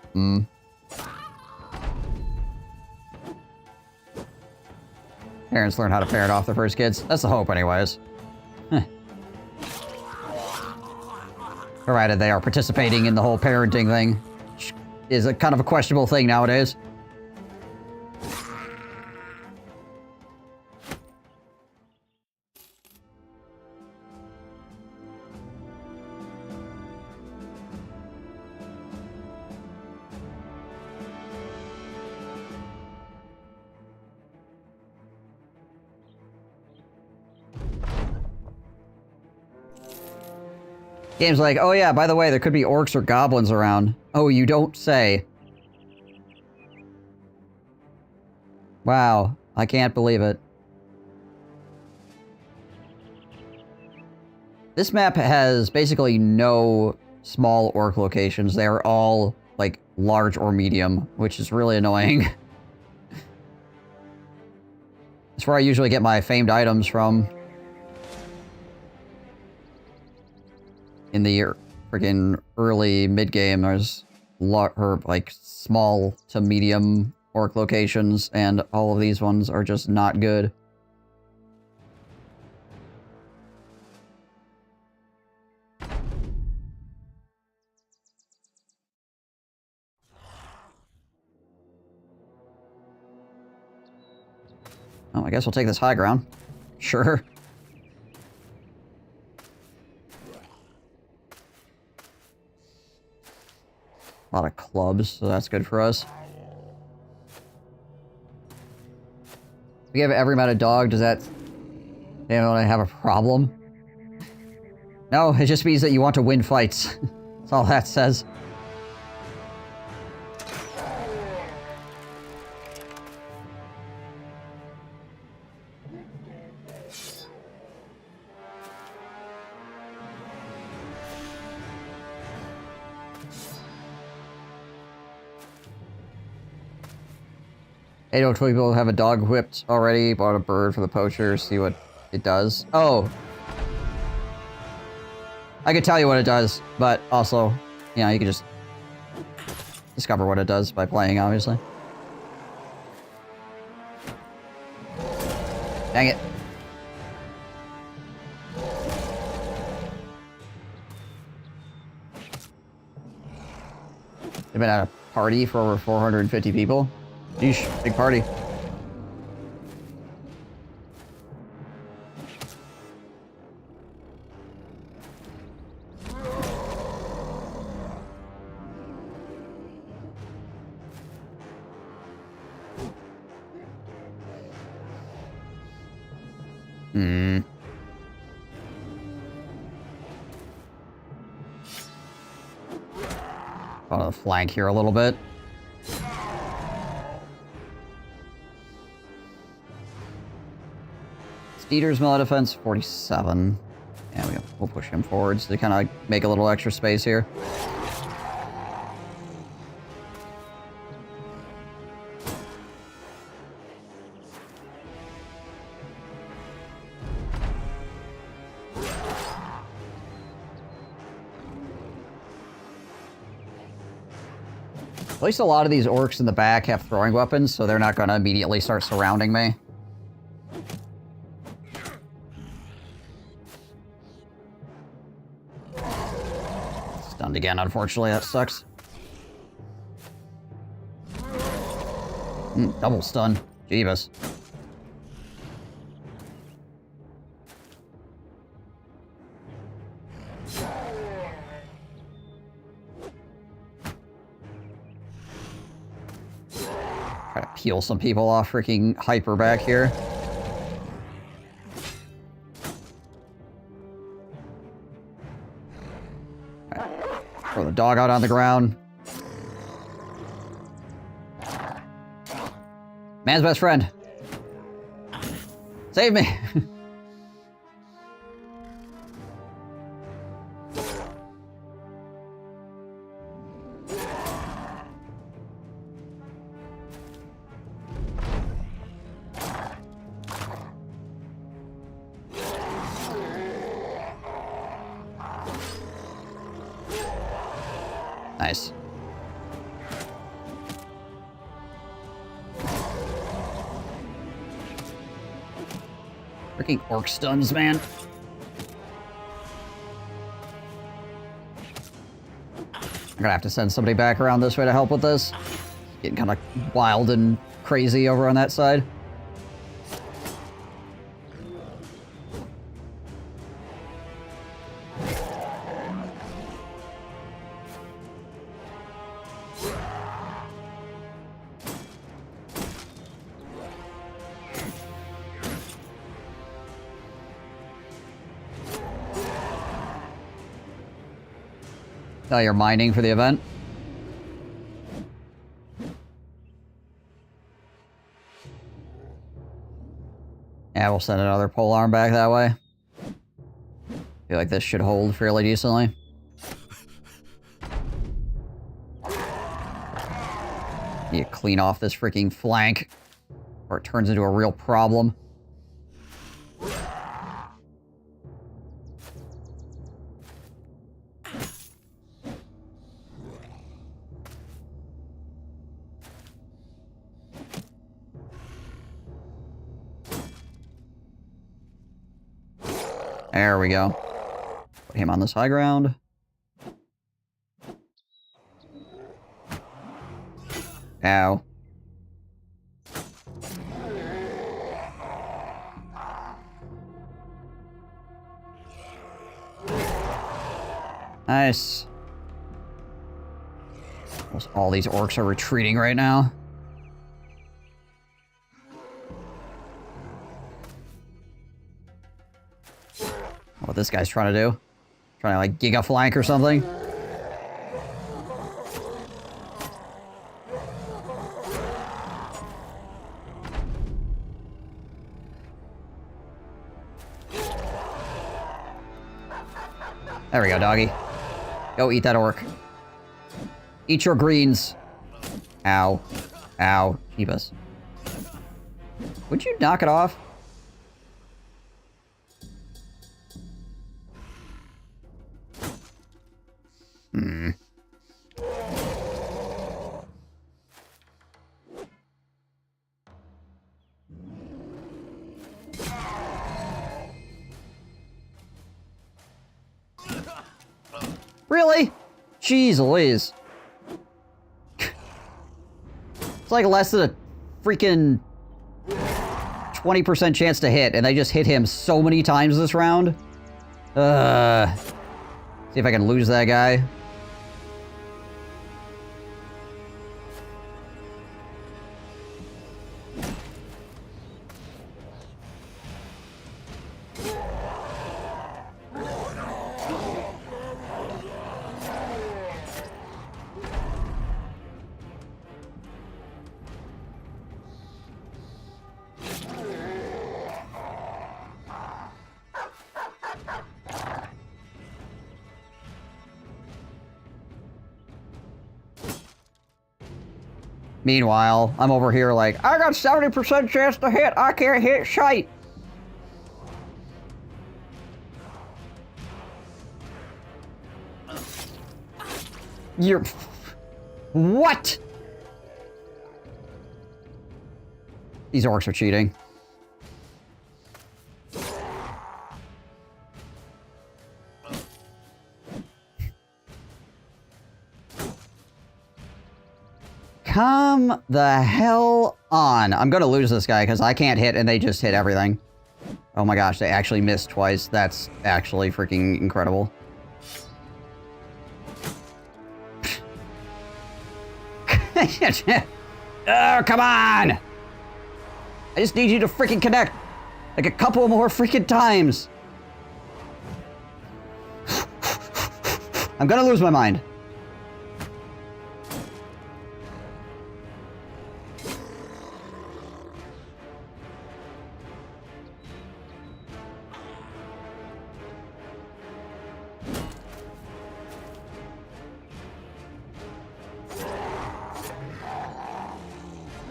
Parents learn how to parent off their first kids. That's the hope anyways. Provided they are participating in the whole parenting thing. Which is a kind of a questionable thing nowadays. Game's like, oh yeah, by the way, there could be orcs or goblins around. Oh, you don't say. Wow, I can't believe it. This map has basically no small orc locations. They are all, like, large or medium, which is really annoying. That's where I usually get my famed items from. In the friggin' early mid-game, there's like small to medium orc locations, and all of these ones are just not good. Oh, I guess we'll take this high ground. Sure. A lot of clubs, so that's good for us. We give every amount of dog, does that... They don't have a problem? No, it just means that you want to win fights. That's all that says. Hey, don't people have a dog whipped already? Bought a bird for the poacher, see what it does. Oh! I could tell you what it does, but also, you know, you can just discover what it does by playing, obviously. Dang it. They've been at a party for over 450 people. Yeesh, big party. On the flank here a little bit. Steeder's melee defense, 47. Yeah, we'll push him forwards to kind of make a little extra space here. At least a lot of these orcs in the back have throwing weapons, so they're not going to immediately start surrounding me. Stunned again, unfortunately. That sucks. Double stun. Jeebus. Try to peel some people off freaking hyper back here. Throw the dog out on the ground. Man's best friend. Save me. Nice. Freaking orc stuns, man. I'm gonna have to send somebody back around this way to help with this. Getting kind of wild and crazy over on that side. Oh, you're mining for the event? Yeah, we'll send another pole arm back that way. Feel like this should hold fairly decently. Need to clean off this freaking flank, or it turns into a real problem. There we go. Put him on this high ground. Ow. Nice. Almost all these orcs are retreating right now. What this guy's trying to do? Trying to like giga flank or something? There we go, doggy. Go eat that orc. Eat your greens. Ow. Ow. Keep us. Would you knock it off? Hmm. Really? Jeez Louise. It's like less than a freaking 20% chance to hit, and they just hit him so many times this round. See if I can lose that guy. Meanwhile, I'm over here like, I got 70% chance to hit. I can't hit shite. You're... What? These orcs are cheating. Come the hell on. I'm gonna lose this guy because I can't hit and they just hit everything. Oh my gosh, they actually missed twice. That's actually freaking incredible. Oh, come on! I just need you to freaking connect like a couple more freaking times. I'm gonna lose my mind.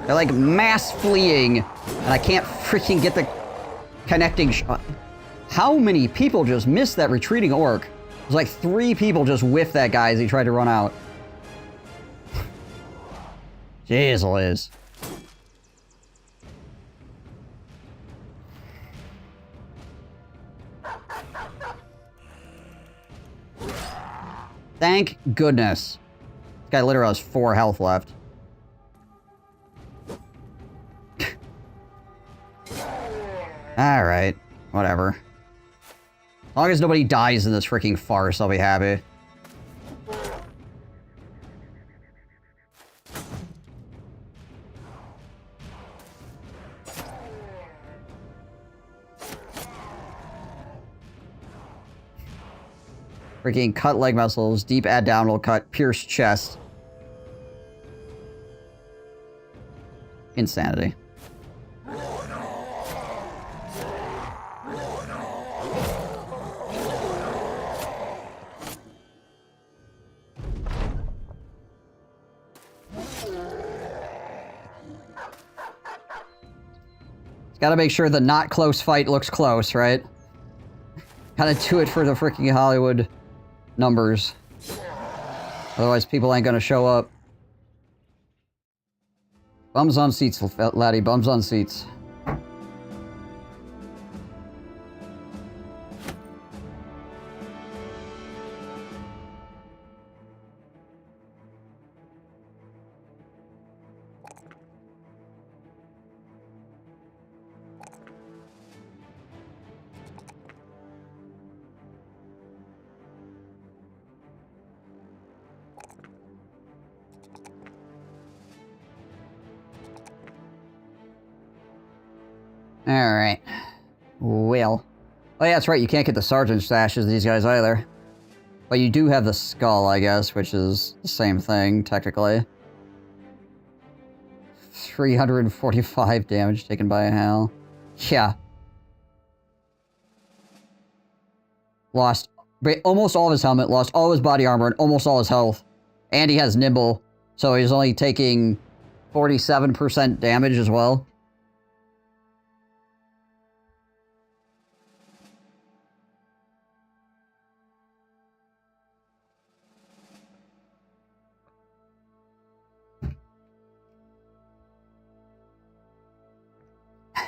They're like mass fleeing, and I can't freaking get the connecting shot. How many people just missed that retreating orc? There's like 3 people just whiffed that guy as he tried to run out. Jeez Liz. Thank goodness. This guy literally has 4 health left. Alright, whatever. As long as nobody dies in this freaking farce, I'll be happy. Freaking cut leg muscles, deep abdominal cut, pierced chest. Insanity. Gotta make sure the not close fight looks close, right? Gotta do it for the freaking Hollywood numbers. Otherwise, people ain't gonna show up. Bums on seats, laddie. Bums on seats. Alright. Well. Oh yeah, that's right, you can't get the sergeant stashes of these guys either. But you do have the skull, I guess, which is the same thing, technically. 345 damage taken by a Hal. Yeah. Lost almost all of his helmet, lost all of his body armor, and almost all his health. And he has Nimble, so he's only taking 47% damage as well.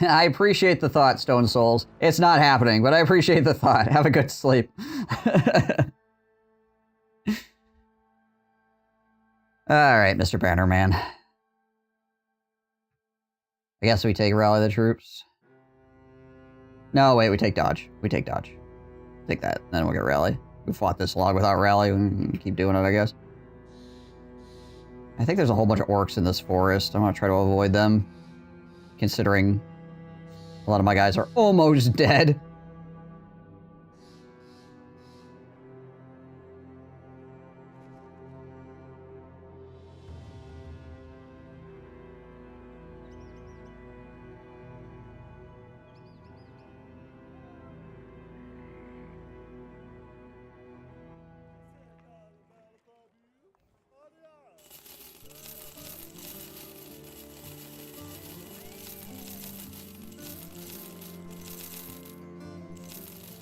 I appreciate the thought, Stone Souls. It's not happening, but I appreciate the thought. Have a good sleep. Alright, Mr. Bannerman. I guess we take Rally the Troops. No, wait, we take Dodge. We take Dodge. Take that, then we'll get Rally. We fought this log without Rally, we can keep doing it, I guess. I think there's a whole bunch of orcs in this forest. I'm gonna try to avoid them, considering a lot of my guys are almost dead.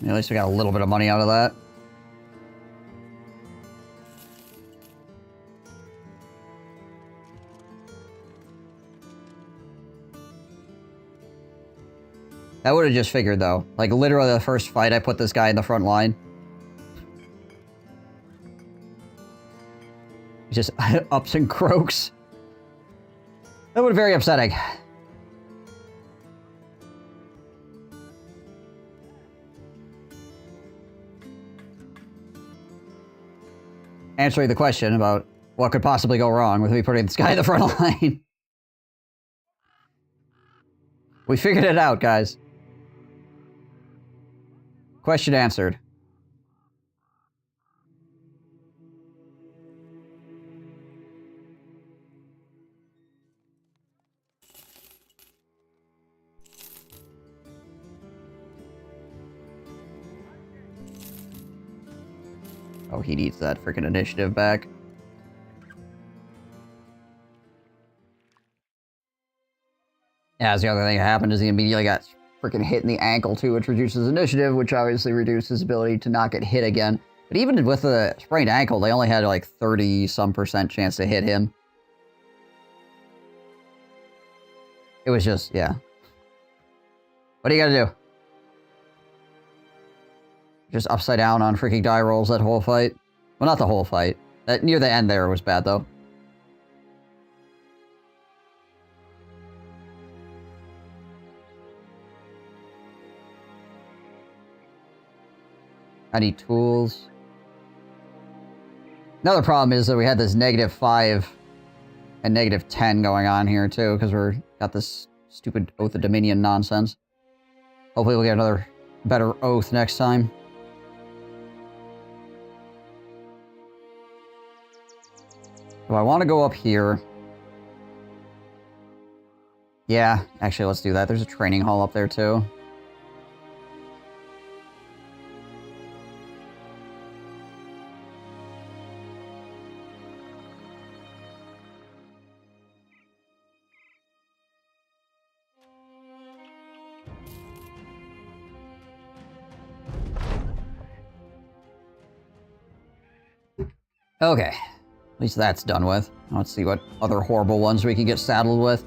At least we got a little bit of money out of that. I would have just figured, though. Like, literally the first fight, I put this guy in the front line. He just ups and croaks. That would be very upsetting. Answering the question about what could possibly go wrong with me putting this guy in the front line. We figured it out, guys. Question answered. Oh, he needs that freaking initiative back. Yeah, that's the other thing that happened is he immediately got freaking hit in the ankle too, which reduces initiative, which obviously reduces his ability to not get hit again. But even with the sprained ankle, they only had like 30-some% chance to hit him. It was just, yeah. What do you gotta do? Just upside down on freaking die rolls that whole fight. Well, not the whole fight. That near the end there was bad, though. I need tools. Another problem is that we had this -5 and -10 going on here, too, because we're got this stupid Oath of Dominion nonsense. Hopefully we'll get another better oath next time. Do I want to go up here? Yeah, actually, let's do that. There's a training hall up there, too. Okay, at least that's done with. Let's see what other horrible ones we can get saddled with.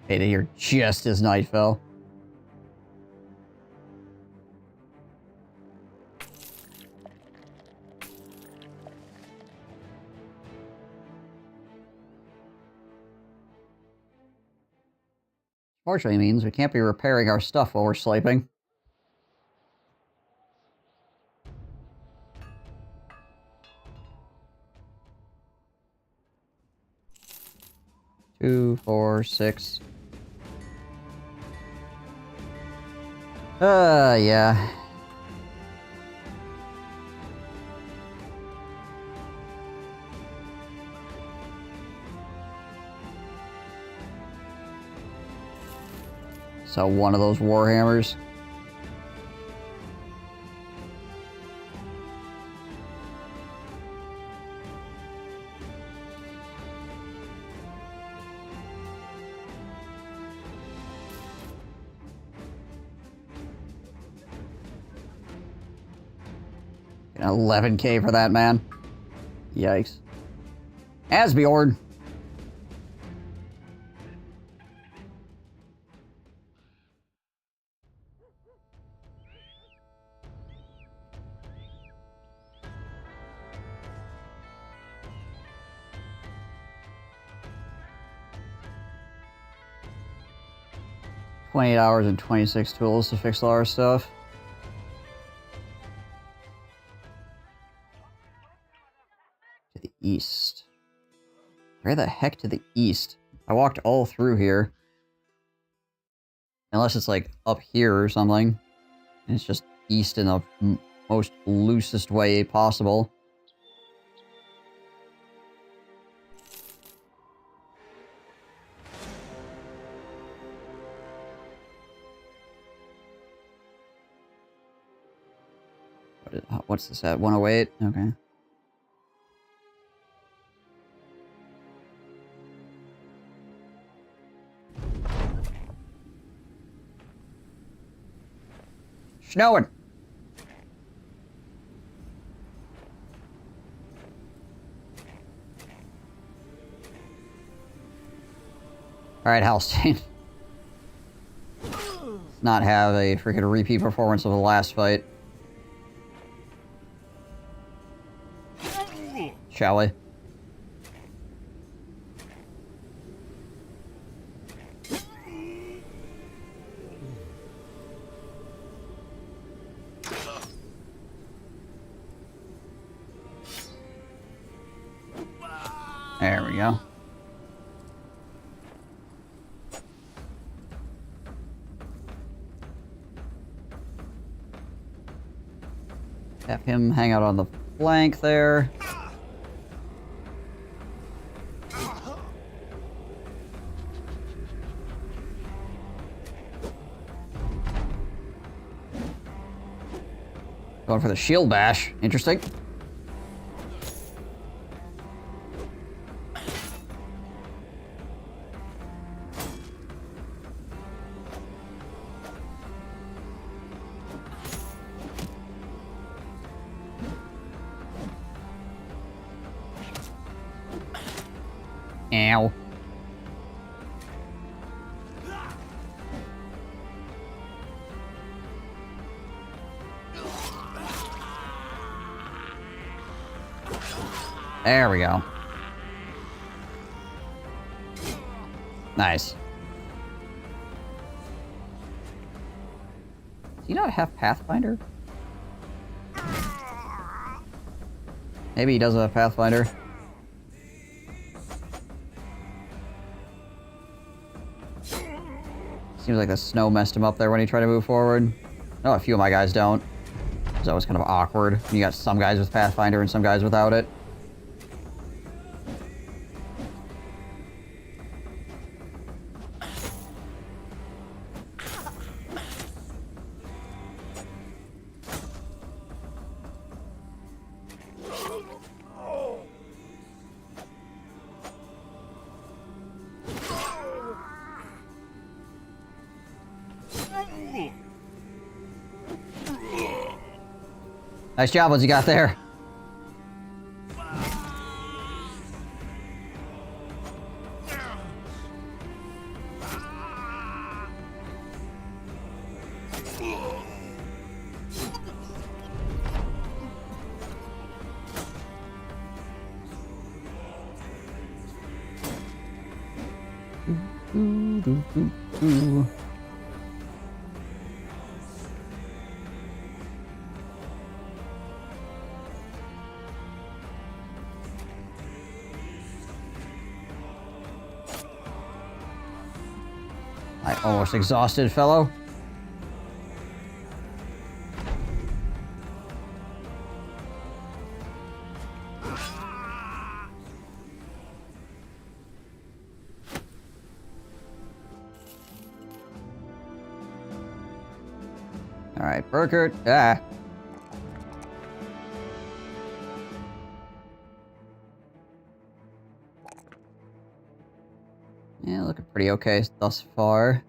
Made it here just as night fell. Fortunately means we can't be repairing our stuff while we're sleeping. Two, 4, 6. Yeah. So one of those warhammers. $11K for that, man. Yikes. Asbjorn. $28 and 26 tools to fix all our stuff. To the east. Where the heck to the east? I walked all through here. Unless it's like up here or something. And it's just east in the most loosest way possible. What's this at? 108? Okay. Snowing! Alright, Halstein. Let's not have a freaking repeat performance of the last fight. Shall we? There we go. Have him hang out on the flank there. Going for the shield bash. Interesting. Ow. There we go. Nice. Does he not have Pathfinder? Maybe he doesn't have Pathfinder. Seems like the snow messed him up there when he tried to move forward. No, a few of my guys don't. So that was kind of awkward. You got some guys with Pathfinder and some guys without it. Nice job, what you got there. I almost exhausted, fellow. Alright, Burkert. Ah. Yeah, looking pretty okay thus far.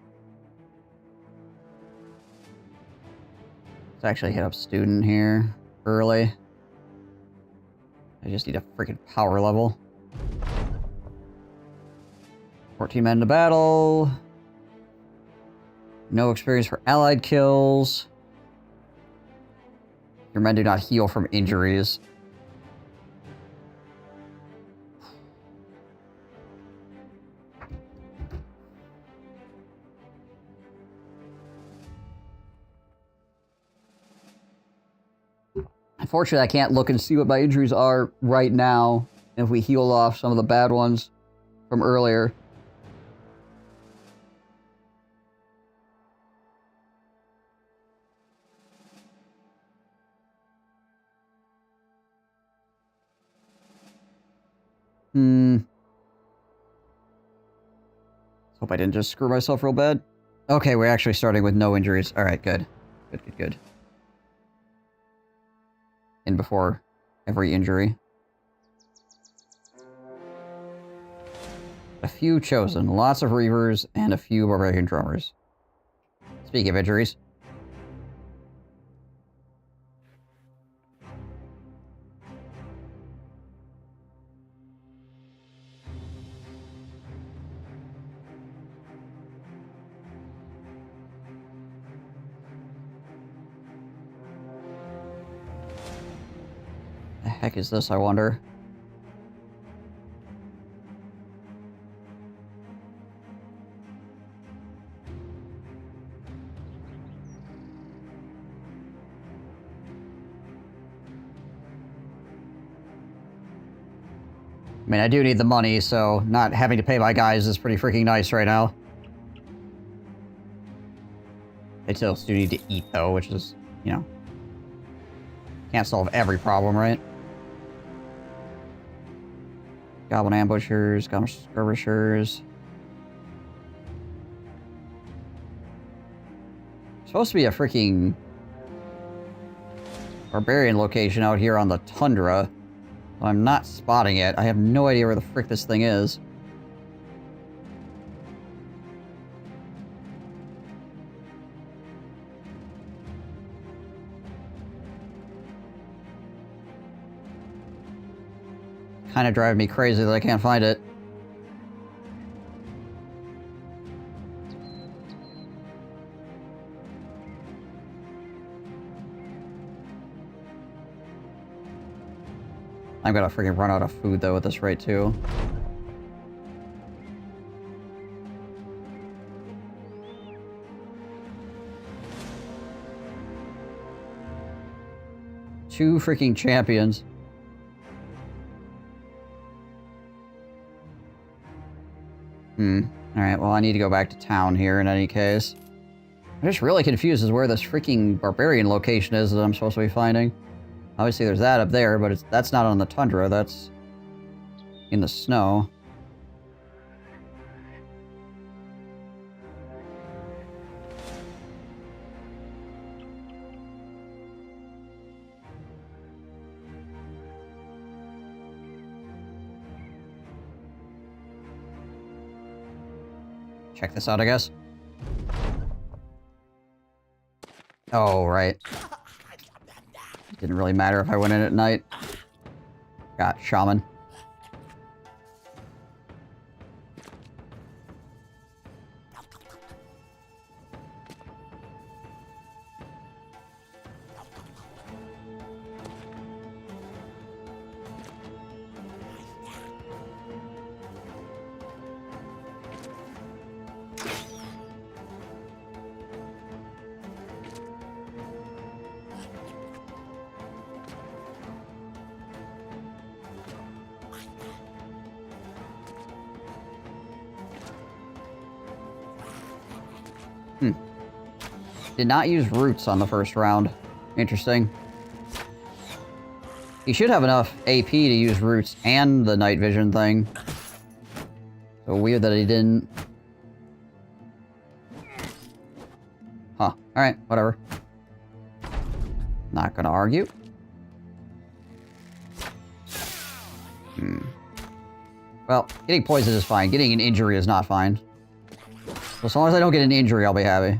Let's actually hit up student here early. I just need a freaking power level. 14 men to battle. No experience for allied kills. Your men do not heal from injuries. Unfortunately, I can't look and see what my injuries are right now. If we heal off some of the bad ones from earlier. Hope I didn't just screw myself real bad. Okay, we're actually starting with no injuries. Alright, good. Good. And before every injury. A few chosen. Lots of Reavers and a few Barbarian Drummers. Speaking of injuries. The heck is this, I wonder? I mean, I do need the money, so not having to pay my guys is pretty freaking nice right now. They still do need to eat, though, which is, you know... Can't solve every problem, right? Goblin ambushers, goblin skirmishers. Supposed to be a freaking barbarian location out here on the tundra. I'm not spotting it. I have no idea where the frick this thing is. Kind of driving me crazy that I can't find it. I'm gonna freaking run out of food though at this rate too. Two freaking champions. Alright, well, I need to go back to town here in any case. I'm just really confused as where this freaking barbarian location is that I'm supposed to be finding. Obviously, there's that up there, but that's not on the tundra. That's in the snow. Check this out, I guess. Oh, right. Didn't really matter if I went in at night. Got shaman. Did not use roots on the first round. Interesting. He should have enough AP to use roots and the night vision thing. So weird that he didn't. Huh. Alright, whatever. Not gonna argue. Well, getting poisoned is fine. Getting an injury is not fine. So as long as I don't get an injury, I'll be happy.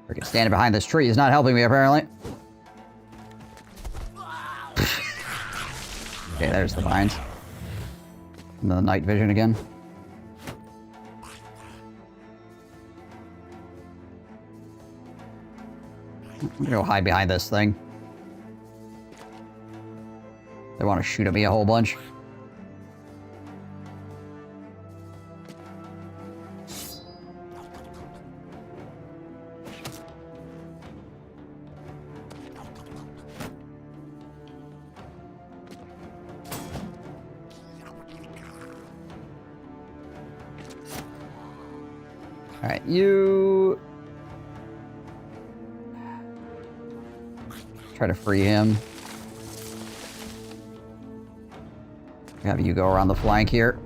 Freaking standing behind this tree is not helping me, apparently. Okay, there's the vines. And the night vision again. I'm gonna go hide behind this thing. They want to shoot at me a whole bunch. Alright, you... Try to free him. Have you go around the flank here.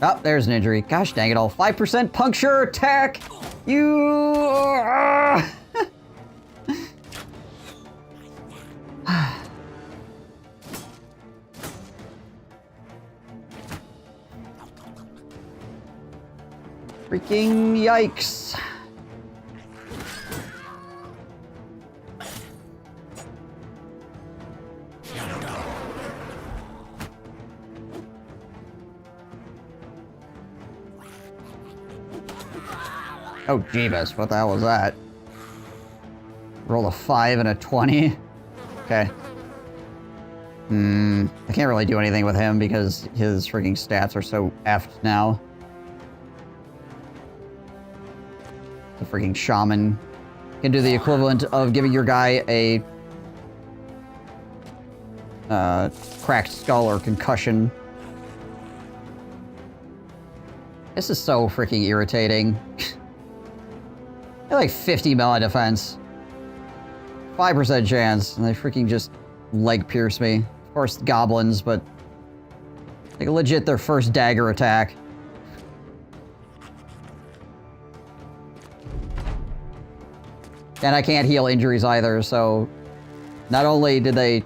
Oh, there's an injury. Gosh dang it all. 5% puncture attack! You... Freaking yikes. Oh, Jeebus, what the hell was that? Roll a 5 and a 20? Okay. I can't really do anything with him because his freaking stats are so effed now. The freaking shaman can do the equivalent of giving your guy a cracked skull or concussion. This is so freaking irritating. They're like 50 melee defense. 5% chance, and they freaking just leg pierce me. Of course, goblins, but like legit their first dagger attack. And I can't heal injuries either, so not only did they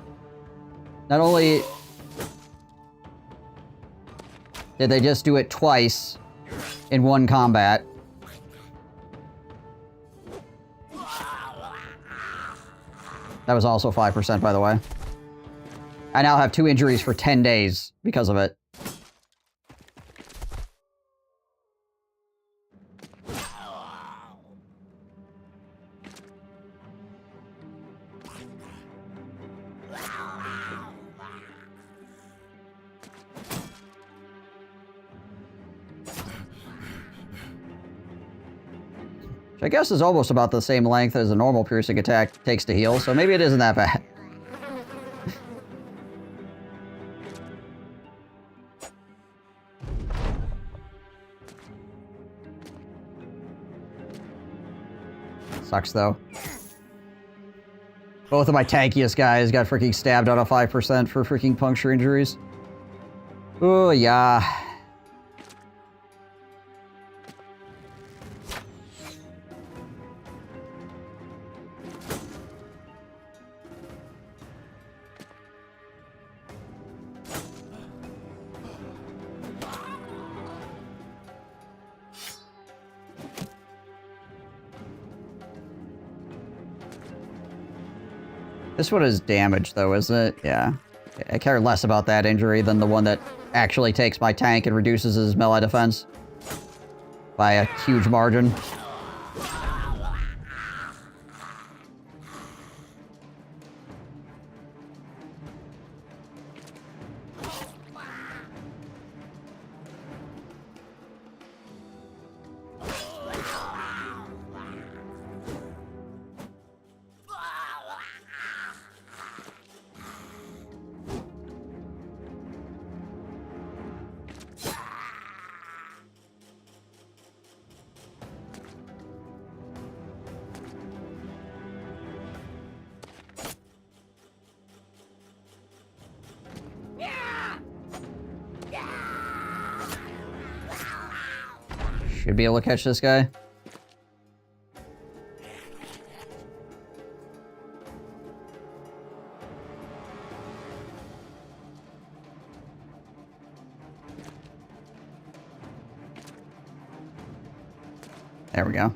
just do it twice in one combat. That was also 5%, by the way. I now have 2 injuries for 10 days because of it. Which I guess is almost about the same length as a normal piercing attack takes to heal, so maybe it isn't that bad. Sucks, though. Both of my tankiest guys got freaking stabbed out of 5% for freaking puncture injuries. Oh, yeah. This one is damage, though, isn't it? Yeah. I care less about that injury than the one that actually takes my tank and reduces his melee defense by a huge margin. Should be able to catch this guy. There we go.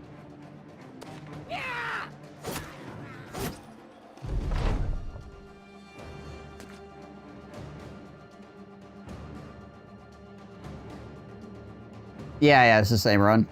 Yeah, it's the same run.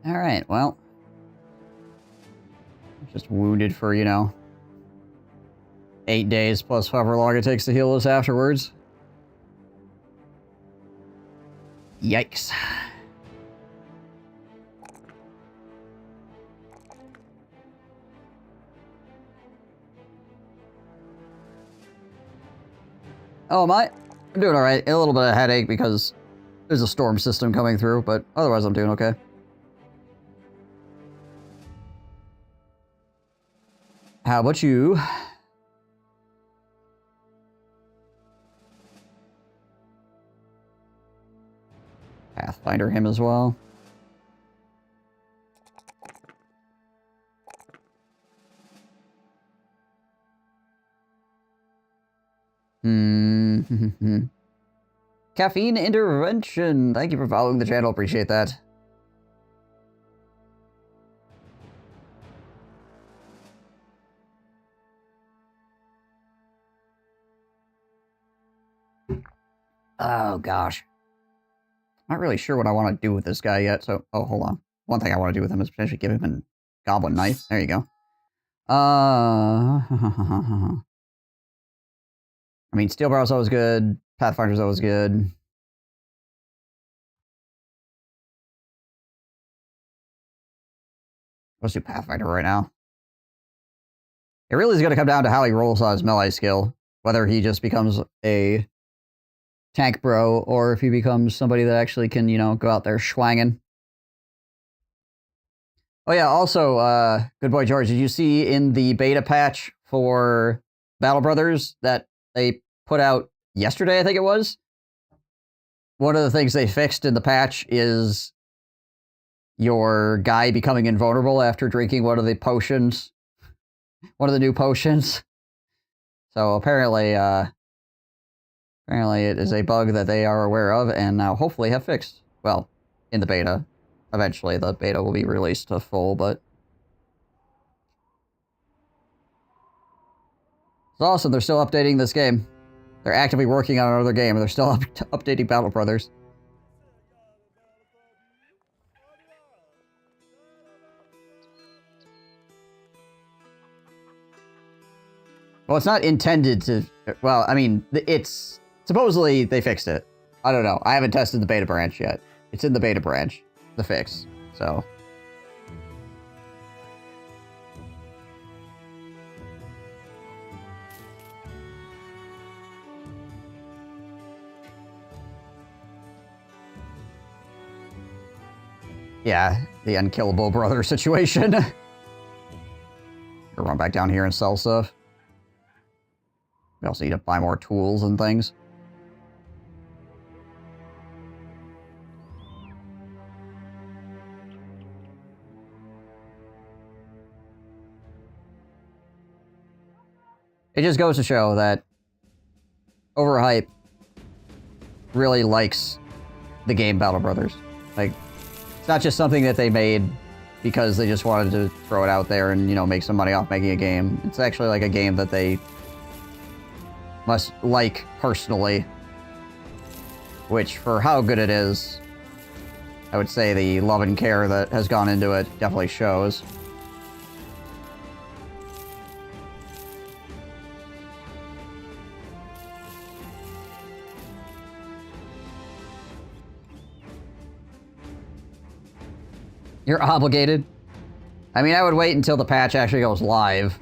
All right, well. Just wounded for, 8 days plus however long it takes to heal us afterwards. Yikes. Oh, am I? I'm doing alright. A little bit of headache because there's a storm system coming through, but otherwise I'm doing okay. How about you? Pathfinder him as well. Caffeine intervention. Thank you for following the channel. Appreciate that. Oh, gosh. Not really sure what I want to do with this guy yet, so... Oh, hold on. One thing I want to do with him is potentially give him a goblin knife. There you go. I mean, Steel Barrel's always good. Pathfinder's always good. Let's do Pathfinder right now. It really is going to come down to how he rolls on his melee skill. Whether he just becomes a tank bro, or if he becomes somebody that actually can, go out there schwanging. Oh yeah, also, good boy George, did you see in the beta patch for Battle Brothers that they put out yesterday, I think it was? One of the things they fixed in the patch is your guy becoming invulnerable after drinking one of the potions. One of the new potions. So apparently it is a bug that they are aware of and now hopefully have fixed. Well, in the beta. Eventually the beta will be released to full, but... It's awesome, they're still updating this game. They're actively working on another game, and they're still updating Battle Brothers. Well, it's not intended to... Well, I mean, it's... Supposedly, they fixed it. I don't know. I haven't tested the beta branch yet. It's in the beta branch. The fix. So... Yeah, the unkillable brother situation. Run back down here and sell stuff. We also need to buy more tools and things. It just goes to show that Overhype really likes the game Battle Brothers. Like, it's not just something that they made because they just wanted to throw it out there and, you know, make some money off making a game. It's actually like a game that they must like personally. Which, for how good it is, I would say the love and care that has gone into it definitely shows. You're obligated? I mean, I would wait until the patch actually goes live.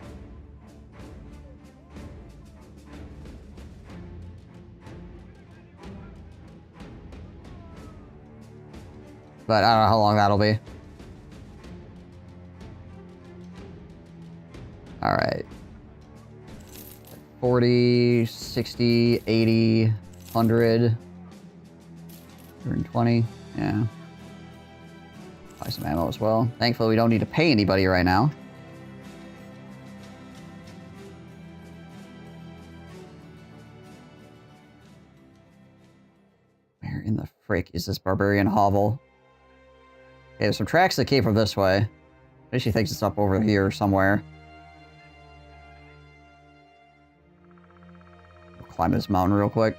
But I don't know how long that'll be. Alright. 40, 60, 80, 100, 120, yeah. Buy some ammo as well. Thankfully, we don't need to pay anybody right now. Where in the frick is this barbarian hovel? Okay, there's some tracks that came from this way. I she thinks it's up over here somewhere. We'll climb this mountain real quick.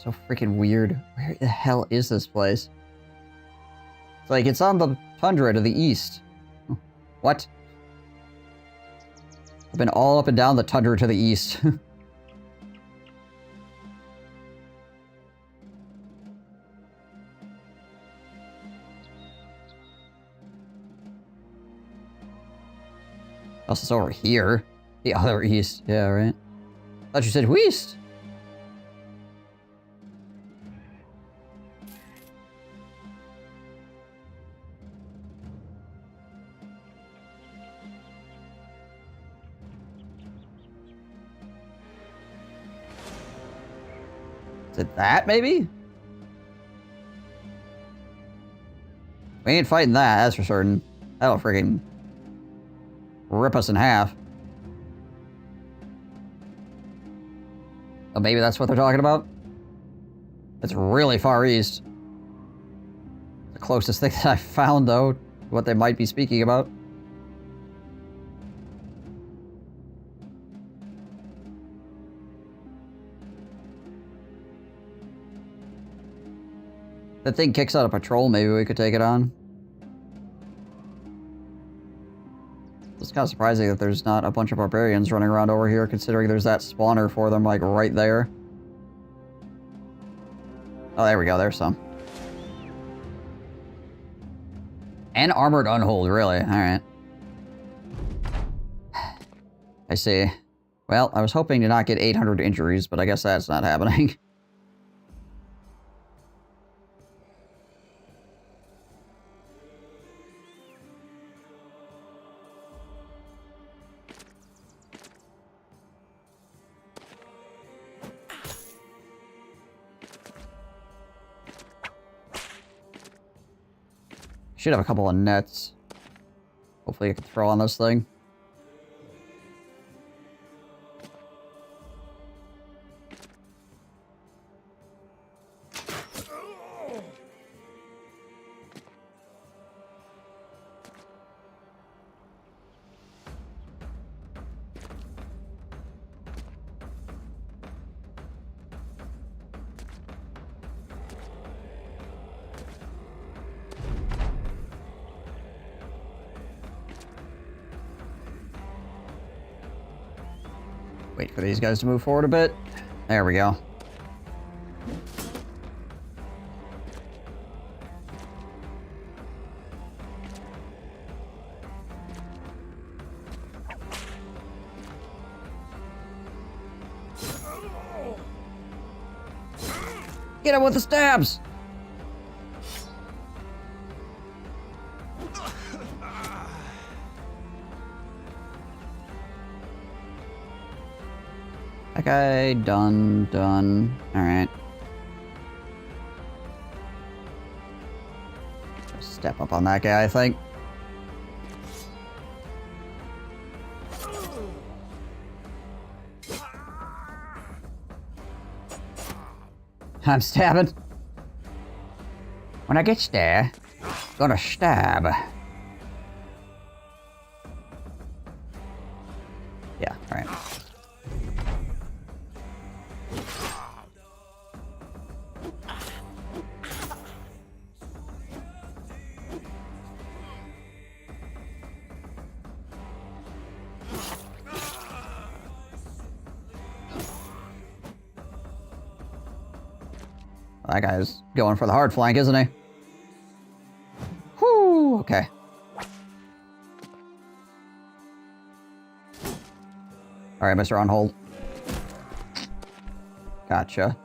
So freaking weird. Where the hell is this place? It's like, it's on the tundra to the east. What? I've been all up and down the tundra to the east. Oh, it's over here. The other east. Yeah, right. Thought you said west. Is it that, maybe? We ain't fighting that, that's for certain. That'll freaking rip us in half. Oh, maybe that's what they're talking about? It's really far east. The closest thing that I found, though, to what they might be speaking about. That thing kicks out a patrol, maybe we could take it on. It's kind of surprising that there's not a bunch of barbarians running around over here, considering there's that spawner for them, like, right there. Oh, there we go, there's some. And armored unhold, really. Alright. I see. Well, I was hoping to not get 800 injuries, but I guess that's not happening. Should have a couple of nets. Hopefully I can throw on this thing. Wait for these guys to move forward a bit. There we go. Get him with the stabs! Okay, done. Alright. Step up on that guy, I think. I'm stabbing. When I get there, gonna stab. Yeah, alright. That guy's going for the hard flank, isn't he? Whew, okay. Alright, Mr. On hold. Gotcha.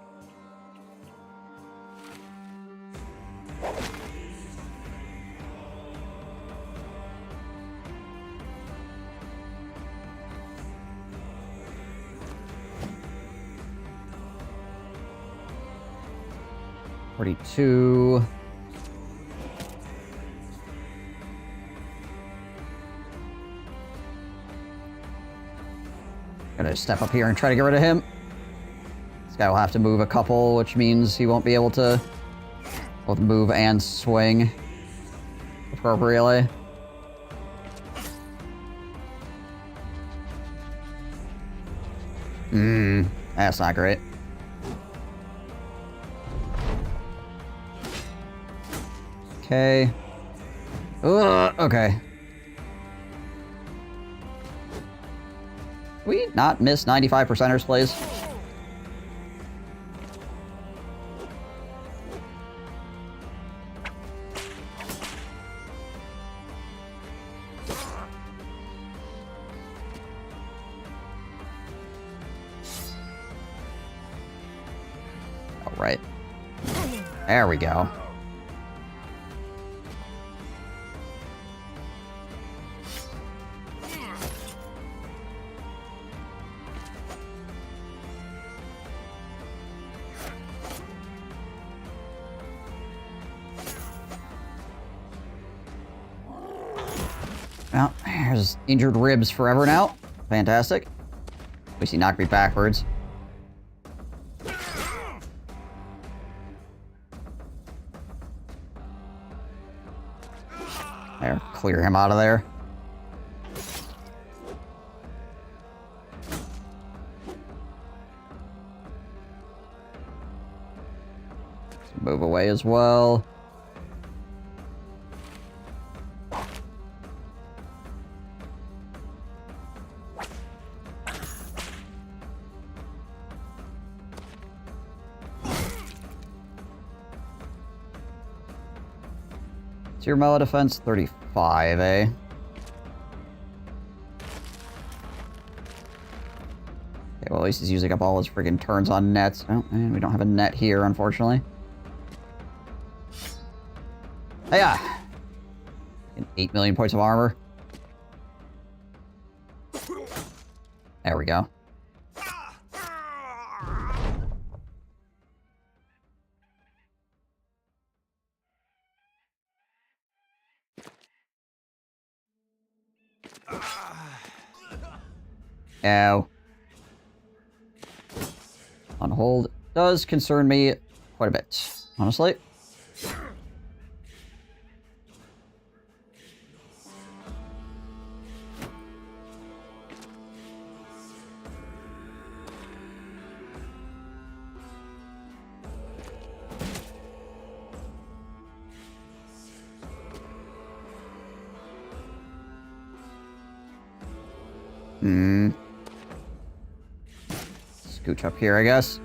$42. Gotta step up here and try to get rid of him. This guy will have to move a couple, which means he won't be able to both move and swing appropriately. That's not great. Okay. Okay. We not miss 95%ers, please. All right. There we go. Well, there's injured ribs forever now. Fantastic. At least he knocked me backwards. There, clear him out of there. Move away as well. What's your melee defense? 35, eh? Okay, well, at least he's using up all his friggin' turns on nets. Oh, and we don't have a net here, unfortunately. Hey-ya! 8 million points of armor. There we go. Ow. On hold does concern me quite a bit, honestly. scooch up here, I guess.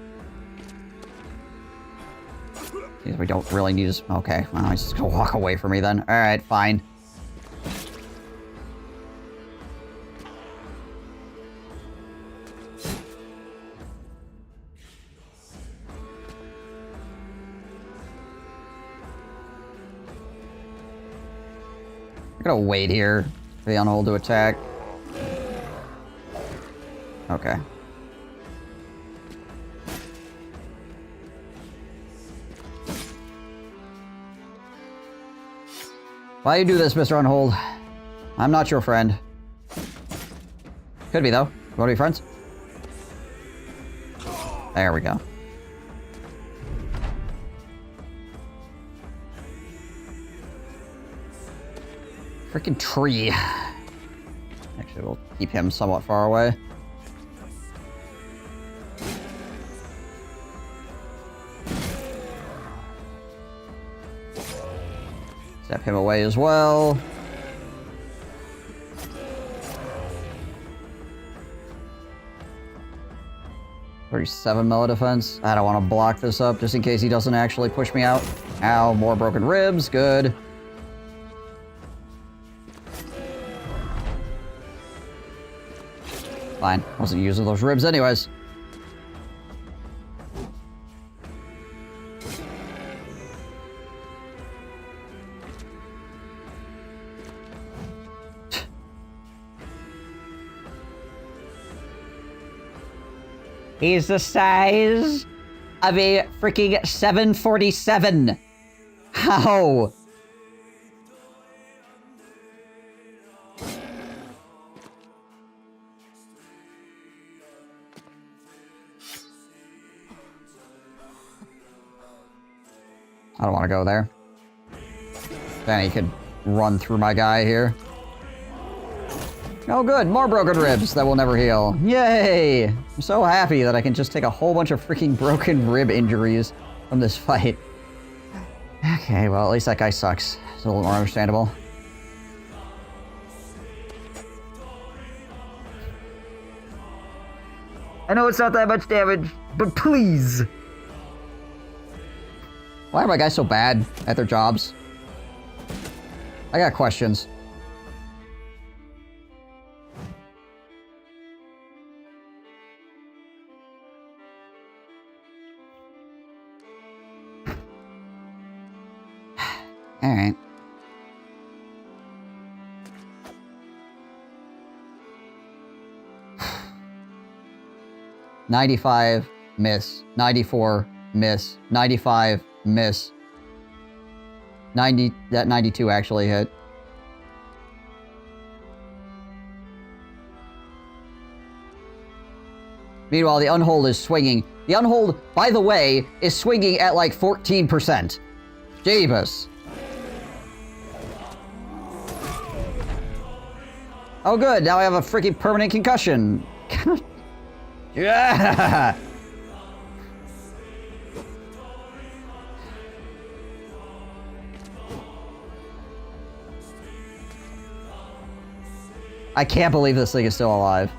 We don't really need to... Okay, well, he's just gonna walk away from me then. Alright, fine. I'm gonna wait here for the unhold to attack. Okay. Why do you do this, Mr. Unhold? I'm not your friend. Could be, though. You want to be friends? There we go. Freaking tree. Actually, we'll keep him somewhat far away. Step him away as well. $37 melee defense. I don't want to block this up just in case he doesn't actually push me out. Ow, more broken ribs. Good. Fine. Wasn't using those ribs anyways. He's the size of a freaking 747. How? I don't want to go there. Then he could run through my guy here. Oh good, more broken ribs that will never heal. Yay! I'm so happy that I can just take a whole bunch of freaking broken rib injuries from this fight. Okay, well at least that guy sucks. It's a little more understandable. I know it's not that much damage, but please! Why are my guys so bad at their jobs? I got questions. All right. $95, miss. $94, miss. $95, miss. 90, that 92 actually hit. Meanwhile, the unhold is swinging. The unhold, by the way, is swinging at like 14%. Jeebus. Oh good, now I have a freaking permanent concussion. Yeah! I can't believe this thing is still alive.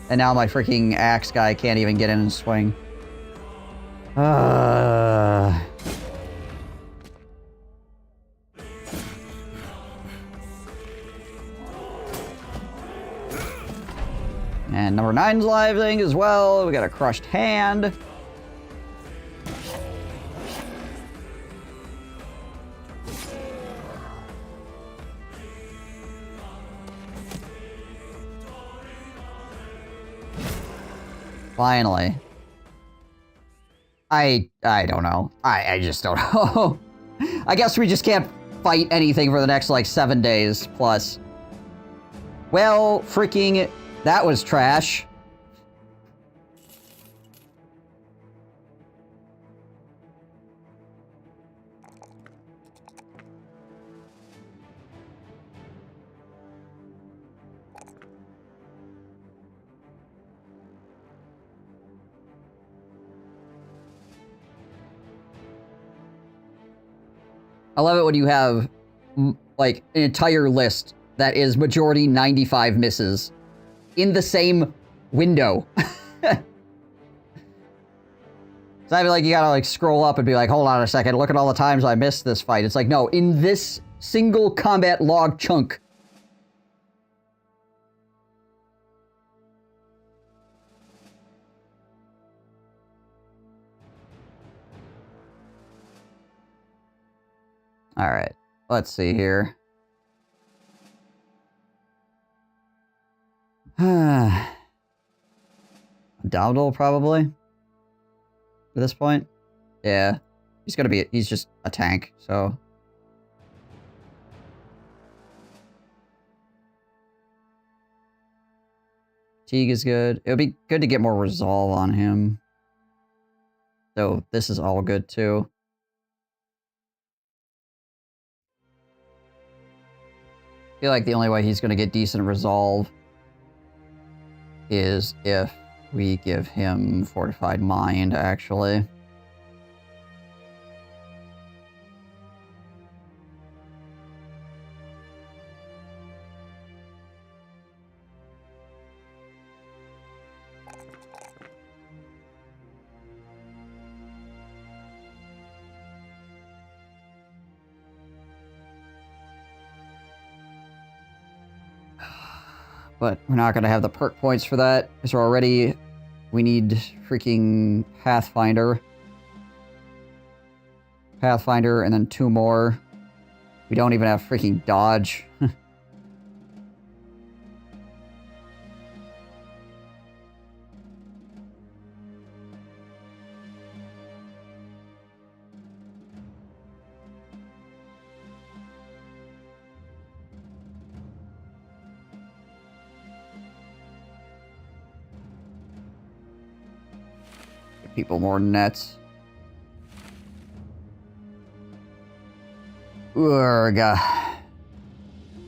And now my freaking axe guy can't even get in and swing. And number 9's live thing as well. We got a crushed hand. Finally. I don't know. I just don't know. I guess we just can't fight anything for the next, like, 7 days plus. Well, freaking... that was trash. I love it when you have, like, an entire list that is majority 95 misses in the same window. So I feel like you gotta like scroll up and be like, hold on a second, look at all the times I missed this fight. It's like, no, in this single combat log chunk. All right, let's see here. Abdominal, probably. At this point. Yeah. He's just a tank, so. Teague is good. It would be good to get more resolve on him. So this is all good too. I feel like the only way he's going to get decent resolve is if we give him Fortified Mind, actually. But we're not going to have the perk points for that, because we're already... We need freaking Pathfinder. Pathfinder, and then 2 more. We don't even have freaking Dodge. People more nets. Urgh.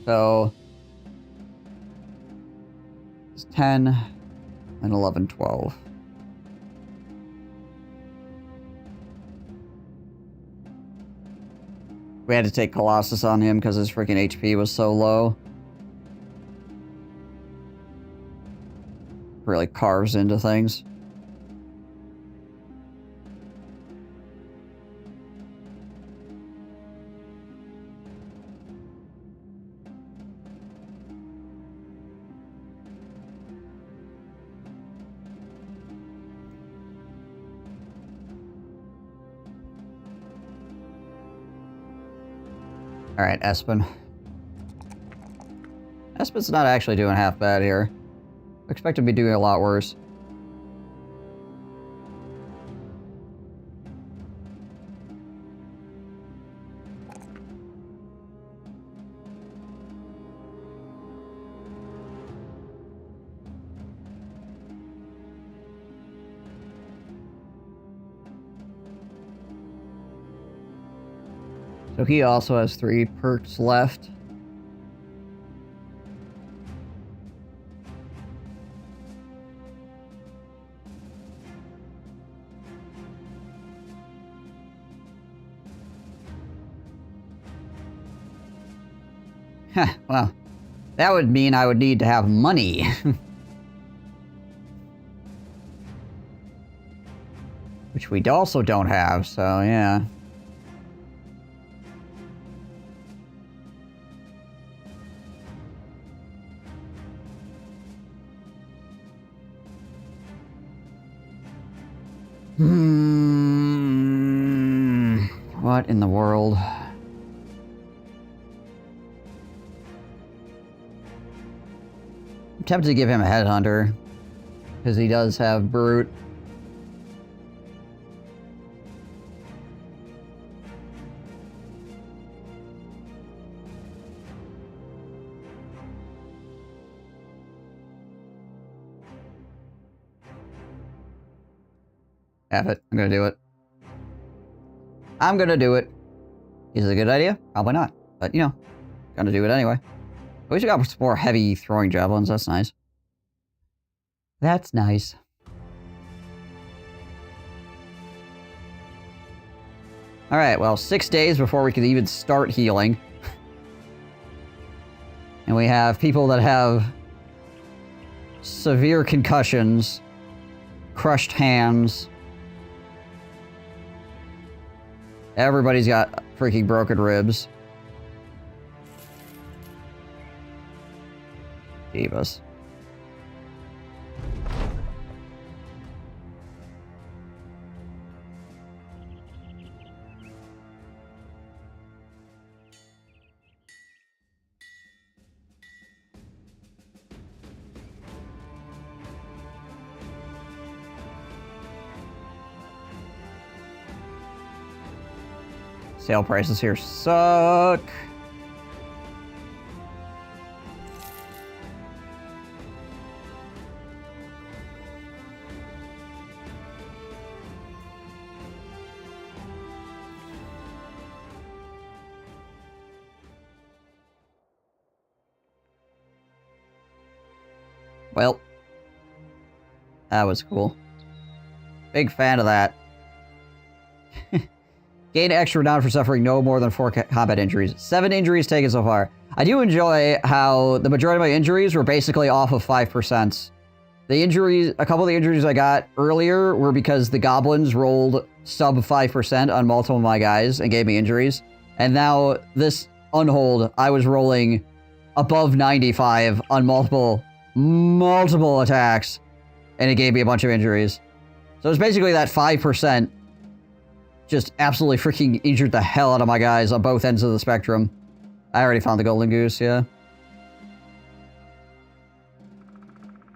So it's 10 and 11, 12. We had to take Colossus on him because his freaking HP was so low. Really carves into things. Alright, Espen. Espen's not actually doing half bad here. I expect him to be doing a lot worse. So he also has 3 perks left. Well, that would mean I would need to have money. Which we also don't have, so yeah. What in the world? I'm tempted to give him a Headhunter, because he does have Brute. Have it. I'm gonna do it. I'm gonna do it. Is it a good idea? Probably not. But, you know, gonna do it anyway. At least we got some more heavy throwing javelins. That's nice. That's nice. Alright, well, 6 days before we could even start healing. And we have people that have severe concussions, crushed hands. Everybody's got freaking broken ribs. Divas. Sale prices here suck. Well, that was cool. Big fan of that. Gain extra down for suffering no more than 4 combat injuries. 7 injuries taken so far. I do enjoy how the majority of my injuries were basically off of 5%. The injuries, a couple of the injuries I got earlier were because the goblins rolled sub 5% on multiple of my guys and gave me injuries. And now this unhold, I was rolling above 95 on multiple attacks, and it gave me a bunch of injuries. So it's basically that 5% just absolutely freaking injured the hell out of my guys on both ends of the spectrum. I already found the golden goose, yeah.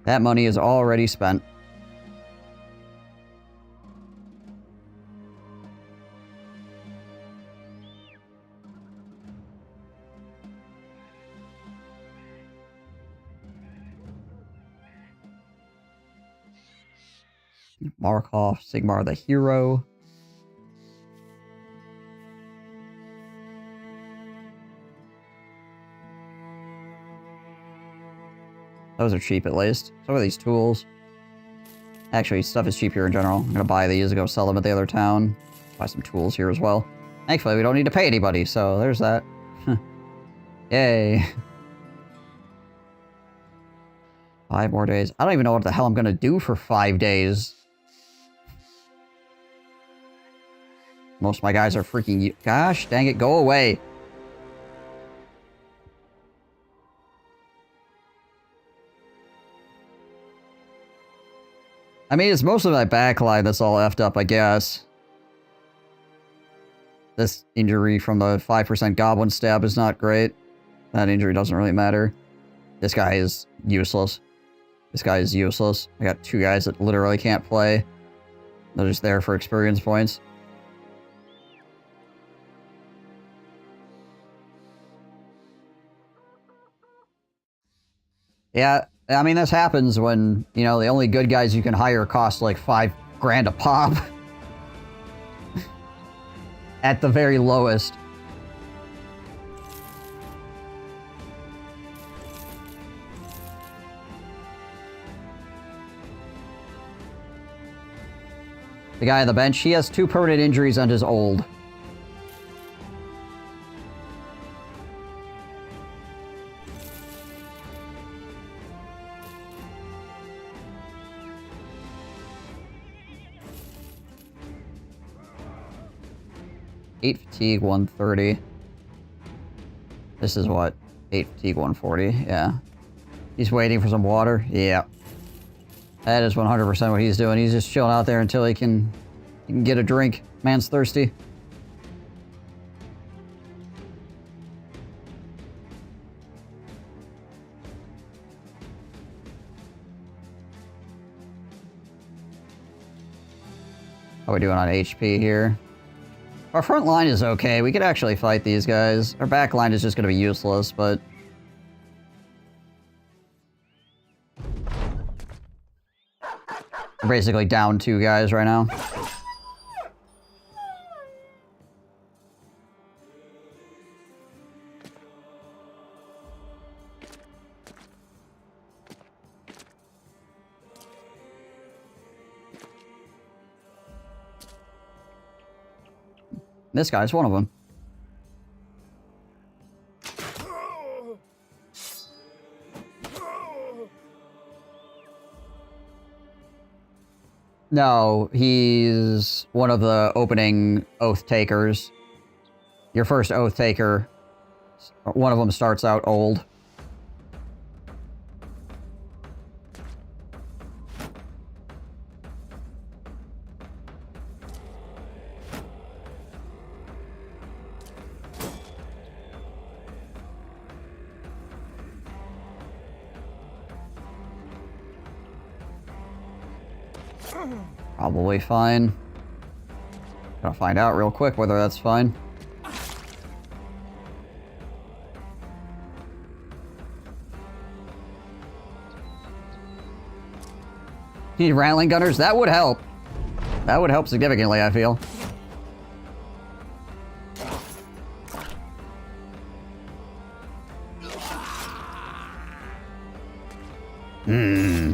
That money is already spent. Markov, Sigmar the hero. Those are cheap, at least. Some of these tools. Actually, stuff is cheap here in general. I'm gonna buy these and go sell them at the other town. Buy some tools here as well. Thankfully, we don't need to pay anybody, so there's that. Yay. 5 more days. I don't even know what the hell I'm gonna do for 5 days. Most of my guys are freaking... Gosh, dang it, go away. I mean, it's mostly my backline that's all effed up, I guess. This injury from the 5% goblin stab is not great. That injury doesn't really matter. This guy is useless. This guy is useless. I got 2 guys that literally can't play. They're just there for experience points. Yeah, I mean, this happens when, you know, the only good guys you can hire cost like $5 grand a pop. At the very lowest. The guy on the bench, he has 2 permanent injuries and is old. Eight fatigue, 130. This is what? 8 fatigue, 140. Yeah. He's waiting for some water. Yeah. That is 100% what he's doing. He's just chilling out there until he can get a drink. Man's thirsty. How are we doing on HP here? Our front line is okay. We could actually fight these guys. Our back line is just going to be useless, but... We're basically down 2 guys right now. This guy's one of them. No, he's one of the opening Oathtakers. Your first Oathtaker, one of them starts out old. Probably fine. Gotta find out real quick whether that's fine. Need rattling gunners? That would help. That would help significantly, I feel.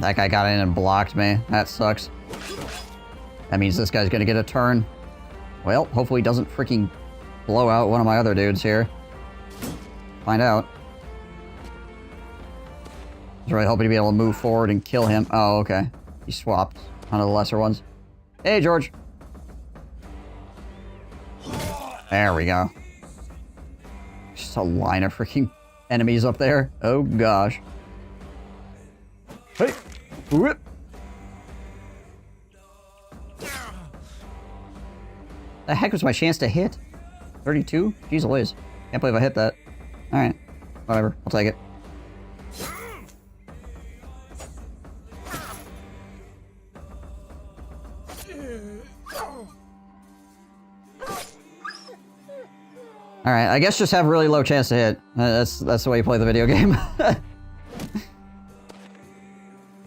That guy got in and blocked me. That sucks. That means this guy's gonna get a turn. Well, hopefully he doesn't freaking blow out one of my other dudes here. Find out. I was really hoping to be able to move forward and kill him. Oh, okay. He swapped one of the lesser ones. Hey, George. There we go. Just a line of freaking enemies up there. Oh, gosh. Hey! Whoop! The heck was my chance to hit? 32? Jeez Louise. Can't believe I hit that. Alright. Whatever. I'll take it. Alright, I guess just have a really low chance to hit. That's the way you play the video game.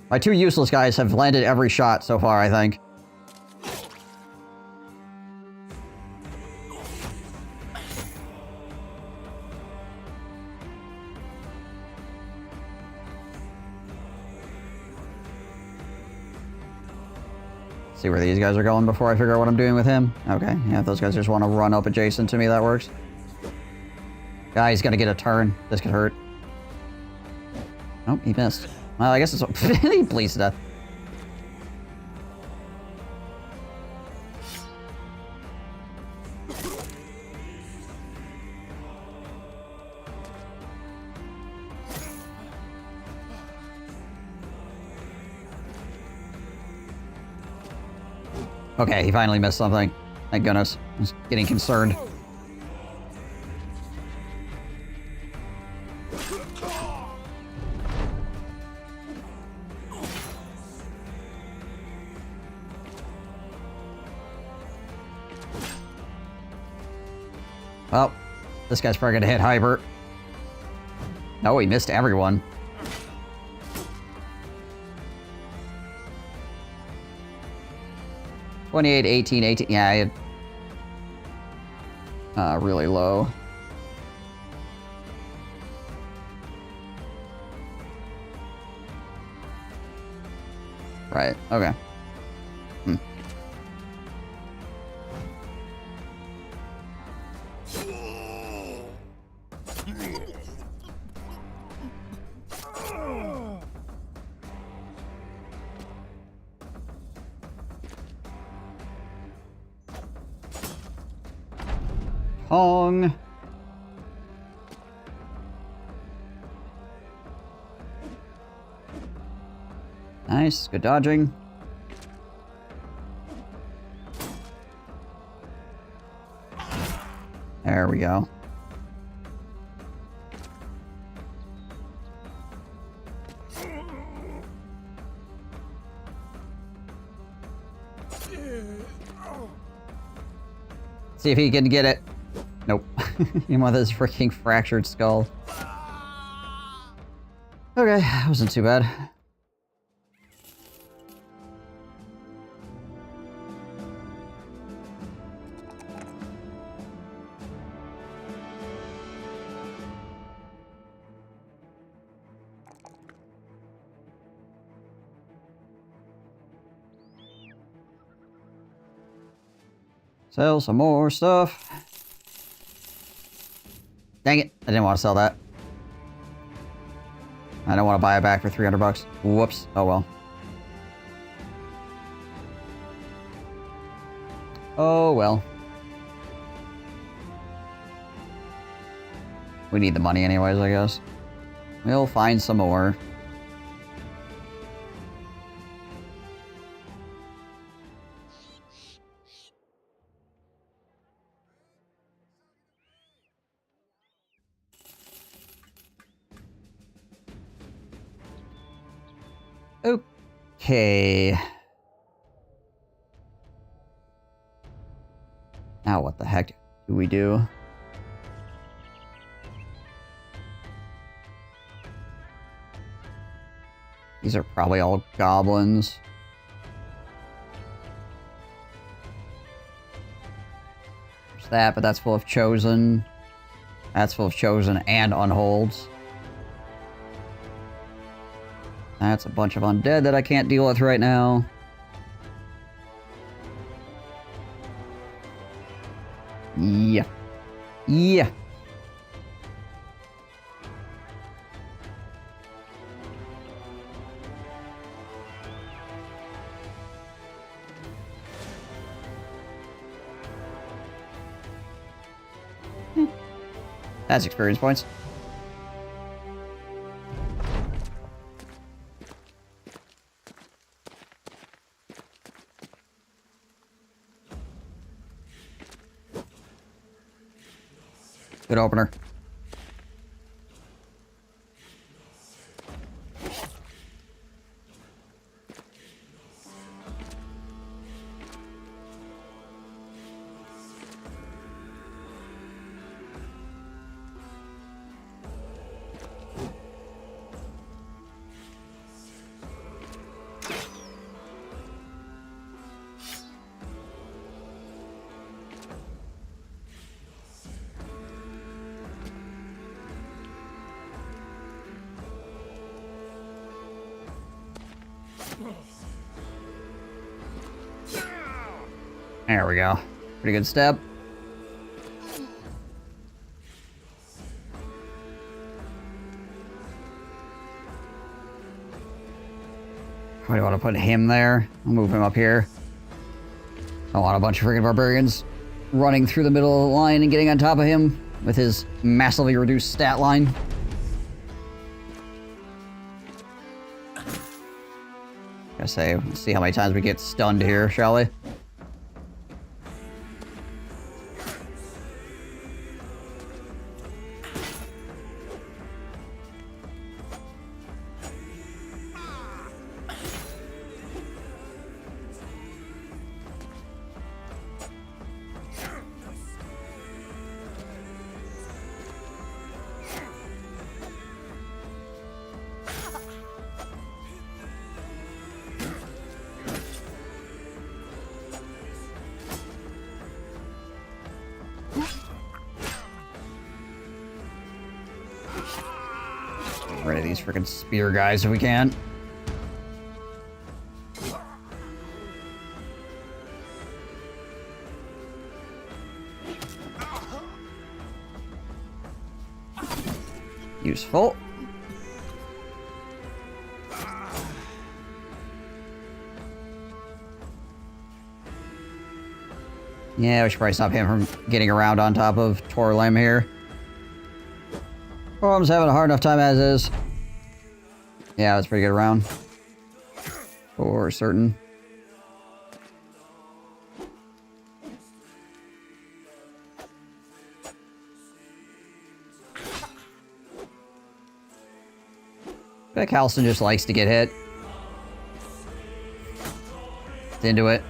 My two useless guys have landed every shot so far, I think. See where these guys are going before I figure out what I'm doing with him. Okay, yeah, if those guys just want to run up adjacent to me, that works. Guy's gonna get a turn. This could hurt. Oh, he missed. Well, I guess it's... he bleeds to death. Okay, he finally missed something. Thank goodness. I was getting concerned. Well, this guy's probably gonna hit Hybert. No, he missed everyone. $28, $18, $18. Yeah, I had really low. Right, okay. Hong. Nice, good dodging. There we go. See if he can get it. Nope. Him with his freaking fractured skull. Okay, that wasn't too bad. Sell some more stuff. Dang it, I didn't want to sell that. I don't want to buy it back for 300 bucks. Whoops, oh well. Oh, well. We need the money anyways, I guess. We'll find some more. Okay. Now what the heck do we do? These are probably all goblins. There's that, but that's full of chosen. That's full of chosen and unholds. That's a bunch of undead that I can't deal with right now. Yeah. Yeah. That's experience points. Good opener. There we go. Pretty good step. Why do I want to put him there? I'll move him up here. I want a bunch of freaking barbarians running through the middle of the line and getting on top of him with his massively reduced stat line. Gotta say, let's see how many times we get stunned here, shall we? Get rid of these freaking spear guys if we can. Useful. Yeah, we should probably stop him from getting around on top of Torlem here. Torlem's having a hard enough time as is. Yeah, that's pretty good round. For certain. I think Halston just likes to get hit. It's into it.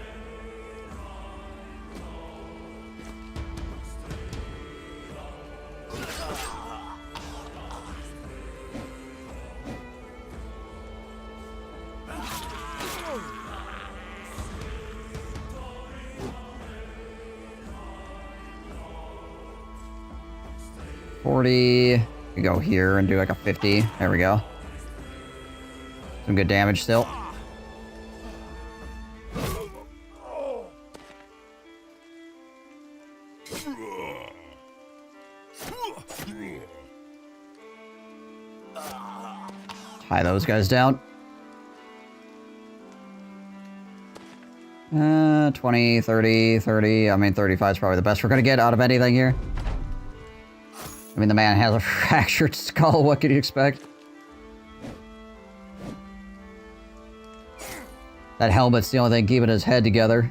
We go here and do like a 50. There we go. Some good damage still. Tie those guys down. 20, 30, 30. I mean, 35 is probably the best we're gonna get out of anything here. I mean, the man has a fractured skull. What could you expect? That helmet's the only thing keeping his head together.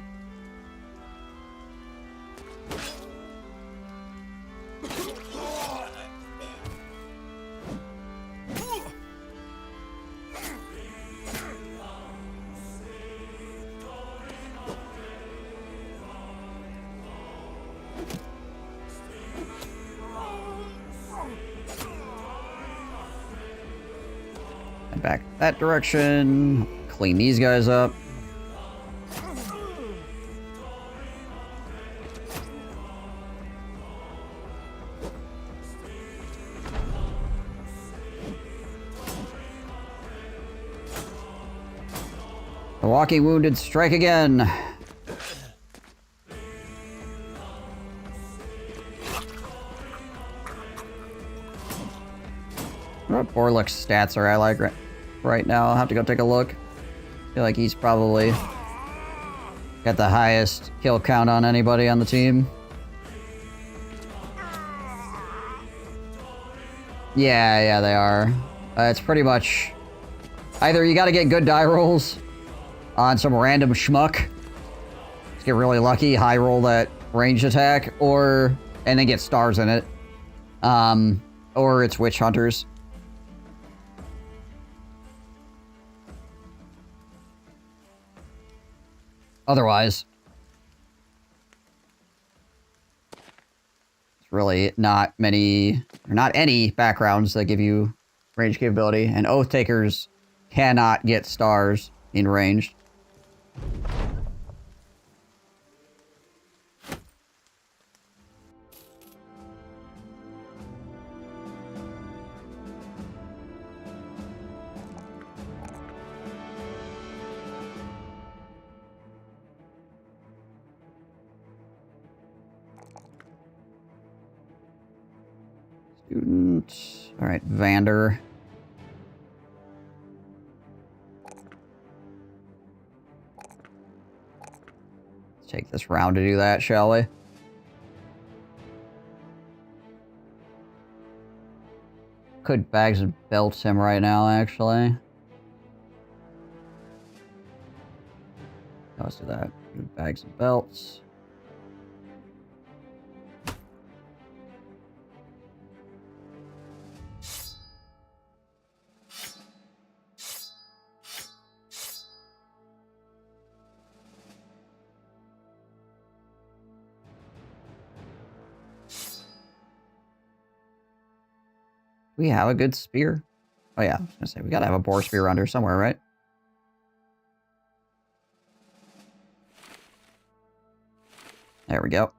And back that direction. Clean these guys up. The walking wounded strike again. What Borluk's stats are I like right now? I'll have to go take a look. I feel like he's probably got the highest kill count on anybody on the team. Yeah, they are. It's pretty much either you gotta get good die rolls on some random schmuck, just get really lucky, high roll that ranged attack, and then get stars in it. Or it's witch hunters. Otherwise, it's really not many, or not any backgrounds that give you range capability, and Oathtakers cannot get stars in ranged. Student. All right, Vander. Let's take this round to do that, shall we? Could bags and belts him right now, actually. Let's do that. Bags and belts. We have a good spear. Oh yeah, I was gonna say, we gotta have a boar spear around here somewhere, right? There we go.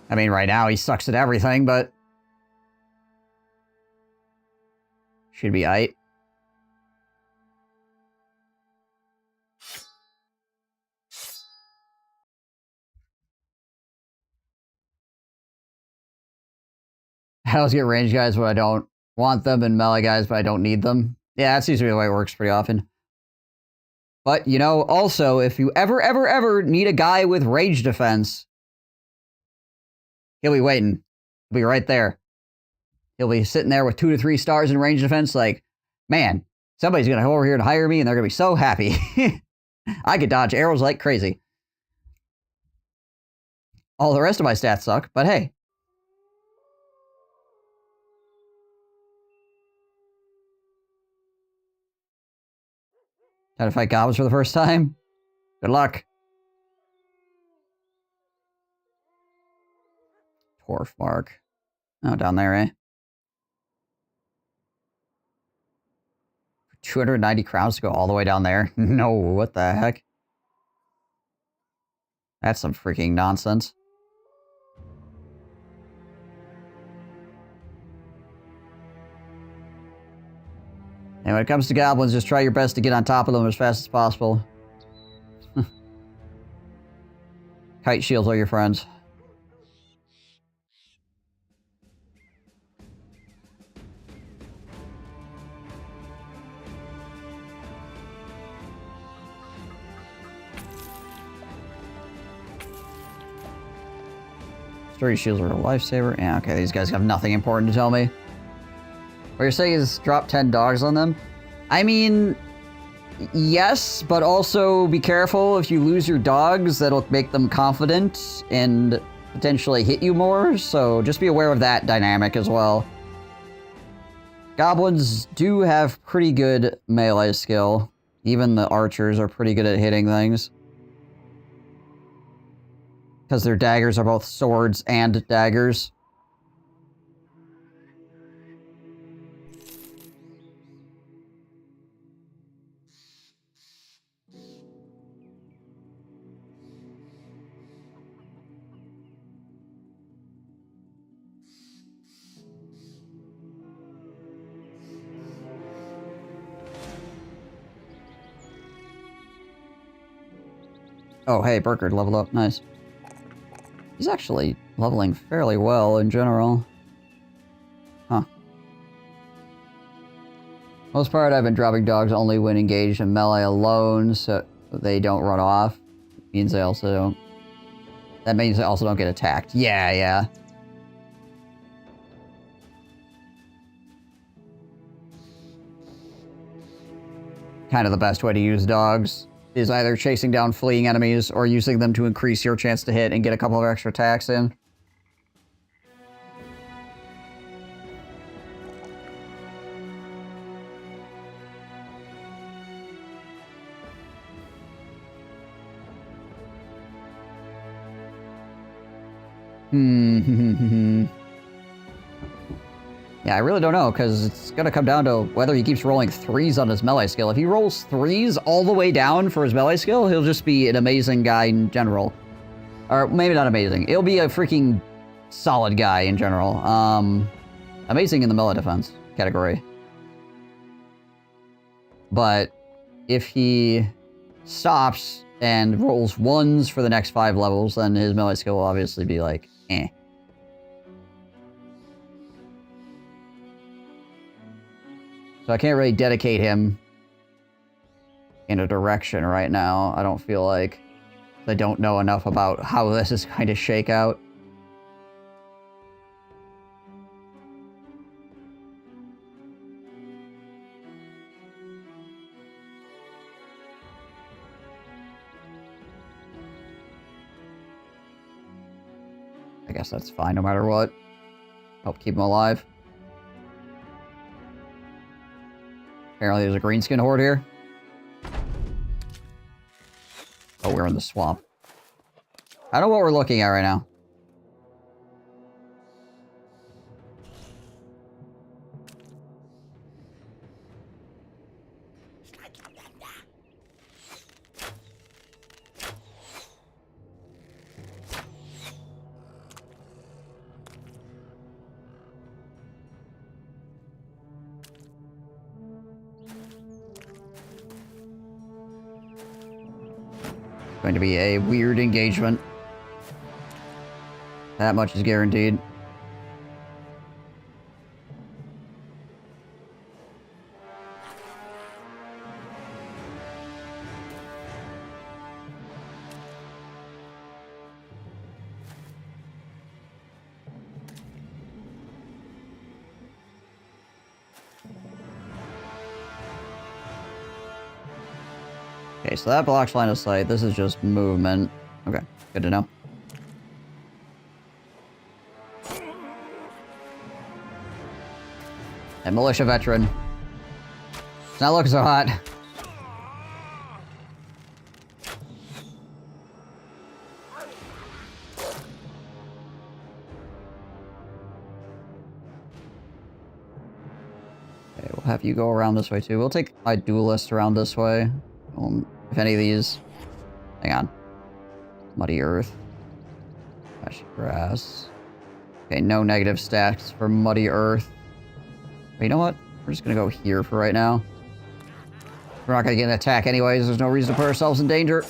I mean, right now he sucks at everything, but should be aight. I always get range guys when I don't want them, and melee guys but I don't need them. Yeah, that seems to be the way it works pretty often. But, you know, also, if you ever need a guy with range defense, he'll be waiting. He'll be right there. He'll be sitting there with 2 to 3 stars in range defense like, man, somebody's going to go over here and hire me, and they're going to be so happy. I could dodge arrows like crazy. All the rest of my stats suck, but hey. Trying to fight goblins for the first time? Good luck. Torf mark. Oh, down there, eh? 290 crowns to go all the way down there? No, what the heck? That's some freaking nonsense. And when it comes to goblins, just try your best to get on top of them as fast as possible. Kite shields are your friends. Sturdy shields are a lifesaver. Yeah, okay, these guys have nothing important to tell me. What you're saying is drop 10 dogs on them? I mean, yes, but also be careful. If you lose your dogs, that'll make them confident and potentially hit you more, so just be aware of that dynamic as well. Goblins do have pretty good melee skill. Even the archers are pretty good at hitting things. Because their daggers are both swords and daggers. Oh, hey, Burkard leveled up. Nice. He's actually leveling fairly well in general. Huh. Most part, I've been dropping dogs only when engaged in melee alone, so they don't run off. Means they also don't... That means they also don't get attacked. Yeah, yeah. Kind of the best way to use dogs is either chasing down fleeing enemies or using them to increase your chance to hit and get a couple of extra attacks in. Yeah, I really don't know, because it's going to come down to whether he keeps rolling 3s on his melee skill. If he rolls 3s all the way down for his melee skill, he'll just be an amazing guy in general. Or maybe not amazing. He'll be a freaking solid guy in general. Amazing in the melee defense category. But if he stops and rolls 1s for the next 5 levels, then his melee skill will obviously be like, eh. So I can't really dedicate him in a direction right now, I don't feel like. I don't know enough about how this is going to shake out. I guess that's fine no matter what. Help keep him alive. Apparently there's a greenskin horde here. Oh, we're in the swamp. I don't know what we're looking at right now. Going to be a weird engagement. That much is guaranteed. Okay, so that blocks line of sight. This is just movement. Okay, good to know. And militia veteran. It's not looking so hot. Okay, we'll have you go around this way too. We'll take my duelist around this way. If any of these... Hang on. Muddy Earth. Fresh grass. Okay, no negative stats for Muddy Earth. But you know what? We're just gonna go here for right now. We're not gonna get an attack anyways. There's no reason to put ourselves in danger.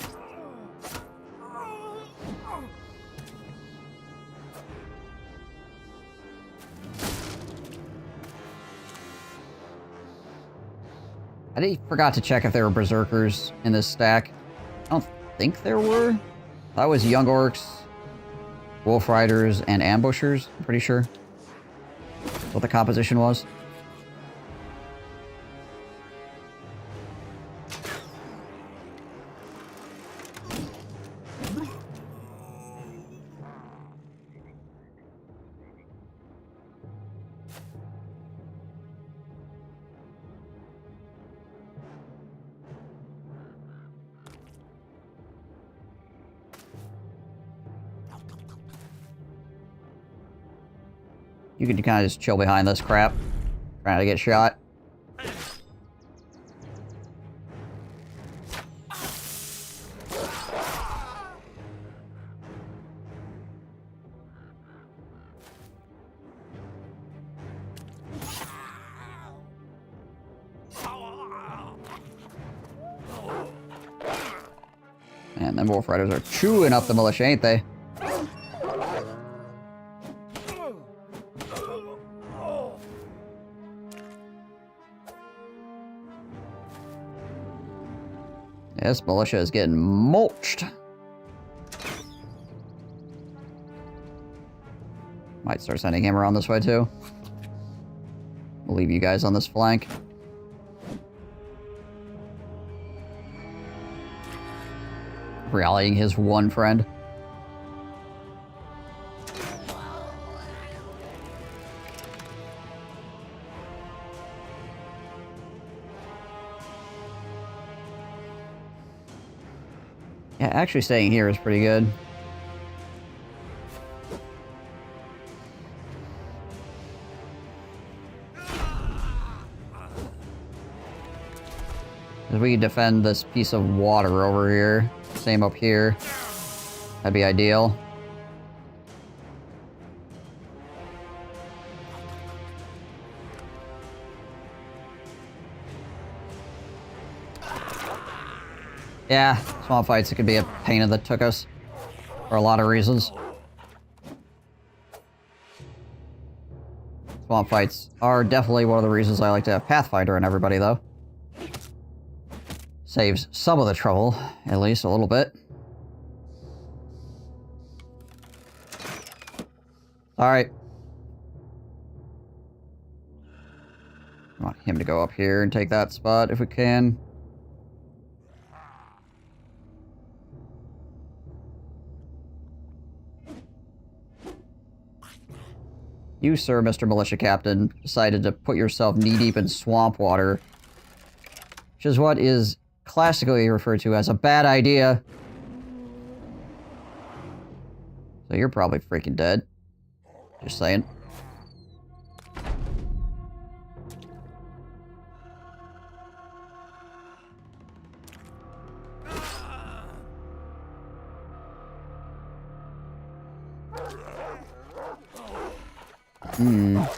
I forgot to check if there were berserkers in this stack. I don't think there were. That was young orcs. Wolf Riders and Ambushers, I'm pretty sure. That's what the composition was. You can kind of just chill behind this crap. Trying to get shot. Man, them Wolf Riders are chewing up the militia, ain't they? This militia is getting mulched. Might start sending him around this way too. We'll leave you guys on this flank. Rallying his one friend. Yeah, actually staying here is pretty good. Because we can defend this piece of water over here. Same up here. That'd be ideal. Yeah, swamp fights, it could be a pain in the tuchus for a lot of reasons. Swamp fights are definitely one of the reasons I like to have Pathfinder in everybody, though. Saves some of the trouble, at least a little bit. Alright. I want him to go up here and take that spot if we can. You, sir, Mr. Militia Captain, decided to put yourself knee-deep in swamp water, which is what is classically referred to as a bad idea. So you're probably freaking dead. Just saying.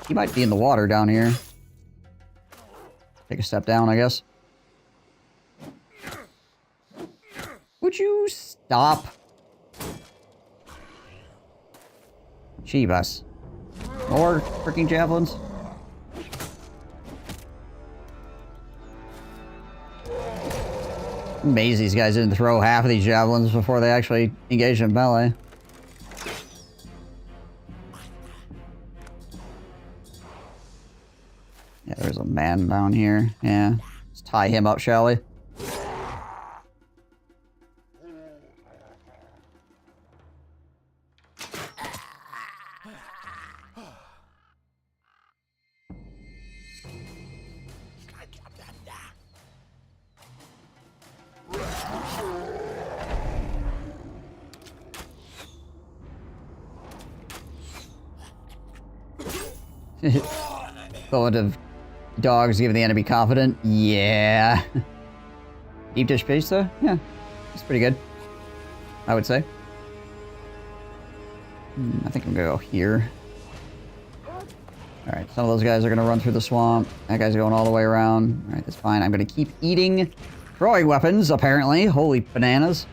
He might be in the water down here. Take a step down, I guess. Would you stop? Jeebus. More freaking javelins? Amazed these guys didn't throw half of these javelins before they actually engaged in melee. Yeah, there's a man down here. Yeah. Let's tie him up, shall we? Thought of dogs giving the enemy confident? Yeah. Deep dish pizza? Yeah. It's pretty good. I would say. I think I'm gonna go here. Alright, some of those guys are gonna run through the swamp. That guy's going all the way around. Alright, that's fine. I'm gonna keep eating throwing weapons, apparently. Holy bananas.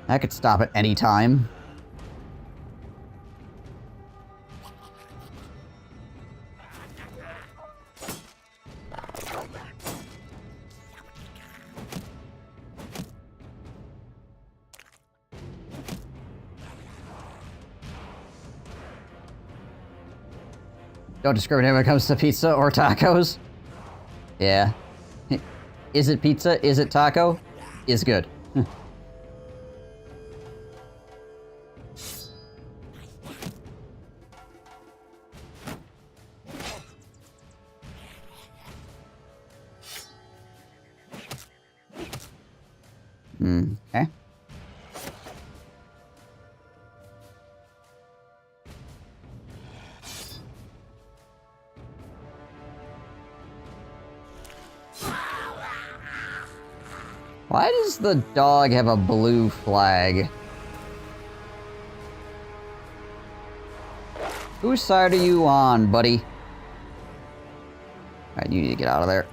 That could stop at any time. Don't discriminate when it comes to pizza or tacos. Yeah. Is it pizza? Is it taco? Is good. Okay. Why does the dog have a blue flag? Whose side are you on, buddy? Alright, you need to get out of there.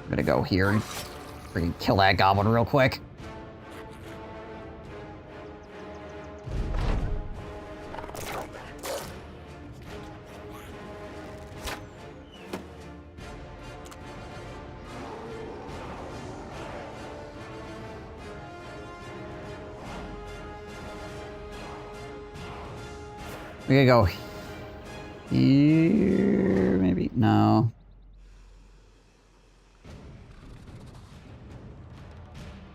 I'm gonna go here and freaking kill that goblin real quick. We gotta go here, maybe? No.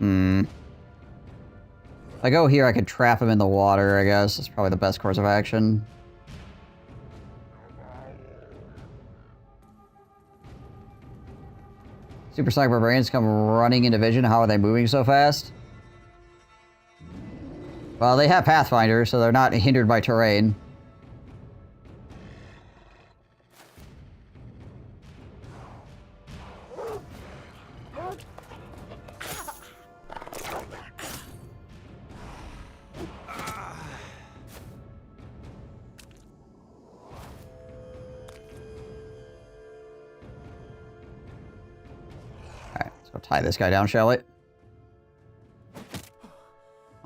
If I go here, I could trap him in the water, I guess. That's probably the best course of action. Super Sonic Barbarians come running into vision. How are they moving so fast? Well, they have Pathfinder, so they're not hindered by terrain. Tie this guy down, shall we?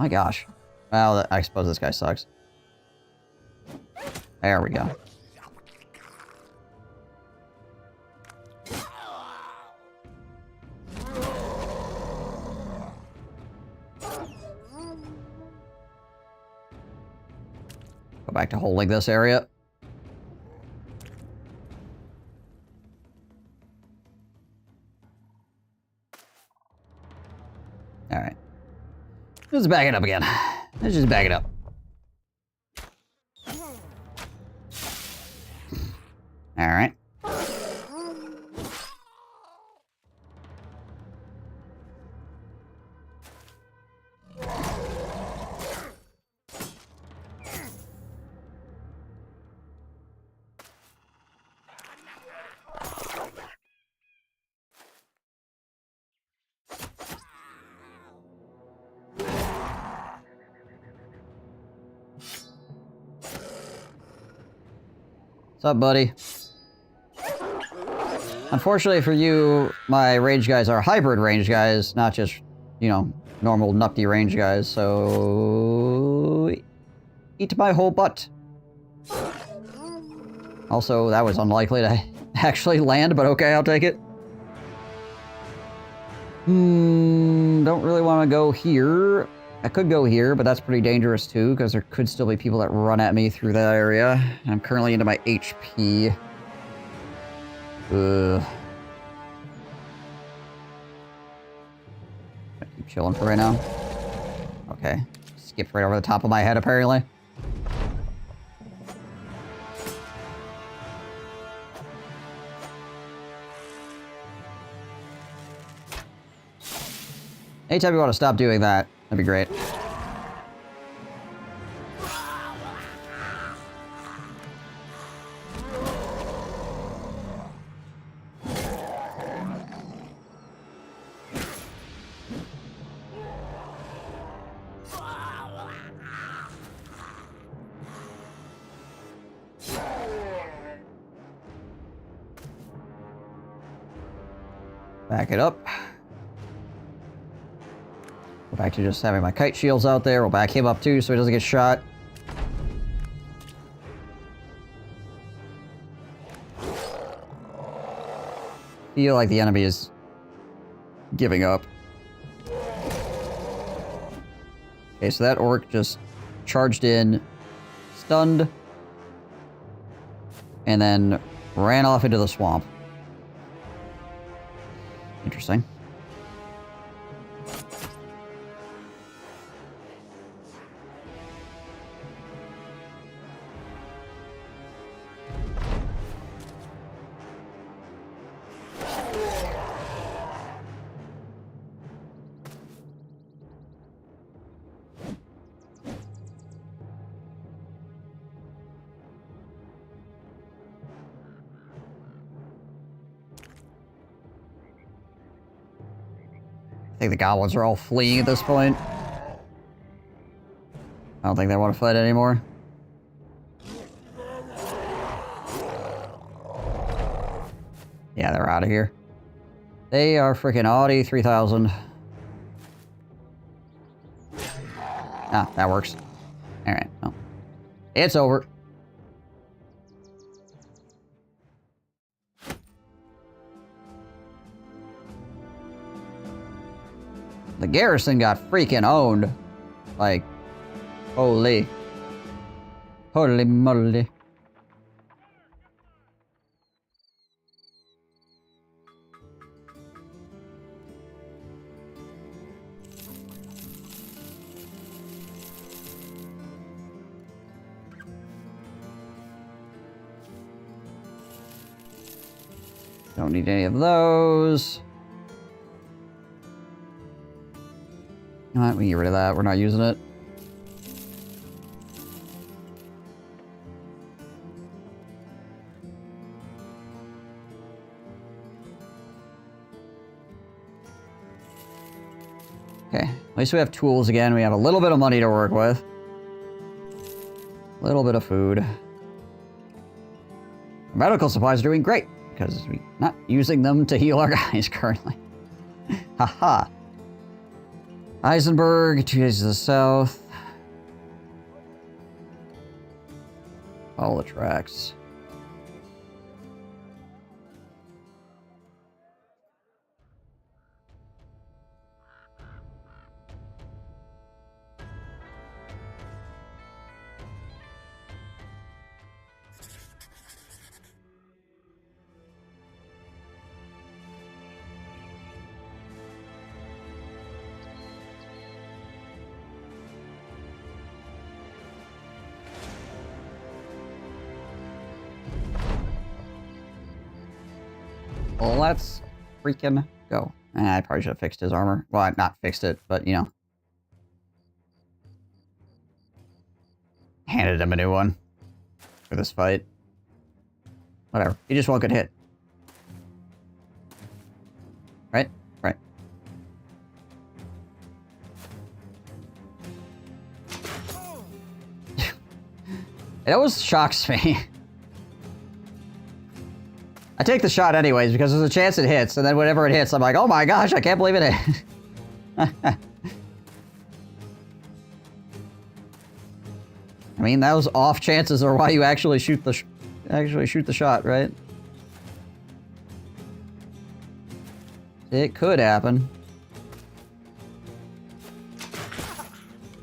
My gosh. Well, I suppose this guy sucks. There we go. Go back to holding this area. Alright. Let's back it up again. Let's just back it up. Alright. What's up, buddy? Unfortunately for you, my range guys are hybrid range guys, not just, you know, normal nupty range guys, so... eat my whole butt. Also, that was unlikely to actually land, but okay, I'll take it. Don't really want to go here. I could go here, but that's pretty dangerous too, because there could still be people that run at me through that area. I'm currently into my HP. Ugh. Keep chilling for right now. Okay. Skipped right over the top of my head, apparently. Anytime you want to stop doing that, that'd be great. Back it up. Go back to just having my kite shields out there. We'll back him up too so he doesn't get shot. Feel like the enemy is giving up. Okay, so that orc just charged in, stunned, and then ran off into the swamp. Interesting. I think the goblins are all fleeing at this point. I don't think they want to fight anymore. Yeah, they're out of here. They are freaking Audi 3000. Ah, that works. Alright, well. It's over. The garrison got freaking owned. Like, holy. Holy moly. Don't need any of those. You know what? We can get rid of that. We're not using it. Okay. At least we have tools again. We have a little bit of money to work with. A little bit of food. Our medical supplies are doing great because we're not using them to heal our guys currently. Haha. Eisenberg, 2 days to the south. All the tracks. Let's freaking go. I probably should have fixed his armor. Well, I've not fixed it, but, you know. Handed him a new one for this fight. Whatever. He just won't get hit. Right? Right. It always shocks me. I take the shot anyways, because there's a chance it hits, and then whenever it hits, I'm like, oh my gosh, I can't believe it hit. I mean, those off chances are why you actually shoot the shot, right? It could happen.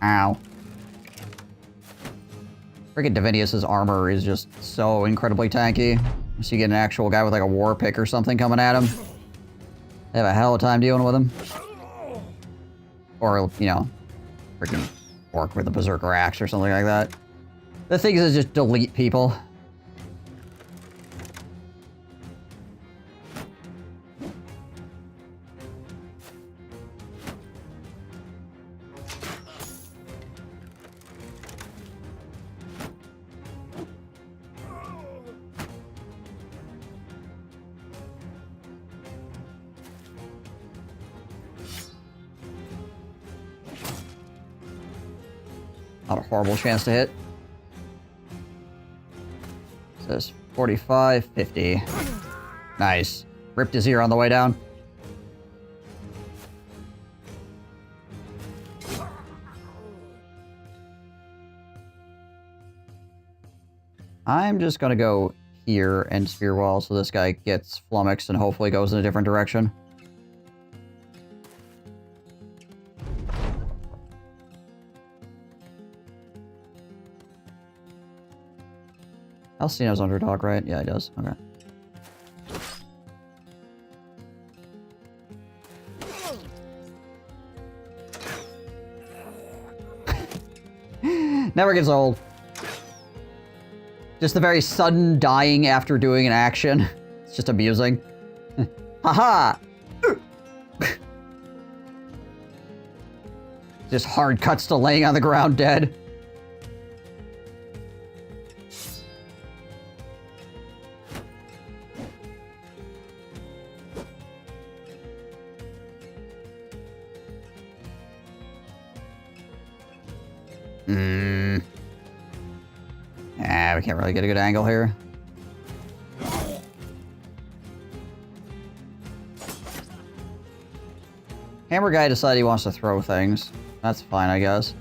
Ow. Freaking Divinius's armor is just so incredibly tanky. So you get an actual guy with like a war pick or something coming at him. They have a hell of a time dealing with him. Or, you know, freaking orc with a berserker axe or something like that. The thing is just delete people. Not a horrible chance to hit. It says 45, 50. Nice. Ripped his ear on the way down. I'm just gonna go here and spear wall so this guy gets flummoxed and hopefully goes in a different direction. Alcino's underdog, right? Yeah, he does. Okay. Never gets old. Just the very sudden dying after doing an action. It's just amusing. Haha! Just hard cuts to laying on the ground dead. We can't really get a good angle here. Hammer guy decided he wants to throw things. That's fine, I guess.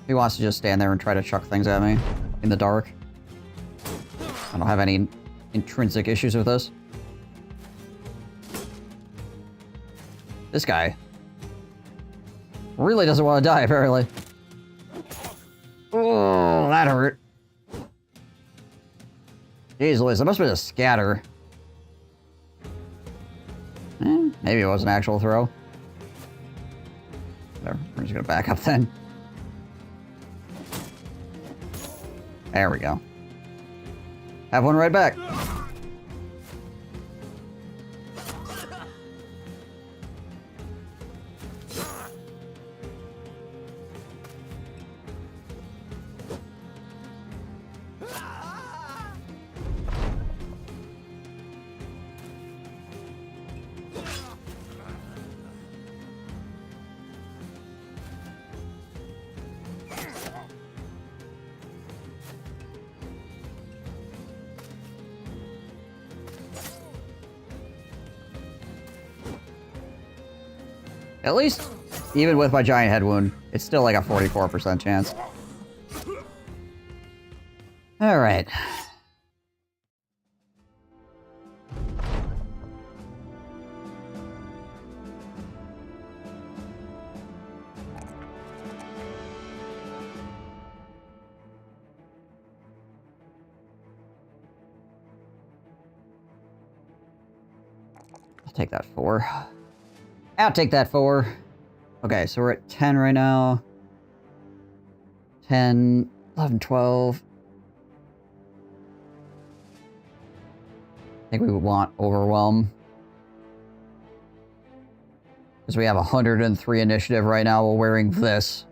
He wants to just stand there and try to chuck things at me in the dark. I don't have any intrinsic issues with this. This guy really doesn't want to die, apparently. Oh, that hurt. Jeez Louise, that must have been a scatter. Maybe it was an actual throw. Whatever, we're just gonna back up then. There we go. Have one right back. At least, even with my giant head wound, it's still like a 44% chance. Alright. I'll take that 4. I'll take that 4. Okay, so we're at 10 right now. 10, 11, 12. I think we would want Overwhelm. Because we have 103 initiative right now while wearing this.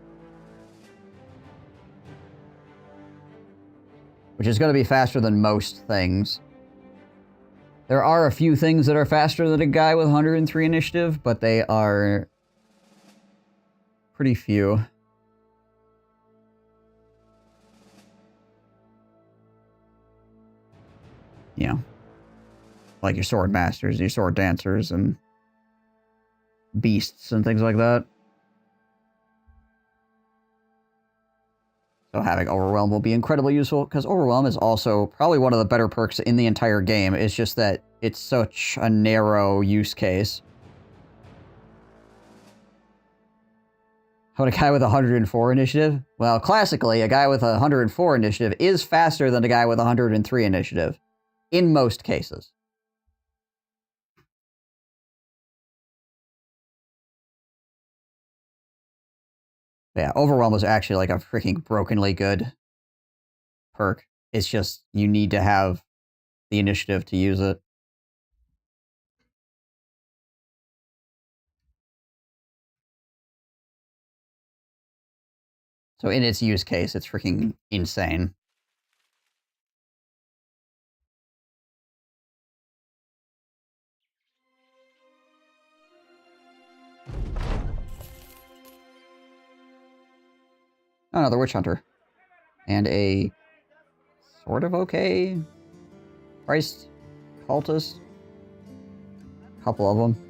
Which is going to be faster than most things. There are a few things that are faster than a guy with 103 initiative, but they are pretty few. You know, like your sword masters, your sword dancers, and beasts and things like that. So having Overwhelm will be incredibly useful, because Overwhelm is also probably one of the better perks in the entire game. It's just that it's such a narrow use case. How about a guy with 104 initiative? Well, classically, a guy with 104 initiative is faster than a guy with 103 initiative. In most cases. Yeah, Overwhelm is actually like a freaking brokenly good perk. It's just, you need to have the initiative to use it. So in its use case, it's freaking insane. Oh, another Witch Hunter. And a sort of okay priced cultist. Couple of them.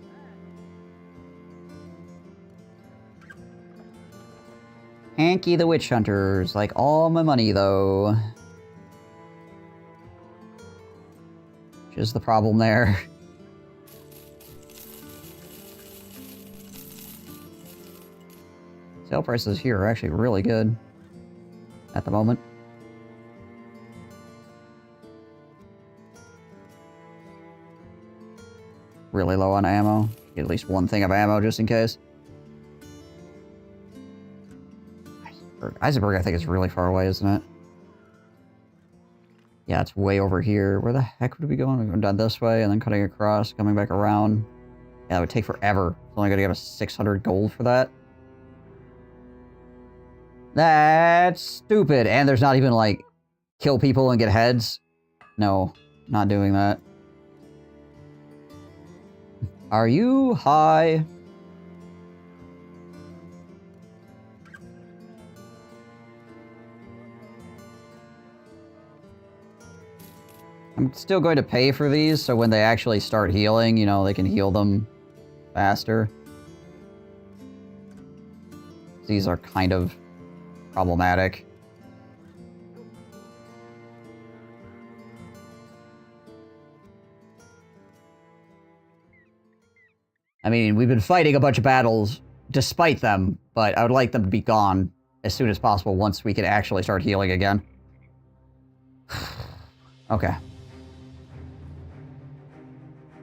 Hanky the Witch Hunters. Like all my money, though. Which is the problem there. Sale prices here are actually really good at the moment. Really low on ammo. Get at least one thing of ammo just in case. Eisenberg, I think, is really far away, isn't it? Yeah, it's way over here. Where the heck would we be going? We've gone down this way and then cutting across, coming back around. Yeah, it would take forever. It's only going to give us 600 gold for that. That's stupid. And there's not even, like, kill people and get heads. No, not doing that. Are you high? I'm still going to pay for these, so when they actually start healing, you know, they can heal them faster. These are kind of problematic. I mean, we've been fighting a bunch of battles despite them, but I would like them to be gone as soon as possible once we can actually start healing again. Okay.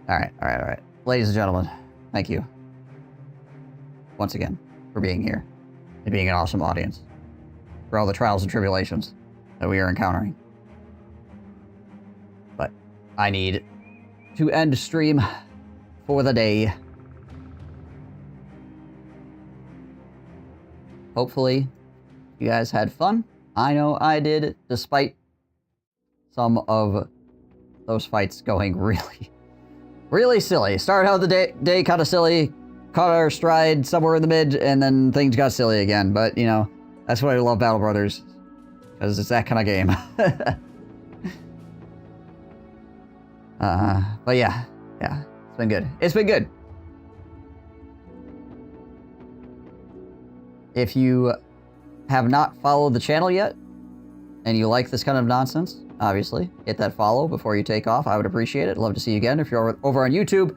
Alright. Ladies and gentlemen, thank you. Once again, for being here. And being an awesome audience. For all the trials and tribulations that we are encountering. But I need to end stream for the day. Hopefully, you guys had fun. I know I did, despite some of those fights going really silly. Started out the day kind of silly, caught our stride somewhere in the mid, and then things got silly again. But, you know, that's why I love Battle Brothers, because it's that kind of game. But yeah, it's been good. It's been good. If you have not followed the channel yet, and you like this kind of nonsense, obviously, hit that follow before you take off. I would appreciate it. Love to see you again. If you're over on YouTube,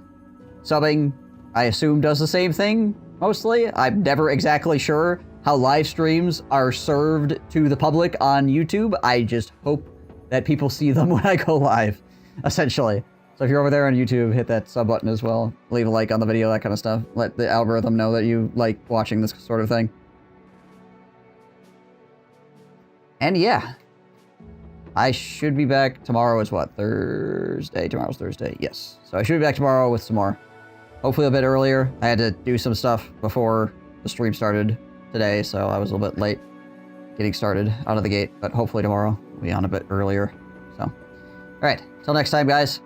subbing, I assume, does the same thing, mostly. I'm never exactly sure how live streams are served to the public on YouTube. I just hope that people see them when I go live, essentially. So if you're over there on YouTube, hit that sub button as well. Leave a like on the video, that kind of stuff. Let the algorithm know that you like watching this sort of thing. And yeah, I should be back tomorrow. Is what, Thursday? Tomorrow's Thursday. Yes. So I should be back tomorrow with some more. Hopefully a bit earlier. I had to do some stuff before the stream started today, so I was a little bit late getting started out of the gate. But hopefully tomorrow we'll be on a bit earlier. So, all right. Till next time, guys.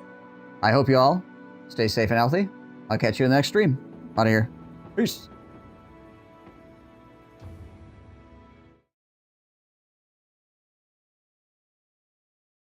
I hope you all stay safe and healthy. I'll catch you in the next stream. Out of here. Peace.